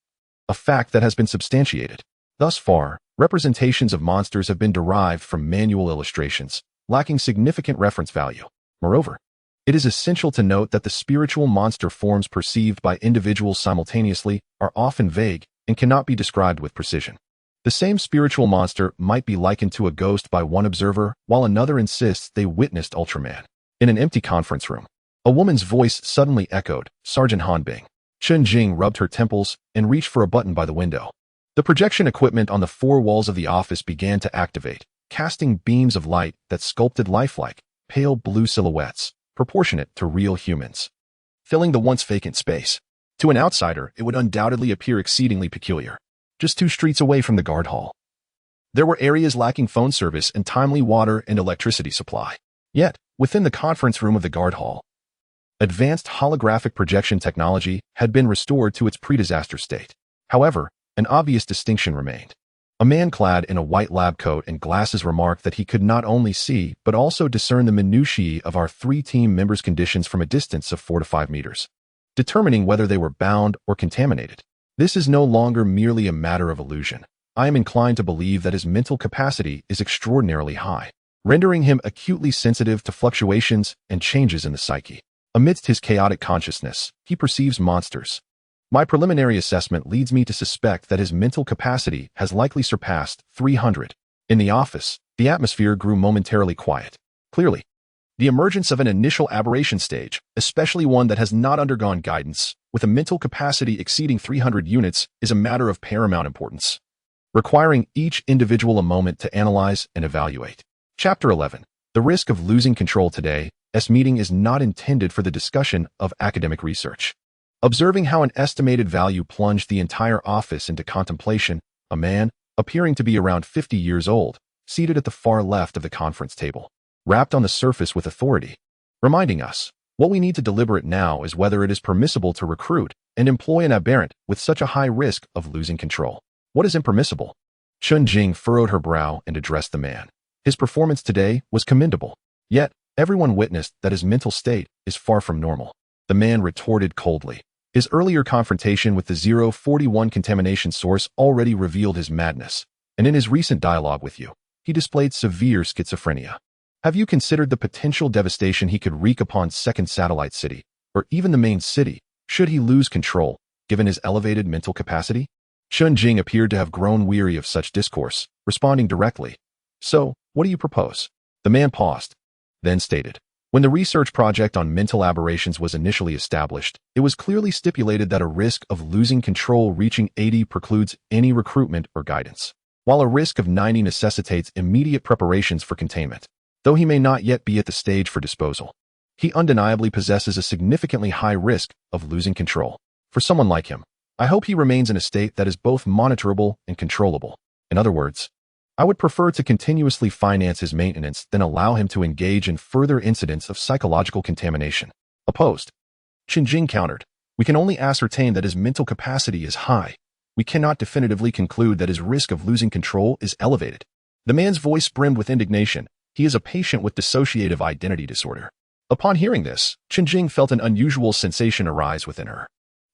A fact that has been substantiated. Thus far, representations of monsters have been derived from manual illustrations, lacking significant reference value. Moreover, it is essential to note that the spiritual monster forms perceived by individuals simultaneously are often vague and cannot be described with precision. The same spiritual monster might be likened to a ghost by one observer, while another insists they witnessed Ultraman. In an empty conference room, a woman's voice suddenly echoed, "Sergeant Hanbing." Chen Jing rubbed her temples and reached for a button by the window. The projection equipment on the 4 walls of the office began to activate, casting beams of light that sculpted lifelike, pale blue silhouettes, proportionate to real humans, filling the once vacant space. To an outsider, it would undoubtedly appear exceedingly peculiar. Just 2 streets away from the guard hall, there were areas lacking phone service and timely water and electricity supply. Yet, within the conference room of the guard hall, advanced holographic projection technology had been restored to its pre-disaster state. However, an obvious distinction remained. A man clad in a white lab coat and glasses remarked that he could not only see but also discern the minutiae of our 3 team members' conditions from a distance of 4 to 5 meters, determining whether they were bound or contaminated. This is no longer merely a matter of illusion. I am inclined to believe that his mental capacity is extraordinarily high, rendering him acutely sensitive to fluctuations and changes in the psyche. Amidst his chaotic consciousness, he perceives monsters. My preliminary assessment leads me to suspect that his mental capacity has likely surpassed 300. In the office, the atmosphere grew momentarily quiet. Clearly, the emergence of an initial aberration stage, especially one that has not undergone guidance, with a mental capacity exceeding 300 units, is a matter of paramount importance, requiring each individual a moment to analyze and evaluate. Chapter 11. The risk of losing control today. This meeting is not intended for the discussion of academic research. Observing how an estimated value plunged the entire office into contemplation, a man, appearing to be around 50 years old, seated at the far left of the conference table, wrapped on the surface with authority, reminding us, what we need to deliberate now is whether it is permissible to recruit and employ an aberrant with such a high risk of losing control. What is impermissible? Chun Jing furrowed her brow and addressed the man. His performance today was commendable, yet everyone witnessed that his mental state is far from normal. The man retorted coldly. His earlier confrontation with the 041 contamination source already revealed his madness, and in his recent dialogue with you, he displayed severe schizophrenia. Have you considered the potential devastation he could wreak upon Second Satellite City, or even the main city, should he lose control, given his elevated mental capacity? Chun Jing appeared to have grown weary of such discourse, responding directly. So, what do you propose? The man paused, then stated. When the research project on mental aberrations was initially established, it was clearly stipulated that a risk of losing control reaching 80 precludes any recruitment or guidance, while a risk of 90 necessitates immediate preparations for containment. Though he may not yet be at the stage for disposal, he undeniably possesses a significantly high risk of losing control. For someone like him, I hope he remains in a state that is both monitorable and controllable. In other words, I would prefer to continuously finance his maintenance than allow him to engage in further incidents of psychological contamination. Opposed. Chun Jing countered. We can only ascertain that his mental capacity is high. We cannot definitively conclude that his risk of losing control is elevated. The man's voice brimmed with indignation. He is a patient with dissociative identity disorder. Upon hearing this, Chun Jing felt an unusual sensation arise within her.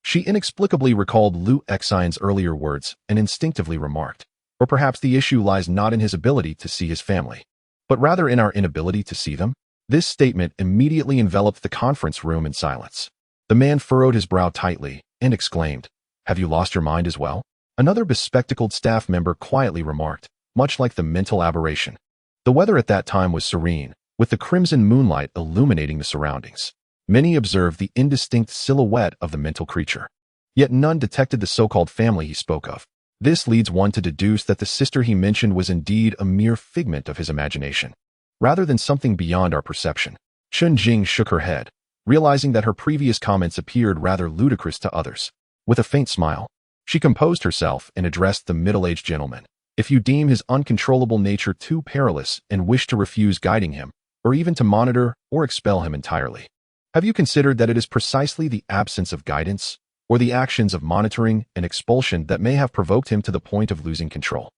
She inexplicably recalled Liu Xin's earlier words and instinctively remarked, or perhaps the issue lies not in his ability to see his family, but rather in our inability to see them? This statement immediately enveloped the conference room in silence. The man furrowed his brow tightly and exclaimed, "Have you lost your mind as well?" Another bespectacled staff member quietly remarked, much like the mental aberration. The weather at that time was serene, with the crimson moonlight illuminating the surroundings. Many observed the indistinct silhouette of the mental creature, yet none detected the so-called family he spoke of. This leads one to deduce that the sister he mentioned was indeed a mere figment of his imagination, rather than something beyond our perception. Chun Jing shook her head, realizing that her previous comments appeared rather ludicrous to others. With a faint smile, she composed herself and addressed the middle-aged gentleman. If you deem his uncontrollable nature too perilous and wish to refuse guiding him, or even to monitor or expel him entirely, have you considered that it is precisely the absence of guidance, or the actions of monitoring and expulsion that may have provoked him to the point of losing control?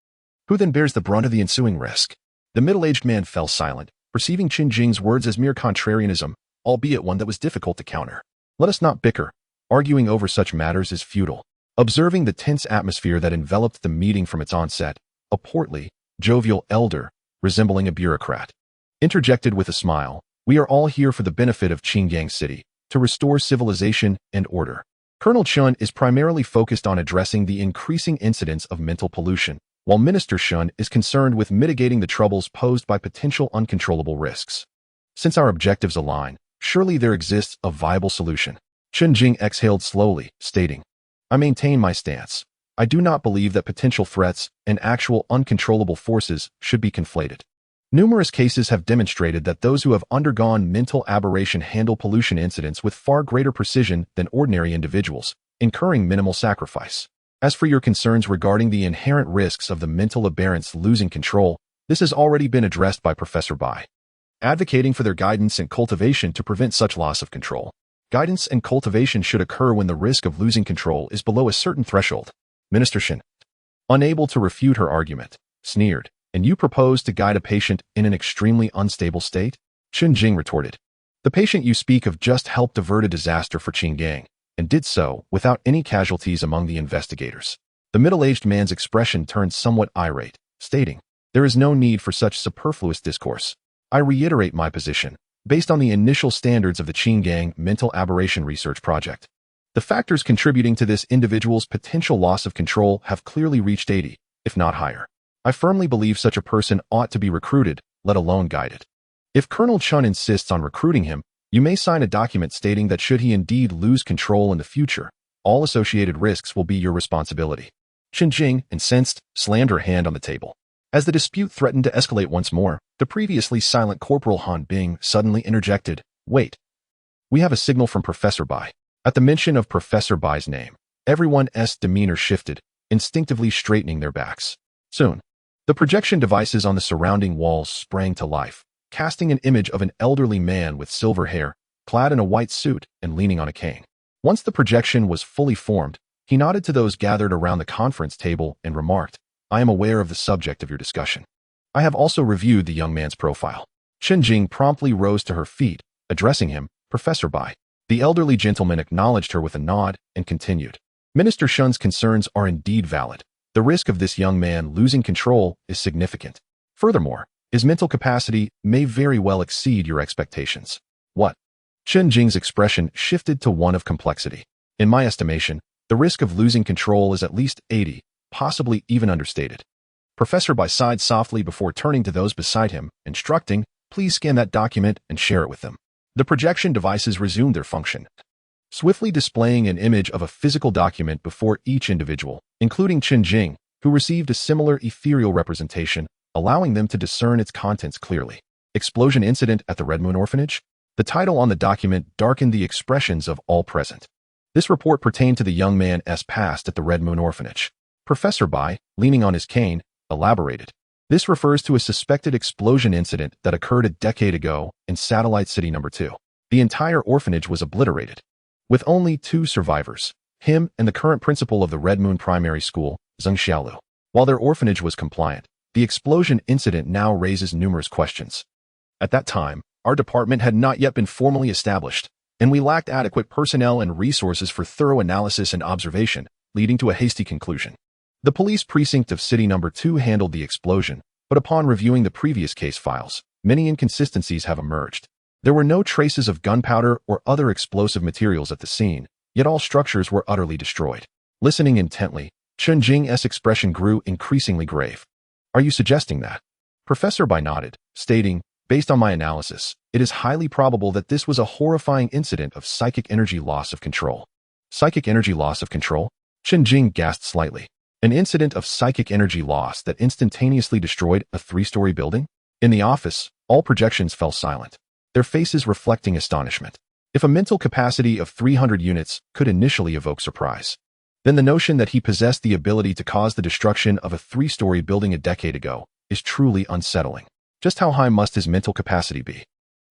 Who then bears the brunt of the ensuing risk? The middle-aged man fell silent, perceiving Chun Jing's words as mere contrarianism, albeit one that was difficult to counter. Let us not bicker. Arguing over such matters is futile. Observing the tense atmosphere that enveloped the meeting from its onset, a portly, jovial elder, resembling a bureaucrat, interjected with a smile, "We are all here for the benefit of Qingyang City, to restore civilization and order." Colonel Chun is primarily focused on addressing the increasing incidence of mental pollution, while Minister Shun is concerned with mitigating the troubles posed by potential uncontrollable risks. Since our objectives align, surely there exists a viable solution. Chun Jing exhaled slowly, stating, "I maintain my stance. I do not believe that potential threats and actual uncontrollable forces should be conflated. Numerous cases have demonstrated that those who have undergone mental aberration handle pollution incidents with far greater precision than ordinary individuals, incurring minimal sacrifice. As for your concerns regarding the inherent risks of the mental aberrants losing control, this has already been addressed by Professor Bai, advocating for their guidance and cultivation to prevent such loss of control. Guidance and cultivation should occur when the risk of losing control is below a certain threshold." Minister Shin, unable to refute her argument, sneered, "And you propose to guide a patient in an extremely unstable state?" Chun Jing retorted, "The patient you speak of just helped avert a disaster for Qingyang, and did so without any casualties among the investigators." The middle-aged man's expression turned somewhat irate, stating, "There is no need for such superfluous discourse. I reiterate my position, based on the initial standards of the Qingyang Mental Aberration Research Project. The factors contributing to this individual's potential loss of control have clearly reached 80, if not higher. I firmly believe such a person ought to be recruited, let alone guided. If Colonel Chun insists on recruiting him, you may sign a document stating that should he indeed lose control in the future, all associated risks will be your responsibility." Chun Jing, incensed, slammed her hand on the table. As the dispute threatened to escalate once more, the previously silent Corporal Han Bing suddenly interjected, "Wait. We have a signal from Professor Bai." At the mention of Professor Bai's name, everyone's demeanor shifted, instinctively straightening their backs. Soon, the projection devices on the surrounding walls sprang to life, casting an image of an elderly man with silver hair, clad in a white suit and leaning on a cane. Once the projection was fully formed, he nodded to those gathered around the conference table and remarked, "I am aware of the subject of your discussion. I have also reviewed the young man's profile." Chen promptly rose to her feet, addressing him, "Professor Bai." The elderly gentleman acknowledged her with a nod and continued, "Minister Shun's concerns are indeed valid. The risk of this young man losing control is significant. Furthermore, his mental capacity may very well exceed your expectations." "What?" Chen Jing's expression shifted to one of complexity. "In my estimation, the risk of losing control is at least 80, possibly even understated." Professor Bai sighed softly before turning to those beside him, instructing, "Please scan that document and share it with them." The projection devices resumed their function, swiftly displaying an image of a physical document before each individual, including Chen Jing, who received a similar ethereal representation, allowing them to discern its contents clearly. "Explosion Incident at the Red Moon Orphanage?" The title on the document darkened the expressions of all present. This report pertained to the young man's past at the Red Moon Orphanage. Professor Bai, leaning on his cane, elaborated. "This refers to a suspected explosion incident that occurred a decade ago in Satellite City No. 2. The entire orphanage was obliterated, with only 2 survivors, him and the current principal of the Red Moon Primary School, Zheng Xiaolu. While their orphanage was compliant, the explosion incident now raises numerous questions. At that time, our department had not yet been formally established, and we lacked adequate personnel and resources for thorough analysis and observation, leading to a hasty conclusion. The police precinct of City No. 2 handled the explosion, but upon reviewing the previous case files, many inconsistencies have emerged. There were no traces of gunpowder or other explosive materials at the scene, yet all structures were utterly destroyed." Listening intently, Chen Jing's expression grew increasingly grave. "Are you suggesting that?" Professor Bai nodded, stating, "Based on my analysis, it is highly probable that this was a horrifying incident of psychic energy loss of control." "Psychic energy loss of control?" Chen Jing gasped slightly. "An incident of psychic energy loss that instantaneously destroyed a 3-story building?" In the office, all projections fell silent, their faces reflecting astonishment. If a mental capacity of 300 units could initially evoke surprise, then the notion that he possessed the ability to cause the destruction of a 3-story building a decade ago is truly unsettling. Just how high must his mental capacity be?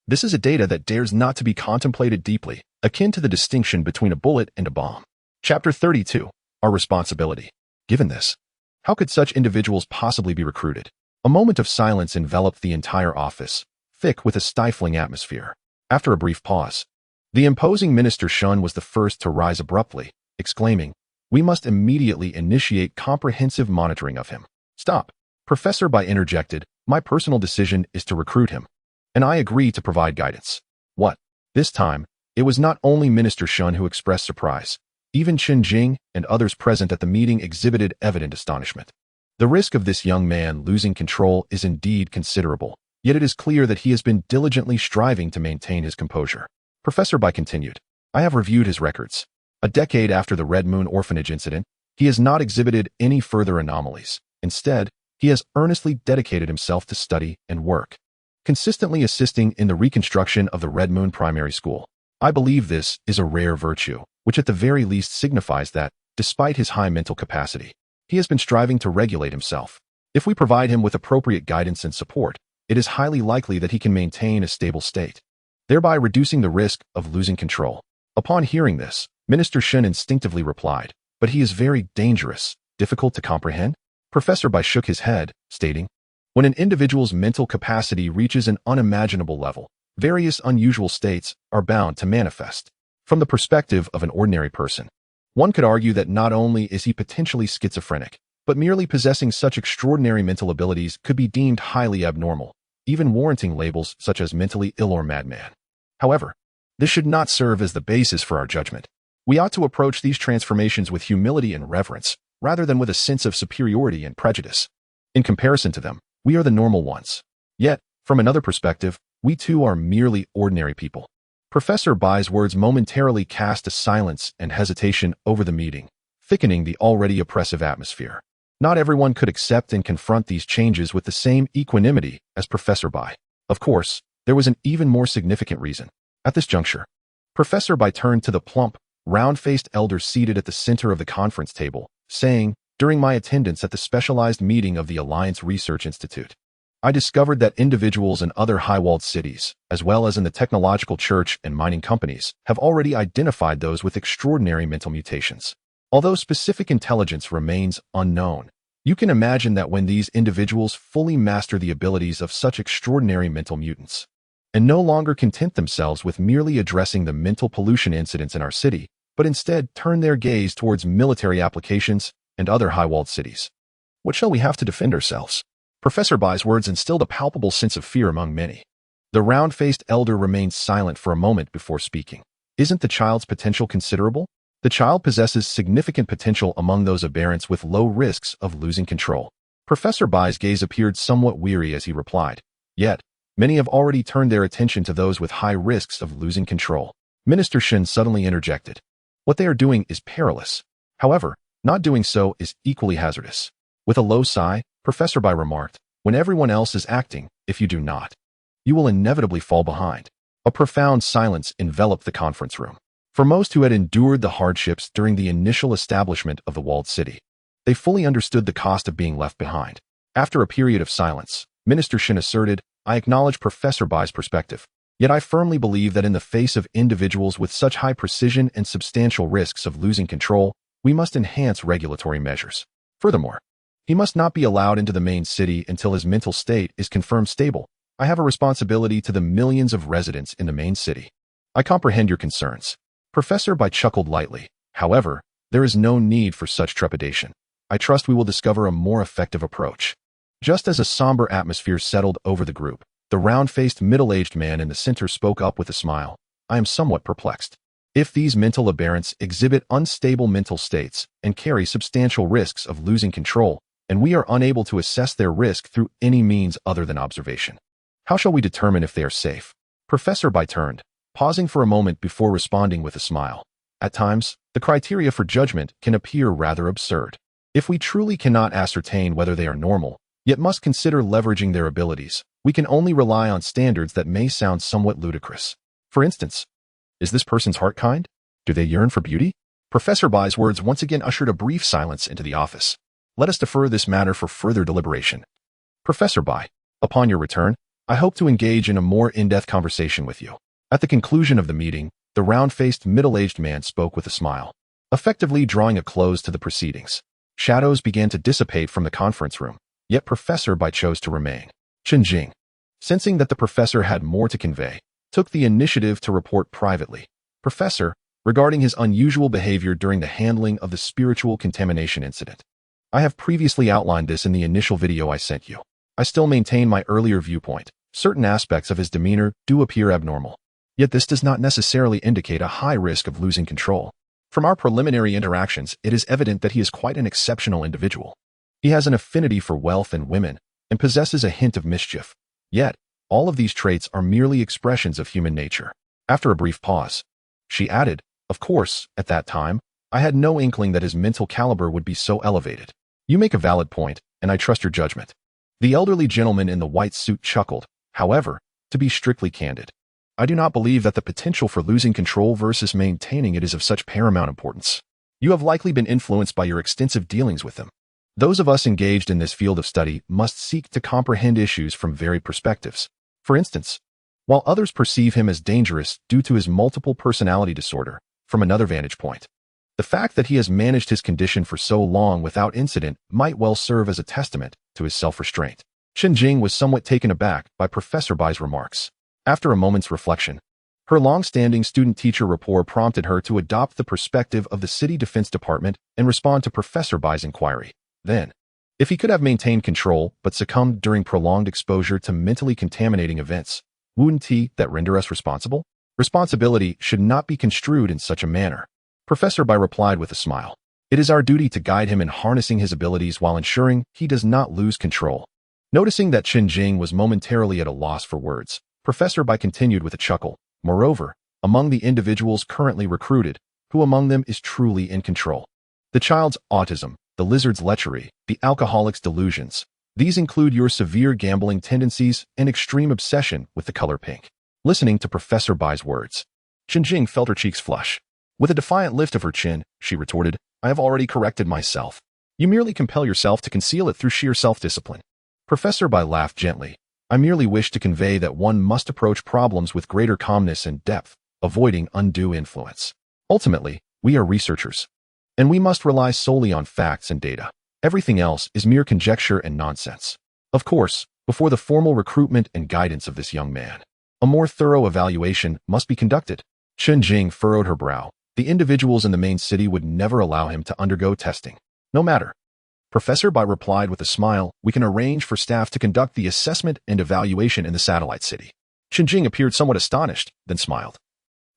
This is a data that dares not to be contemplated deeply, akin to the distinction between a bullet and a bomb. Chapter 32. Our Responsibility. Given this, how could such individuals possibly be recruited? A moment of silence enveloped the entire office, thick with a stifling atmosphere. After a brief pause, the imposing Minister Shun was the first to rise abruptly, exclaiming, "We must immediately initiate comprehensive monitoring of him." "Stop," Professor Bai interjected. "My personal decision is to recruit him, and I agree to provide guidance." "What?" This time, it was not only Minister Shun who expressed surprise. Even Chen Jing and others present at the meeting exhibited evident astonishment. The risk of this young man losing control is indeed considerable, yet it is clear that he has been diligently striving to maintain his composure. Professor Bai continued, "I have reviewed his records. A decade after the Red Moon Orphanage incident, he has not exhibited any further anomalies. Instead, he has earnestly dedicated himself to study and work, consistently assisting in the reconstruction of the Red Moon Primary School. I believe this is a rare virtue, which at the very least signifies that, despite his high mental capacity, he has been striving to regulate himself. If we provide him with appropriate guidance and support, it is highly likely that he can maintain a stable state, thereby reducing the risk of losing control." Upon hearing this, Minister Shun instinctively replied, "But he is very dangerous, difficult to comprehend?" Professor Bai shook his head, stating, "When an individual's mental capacity reaches an unimaginable level, various unusual states are bound to manifest. From the perspective of an ordinary person, one could argue that not only is he potentially schizophrenic, but merely possessing such extraordinary mental abilities could be deemed highly abnormal, even warranting labels such as mentally ill or madman. However, this should not serve as the basis for our judgment. We ought to approach these transformations with humility and reverence, rather than with a sense of superiority and prejudice. In comparison to them, we are the normal ones. Yet, from another perspective, we too are merely ordinary people." Professor Bai's words momentarily cast a silence and hesitation over the meeting, thickening the already oppressive atmosphere. Not everyone could accept and confront these changes with the same equanimity as Professor Bai. Of course, there was an even more significant reason. At this juncture, Professor Bai turned to the plump, round-faced elder seated at the center of the conference table, saying, During my attendance at the specialized meeting of the Alliance Research Institute, I discovered that individuals in other high-walled cities, as well as in the technological church and mining companies, have already identified those with extraordinary mental mutations. Although specific intelligence remains unknown, you can imagine that when these individuals fully master the abilities of such extraordinary mental mutants, and no longer content themselves with merely addressing the mental pollution incidents in our city, but instead turn their gaze towards military applications and other high-walled cities. What shall we have to defend ourselves? Professor Bai's words instilled a palpable sense of fear among many. The round-faced elder remained silent for a moment before speaking. Isn't the child's potential considerable? The child possesses significant potential among those aberrants with low risks of losing control. Professor Bai's gaze appeared somewhat weary as he replied. Yet, many have already turned their attention to those with high risks of losing control. Minister Shin suddenly interjected. What they are doing is perilous. However, not doing so is equally hazardous. With a low sigh, Professor Bai remarked, when everyone else is acting, if you do not, you will inevitably fall behind. A profound silence enveloped the conference room. For most who had endured the hardships during the initial establishment of the walled city, they fully understood the cost of being left behind. After a period of silence, Minister Shin asserted, I acknowledge Professor Bai's perspective. Yet I firmly believe that in the face of individuals with such high precision and substantial risks of losing control, we must enhance regulatory measures. Furthermore, he must not be allowed into the main city until his mental state is confirmed stable. I have a responsibility to the millions of residents in the main city. I comprehend your concerns. Professor Bai chuckled lightly. However, there is no need for such trepidation. I trust we will discover a more effective approach. Just as a somber atmosphere settled over the group, the round-faced middle-aged man in the center spoke up with a smile. I am somewhat perplexed. If these mental aberrants exhibit unstable mental states and carry substantial risks of losing control, and we are unable to assess their risk through any means other than observation, how shall we determine if they are safe? Professor Bai turned, pausing for a moment before responding with a smile. At times, the criteria for judgment can appear rather absurd. If we truly cannot ascertain whether they are normal, yet must consider leveraging their abilities, we can only rely on standards that may sound somewhat ludicrous. For instance, is this person's heart kind? Do they yearn for beauty? Professor Bai's words once again ushered a brief silence into the office. Let us defer this matter for further deliberation. Professor Bai, upon your return, I hope to engage in a more in-depth conversation with you. At the conclusion of the meeting, the round-faced middle-aged man spoke with a smile, effectively drawing a close to the proceedings. Shadows began to dissipate from the conference room, yet Professor Bai chose to remain. Chen Jing, sensing that the professor had more to convey, took the initiative to report privately. Professor, regarding his unusual behavior during the handling of the spiritual contamination incident. I have previously outlined this in the initial video I sent you. I still maintain my earlier viewpoint. Certain aspects of his demeanor do appear abnormal. Yet this does not necessarily indicate a high risk of losing control. From our preliminary interactions, it is evident that he is quite an exceptional individual. He has an affinity for wealth and women, and possesses a hint of mischief. Yet, all of these traits are merely expressions of human nature. After a brief pause, she added, of course, at that time, I had no inkling that his mental caliber would be so elevated. You make a valid point, and I trust your judgment. The elderly gentleman in the white suit chuckled. However, to be strictly candid, I do not believe that the potential for losing control versus maintaining it is of such paramount importance. You have likely been influenced by your extensive dealings with him. Those of us engaged in this field of study must seek to comprehend issues from varied perspectives. For instance, while others perceive him as dangerous due to his multiple personality disorder, from another vantage point, the fact that he has managed his condition for so long without incident might well serve as a testament to his self-restraint. Chen Jing was somewhat taken aback by Professor Bai's remarks. After a moment's reflection, her long-standing student-teacher rapport prompted her to adopt the perspective of the City Defense Department and respond to Professor Bai's inquiry. Then, if he could have maintained control but succumbed during prolonged exposure to mentally contaminating events, wouldn't he that render us responsible? Responsibility should not be construed in such a manner. Professor Bai replied with a smile. It is our duty to guide him in harnessing his abilities while ensuring he does not lose control. Noticing that Chen Jing was momentarily at a loss for words, Professor Bai continued with a chuckle. Moreover, among the individuals currently recruited, who among them is truly in control? The child's autism, the lizard's lechery, the alcoholic's delusions. These include your severe gambling tendencies and extreme obsession with the color pink. Listening to Professor Bai's words, Chen Jing felt her cheeks flush. With a defiant lift of her chin, she retorted, I have already corrected myself. You merely compel yourself to conceal it through sheer self-discipline. Professor Bai laughed gently. I merely wish to convey that one must approach problems with greater calmness and depth, avoiding undue influence. Ultimately, we are researchers, and we must rely solely on facts and data. Everything else is mere conjecture and nonsense. Of course, before the formal recruitment and guidance of this young man, a more thorough evaluation must be conducted. Chen Jing furrowed her brow. The individuals in the main city would never allow him to undergo testing. No matter. Professor Bai replied with a smile, we can arrange for staff to conduct the assessment and evaluation in the satellite city. Chen Jing appeared somewhat astonished, then smiled.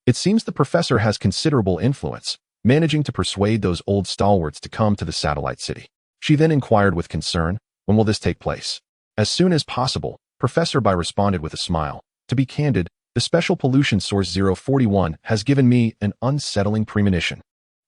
It seems the professor has considerable influence, managing to persuade those old stalwarts to come to the satellite city. She then inquired with concern, when will this take place? As soon as possible, Professor Bai responded with a smile. To be candid, the special pollution source 041 has given me an unsettling premonition.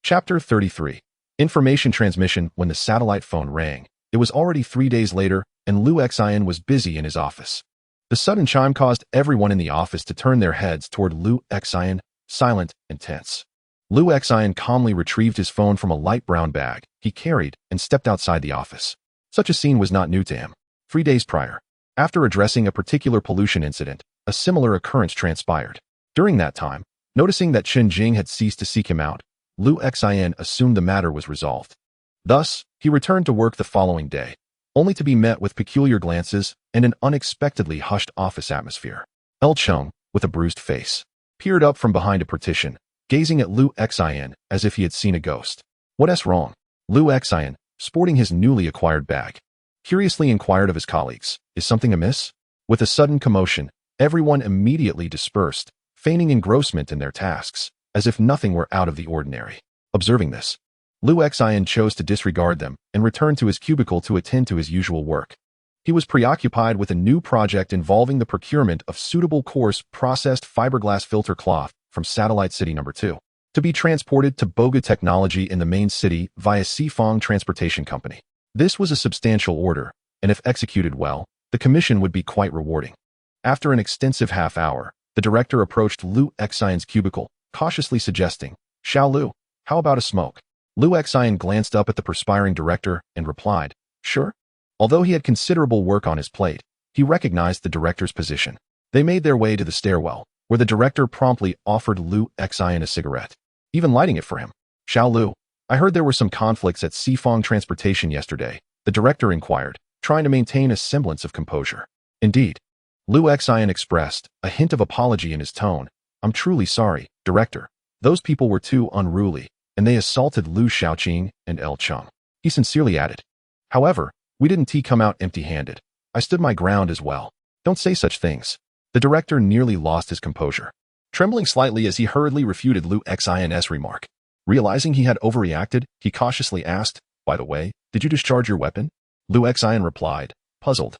Chapter 33. Information transmission. When the satellite phone rang, it was already 3 days later, and Lu Xian was busy in his office. The sudden chime caused everyone in the office to turn their heads toward Lu Xian, silent and tense. Lu Xian calmly retrieved his phone from a light brown bag he carried and stepped outside the office. Such a scene was not new to him. 3 days prior, after addressing a particular pollution incident, a similar occurrence transpired. During that time, noticing that Chen Jing had ceased to seek him out, Lu Xian assumed the matter was resolved. Thus, he returned to work the following day, only to be met with peculiar glances and an unexpectedly hushed office atmosphere. El Chung, with a bruised face, peered up from behind a partition, gazing at Lu Xian as if he had seen a ghost. What's wrong? Lu Xian, sporting his newly acquired bag, curiously inquired of his colleagues. Is something amiss? With a sudden commotion, everyone immediately dispersed, feigning engrossment in their tasks, as if nothing were out of the ordinary. Observing this, Lu Xian chose to disregard them and returned to his cubicle to attend to his usual work. He was preoccupied with a new project involving the procurement of suitable coarse processed fiberglass filter cloth from Satellite City No. 2, to be transported to Boga Technology in the main city via Sifong Transportation Company. This was a substantial order, and if executed well, the commission would be quite rewarding. After an extensive half hour, the director approached Lu Xian's cubicle, cautiously suggesting, Xiao Lu, how about a smoke? Lu Xian glanced up at the perspiring director and replied, sure. Although he had considerable work on his plate, he recognized the director's position. They made their way to the stairwell, where the director promptly offered Lu Xian a cigarette, even lighting it for him. Xiao Lu, I heard there were some conflicts at Sifong Transportation yesterday, the director inquired, trying to maintain a semblance of composure. Indeed. Lu Xian expressed a hint of apology in his tone. I'm truly sorry, director. Those people were too unruly, and they assaulted Lu Xiaoqing and El Chung. He sincerely added. However, we didn't come out empty-handed. I stood my ground as well. Don't say such things. The director nearly lost his composure, trembling slightly as he hurriedly refuted Lu Xian's remark. Realizing he had overreacted, he cautiously asked, by the way, did you discharge your weapon? Lu Xian replied, puzzled.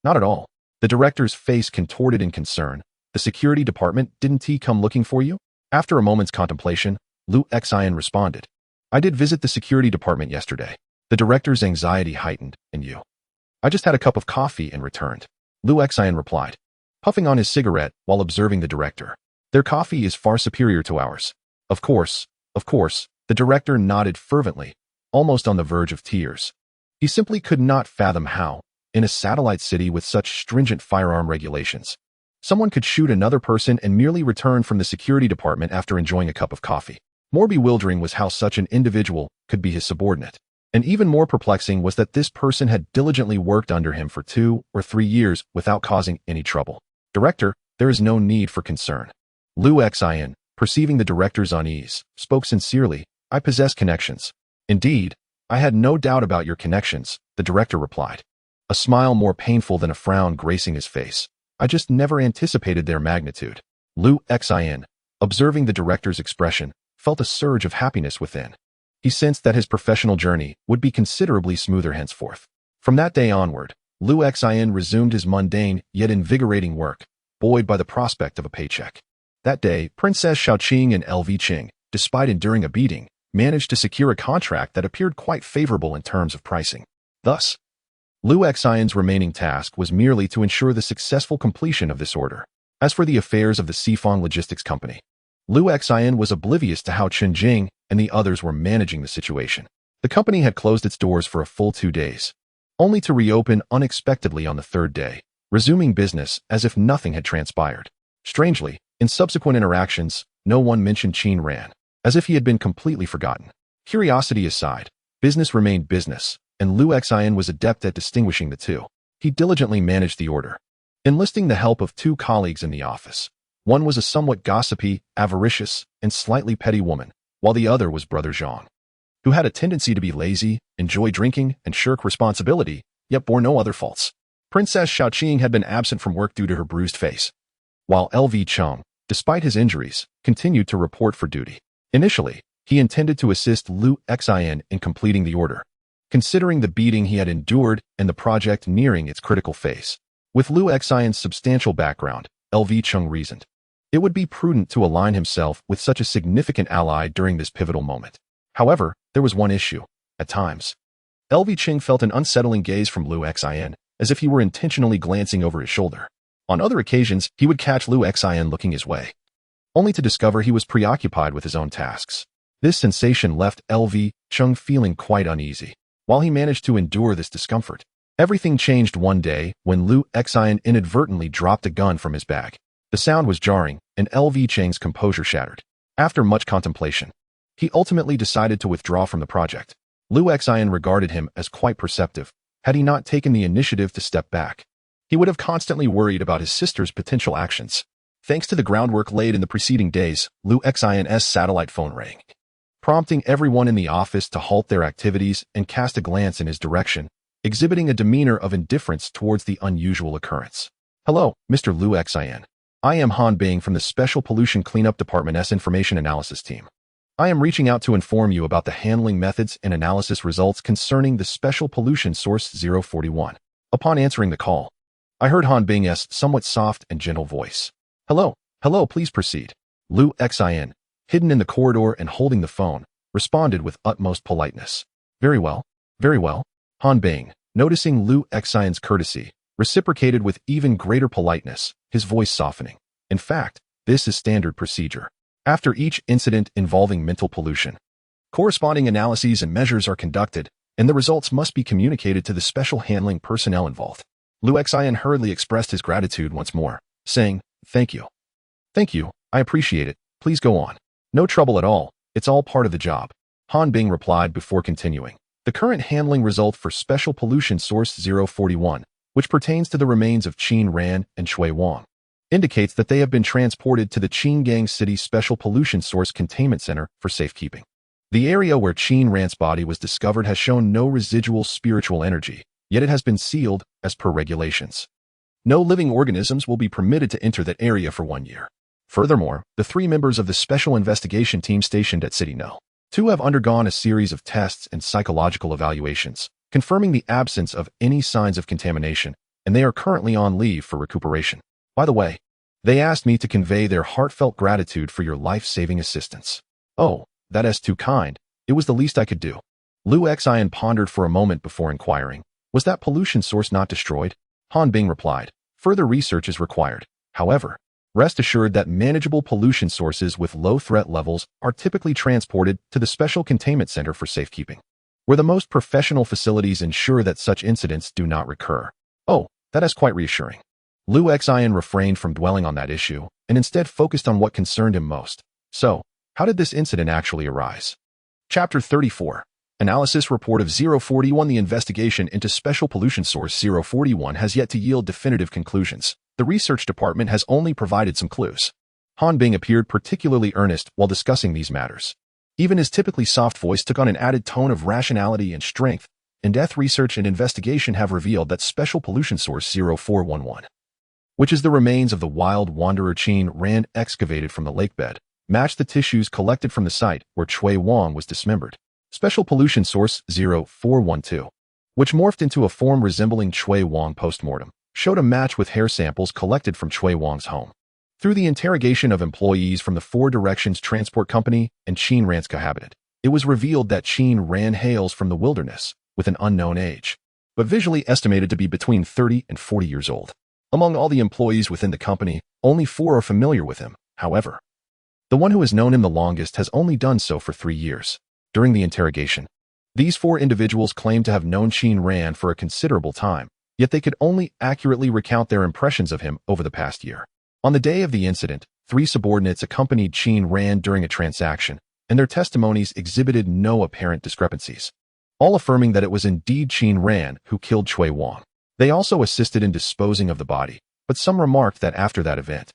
Not at all. The director's face contorted in concern. The security department didn't come looking for you? After a moment's contemplation, Lu Xian responded. I did visit the security department yesterday. The director's anxiety heightened. And you? I just had a cup of coffee and returned. Lu Xian replied, puffing on his cigarette while observing the director. Their coffee is far superior to ours. Of course, the director nodded fervently, almost on the verge of tears. He simply could not fathom how, in a satellite city with such stringent firearm regulations, someone could shoot another person and merely return from the security department after enjoying a cup of coffee. More bewildering was how such an individual could be his subordinate. And even more perplexing was that this person had diligently worked under him for 2 or 3 years without causing any trouble. Director, there is no need for concern. Lu Xian, perceiving the director's unease, spoke sincerely. I possess connections. Indeed, I had no doubt about your connections, the director replied, a smile more painful than a frown gracing his face. I just never anticipated their magnitude. Lu Xian, observing the director's expression, felt a surge of happiness within. He sensed that his professional journey would be considerably smoother henceforth. From that day onward, Lu Xian resumed his mundane yet invigorating work, buoyed by the prospect of a paycheck. That day, Princess Xiaoqing and LV Qing, despite enduring a beating, managed to secure a contract that appeared quite favorable in terms of pricing. Thus, Lu Xian's remaining task was merely to ensure the successful completion of this order. As for the affairs of the Sifong Logistics Company, Lu Xian was oblivious to how Chen Jing and the others were managing the situation. The The company had closed its doors for a full 2 days, only to reopen unexpectedly on the third day, resuming business as if nothing had transpired. Strangely, in subsequent interactions, no one mentioned Qin Ran, as if he had been completely forgotten. Curiosity aside, business remained business, and Lu Xian was adept at distinguishing the two. He diligently managed the order, enlisting the help of 2 colleagues in the office. One was a somewhat gossipy, avaricious, and slightly petty woman, while the other was Brother Zhang, who had a tendency to be lazy, enjoy drinking, and shirk responsibility, yet bore no other faults. Princess Shaoqing had been absent from work due to her bruised face, while LV Cheng, despite his injuries, continued to report for duty. Initially, he intended to assist Lu Xian in completing the order, considering the beating he had endured and the project nearing its critical phase. With Lu Xian's substantial background, LV Cheng reasoned it would be prudent to align himself with such a significant ally during this pivotal moment. However, there was one issue. At times, LV Cheng felt an unsettling gaze from Lu Xian, as if he were intentionally glancing over his shoulder. On other occasions, he would catch Lu Xian looking his way, only to discover he was preoccupied with his own tasks. This sensation left LV Cheng feeling quite uneasy. While he managed to endure this discomfort, everything changed one day when Lu Xian inadvertently dropped a gun from his bag. The sound was jarring, and LV Cheng's composure shattered. After much contemplation, he ultimately decided to withdraw from the project. Lu Xian regarded him as quite perceptive. Had he not taken the initiative to step back, he would have constantly worried about his sister's potential actions. Thanks to the groundwork laid in the preceding days, Lu Xian's satellite phone rang, prompting everyone in the office to halt their activities and cast a glance in his direction, exhibiting a demeanor of indifference towards the unusual occurrence. "Hello, Mr. Lu Xian. I am Han Bing from the Special Pollution Cleanup Department's Information Analysis Team. I am reaching out to inform you about the handling methods and analysis results concerning the Special Pollution Source 041. Upon answering the call, I heard Han Bing's somewhat soft and gentle voice. "Hello, please proceed." Lu Xian, hidden in the corridor and holding the phone, responded with utmost politeness. Very well. Han Bing, noticing Lu Xian's courtesy, reciprocated with even greater politeness, his voice softening. In fact, this is standard procedure. After each incident involving mental pollution, corresponding analyses and measures are conducted, and the results must be communicated to the special handling personnel involved. Lu Xian hurriedly expressed his gratitude once more, saying, Thank you, I appreciate it, please go on." "No trouble at all, it's all part of the job," Han Bing replied before continuing. "The current handling result for Special Pollution Source 041, which pertains to the remains of Qin Ran and Shui Wang, indicates that they have been transported to the Qingang City Special Pollution Source Containment Center for safekeeping. The area where Qin Ran's body was discovered has shown no residual spiritual energy, yet it has been sealed as per regulations. No living organisms will be permitted to enter that area for 1 year. Furthermore, the 3 members of the Special Investigation Team stationed at City No. 2 have undergone a series of tests and psychological evaluations, confirming the absence of any signs of contamination, and they are currently on leave for recuperation. By the way, they asked me to convey their heartfelt gratitude for your life-saving assistance." "Oh, that is too kind. It was the least I could do." Lu Xian pondered for a moment before inquiring, "Was that pollution source not destroyed?" Han Bing replied, "Further research is required. However, rest assured that manageable pollution sources with low threat levels are typically transported to the Special Containment Center for safekeeping, where the most professional facilities ensure that such incidents do not recur." "Oh, that is quite reassuring." Lu Xian refrained from dwelling on that issue and instead focused on what concerned him most. So, how did this incident actually arise? Chapter 34. Analysis Report of 041. The investigation into Special Pollution Source 041 has yet to yield definitive conclusions. The research department has only provided some clues. Han Bing appeared particularly earnest while discussing these matters. Even his typically soft voice took on an added tone of rationality and strength. In-depth research and investigation have revealed that Special Pollution Source 0411, which is the remains of the wild wanderer Qin Ran excavated from the lakebed, matched the tissues collected from the site where Shui Wang was dismembered. Special Pollution Source 0412, which morphed into a form resembling Shui Wang post-mortem, showed a match with hair samples collected from Shui Wang's home. Through the interrogation of employees from the Four Directions Transport Company and Qin Ran's cohabitant, it was revealed that Qin Ran hails from the wilderness with an unknown age, but visually estimated to be between 30 and 40 years old. Among all the employees within the company, only 4 are familiar with him. However, the one who has known him the longest has only done so for 3 years. During the interrogation, These four individuals claimed to have known Qin Ran for a considerable time, yet they could only accurately recount their impressions of him over the past year. On the day of the incident, three subordinates accompanied Qin Ran during a transaction, and their testimonies exhibited no apparent discrepancies, all affirming that it was indeed Qin Ran who killed Cui Wang. They also assisted in disposing of the body, but some remarked that after that event,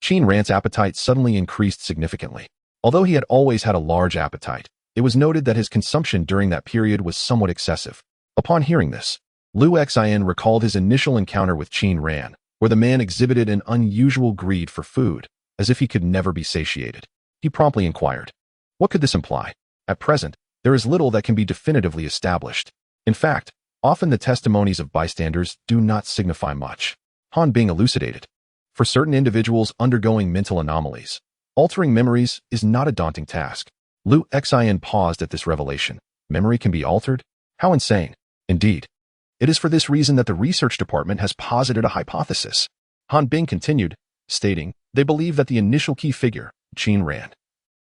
Qin Ran's appetite suddenly increased significantly. Although he had always had a large appetite, it was noted that his consumption during that period was somewhat excessive. Upon hearing this, Liu Xian recalled his initial encounter with Qin Ran, where the man exhibited an unusual greed for food, as if he could never be satiated. He promptly inquired, what could this imply? At present, there is little that can be definitively established. In fact, often the testimonies of bystanders do not signify much. Han Bing elucidated. For certain individuals undergoing mental anomalies, altering memories is not a daunting task. Liu Xian paused at this revelation. Memory can be altered? How insane. Indeed. It is for this reason that the research department has posited a hypothesis. Han Bing continued, stating, they believe that the initial key figure, Qin Ran,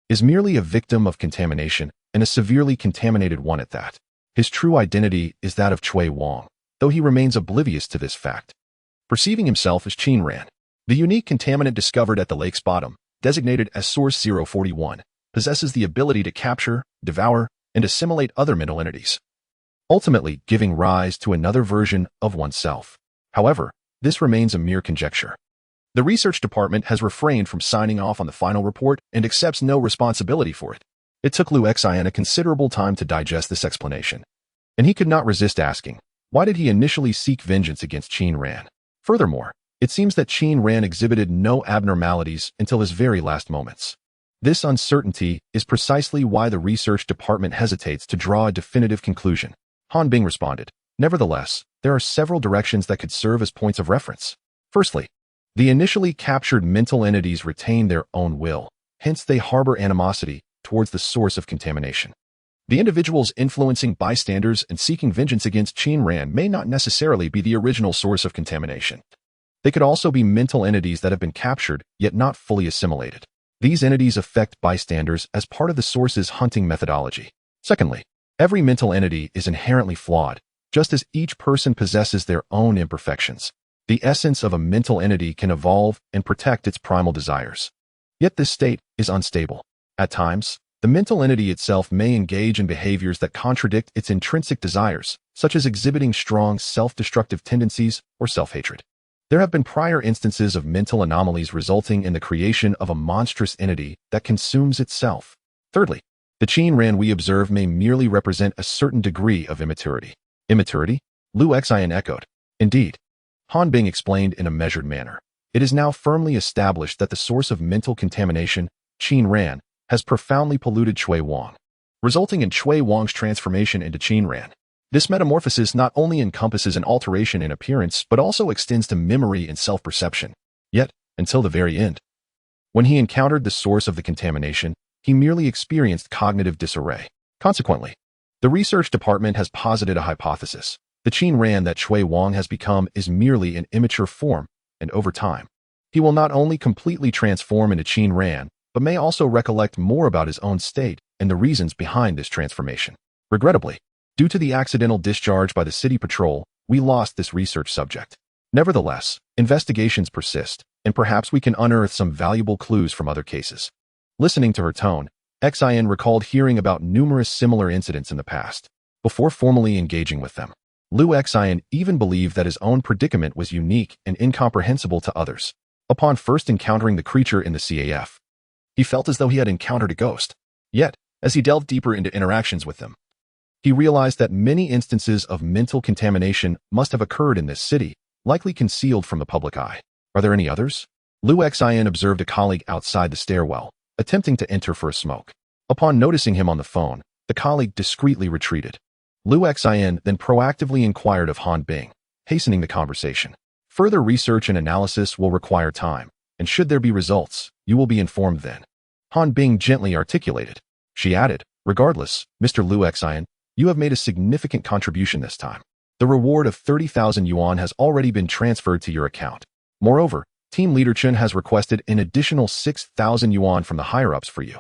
is merely a victim of contamination, and a severely contaminated one at that. His true identity is that of Cui Wang, though he remains oblivious to this fact. Perceiving himself as Qin Ran, the unique contaminant discovered at the lake's bottom, designated as Source 041, possesses the ability to capture, devour, and assimilate other mental entities, ultimately giving rise to another version of oneself. However, this remains a mere conjecture. The research department has refrained from signing off on the final report and accepts no responsibility for it. It took Liu Xian a considerable time to digest this explanation, and he could not resist asking, why did he initially seek vengeance against Qin Ran? Furthermore, it seems that Qin Ran exhibited no abnormalities until his very last moments. This uncertainty is precisely why the research department hesitates to draw a definitive conclusion. Han Bing responded, nevertheless, there are several directions that could serve as points of reference. Firstly, the initially captured mental entities retain their own will, hence they harbor animosity towards the source of contamination. The individuals influencing bystanders and seeking vengeance against Qin Ran may not necessarily be the original source of contamination. They could also be mental entities that have been captured, yet not fully assimilated. These entities affect bystanders as part of the source's hunting methodology. Secondly, every mental entity is inherently flawed, just as each person possesses their own imperfections. The essence of a mental entity can evolve and protect its primal desires. Yet this state is unstable. At times, the mental entity itself may engage in behaviors that contradict its intrinsic desires, such as exhibiting strong self-destructive tendencies or self-hatred. There have been prior instances of mental anomalies resulting in the creation of a monstrous entity that consumes itself. Thirdly, the Qin Ran we observe may merely represent a certain degree of immaturity. Immaturity? Liu Xian echoed. Indeed. Han Bing explained in a measured manner. It is now firmly established that the source of mental contamination, Qin Ran, has profoundly polluted Cui Wang, resulting in Cui Wang's transformation into Qin Ran. This metamorphosis not only encompasses an alteration in appearance, but also extends to memory and self-perception. Yet, until the very end, when he encountered the source of the contamination, he merely experienced cognitive disarray. Consequently, the research department has posited a hypothesis. The Qin Ran that Cui Wang has become is merely an immature form, and over time, he will not only completely transform into Qin Ran, but may also recollect more about his own state and the reasons behind this transformation. Regrettably, due to the accidental discharge by the city patrol, we lost this research subject. Nevertheless, investigations persist, and perhaps we can unearth some valuable clues from other cases. Listening to her tone, Xian recalled hearing about numerous similar incidents in the past. Before formally engaging with them, Liu Xian even believed that his own predicament was unique and incomprehensible to others. Upon first encountering the creature in the CAF, he felt as though he had encountered a ghost. Yet, as he delved deeper into interactions with them, he realized that many instances of mental contamination must have occurred in this city, likely concealed from the public eye. Are there any others? Liu Xian observed a colleague outside the stairwell, attempting to enter for a smoke. Upon noticing him on the phone, the colleague discreetly retreated. Liu Xian then proactively inquired of Han Bing, hastening the conversation. Further research and analysis will require time, and should there be results, you will be informed then. Han Bing gently articulated. She added, regardless, Mr. Liu Xian, you have made a significant contribution this time. The reward of 30,000 yuan has already been transferred to your account. Moreover, Team Leader Chen has requested an additional 6,000 yuan from the higher-ups for you.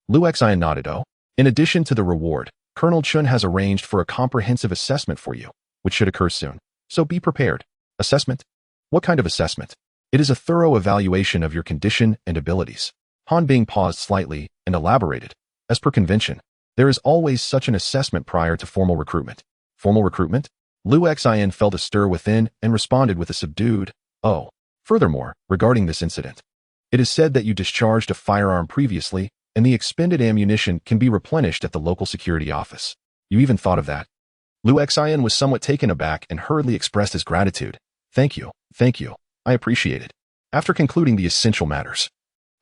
Liu Xian nodded. Oh, in addition to the reward, Colonel Chun has arranged for a comprehensive assessment for you, which should occur soon. So be prepared. Assessment? What kind of assessment? It is a thorough evaluation of your condition and abilities. Han Bing paused slightly and elaborated. As per convention, there is always such an assessment prior to formal recruitment. Formal recruitment? Lu Xian felt a stir within and responded with a subdued, "Oh." Furthermore, regarding this incident, it is said that you discharged a firearm previously, and the expended ammunition can be replenished at the local security office. You even thought of that? Lu Xian was somewhat taken aback and hurriedly expressed his gratitude. Thank you. I appreciate it. After concluding the essential matters,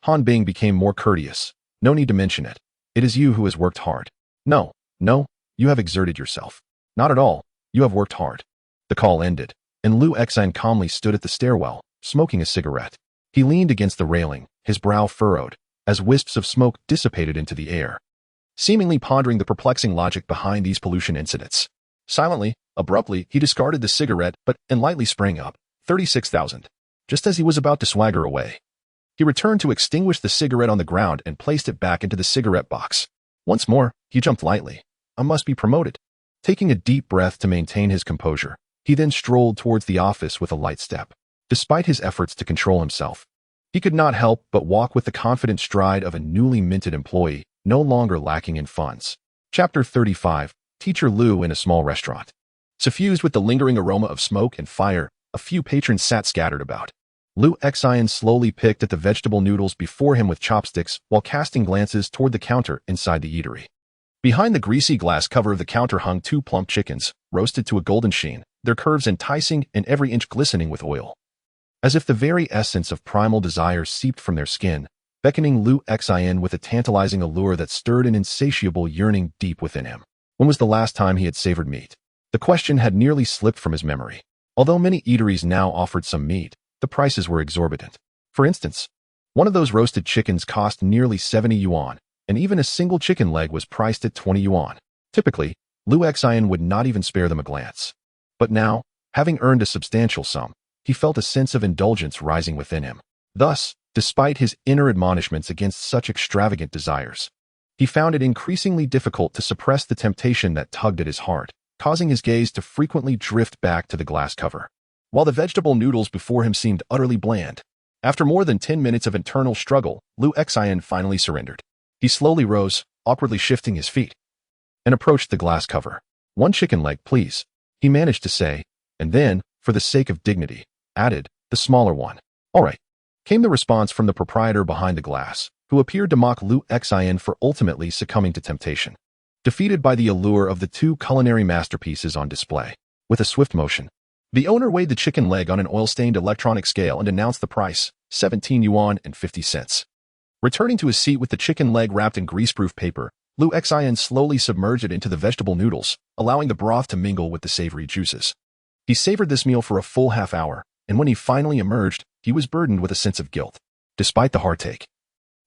Han Bing became more courteous. No need to mention it. It is you who has worked hard. No, you have exerted yourself. Not at all. You have worked hard. The call ended, and Lu Xian calmly stood at the stairwell, smoking a cigarette. He leaned against the railing, his brow furrowed, as wisps of smoke dissipated into the air, seemingly pondering the perplexing logic behind these pollution incidents. Silently, abruptly, he discarded the cigarette and lightly sprang up. 36,000. Just as he was about to swagger away, he returned to extinguish the cigarette on the ground and placed it back into the cigarette box. Once more, he jumped lightly. I must be promoted. Taking a deep breath to maintain his composure, he then strolled towards the office with a light step. Despite his efforts to control himself, he could not help but walk with the confident stride of a newly minted employee, no longer lacking in funds. Chapter 35. Teacher Lu in a small restaurant. Suffused with the lingering aroma of smoke and fire, a few patrons sat scattered about. Lu Xian slowly picked at the vegetable noodles before him with chopsticks while casting glances toward the counter inside the eatery. Behind the greasy glass cover of the counter hung 2 plump chickens, roasted to a golden sheen, their curves enticing and every inch glistening with oil. As if the very essence of primal desire seeped from their skin, beckoning Lu Xian with a tantalizing allure that stirred an insatiable yearning deep within him. When was the last time he had savored meat? The question had nearly slipped from his memory. Although many eateries now offered some meat, the prices were exorbitant. For instance, one of those roasted chickens cost nearly 70 yuan, and even a single chicken leg was priced at 20 yuan. Typically, Lu Xian would not even spare them a glance. But now, having earned a substantial sum, he felt a sense of indulgence rising within him. Thus, despite his inner admonishments against such extravagant desires, he found it increasingly difficult to suppress the temptation that tugged at his heart, causing his gaze to frequently drift back to the glass cover. While the vegetable noodles before him seemed utterly bland, after more than 10 minutes of internal struggle, Lu Xian finally surrendered. He slowly rose, awkwardly shifting his feet, and approached the glass cover. 1 chicken leg, please, he managed to say, and then, for the sake of dignity, added, the smaller one. All right, came the response from the proprietor behind the glass, who appeared to mock Lu Xian for ultimately succumbing to temptation. Defeated by the allure of the 2 culinary masterpieces on display, with a swift motion, the owner weighed the chicken leg on an oil-stained electronic scale and announced the price, 17 yuan and 50 cents. Returning to his seat with the chicken leg wrapped in greaseproof paper, Lu Xian slowly submerged it into the vegetable noodles, allowing the broth to mingle with the savory juices. He savored this meal for a full half hour, and when he finally emerged, he was burdened with a sense of guilt. Despite the heartache,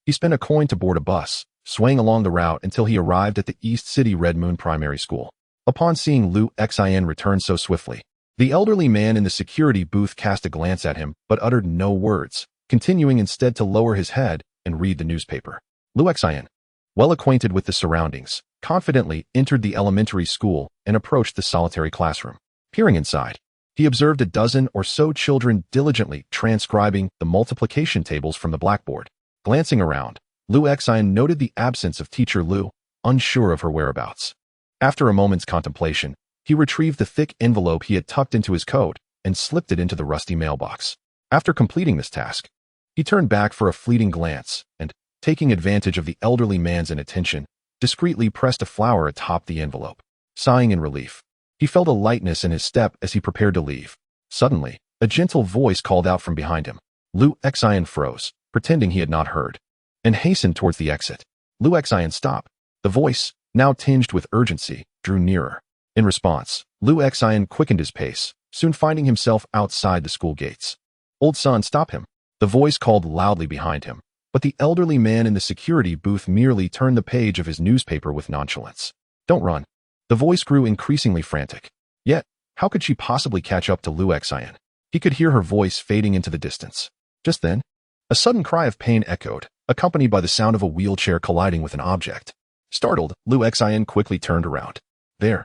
he spent a coin to board a bus, swaying along the route until he arrived at the East City Red Moon Primary School. Upon seeing Lu Xian return so swiftly, the elderly man in the security booth cast a glance at him but uttered no words, continuing instead to lower his head and read the newspaper. Lu Xian, well acquainted with the surroundings, confidently entered the elementary school and approached the solitary classroom. Peering inside, he observed a dozen or so children diligently transcribing the multiplication tables from the blackboard. Glancing around, Lu Xian noted the absence of Teacher Lu, unsure of her whereabouts. After a moment's contemplation, he retrieved the thick envelope he had tucked into his coat and slipped it into the rusty mailbox. After completing this task, he turned back for a fleeting glance and, taking advantage of the elderly man's inattention, discreetly pressed a flower atop the envelope. Sighing in relief, he felt a lightness in his step as he prepared to leave. Suddenly, a gentle voice called out from behind him. Lu Xian froze, pretending he had not heard, and hastened towards the exit. Lu Xian stopped. The voice, now tinged with urgency, drew nearer. In response, Lu Xian quickened his pace, soon finding himself outside the school gates. Old son, stop him. The voice called loudly behind him, but the elderly man in the security booth merely turned the page of his newspaper with nonchalance. Don't run. The voice grew increasingly frantic. Yet, how could she possibly catch up to Lu Xian? He could hear her voice fading into the distance. Just then, a sudden cry of pain echoed, accompanied by the sound of a wheelchair colliding with an object. Startled, Lu Xin quickly turned around. There.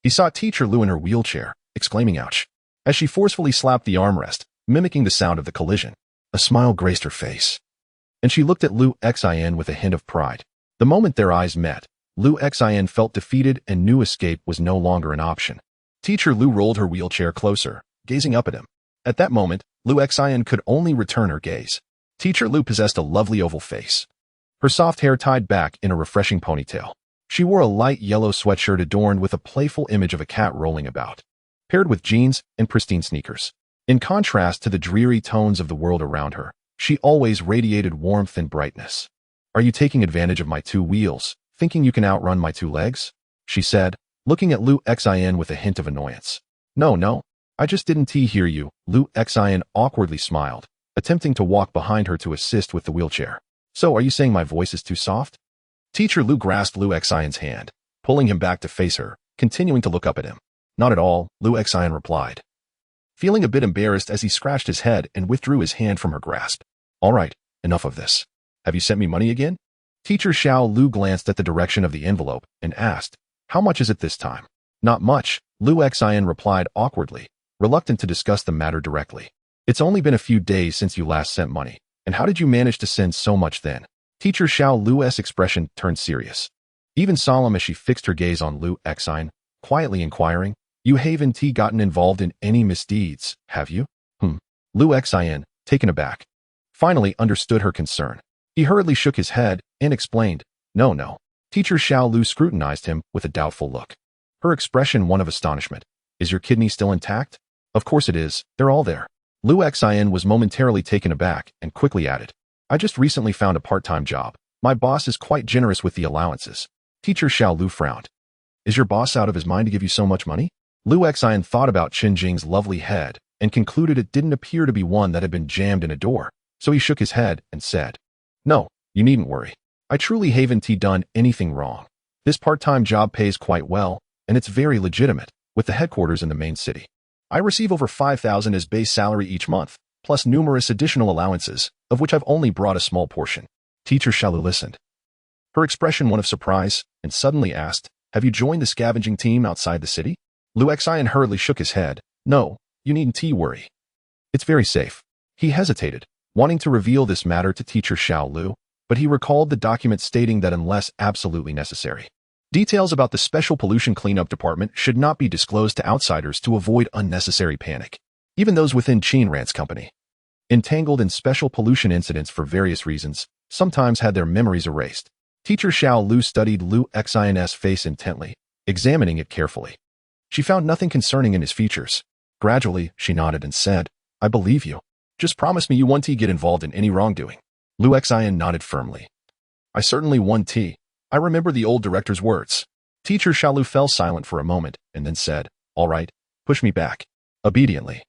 He saw Teacher Lu in her wheelchair, exclaiming ouch, as she forcefully slapped the armrest, mimicking the sound of the collision. A smile graced her face, and she looked at Lu Xin with a hint of pride. The moment their eyes met, Lu Xin felt defeated and knew escape was no longer an option. Teacher Lu rolled her wheelchair closer, gazing up at him. At that moment, Lu Xin could only return her gaze. Teacher Lu possessed a lovely oval face, her soft hair tied back in a refreshing ponytail. She wore a light yellow sweatshirt adorned with a playful image of a cat rolling about, paired with jeans and pristine sneakers. In contrast to the dreary tones of the world around her, she always radiated warmth and brightness. Are you taking advantage of my two wheels, thinking you can outrun my two legs? She said, looking at Lu Xin with a hint of annoyance. No, I just didn't hear you. Lu Xin awkwardly smiled, attempting to walk behind her to assist with the wheelchair. So are you saying my voice is too soft? Teacher Lu grasped Lu Xion's hand, pulling him back to face her, continuing to look up at him. Not at all, Lu Xion replied, feeling a bit embarrassed as he scratched his head and withdrew his hand from her grasp. All right, enough of this. Have you sent me money again? Teacher Xiao Lu glanced at the direction of the envelope and asked, how much is it this time? Not much, Lu Xion replied awkwardly, reluctant to discuss the matter directly. It's only been a few days since you last sent money, and how did you manage to send so much then? Teacher Xiao Lu's expression turned serious, even solemn as she fixed her gaze on Lu Xion, quietly inquiring, you haven't gotten involved in any misdeeds, have you? Lu Xion, taken aback, finally understood her concern. He hurriedly shook his head and explained, no. Teacher Xiao Lu scrutinized him with a doubtful look, her expression one of astonishment. Is your kidney still intact? Of course it is, they're all there. Lu Xion was momentarily taken aback and quickly added, I just recently found a part-time job. My boss is quite generous with the allowances. Teacher Xiao Lu frowned. Is your boss out of his mind to give you so much money? Lu Xion thought about Qin Jing's lovely head and concluded it didn't appear to be one that had been jammed in a door, so he shook his head and said, no, you needn't worry. I truly haven't done anything wrong. This part-time job pays quite well, and it's very legitimate, with the headquarters in the main city. I receive over 5,000 as base salary each month, plus numerous additional allowances, of which I've only brought a small portion. Teacher Xiao Lu listened, her expression one of surprise, and suddenly asked, have you joined the scavenging team outside the city? Lu Xion hurriedly shook his head. No, you needn't worry. It's very safe. He hesitated, wanting to reveal this matter to Teacher Xiao Lu, but he recalled the document stating that unless absolutely necessary, details about the Special Pollution Cleanup Department should not be disclosed to outsiders to avoid unnecessary panic, even those within Qin Ran's company. Entangled in special pollution incidents for various reasons, sometimes had their memories erased. Teacher Xiao Lu studied Lu Xion's face intently, examining it carefully. She found nothing concerning in his features. Gradually, she nodded and said, I believe you. Just promise me you won't get involved in any wrongdoing. Lu Xion nodded firmly. I certainly won't. I remember the old director's words. Teacher Xiao Lu fell silent for a moment and then said, all right, push me back. Obediently.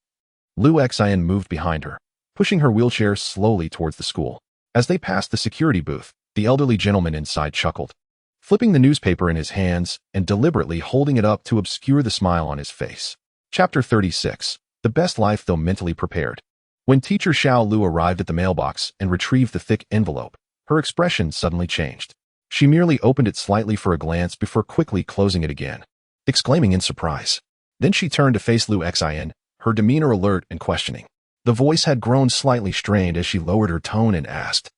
Lu Xion moved behind her, pushing her wheelchair slowly towards the school. As they passed the security booth, the elderly gentleman inside chuckled, flipping the newspaper in his hands and deliberately holding it up to obscure the smile on his face. Chapter 36. The Best Life Though Mentally Prepared. When Teacher Xiao Lu arrived at the mailbox and retrieved the thick envelope, her expression suddenly changed. She merely opened it slightly for a glance before quickly closing it again, exclaiming in surprise. Then she turned to face Lu Xion, her demeanor alert and questioning. The voice had grown slightly strained as she lowered her tone and asked,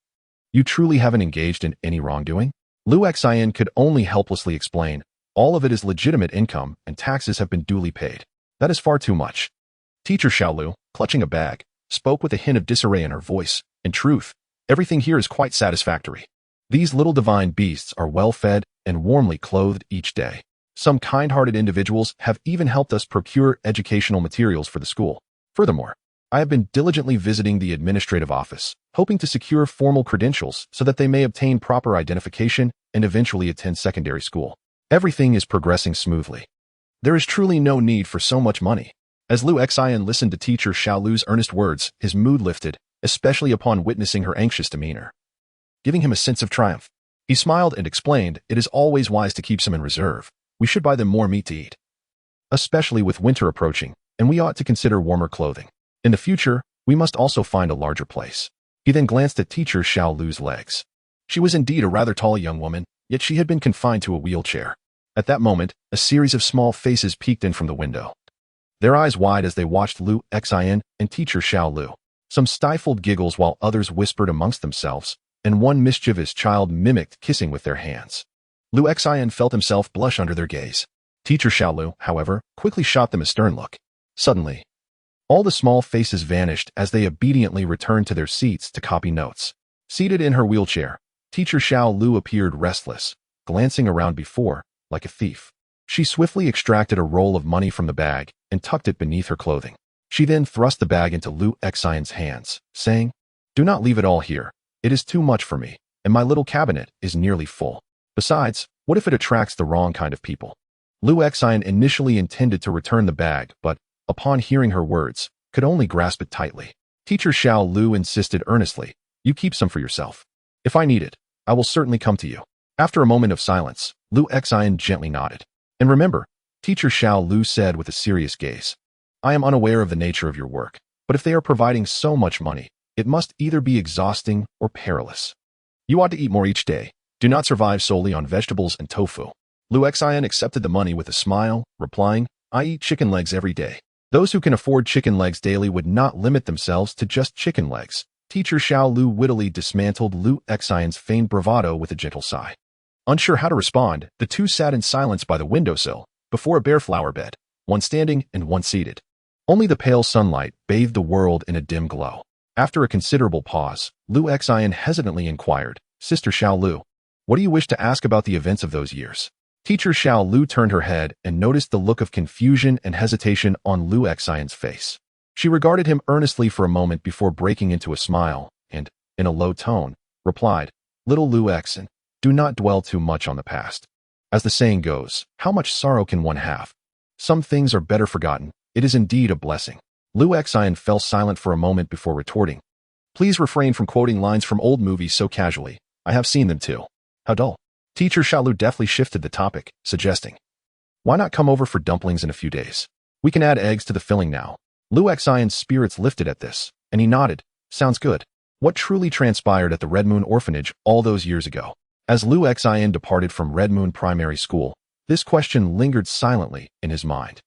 you truly haven't engaged in any wrongdoing? Lu Xion could only helplessly explain, all of it is legitimate income and taxes have been duly paid. That is far too much. Teacher Xiao Lu, clutching a bag, spoke with a hint of disarray in her voice. In truth, everything here is quite satisfactory. These little divine beasts are well fed and warmly clothed each day. Some kind-hearted individuals have even helped us procure educational materials for the school. Furthermore, I have been diligently visiting the administrative office, hoping to secure formal credentials so that they may obtain proper identification and eventually attend secondary school. Everything is progressing smoothly. There is truly no need for so much money. As Lu Xion listened to Teacher Xiao Lu's earnest words, his mood lifted, especially upon witnessing her anxious demeanor, giving him a sense of triumph. He smiled and explained, it is always wise to keep some in reserve. We should buy them more meat to eat, especially with winter approaching, and we ought to consider warmer clothing. In the future, we must also find a larger place. He then glanced at Teacher Xiao Lu's legs. She was indeed a rather tall young woman, yet she had been confined to a wheelchair. At that moment, a series of small faces peeked in from the window, their eyes wide as they watched Lu Xin and teacher Xiao Lu. Some stifled giggles while others whispered amongst themselves, and one mischievous child mimicked kissing with their hands. Lu Xin felt himself blush under their gaze. Teacher Xiao Lu, however, quickly shot them a stern look. Suddenly, all the small faces vanished as they obediently returned to their seats to copy notes. Seated in her wheelchair, teacher Xiao Lu appeared restless, glancing around before, like a thief. She swiftly extracted a roll of money from the bag and tucked it beneath her clothing. She then thrust the bag into Lu Xion's hands, saying, "Do not leave it all here. It is too much for me, and my little cabinet is nearly full. Besides, what if it attracts the wrong kind of people?" Lu Xion initially intended to return the bag, but, upon hearing her words, could only grasp it tightly. Teacher Xiao Lu insisted earnestly, "You keep some for yourself. If I need it, I will certainly come to you." After a moment of silence, Lu Xion gently nodded. "And remember," teacher Xiao Lu said with a serious gaze, "I am unaware of the nature of your work, but if they are providing so much money, it must either be exhausting or perilous. You ought to eat more each day. Do not survive solely on vegetables and tofu." Lu Xion accepted the money with a smile, replying, "I eat chicken legs every day. Those who can afford chicken legs daily would not limit themselves to just chicken legs." Teacher Xiao Lu wittily dismantled Lu Xion's feigned bravado with a gentle sigh. Unsure how to respond, the two sat in silence by the windowsill, before a bare flower bed, one standing and one seated. Only the pale sunlight bathed the world in a dim glow. After a considerable pause, Lu Xion hesitantly inquired, "Sister Xiao Lu, what do you wish to ask about the events of those years?" Teacher Xiao Lu turned her head and noticed the look of confusion and hesitation on Lu Xion's face. She regarded him earnestly for a moment before breaking into a smile, and, in a low tone, replied, "Little Lu Xion, do not dwell too much on the past. As the saying goes, how much sorrow can one have? Some things are better forgotten. It is indeed a blessing." Lu Xion fell silent for a moment before retorting, "Please refrain from quoting lines from old movies so casually. I have seen them too. How dull." Teacher Xiao Lu deftly shifted the topic, suggesting, "Why not come over for dumplings in a few days? We can add eggs to the filling now." Lu Xion's spirits lifted at this, and he nodded, "Sounds good." What truly transpired at the Red Moon Orphanage all those years ago? As Lu Xion departed from Red Moon Primary School, this question lingered silently in his mind.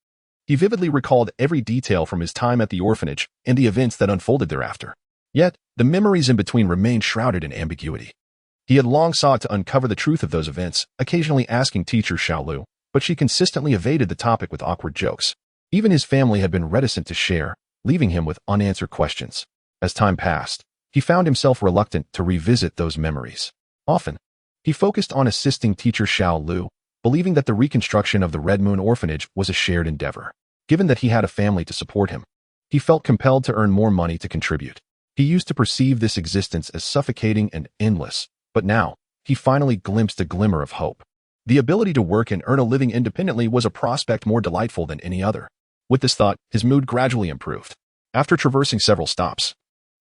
He vividly recalled every detail from his time at the orphanage and the events that unfolded thereafter. Yet, the memories in between remained shrouded in ambiguity. He had long sought to uncover the truth of those events, occasionally asking teacher Xiao Lu, but she consistently evaded the topic with awkward jokes. Even his family had been reticent to share, leaving him with unanswered questions. As time passed, he found himself reluctant to revisit those memories. Often, he focused on assisting teacher Xiao Lu, believing that the reconstruction of the Red Moon Orphanage was a shared endeavor. Given that he had a family to support him, he felt compelled to earn more money to contribute. He used to perceive this existence as suffocating and endless, but now, he finally glimpsed a glimmer of hope. The ability to work and earn a living independently was a prospect more delightful than any other. With this thought, his mood gradually improved. After traversing several stops,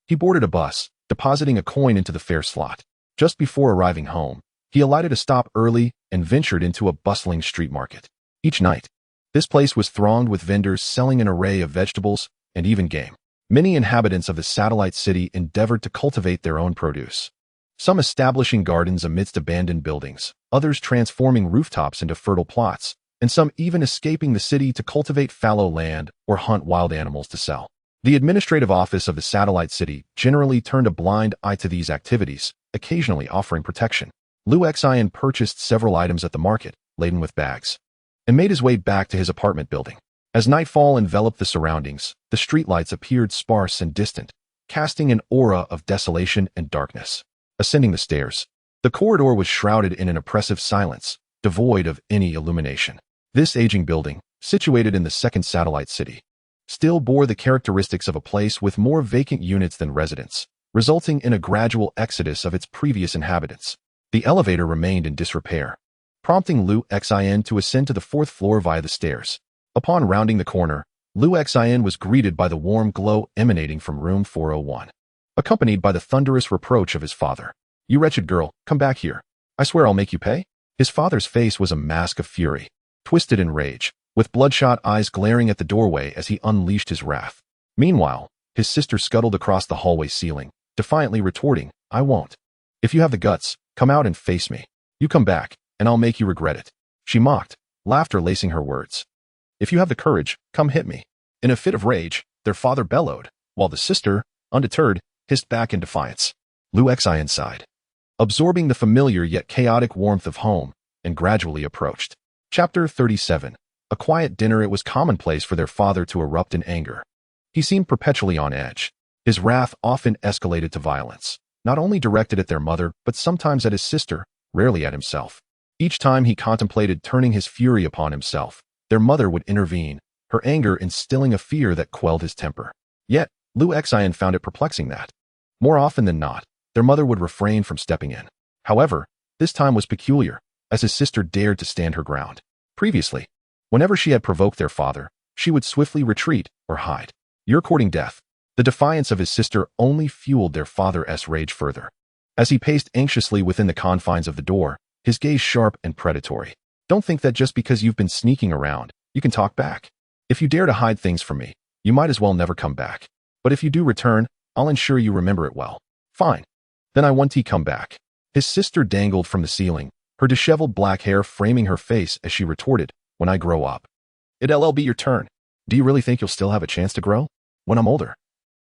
he boarded a bus, depositing a coin into the fare slot. Just before arriving home, he alighted a stop early and ventured into a bustling street market. Each night, this place was thronged with vendors selling an array of vegetables and even game. Many inhabitants of the satellite city endeavored to cultivate their own produce. Some establishing gardens amidst abandoned buildings, others transforming rooftops into fertile plots, and some even escaping the city to cultivate fallow land or hunt wild animals to sell. The administrative office of the satellite city generally turned a blind eye to these activities, occasionally offering protection. Lu Xion purchased several items at the market, laden with bags, and made his way back to his apartment building. As nightfall enveloped the surroundings, the streetlights appeared sparse and distant, casting an aura of desolation and darkness. Ascending the stairs, the corridor was shrouded in an oppressive silence, devoid of any illumination. This aging building, situated in the second satellite city, still bore the characteristics of a place with more vacant units than residents, resulting in a gradual exodus of its previous inhabitants. The elevator remained in disrepair, prompting Lu Xion to ascend to the fourth floor via the stairs. Upon rounding the corner, Lu Xion was greeted by the warm glow emanating from room 401. Accompanied by the thunderous reproach of his father. "You wretched girl, come back here. I swear I'll make you pay." His father's face was a mask of fury, twisted in rage, with bloodshot eyes glaring at the doorway as he unleashed his wrath. Meanwhile, his sister scuttled across the hallway ceiling, defiantly retorting, "I won't. If you have the guts, come out and face me." You come back, and I'll make you regret it. She mocked, laughter lacing her words. If you have the courage, come hit me. In a fit of rage, their father bellowed, while the sister, undeterred, hissed back in defiance. Lu Xian sighed, absorbing the familiar yet chaotic warmth of home, and gradually approached. Chapter 37. A quiet dinner. It was commonplace for their father to erupt in anger. He seemed perpetually on edge. His wrath often escalated to violence, not only directed at their mother, but sometimes at his sister, rarely at himself. Each time he contemplated turning his fury upon himself, their mother would intervene, her anger instilling a fear that quelled his temper. Yet, Lu Xian found it perplexing that, more often than not, their mother would refrain from stepping in. However, this time was peculiar, as his sister dared to stand her ground. Previously, whenever she had provoked their father, she would swiftly retreat or hide. You're courting death. The defiance of his sister only fueled their father's rage further. As he paced anxiously within the confines of the door, his gaze sharp and predatory. Don't think that just because you've been sneaking around, you can talk back. If you dare to hide things from me, you might as well never come back. But if you do return, I'll ensure you remember it well. Fine. Then I want to come back. His sister dangled from the ceiling, her disheveled black hair framing her face as she retorted, when I grow up. It'll be your turn. Do you really think you'll still have a chance to grow? When I'm older,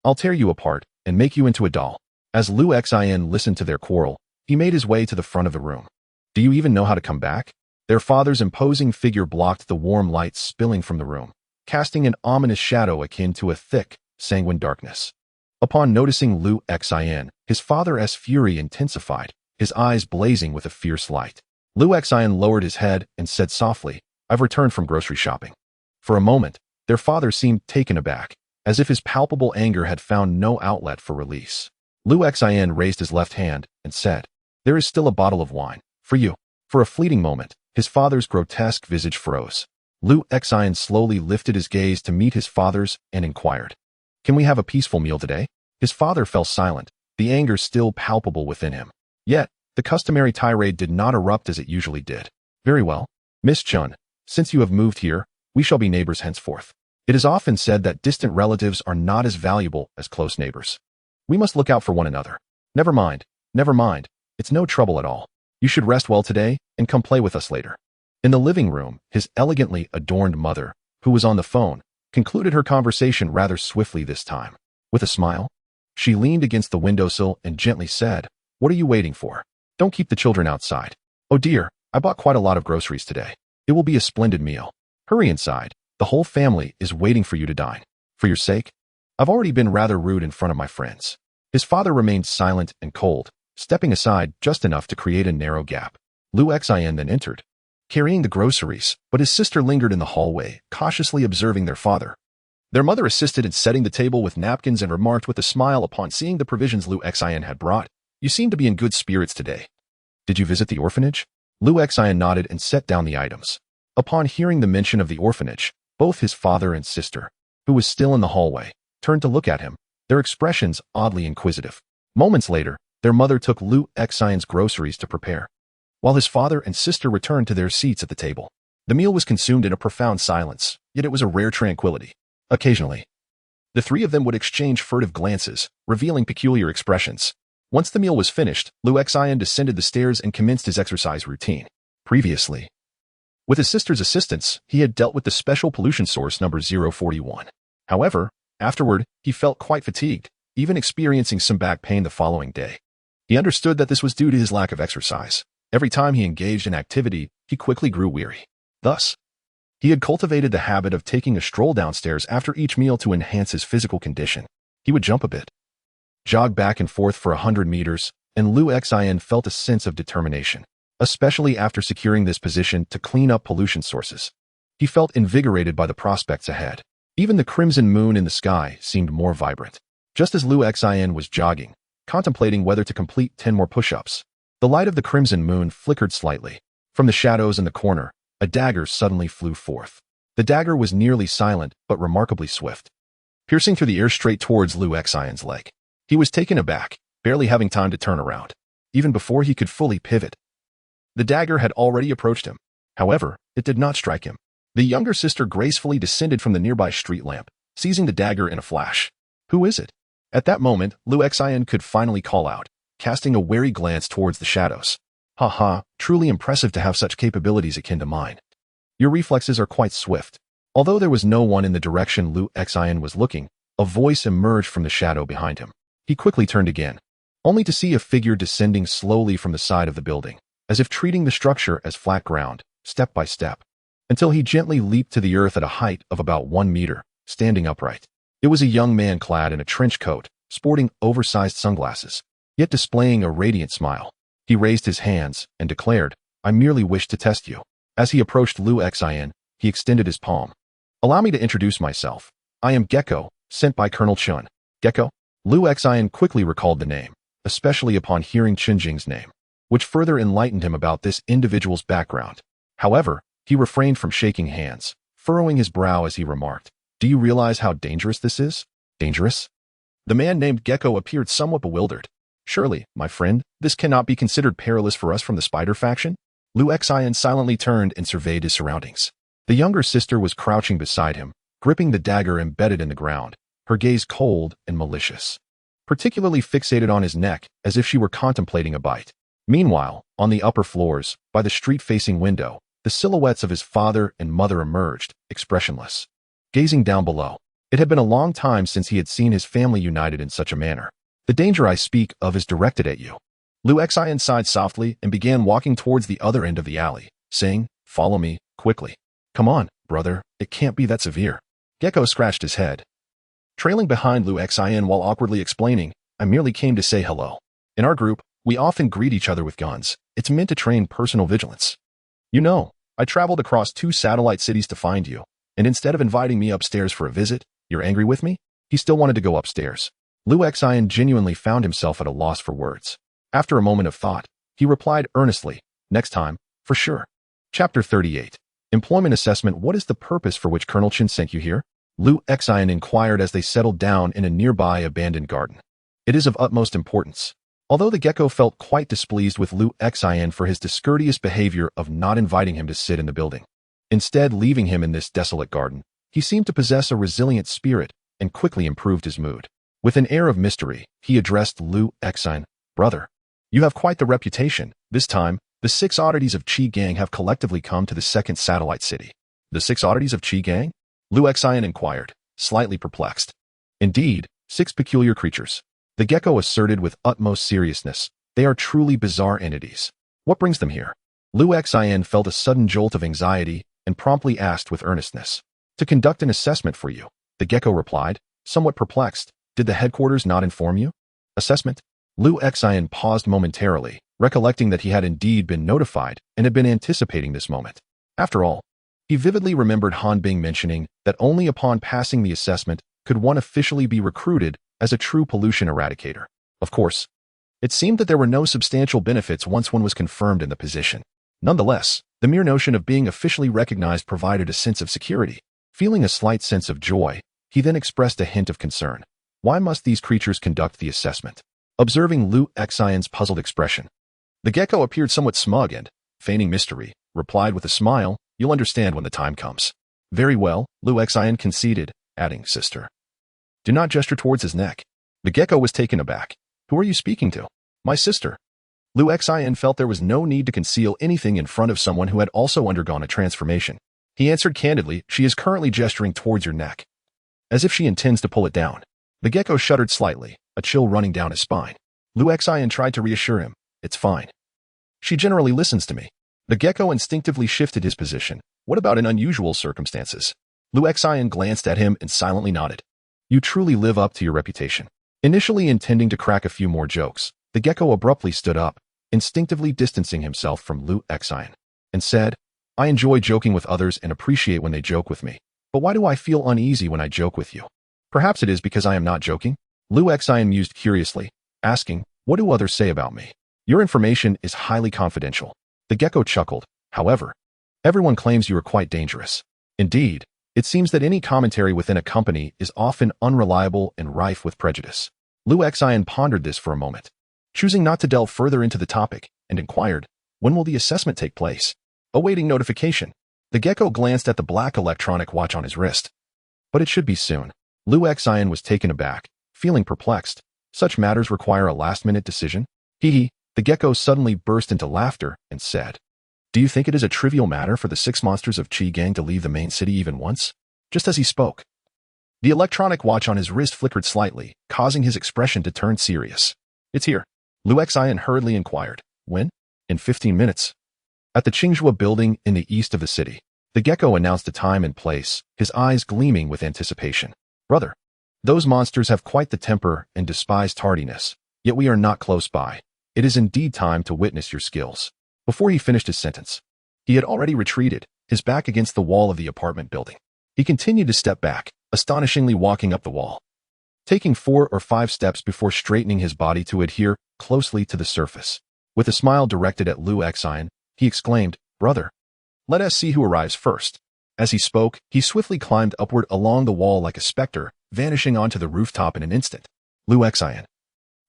I'll tear you apart and make you into a doll. As Lu Xian listened to their quarrel, he made his way to the front of the room. Do you even know how to come back? Their father's imposing figure blocked the warm light spilling from the room, casting an ominous shadow akin to a thick, sanguine darkness. Upon noticing Lu Xian, his father's fury intensified, his eyes blazing with a fierce light. Lu Xian lowered his head and said softly, I've returned from grocery shopping. For a moment, their father seemed taken aback, as if his palpable anger had found no outlet for release. Lu Xian raised his left hand and said, There is still a bottle of wine, for you. For a fleeting moment, his father's grotesque visage froze. Lu Xian slowly lifted his gaze to meet his father's and inquired, Can we have a peaceful meal today? His father fell silent, the anger still palpable within him. Yet, the customary tirade did not erupt as it usually did. Very well. Miss Chun, since you have moved here, we shall be neighbors henceforth. It is often said that distant relatives are not as valuable as close neighbors. We must look out for one another. Never mind. It's no trouble at all. You should rest well today and come play with us later. In the living room, his elegantly adorned mother, who was on the phone, concluded her conversation rather swiftly this time. With a smile, she leaned against the windowsill and gently said, What are you waiting for? Don't keep the children outside. Oh dear, I bought quite a lot of groceries today. It will be a splendid meal. Hurry inside. The whole family is waiting for you to dine. For your sake, I've already been rather rude in front of my friends. His father remained silent and cold, stepping aside just enough to create a narrow gap. Lu Xian then entered, carrying the groceries, but his sister lingered in the hallway, cautiously observing their father. Their mother assisted in setting the table with napkins and remarked with a smile upon seeing the provisions Lu Xian had brought, You seem to be in good spirits today. Did you visit the orphanage? Lu Xian nodded and set down the items. Upon hearing the mention of the orphanage, both his father and sister, who was still in the hallway, turned to look at him, their expressions oddly inquisitive. Moments later, their mother took Lu Xian's groceries to prepare, while his father and sister returned to their seats at the table. The meal was consumed in a profound silence, yet it was a rare tranquility. Occasionally, the three of them would exchange furtive glances, revealing peculiar expressions. Once the meal was finished, Lu Xian descended the stairs and commenced his exercise routine. Previously, with his sister's assistance, he had dealt with the special pollution source number 041. However, afterward, he felt quite fatigued, even experiencing some back pain the following day. He understood that this was due to his lack of exercise. Every time he engaged in activity, he quickly grew weary. Thus, he had cultivated the habit of taking a stroll downstairs after each meal to enhance his physical condition. He would jump a bit, jog back and forth for 100 meters, and Lu Xian felt a sense of determination, especially after securing this position to clean up pollution sources. He felt invigorated by the prospects ahead. Even the crimson moon in the sky seemed more vibrant. Just as Lu Xian was jogging, contemplating whether to complete 10 more push-ups, the light of the crimson moon flickered slightly. From the shadows in the corner, a dagger suddenly flew forth. The dagger was nearly silent, but remarkably swift, piercing through the air straight towards Lu Xian's leg. He was taken aback, barely having time to turn around. Even before he could fully pivot, the dagger had already approached him. However, it did not strike him. The younger sister gracefully descended from the nearby street lamp, seizing the dagger in a flash. Who is it? At that moment, Lu Xian could finally call out, casting a wary glance towards the shadows. Haha, truly impressive to have such capabilities akin to mine. Your reflexes are quite swift. Although there was no one in the direction Lu Xian was looking, a voice emerged from the shadow behind him. He quickly turned again, only to see a figure descending slowly from the side of the building, as if treating the structure as flat ground, step by step, until he gently leaped to the earth at a height of about 1 meter, standing upright. It was a young man clad in a trench coat, sporting oversized sunglasses, yet displaying a radiant smile. He raised his hands and declared, "I merely wish to test you." As he approached Lu Xian, he extended his palm. "Allow me to introduce myself. I am Gecko, sent by Colonel Chun." Gecko? Lu Xian quickly recalled the name, especially upon hearing Qinjing's name, which further enlightened him about this individual's background. However, he refrained from shaking hands, furrowing his brow as he remarked, "Do you realize how dangerous this is?" Dangerous? The man named Gecko appeared somewhat bewildered. "Surely, my friend, this cannot be considered perilous for us from the spider faction?" Lu Xian silently turned and surveyed his surroundings. The younger sister was crouching beside him, gripping the dagger embedded in the ground, her gaze cold and malicious, particularly fixated on his neck as if she were contemplating a bite. Meanwhile, on the upper floors, by the street-facing window, the silhouettes of his father and mother emerged, expressionless, gazing down below. It had been a long time since he had seen his family united in such a manner. "The danger I speak of is directed at you." Lu Xian sighed softly and began walking towards the other end of the alley, saying, "Follow me, quickly." "Come on, brother, it can't be that severe." Gecko scratched his head, trailing behind Lu Xian while awkwardly explaining, "I merely came to say hello. In our group, we often greet each other with guns. It's meant to train personal vigilance. You know, I traveled across 2 satellite cities to find you, and instead of inviting me upstairs for a visit, you're angry with me?" He still wanted to go upstairs. Lu Xian genuinely found himself at a loss for words. After a moment of thought, he replied earnestly, "Next time, for sure." Chapter 38. Employment Assessment. What is the purpose for which Colonel Chin sent you here? Lu Xian inquired as they settled down in a nearby abandoned garden. "It is of utmost importance." Although the gecko felt quite displeased with Lu Xian for his discourteous behavior of not inviting him to sit in the building, instead leaving him in this desolate garden, he seemed to possess a resilient spirit and quickly improved his mood. With an air of mystery, he addressed Lu Xian, "Brother, you have quite the reputation. This time, the 6 oddities of Qi Gang have collectively come to the 2nd satellite city." "The 6 oddities of Qi Gang?" Lu Xian inquired, slightly perplexed. "Indeed, 6 peculiar creatures," the gecko asserted with utmost seriousness. "They are truly bizarre entities. What brings them here?" Lu Xian felt a sudden jolt of anxiety and promptly asked with earnestness, "To conduct an assessment for you," the gecko replied, somewhat perplexed. "Did the headquarters not inform you?" "Assessment?" Lu Xian paused momentarily, recollecting that he had indeed been notified and had been anticipating this moment. After all, he vividly remembered Han Bing mentioning that only upon passing the assessment could one officially be recruited as a true pollution eradicator. Of course, it seemed that there were no substantial benefits once one was confirmed in the position. Nonetheless, the mere notion of being officially recognized provided a sense of security. Feeling a slight sense of joy, he then expressed a hint of concern. Why must these creatures conduct the assessment? Observing Lu Xian's puzzled expression, the gecko appeared somewhat smug and, feigning mystery, replied with a smile, "You'll understand when the time comes." "Very well," Lu Xian conceded, adding, "Sister, do not gesture towards his neck." The gecko was taken aback. "Who are you speaking to?" "My sister." Lu Xian felt there was no need to conceal anything in front of someone who had also undergone a transformation. He answered candidly, "She is currently gesturing towards your neck, as if she intends to pull it down." The gecko shuddered slightly, a chill running down his spine. Lu Xian tried to reassure him, "It's fine. She generally listens to me." The gecko instinctively shifted his position. "What about in unusual circumstances?" Lu Xian glanced at him and silently nodded. "You truly live up to your reputation." Initially intending to crack a few more jokes, the gecko abruptly stood up, instinctively distancing himself from Lu Xian, and said, "I enjoy joking with others and appreciate when they joke with me. But why do I feel uneasy when I joke with you?" "Perhaps it is because I am not joking?" Lu Xian mused curiously, asking, "What do others say about me?" "Your information is highly confidential." The gecko chuckled. "However, everyone claims you are quite dangerous. Indeed, it seems that any commentary within a company is often unreliable and rife with prejudice." Lu Xian pondered this for a moment, choosing not to delve further into the topic, and inquired, "When will the assessment take place?" Awaiting notification, the gecko glanced at the black electronic watch on his wrist. "But it should be soon." Lu Xian was taken aback, feeling perplexed. Such matters require a last-minute decision? Hee hee, The gecko suddenly burst into laughter and said, "Do you think it is a trivial matter for the 6 monsters of Qi Gang to leave the main city even once?" Just as he spoke, the electronic watch on his wrist flickered slightly, causing his expression to turn serious. "It's here," Lu Xian hurriedly inquired. "When?" "In 15 minutes. At the Qinghua building in the east of the city." The gecko announced the time and place, his eyes gleaming with anticipation. "Brother, those monsters have quite the temper and despise tardiness, yet we are not close by. It is indeed time to witness your skills." Before he finished his sentence, he had already retreated, his back against the wall of the apartment building. He continued to step back, astonishingly walking up the wall, taking 4 or 5 steps before straightening his body to adhere closely to the surface. With a smile directed at Lu Xian, he exclaimed, "Brother, let us see who arrives first." As he spoke, he swiftly climbed upward along the wall like a specter, vanishing onto the rooftop in an instant. Lu Xian,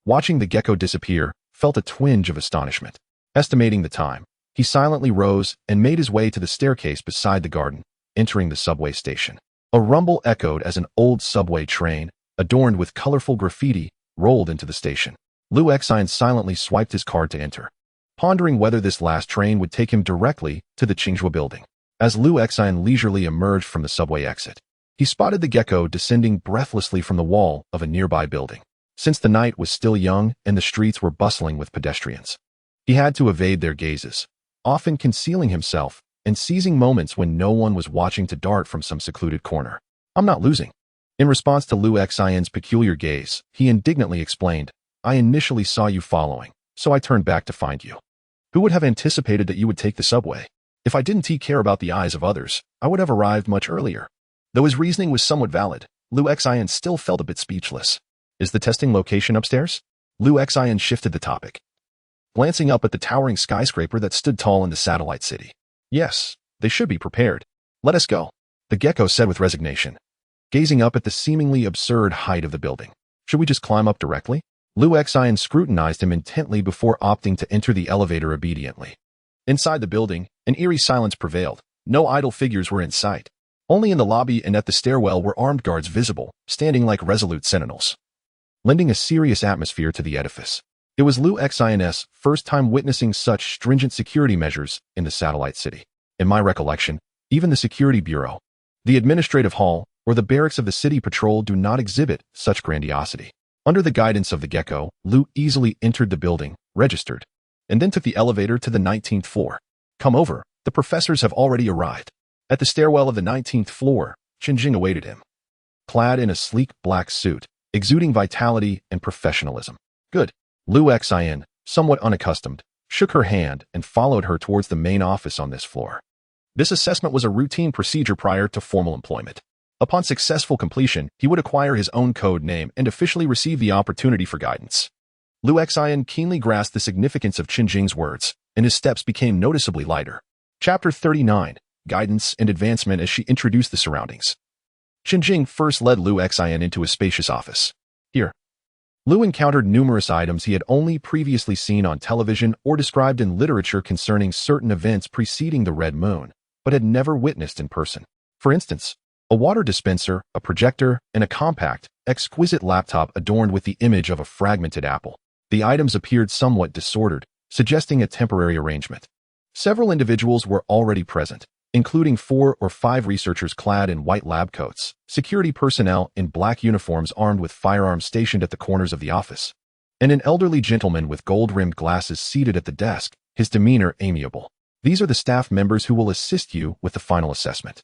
watching the gecko disappear, felt a twinge of astonishment. Estimating the time, he silently rose and made his way to the staircase beside the garden, entering the subway station. A rumble echoed as an old subway train, adorned with colorful graffiti, rolled into the station. Lu Xian silently swiped his card to enter, pondering whether this last train would take him directly to the Qinghua building. As Lu Xian leisurely emerged from the subway exit, he spotted the gecko descending breathlessly from the wall of a nearby building. Since the night was still young and the streets were bustling with pedestrians, he had to evade their gazes, often concealing himself and seizing moments when no one was watching to dart from some secluded corner. "I'm not losing." In response to Lu Xian's peculiar gaze, he indignantly explained, "I initially saw you following, so I turned back to find you. Who would have anticipated that you would take the subway? If I didn't care about the eyes of others, I would have arrived much earlier." Though his reasoning was somewhat valid, Lu Xian still felt a bit speechless. "Is the testing location upstairs?" Lu Xian shifted the topic, glancing up at the towering skyscraper that stood tall in the satellite city. "Yes, they should be prepared. Let us go," the gecko said with resignation, gazing up at the seemingly absurd height of the building. "Should we just climb up directly?" Lu Xian scrutinized him intently before opting to enter the elevator obediently. Inside the building, an eerie silence prevailed. No idle figures were in sight. Only in the lobby and at the stairwell were armed guards visible, standing like resolute sentinels, lending a serious atmosphere to the edifice. It was Lu Xian's first time witnessing such stringent security measures in the satellite city. In my recollection, even the security bureau, the administrative hall, or the barracks of the city patrol do not exhibit such grandiosity. Under the guidance of the gecko, Lu easily entered the building, registered, and then took the elevator to the 19th floor. "Come over, the professors have already arrived." At the stairwell of the 19th floor, Qinjing awaited him, clad in a sleek black suit, exuding vitality and professionalism. "Good." Lu Xian, somewhat unaccustomed, shook her hand and followed her towards the main office on this floor. This assessment was a routine procedure prior to formal employment. Upon successful completion, he would acquire his own code name and officially receive the opportunity for guidance. Lu Xian keenly grasped the significance of Qinjing's words, and his steps became noticeably lighter. Chapter 39, Guidance and Advancement. As she introduced the surroundings, Qinjing first led Lu Xian into a spacious office. Here, Lu encountered numerous items he had only previously seen on television or described in literature concerning certain events preceding the Red Moon, but had never witnessed in person. For instance, a water dispenser, a projector, and a compact, exquisite laptop adorned with the image of a fragmented apple. The items appeared somewhat disordered, suggesting a temporary arrangement. Several individuals were already present, including 4 or 5 researchers clad in white lab coats, security personnel in black uniforms armed with firearms stationed at the corners of the office, and an elderly gentleman with gold-rimmed glasses seated at the desk, his demeanor amiable. These are the staff members who will assist you with the final assessment.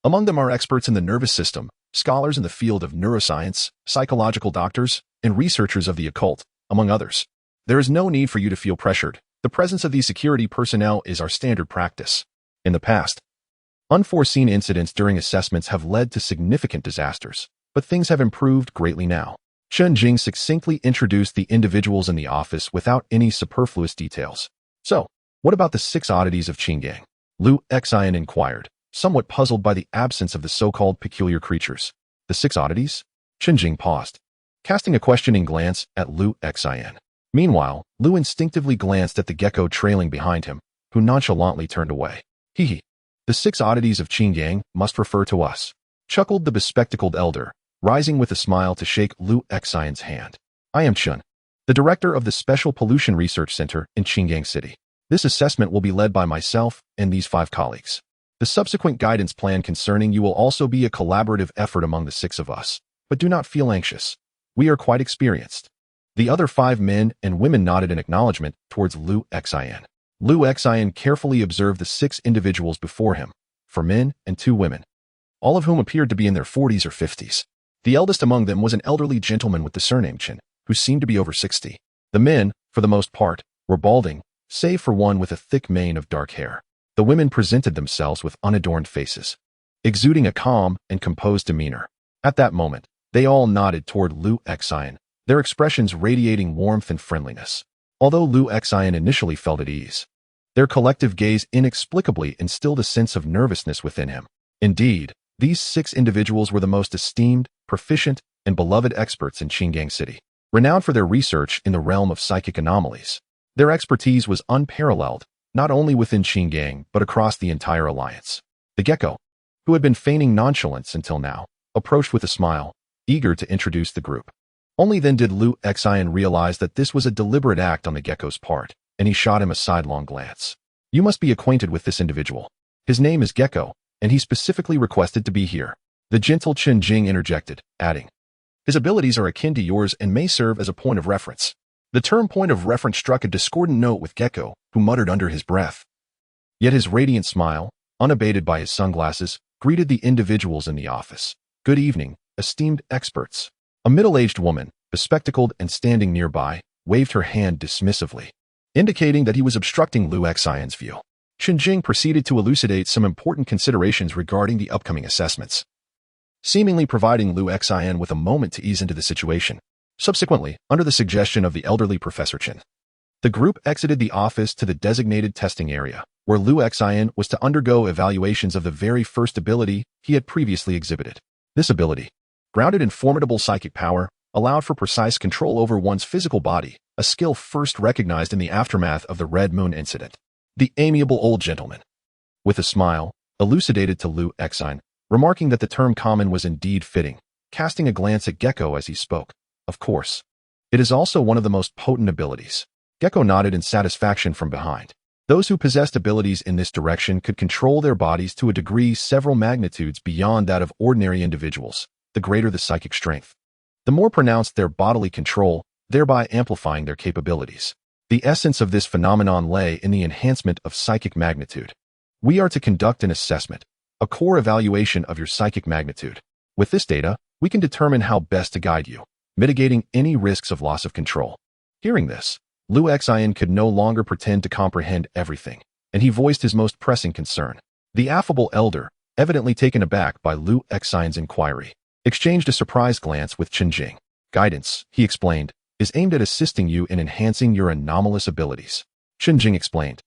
Among them are experts in the nervous system, scholars in the field of neuroscience, psychological doctors, and researchers of the occult, among others. There is no need for you to feel pressured. The presence of these security personnel is our standard practice. In the past, unforeseen incidents during assessments have led to significant disasters, but things have improved greatly now. Qinjing succinctly introduced the individuals in the office without any superfluous details. "So, what about the 6 oddities of Qingang?" Lu Xian inquired, somewhat puzzled by the absence of the so-called peculiar creatures. "The 6 oddities?" Qinjing paused, casting a questioning glance at Lu Xian. Meanwhile, Lu instinctively glanced at the gecko trailing behind him, who nonchalantly turned away. "Hee. The 6 oddities of Qingang must refer to us," chuckled the bespectacled elder, rising with a smile to shake Lu Xian's hand. "I am Chun, the director of the Special Pollution Research Center in Qingyang City. This assessment will be led by myself and these 5 colleagues. The subsequent guidance plan concerning you will also be a collaborative effort among the 6 of us. But do not feel anxious. We are quite experienced. The other 5 men and women nodded in acknowledgement towards Liu Xian. Liu Xian carefully observed the 6 individuals before him, 4 men and 2 women, all of whom appeared to be in their 40s or 50s. The eldest among them was an elderly gentleman with the surname Chen, who seemed to be over 60. The men, for the most part, were balding, save for one with a thick mane of dark hair. The women presented themselves with unadorned faces, exuding a calm and composed demeanor. At that moment, they all nodded toward Liu Xian, their expressions radiating warmth and friendliness. Although Liu Xian initially felt at ease, their collective gaze inexplicably instilled a sense of nervousness within him. Indeed, these 6 individuals were the most esteemed, proficient, and beloved experts in Qingyang City, renowned for their research in the realm of psychic anomalies. Their expertise was unparalleled, not only within Qingyang but across the entire alliance. The gecko, who had been feigning nonchalance until now, approached with a smile, eager to introduce the group. Only then did Liu Xian realize that this was a deliberate act on the gecko's part, and he shot him a sidelong glance. You must be acquainted with this individual. His name is Gecko, and he specifically requested to be here. The gentle Chen Jing interjected, adding, his abilities are akin to yours and may serve as a point of reference. The term point of reference struck a discordant note with Gecko, who muttered under his breath. Yet his radiant smile, unabated by his sunglasses, greeted the individuals in the office. Good evening, esteemed experts. A middle-aged woman, bespectacled and standing nearby, waved her hand dismissively, indicating that he was obstructing Liu Xian's view. Chen Jing proceeded to elucidate some important considerations regarding the upcoming assessments, seemingly providing Liu Xian with a moment to ease into the situation. Subsequently, under the suggestion of the elderly Professor Chen, the group exited the office to the designated testing area, where Liu Xian was to undergo evaluations of the very first ability he had previously exhibited. This ability, grounded in formidable psychic power, allowed for precise control over one's physical body, a skill first recognized in the aftermath of the Red Moon incident. The amiable old gentleman, with a smile, elucidated to Liu Xian, remarking that the term common was indeed fitting, casting a glance at Gecko as he spoke. Of course, it is also one of the most potent abilities. Gecko nodded in satisfaction from behind. Those who possessed abilities in this direction could control their bodies to a degree several magnitudes beyond that of ordinary individuals. The greater the psychic strength, the more pronounced their bodily control, thereby amplifying their capabilities. The essence of this phenomenon lay in the enhancement of psychic magnitude. We are to conduct an assessment, a core evaluation of your psychic magnitude. With this data, we can determine how best to guide you, mitigating any risks of loss of control. Hearing this, Liu Xian could no longer pretend to comprehend everything, and he voiced his most pressing concern. The affable elder, evidently taken aback by Liu Xian's inquiry, exchanged a surprised glance with Chen Jing. Guidance, he explained, is aimed at assisting you in enhancing your anomalous abilities. Chen Jing explained,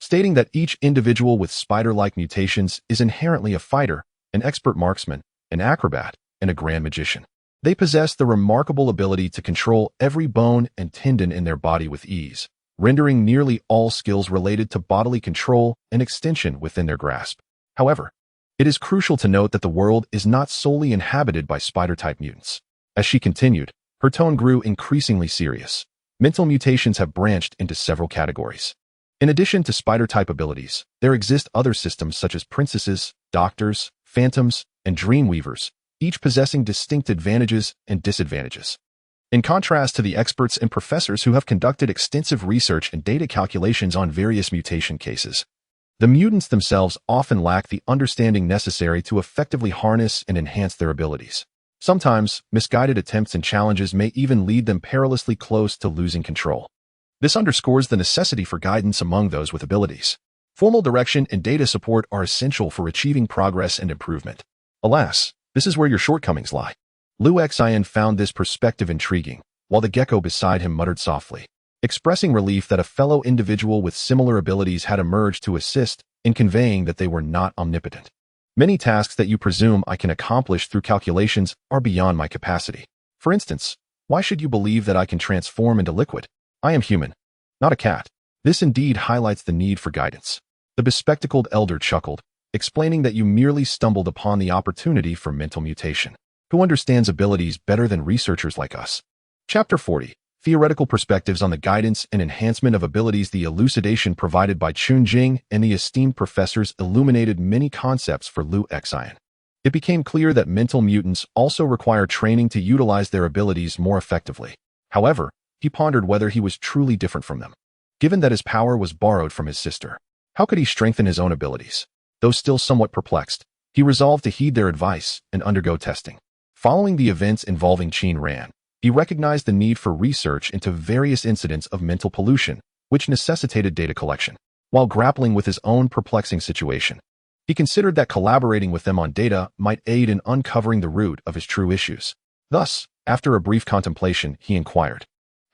stating that each individual with spider-like mutations is inherently a fighter, an expert marksman, an acrobat, and a grand magician. They possess the remarkable ability to control every bone and tendon in their body with ease, rendering nearly all skills related to bodily control and extension within their grasp. However, it is crucial to note that the world is not solely inhabited by spider-type mutants. As she continued, her tone grew increasingly serious. Mental mutations have branched into several categories. In addition to spider-type abilities, there exist other systems such as princesses, doctors, phantoms, and dreamweavers, each possessing distinct advantages and disadvantages. In contrast to the experts and professors who have conducted extensive research and data calculations on various mutation cases, the mutants themselves often lack the understanding necessary to effectively harness and enhance their abilities. Sometimes, misguided attempts and challenges may even lead them perilously close to losing control. This underscores the necessity for guidance among those with abilities. Formal direction and data support are essential for achieving progress and improvement. Alas, this is where your shortcomings lie. Liu Xian found this perspective intriguing, while the gecko beside him muttered softly, expressing relief that a fellow individual with similar abilities had emerged to assist in conveying that they were not omnipotent. Many tasks that you presume I can accomplish through calculations are beyond my capacity. For instance, why should you believe that I can transform into liquid? I am human, not a cat. This indeed highlights the need for guidance. The bespectacled elder chuckled, explaining that you merely stumbled upon the opportunity for mental mutation. Who understands abilities better than researchers like us? Chapter 40. theoretical perspectives on the guidance and enhancement of abilities, the elucidation provided by Chun Jing and the esteemed professors illuminated many concepts for Liu Xian. It became clear that mental mutants also require training to utilize their abilities more effectively. However, he pondered whether he was truly different from them. Given that his power was borrowed from his sister, how could he strengthen his own abilities? Though still somewhat perplexed, he resolved to heed their advice and undergo testing. Following the events involving Qin Ran, he recognized the need for research into various incidents of mental pollution, which necessitated data collection. While grappling with his own perplexing situation, he considered that collaborating with them on data might aid in uncovering the root of his true issues. Thus, after a brief contemplation, he inquired,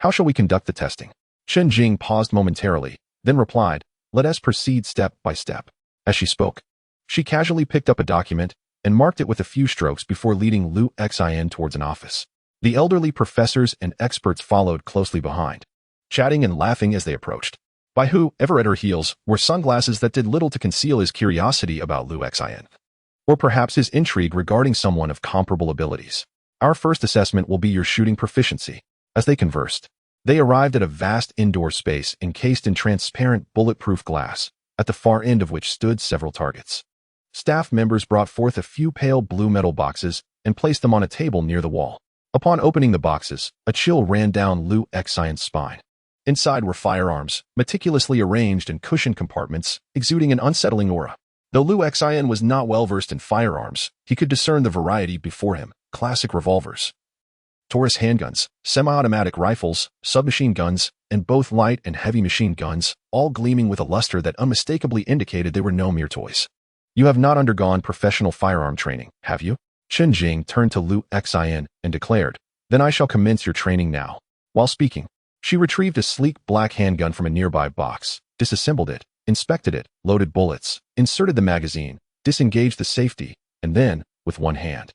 "How shall we conduct the testing?" Chen Jing paused momentarily, then replied, "Let us proceed step by step." As she spoke, she casually picked up a document and marked it with a few strokes before leading Liu Xian towards an office. The elderly professors and experts followed closely behind, chatting and laughing as they approached. By whoever at her heels were sunglasses that did little to conceal his curiosity about Liu Xian, or perhaps his intrigue regarding someone of comparable abilities. "Our first assessment will be your shooting proficiency." As they conversed, they arrived at a vast indoor space encased in transparent bulletproof glass, at the far end of which stood several targets. Staff members brought forth a few pale blue metal boxes and placed them on a table near the wall. Upon opening the boxes, a chill ran down Liu Xian's spine. Inside were firearms, meticulously arranged in cushioned compartments, exuding an unsettling aura. Though Liu Xian was not well versed in firearms, he could discern the variety before him: classic revolvers, Taurus handguns, semi-automatic rifles, submachine guns, and both light and heavy machine guns, all gleaming with a luster that unmistakably indicated they were no mere toys. "You have not undergone professional firearm training, have you?" Chen Jing turned to Liu Xian and declared, "Then I shall commence your training now." While speaking, she retrieved a sleek black handgun from a nearby box, disassembled it, inspected it, loaded bullets, inserted the magazine, disengaged the safety, and then, with one hand,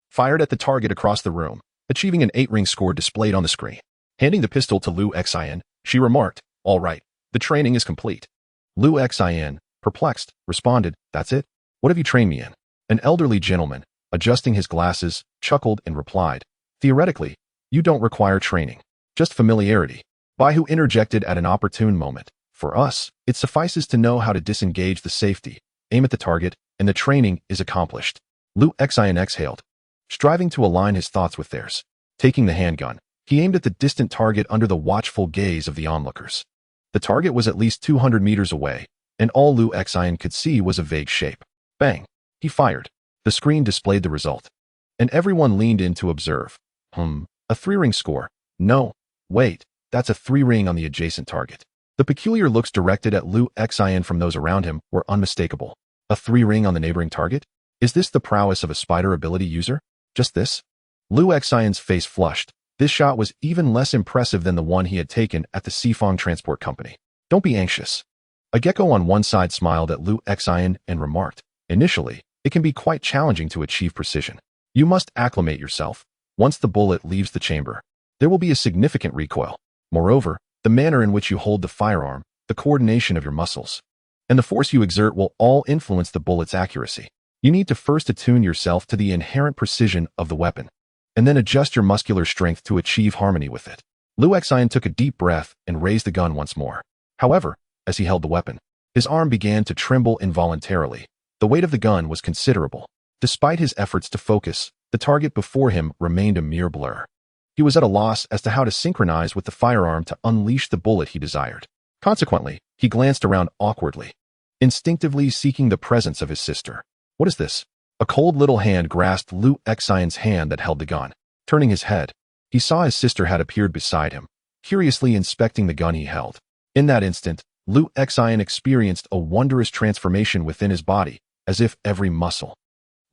fired at the target across the room, achieving an 8-ring score displayed on the screen. Handing the pistol to Liu Xian, she remarked, "All right, the training is complete." Liu Xian, perplexed, responded, "That's it? What have you trained me in?" An elderly gentleman, adjusting his glasses, chuckled and replied, "Theoretically, you don't require training, just familiarity." Bai Hu interjected at an opportune moment, "For us, it suffices to know how to disengage the safety, aim at the target, and the training is accomplished." Liu Xian exhaled, striving to align his thoughts with theirs. Taking the handgun, he aimed at the distant target under the watchful gaze of the onlookers. The target was at least 200 meters away, and all Liu Xian could see was a vague shape. Bang! He fired. The screen displayed the result, and everyone leaned in to observe. A 3-ring score. No, wait, that's a 3-ring on the adjacent target. The peculiar looks directed at Liu Xian from those around him were unmistakable. A 3-ring on the neighboring target? Is this the prowess of a spider ability user? Just this? Liu Xian's face flushed. This shot was even less impressive than the one he had taken at the Sifong Transport Company. "Don't be anxious." A gecko on one side smiled at Liu Xian and remarked, "Initially, it can be quite challenging to achieve precision. You must acclimate yourself. Once the bullet leaves the chamber, there will be a significant recoil. Moreover, the manner in which you hold the firearm, the coordination of your muscles, and the force you exert will all influence the bullet's accuracy. You need to first attune yourself to the inherent precision of the weapon, and then adjust your muscular strength to achieve harmony with it." Liu Xian took a deep breath and raised the gun once more. However, as he held the weapon, his arm began to tremble involuntarily. The weight of the gun was considerable. Despite his efforts to focus, the target before him remained a mere blur. He was at a loss as to how to synchronize with the firearm to unleash the bullet he desired. Consequently, he glanced around awkwardly, instinctively seeking the presence of his sister. "What is this?" A cold little hand grasped Liu Xian's hand that held the gun. Turning his head, he saw his sister had appeared beside him, curiously inspecting the gun he held. In that instant, Liu Xian experienced a wondrous transformation within his body, as if every muscle,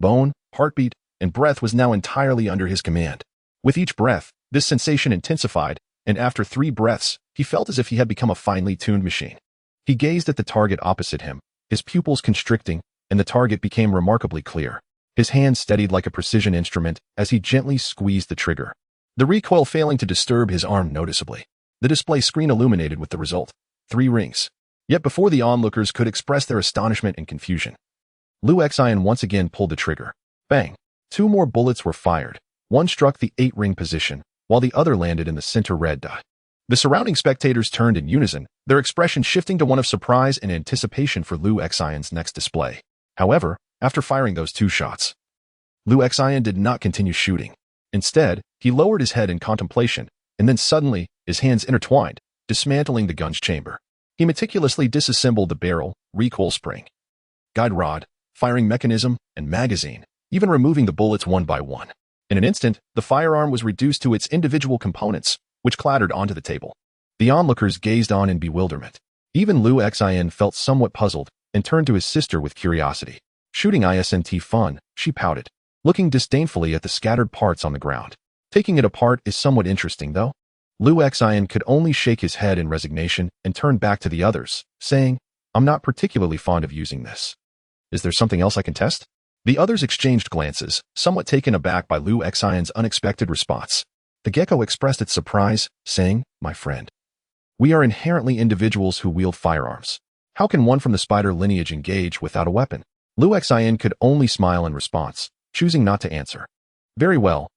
bone, heartbeat, and breath was now entirely under his command. With each breath, this sensation intensified, and after 3 breaths, he felt as if he had become a finely tuned machine. He gazed at the target opposite him, his pupils constricting, and the target became remarkably clear. His hand steadied like a precision instrument as he gently squeezed the trigger, the recoil failing to disturb his arm noticeably. The display screen illuminated with the result: 3 rings. Yet before the onlookers could express their astonishment and confusion, Liu Xian once again pulled the trigger. Bang! 2 more bullets were fired. One struck the 8-ring position, while the other landed in the center red dot. The surrounding spectators turned in unison, their expression shifting to one of surprise and anticipation for Liu Xian's next display. However, after firing those 2 shots, Liu Xian did not continue shooting. Instead, he lowered his head in contemplation, and then suddenly, his hands intertwined, dismantling the gun's chamber. He meticulously disassembled the barrel, recoil spring, guide rod, firing mechanism, and magazine, even removing the bullets one by one. In an instant, the firearm was reduced to its individual components, which clattered onto the table. The onlookers gazed on in bewilderment. Even Liu Xian felt somewhat puzzled and turned to his sister with curiosity. Shooting isn't fun, she pouted, looking disdainfully at the scattered parts on the ground. Taking it apart is somewhat interesting, though. Liu Xian could only shake his head in resignation and turn back to the others, saying, I'm not particularly fond of using this. Is there something else I can test? The others exchanged glances, somewhat taken aback by Liu Xian's unexpected response. The gecko expressed its surprise, saying, My friend, we are inherently individuals who wield firearms. How can one from the spider lineage engage without a weapon? Liu Xian could only smile in response, choosing not to answer. Very well,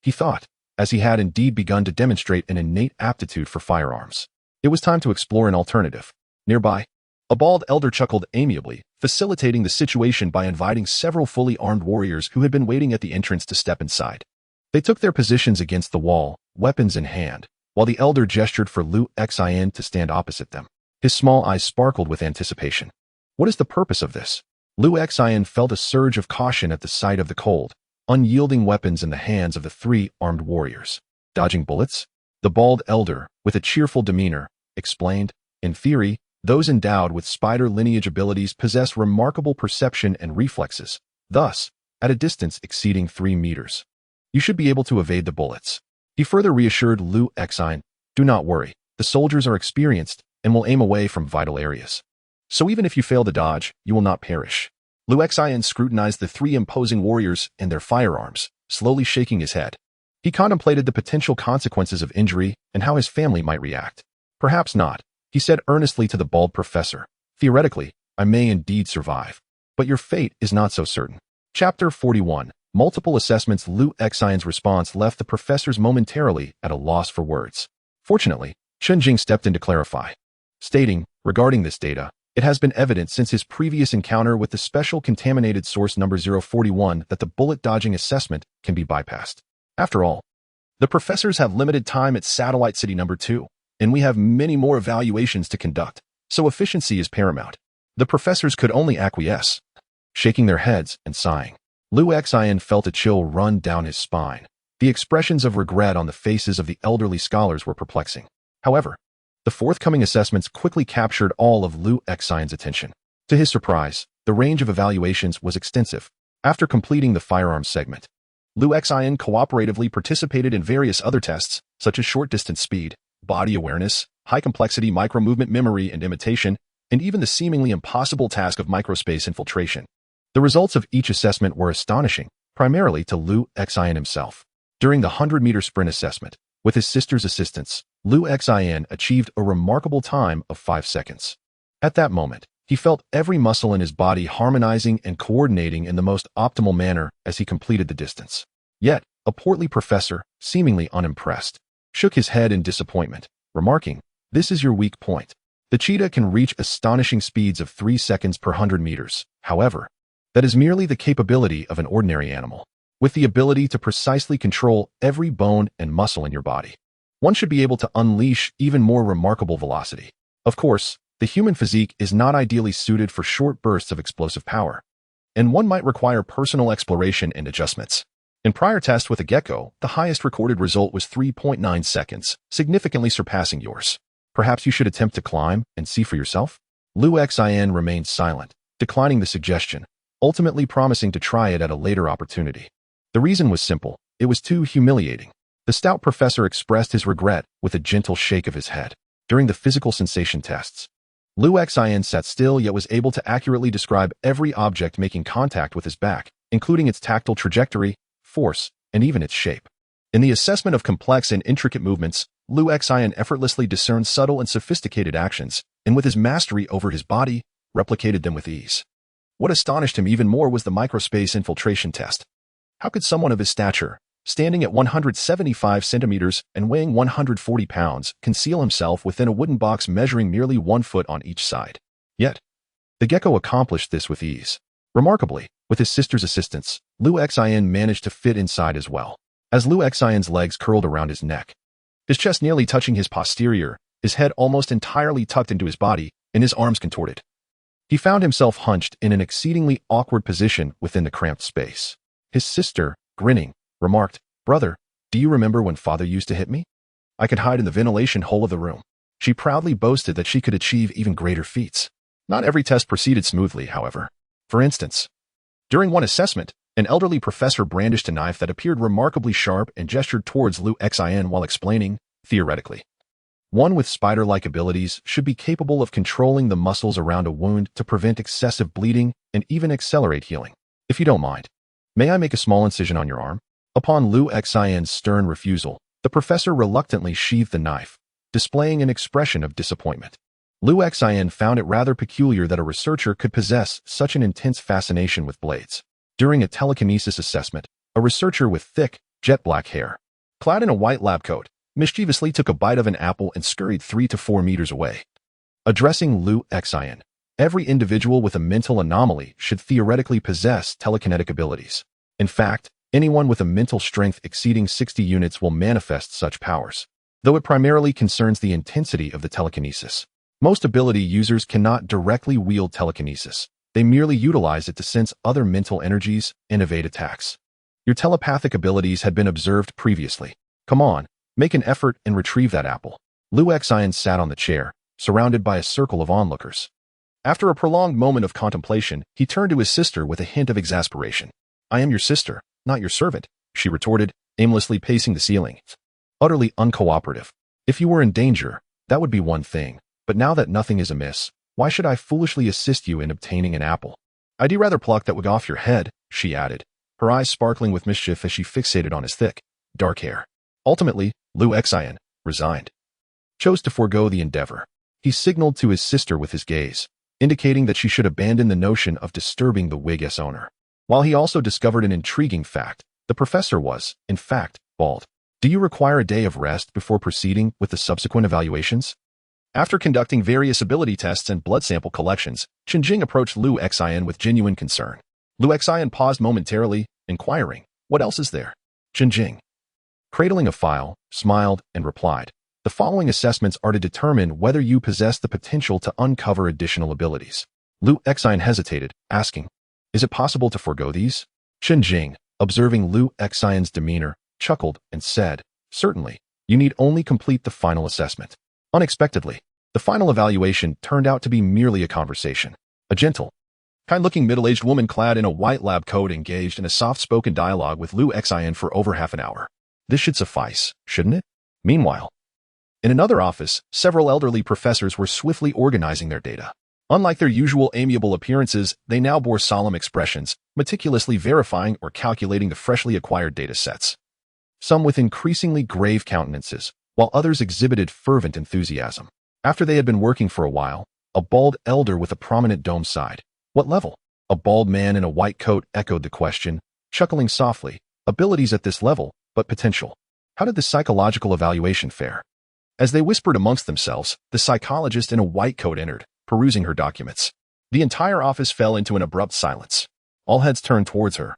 he thought, as he had indeed begun to demonstrate an innate aptitude for firearms. It was time to explore an alternative. Nearby, a bald elder chuckled amiably, facilitating the situation by inviting several fully armed warriors who had been waiting at the entrance to step inside. They took their positions against the wall, weapons in hand, while the elder gestured for Liu Xian to stand opposite them. His small eyes sparkled with anticipation. What is the purpose of this? Liu Xian felt a surge of caution at the sight of the cold, unyielding weapons in the hands of the 3 armed warriors. Dodging bullets? The bald elder, with a cheerful demeanor, explained, in theory, those endowed with spider lineage abilities possess remarkable perception and reflexes, thus, at a distance exceeding 3 meters. You should be able to evade the bullets. He further reassured Liu Xian, do not worry, the soldiers are experienced and will aim away from vital areas. So even if you fail to dodge, you will not perish. Liu Xian scrutinized the 3 imposing warriors and their firearms, slowly shaking his head. He contemplated the potential consequences of injury and how his family might react. Perhaps not, he said earnestly to the bald professor. Theoretically, I may indeed survive. But your fate is not so certain. Chapter 41. Multiple assessments. Liu Xian's response left the professors momentarily at a loss for words. Fortunately, Chen Jing stepped in to clarify, stating, regarding this data, it has been evident since his previous encounter with the special contaminated source number 041 that the bullet dodging assessment can be bypassed. After all, the professors have limited time at Satellite City number 2, and we have many more evaluations to conduct, so efficiency is paramount. The professors could only acquiesce, shaking their heads and sighing. Liu Xian felt a chill run down his spine. The expressions of regret on the faces of the elderly scholars were perplexing. However, the forthcoming assessments quickly captured all of Liu Xian's attention. To his surprise, the range of evaluations was extensive. After completing the firearms segment, Liu Xian cooperatively participated in various other tests, such as short-distance speed, body awareness, high-complexity micro-movement memory and imitation, and even the seemingly impossible task of microspace infiltration. The results of each assessment were astonishing, primarily to Liu Xian himself. During the 100-meter sprint assessment, with his sister's assistance, Liu Xian achieved a remarkable time of 5 seconds. At that moment, he felt every muscle in his body harmonizing and coordinating in the most optimal manner as he completed the distance. Yet, a portly professor, seemingly unimpressed, shook his head in disappointment, remarking, "This is your weak point. The cheetah can reach astonishing speeds of 3 seconds per 100 meters. However, that is merely the capability of an ordinary animal. With the ability to precisely control every bone and muscle in your body, one should be able to unleash even more remarkable velocity. Of course, the human physique is not ideally suited for short bursts of explosive power, and one might require personal exploration and adjustments. In prior tests with a gecko, the highest recorded result was 3.9 seconds, significantly surpassing yours. Perhaps you should attempt to climb and see for yourself?" Liu Xian remained silent, declining the suggestion, ultimately promising to try it at a later opportunity. The reason was simple: it was too humiliating. The stout professor expressed his regret with a gentle shake of his head. During the physical sensation tests, Liu Xian sat still yet was able to accurately describe every object making contact with his back, including its tactile trajectory, force, and even its shape. In the assessment of complex and intricate movements, Liu Xian effortlessly discerned subtle and sophisticated actions, and with his mastery over his body, replicated them with ease. What astonished him even more was the microspace infiltration test. How could someone of his stature, standing at 175 centimeters and weighing 140 pounds, conceal himself within a wooden box measuring nearly 1 foot on each side. Yet, the gecko accomplished this with ease. Remarkably, with his sister's assistance, Liu Xian managed to fit inside as well. As Liu Xian's legs curled around his neck, his chest nearly touching his posterior, his head almost entirely tucked into his body, and his arms contorted, he found himself hunched in an exceedingly awkward position within the cramped space. His sister, grinning, remarked, "Brother, do you remember when father used to hit me? I could hide in the ventilation hole of the room." She proudly boasted that she could achieve even greater feats. Not every test proceeded smoothly, however. For instance, during one assessment, an elderly professor brandished a knife that appeared remarkably sharp and gestured towards Liu Xian while explaining, theoretically, one with spider-like abilities should be capable of controlling the muscles around a wound to prevent excessive bleeding and even accelerate healing. If you don't mind, may I make a small incision on your arm? Upon Liu Xian's stern refusal, the professor reluctantly sheathed the knife, displaying an expression of disappointment. Liu Xian found it rather peculiar that a researcher could possess such an intense fascination with blades. During a telekinesis assessment, a researcher with thick, jet-black hair, clad in a white lab coat, mischievously took a bite of an apple and scurried 3 to 4 meters away. Addressing Liu Xian, every individual with a mental anomaly should theoretically possess telekinetic abilities. In fact, anyone with a mental strength exceeding 60 units will manifest such powers, though it primarily concerns the intensity of the telekinesis. Most ability users cannot directly wield telekinesis. They merely utilize it to sense other mental energies and evade attacks. Your telepathic abilities had been observed previously. Come on, make an effort and retrieve that apple. Liu Xian sat on the chair, surrounded by a circle of onlookers. After a prolonged moment of contemplation, he turned to his sister with a hint of exasperation. "I am your sister, not your servant," she retorted, aimlessly pacing the ceiling. Utterly uncooperative. "If you were in danger, that would be one thing, but now that nothing is amiss, why should I foolishly assist you in obtaining an apple? I'd rather pluck that wig off your head," she added, her eyes sparkling with mischief as she fixated on his thick, dark hair. Ultimately, Liu Xian, resigned, chose to forego the endeavor. He signaled to his sister with his gaze, indicating that she should abandon the notion of disturbing the wig's owner. While he also discovered an intriguing fact, the professor was, in fact, bald. "Do you require a day of rest before proceeding with the subsequent evaluations?" After conducting various ability tests and blood sample collections, Chenjing approached Liu Xian with genuine concern. Liu Xian paused momentarily, inquiring, "What else is there?" Chenjing, cradling a file, smiled and replied, "The following assessments are to determine whether you possess the potential to uncover additional abilities." Liu Xian hesitated, asking, "Is it possible to forego these?" Chenjing, observing Liu Xian's demeanor, chuckled and said, "Certainly, you need only complete the final assessment." Unexpectedly, the final evaluation turned out to be merely a conversation. A gentle, kind-looking middle-aged woman clad in a white lab coat engaged in a soft-spoken dialogue with Liu Xian for over half an hour. This should suffice, shouldn't it? Meanwhile, in another office, several elderly professors were swiftly organizing their data. Unlike their usual amiable appearances, they now bore solemn expressions, meticulously verifying or calculating the freshly acquired data sets. Some with increasingly grave countenances, while others exhibited fervent enthusiasm. After they had been working for a while, a bald elder with a prominent dome sighed. "What level?" A bald man in a white coat echoed the question, chuckling softly. "Abilities at this level, but potential." "How did the psychological evaluation fare?" As they whispered amongst themselves, the psychologist in a white coat entered, perusing her documents. The entire office fell into an abrupt silence. All heads turned towards her,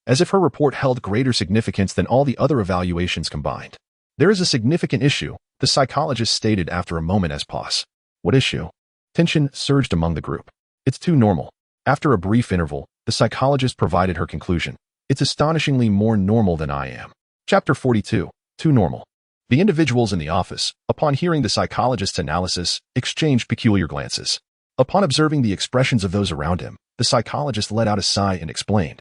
as if her report held greater significance than all the other evaluations combined. "There is a significant issue," the psychologist stated after a moment as pause. "What issue?" Tension surged among the group. "It's too normal." After a brief interval, the psychologist provided her conclusion. "It's astonishingly more normal than I am." Chapter 42. Too normal. The individuals in the office, upon hearing the psychologist's analysis, exchanged peculiar glances. Upon observing the expressions of those around him, the psychologist let out a sigh and explained.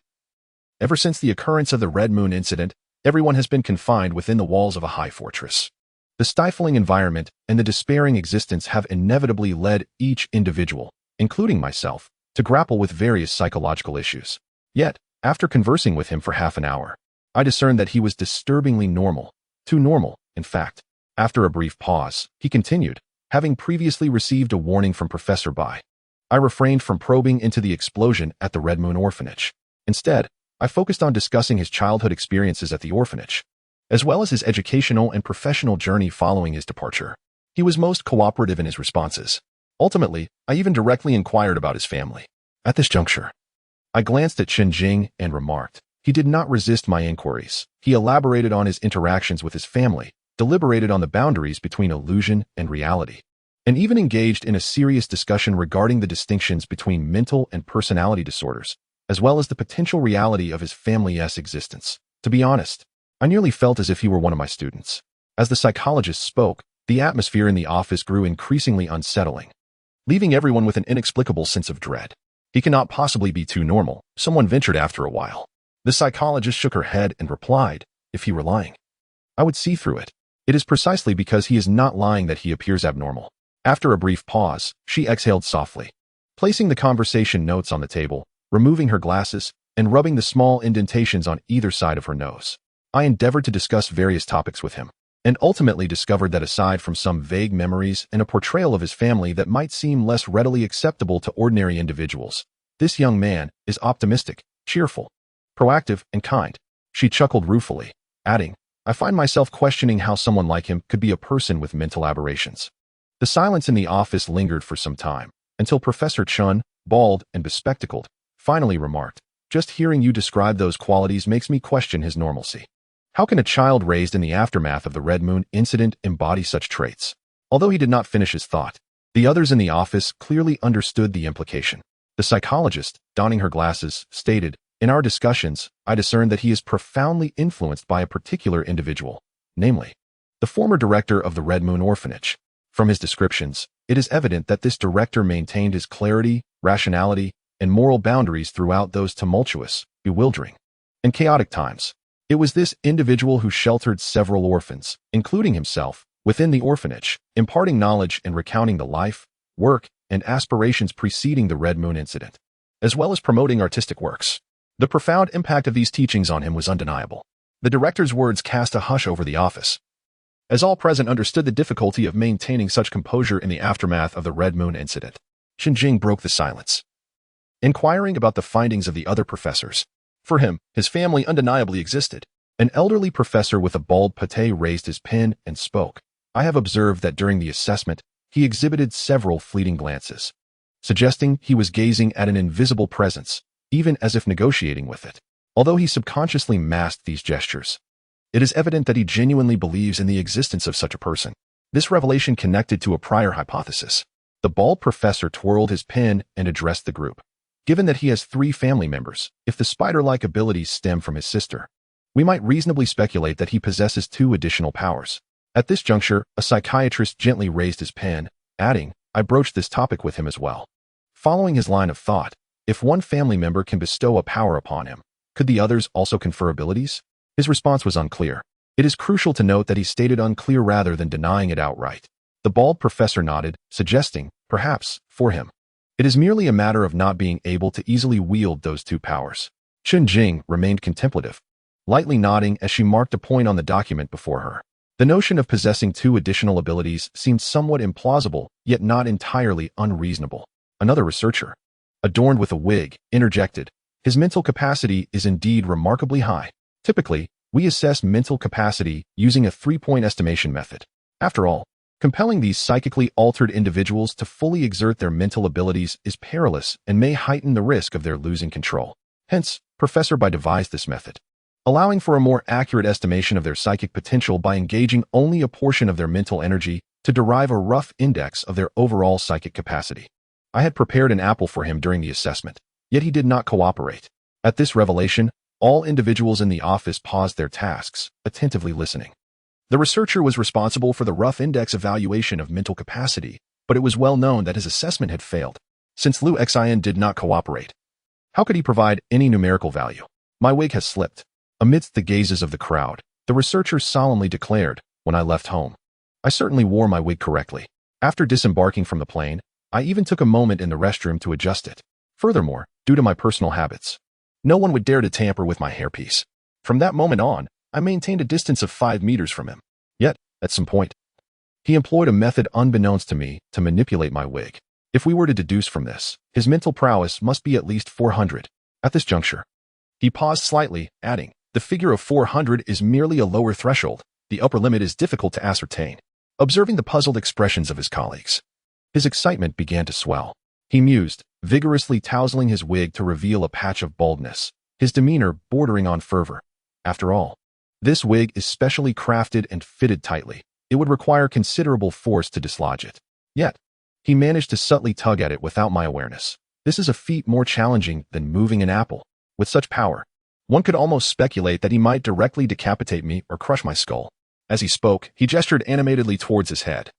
"Ever since the occurrence of the Red Moon incident, everyone has been confined within the walls of a high fortress. The stifling environment and the despairing existence have inevitably led each individual, including myself, to grapple with various psychological issues. Yet, after conversing with him for half an hour, I discerned that he was disturbingly normal, too normal, in fact." After a brief pause, he continued, "Having previously received a warning from Professor Bai, I refrained from probing into the explosion at the Red Moon Orphanage. Instead, I focused on discussing his childhood experiences at the orphanage, as well as his educational and professional journey following his departure. He was most cooperative in his responses. Ultimately, I even directly inquired about his family. At this juncture, I glanced at Jing and remarked, he did not resist my inquiries. He elaborated on his interactions with his family, deliberated on the boundaries between illusion and reality, and even engaged in a serious discussion regarding the distinctions between mental and personality disorders, as well as the potential reality of his family's existence. To be honest, I nearly felt as if he were one of my students. As the psychologist spoke, the atmosphere in the office grew increasingly unsettling, leaving everyone with an inexplicable sense of dread. He cannot possibly be too normal, someone ventured after a while. The psychologist shook her head and replied, if he were lying, I would see through it. It is precisely because he is not lying that he appears abnormal. After a brief pause, she exhaled softly, placing the conversation notes on the table, removing her glasses, and rubbing the small indentations on either side of her nose. I endeavored to discuss various topics with him, and ultimately discovered that aside from some vague memories and a portrayal of his family that might seem less readily acceptable to ordinary individuals, this young man is optimistic, cheerful, proactive, and kind. She chuckled ruefully, adding, I find myself questioning how someone like him could be a person with mental aberrations. The silence in the office lingered for some time, until Professor Chun, bald and bespectacled, finally remarked, just hearing you describe those qualities makes me question his normalcy. How can a child raised in the aftermath of the Red Moon incident embody such traits? Although he did not finish his thought, the others in the office clearly understood the implication. The psychologist, donning her glasses, stated, in our discussions, I discerned that he is profoundly influenced by a particular individual, namely, the former director of the Red Moon Orphanage. From his descriptions, it is evident that this director maintained his clarity, rationality, and moral boundaries throughout those tumultuous, bewildering, and chaotic times. It was this individual who sheltered several orphans, including himself, within the orphanage, imparting knowledge and recounting the life, work, and aspirations preceding the Red Moon incident, as well as promoting artistic works. The profound impact of these teachings on him was undeniable. The director's words cast a hush over the office, as all present understood the difficulty of maintaining such composure in the aftermath of the Red Moon incident. Jing broke the silence, inquiring about the findings of the other professors. For him, his family undeniably existed. An elderly professor with a bald pate raised his pen and spoke. I have observed that during the assessment, he exhibited several fleeting glances, suggesting he was gazing at an invisible presence, even as if negotiating with it. Although he subconsciously masked these gestures, it is evident that he genuinely believes in the existence of such a person. This revelation connected to a prior hypothesis. The bald professor twirled his pen and addressed the group. Given that he has 3 family members, if the spider-like abilities stem from his sister, we might reasonably speculate that he possesses 2 additional powers. At this juncture, a psychiatrist gently raised his pen, adding, I broached this topic with him as well. Following his line of thought, if one family member can bestow a power upon him, could the others also confer abilities? His response was unclear. It is crucial to note that he stated unclear rather than denying it outright. The bald professor nodded, suggesting, perhaps, for him, it is merely a matter of not being able to easily wield those 2 powers. Jing remained contemplative, lightly nodding as she marked a point on the document before her. The notion of possessing 2 additional abilities seemed somewhat implausible, yet not entirely unreasonable. Another researcher, adorned with a wig, interjected, his mental capacity is indeed remarkably high. Typically, we assess mental capacity using a 3-point estimation method. After all, compelling these psychically altered individuals to fully exert their mental abilities is perilous and may heighten the risk of their losing control. Hence, Professor Bai devised this method, allowing for a more accurate estimation of their psychic potential by engaging only a portion of their mental energy to derive a rough index of their overall psychic capacity. I had prepared an apple for him during the assessment, yet he did not cooperate. At this revelation, all individuals in the office paused their tasks, attentively listening. The researcher was responsible for the rough index evaluation of mental capacity, but it was well known that his assessment had failed, since Liu Xian did not cooperate. How could he provide any numerical value? My wig has slipped. Amidst the gazes of the crowd, the researcher solemnly declared, when I left home, I certainly wore my wig correctly. After disembarking from the plane, I even took a moment in the restroom to adjust it. Furthermore, due to my personal habits, no one would dare to tamper with my hairpiece. From that moment on, I maintained a distance of 5 meters from him. Yet, at some point, he employed a method unbeknownst to me to manipulate my wig. If we were to deduce from this, his mental prowess must be at least 400. At this juncture, He paused slightly, adding, "The figure of 400 is merely a lower threshold. The upper limit is difficult to ascertain." Observing the puzzled expressions of his colleagues, his excitement began to swell. He mused, vigorously tousling his wig to reveal a patch of baldness, his demeanor bordering on fervor. After all, this wig is specially crafted and fitted tightly. It would require considerable force to dislodge it. Yet, he managed to subtly tug at it without my awareness. This is a feat more challenging than moving an apple. With such power, one could almost speculate that he might directly decapitate me or crush my skull. As he spoke, he gestured animatedly towards his head,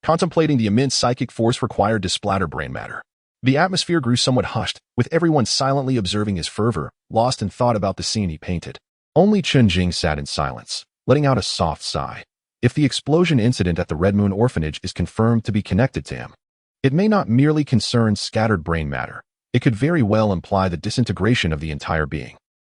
contemplating the immense psychic force required to splatter brain matter. The atmosphere grew somewhat hushed, with everyone silently observing his fervor, lost in thought about the scene he painted. Only Chen Jing sat in silence, letting out a soft sigh. If the explosion incident at the Red Moon Orphanage is confirmed to be connected to him, it may not merely concern scattered brain matter. It could very well imply the disintegration of the entire being.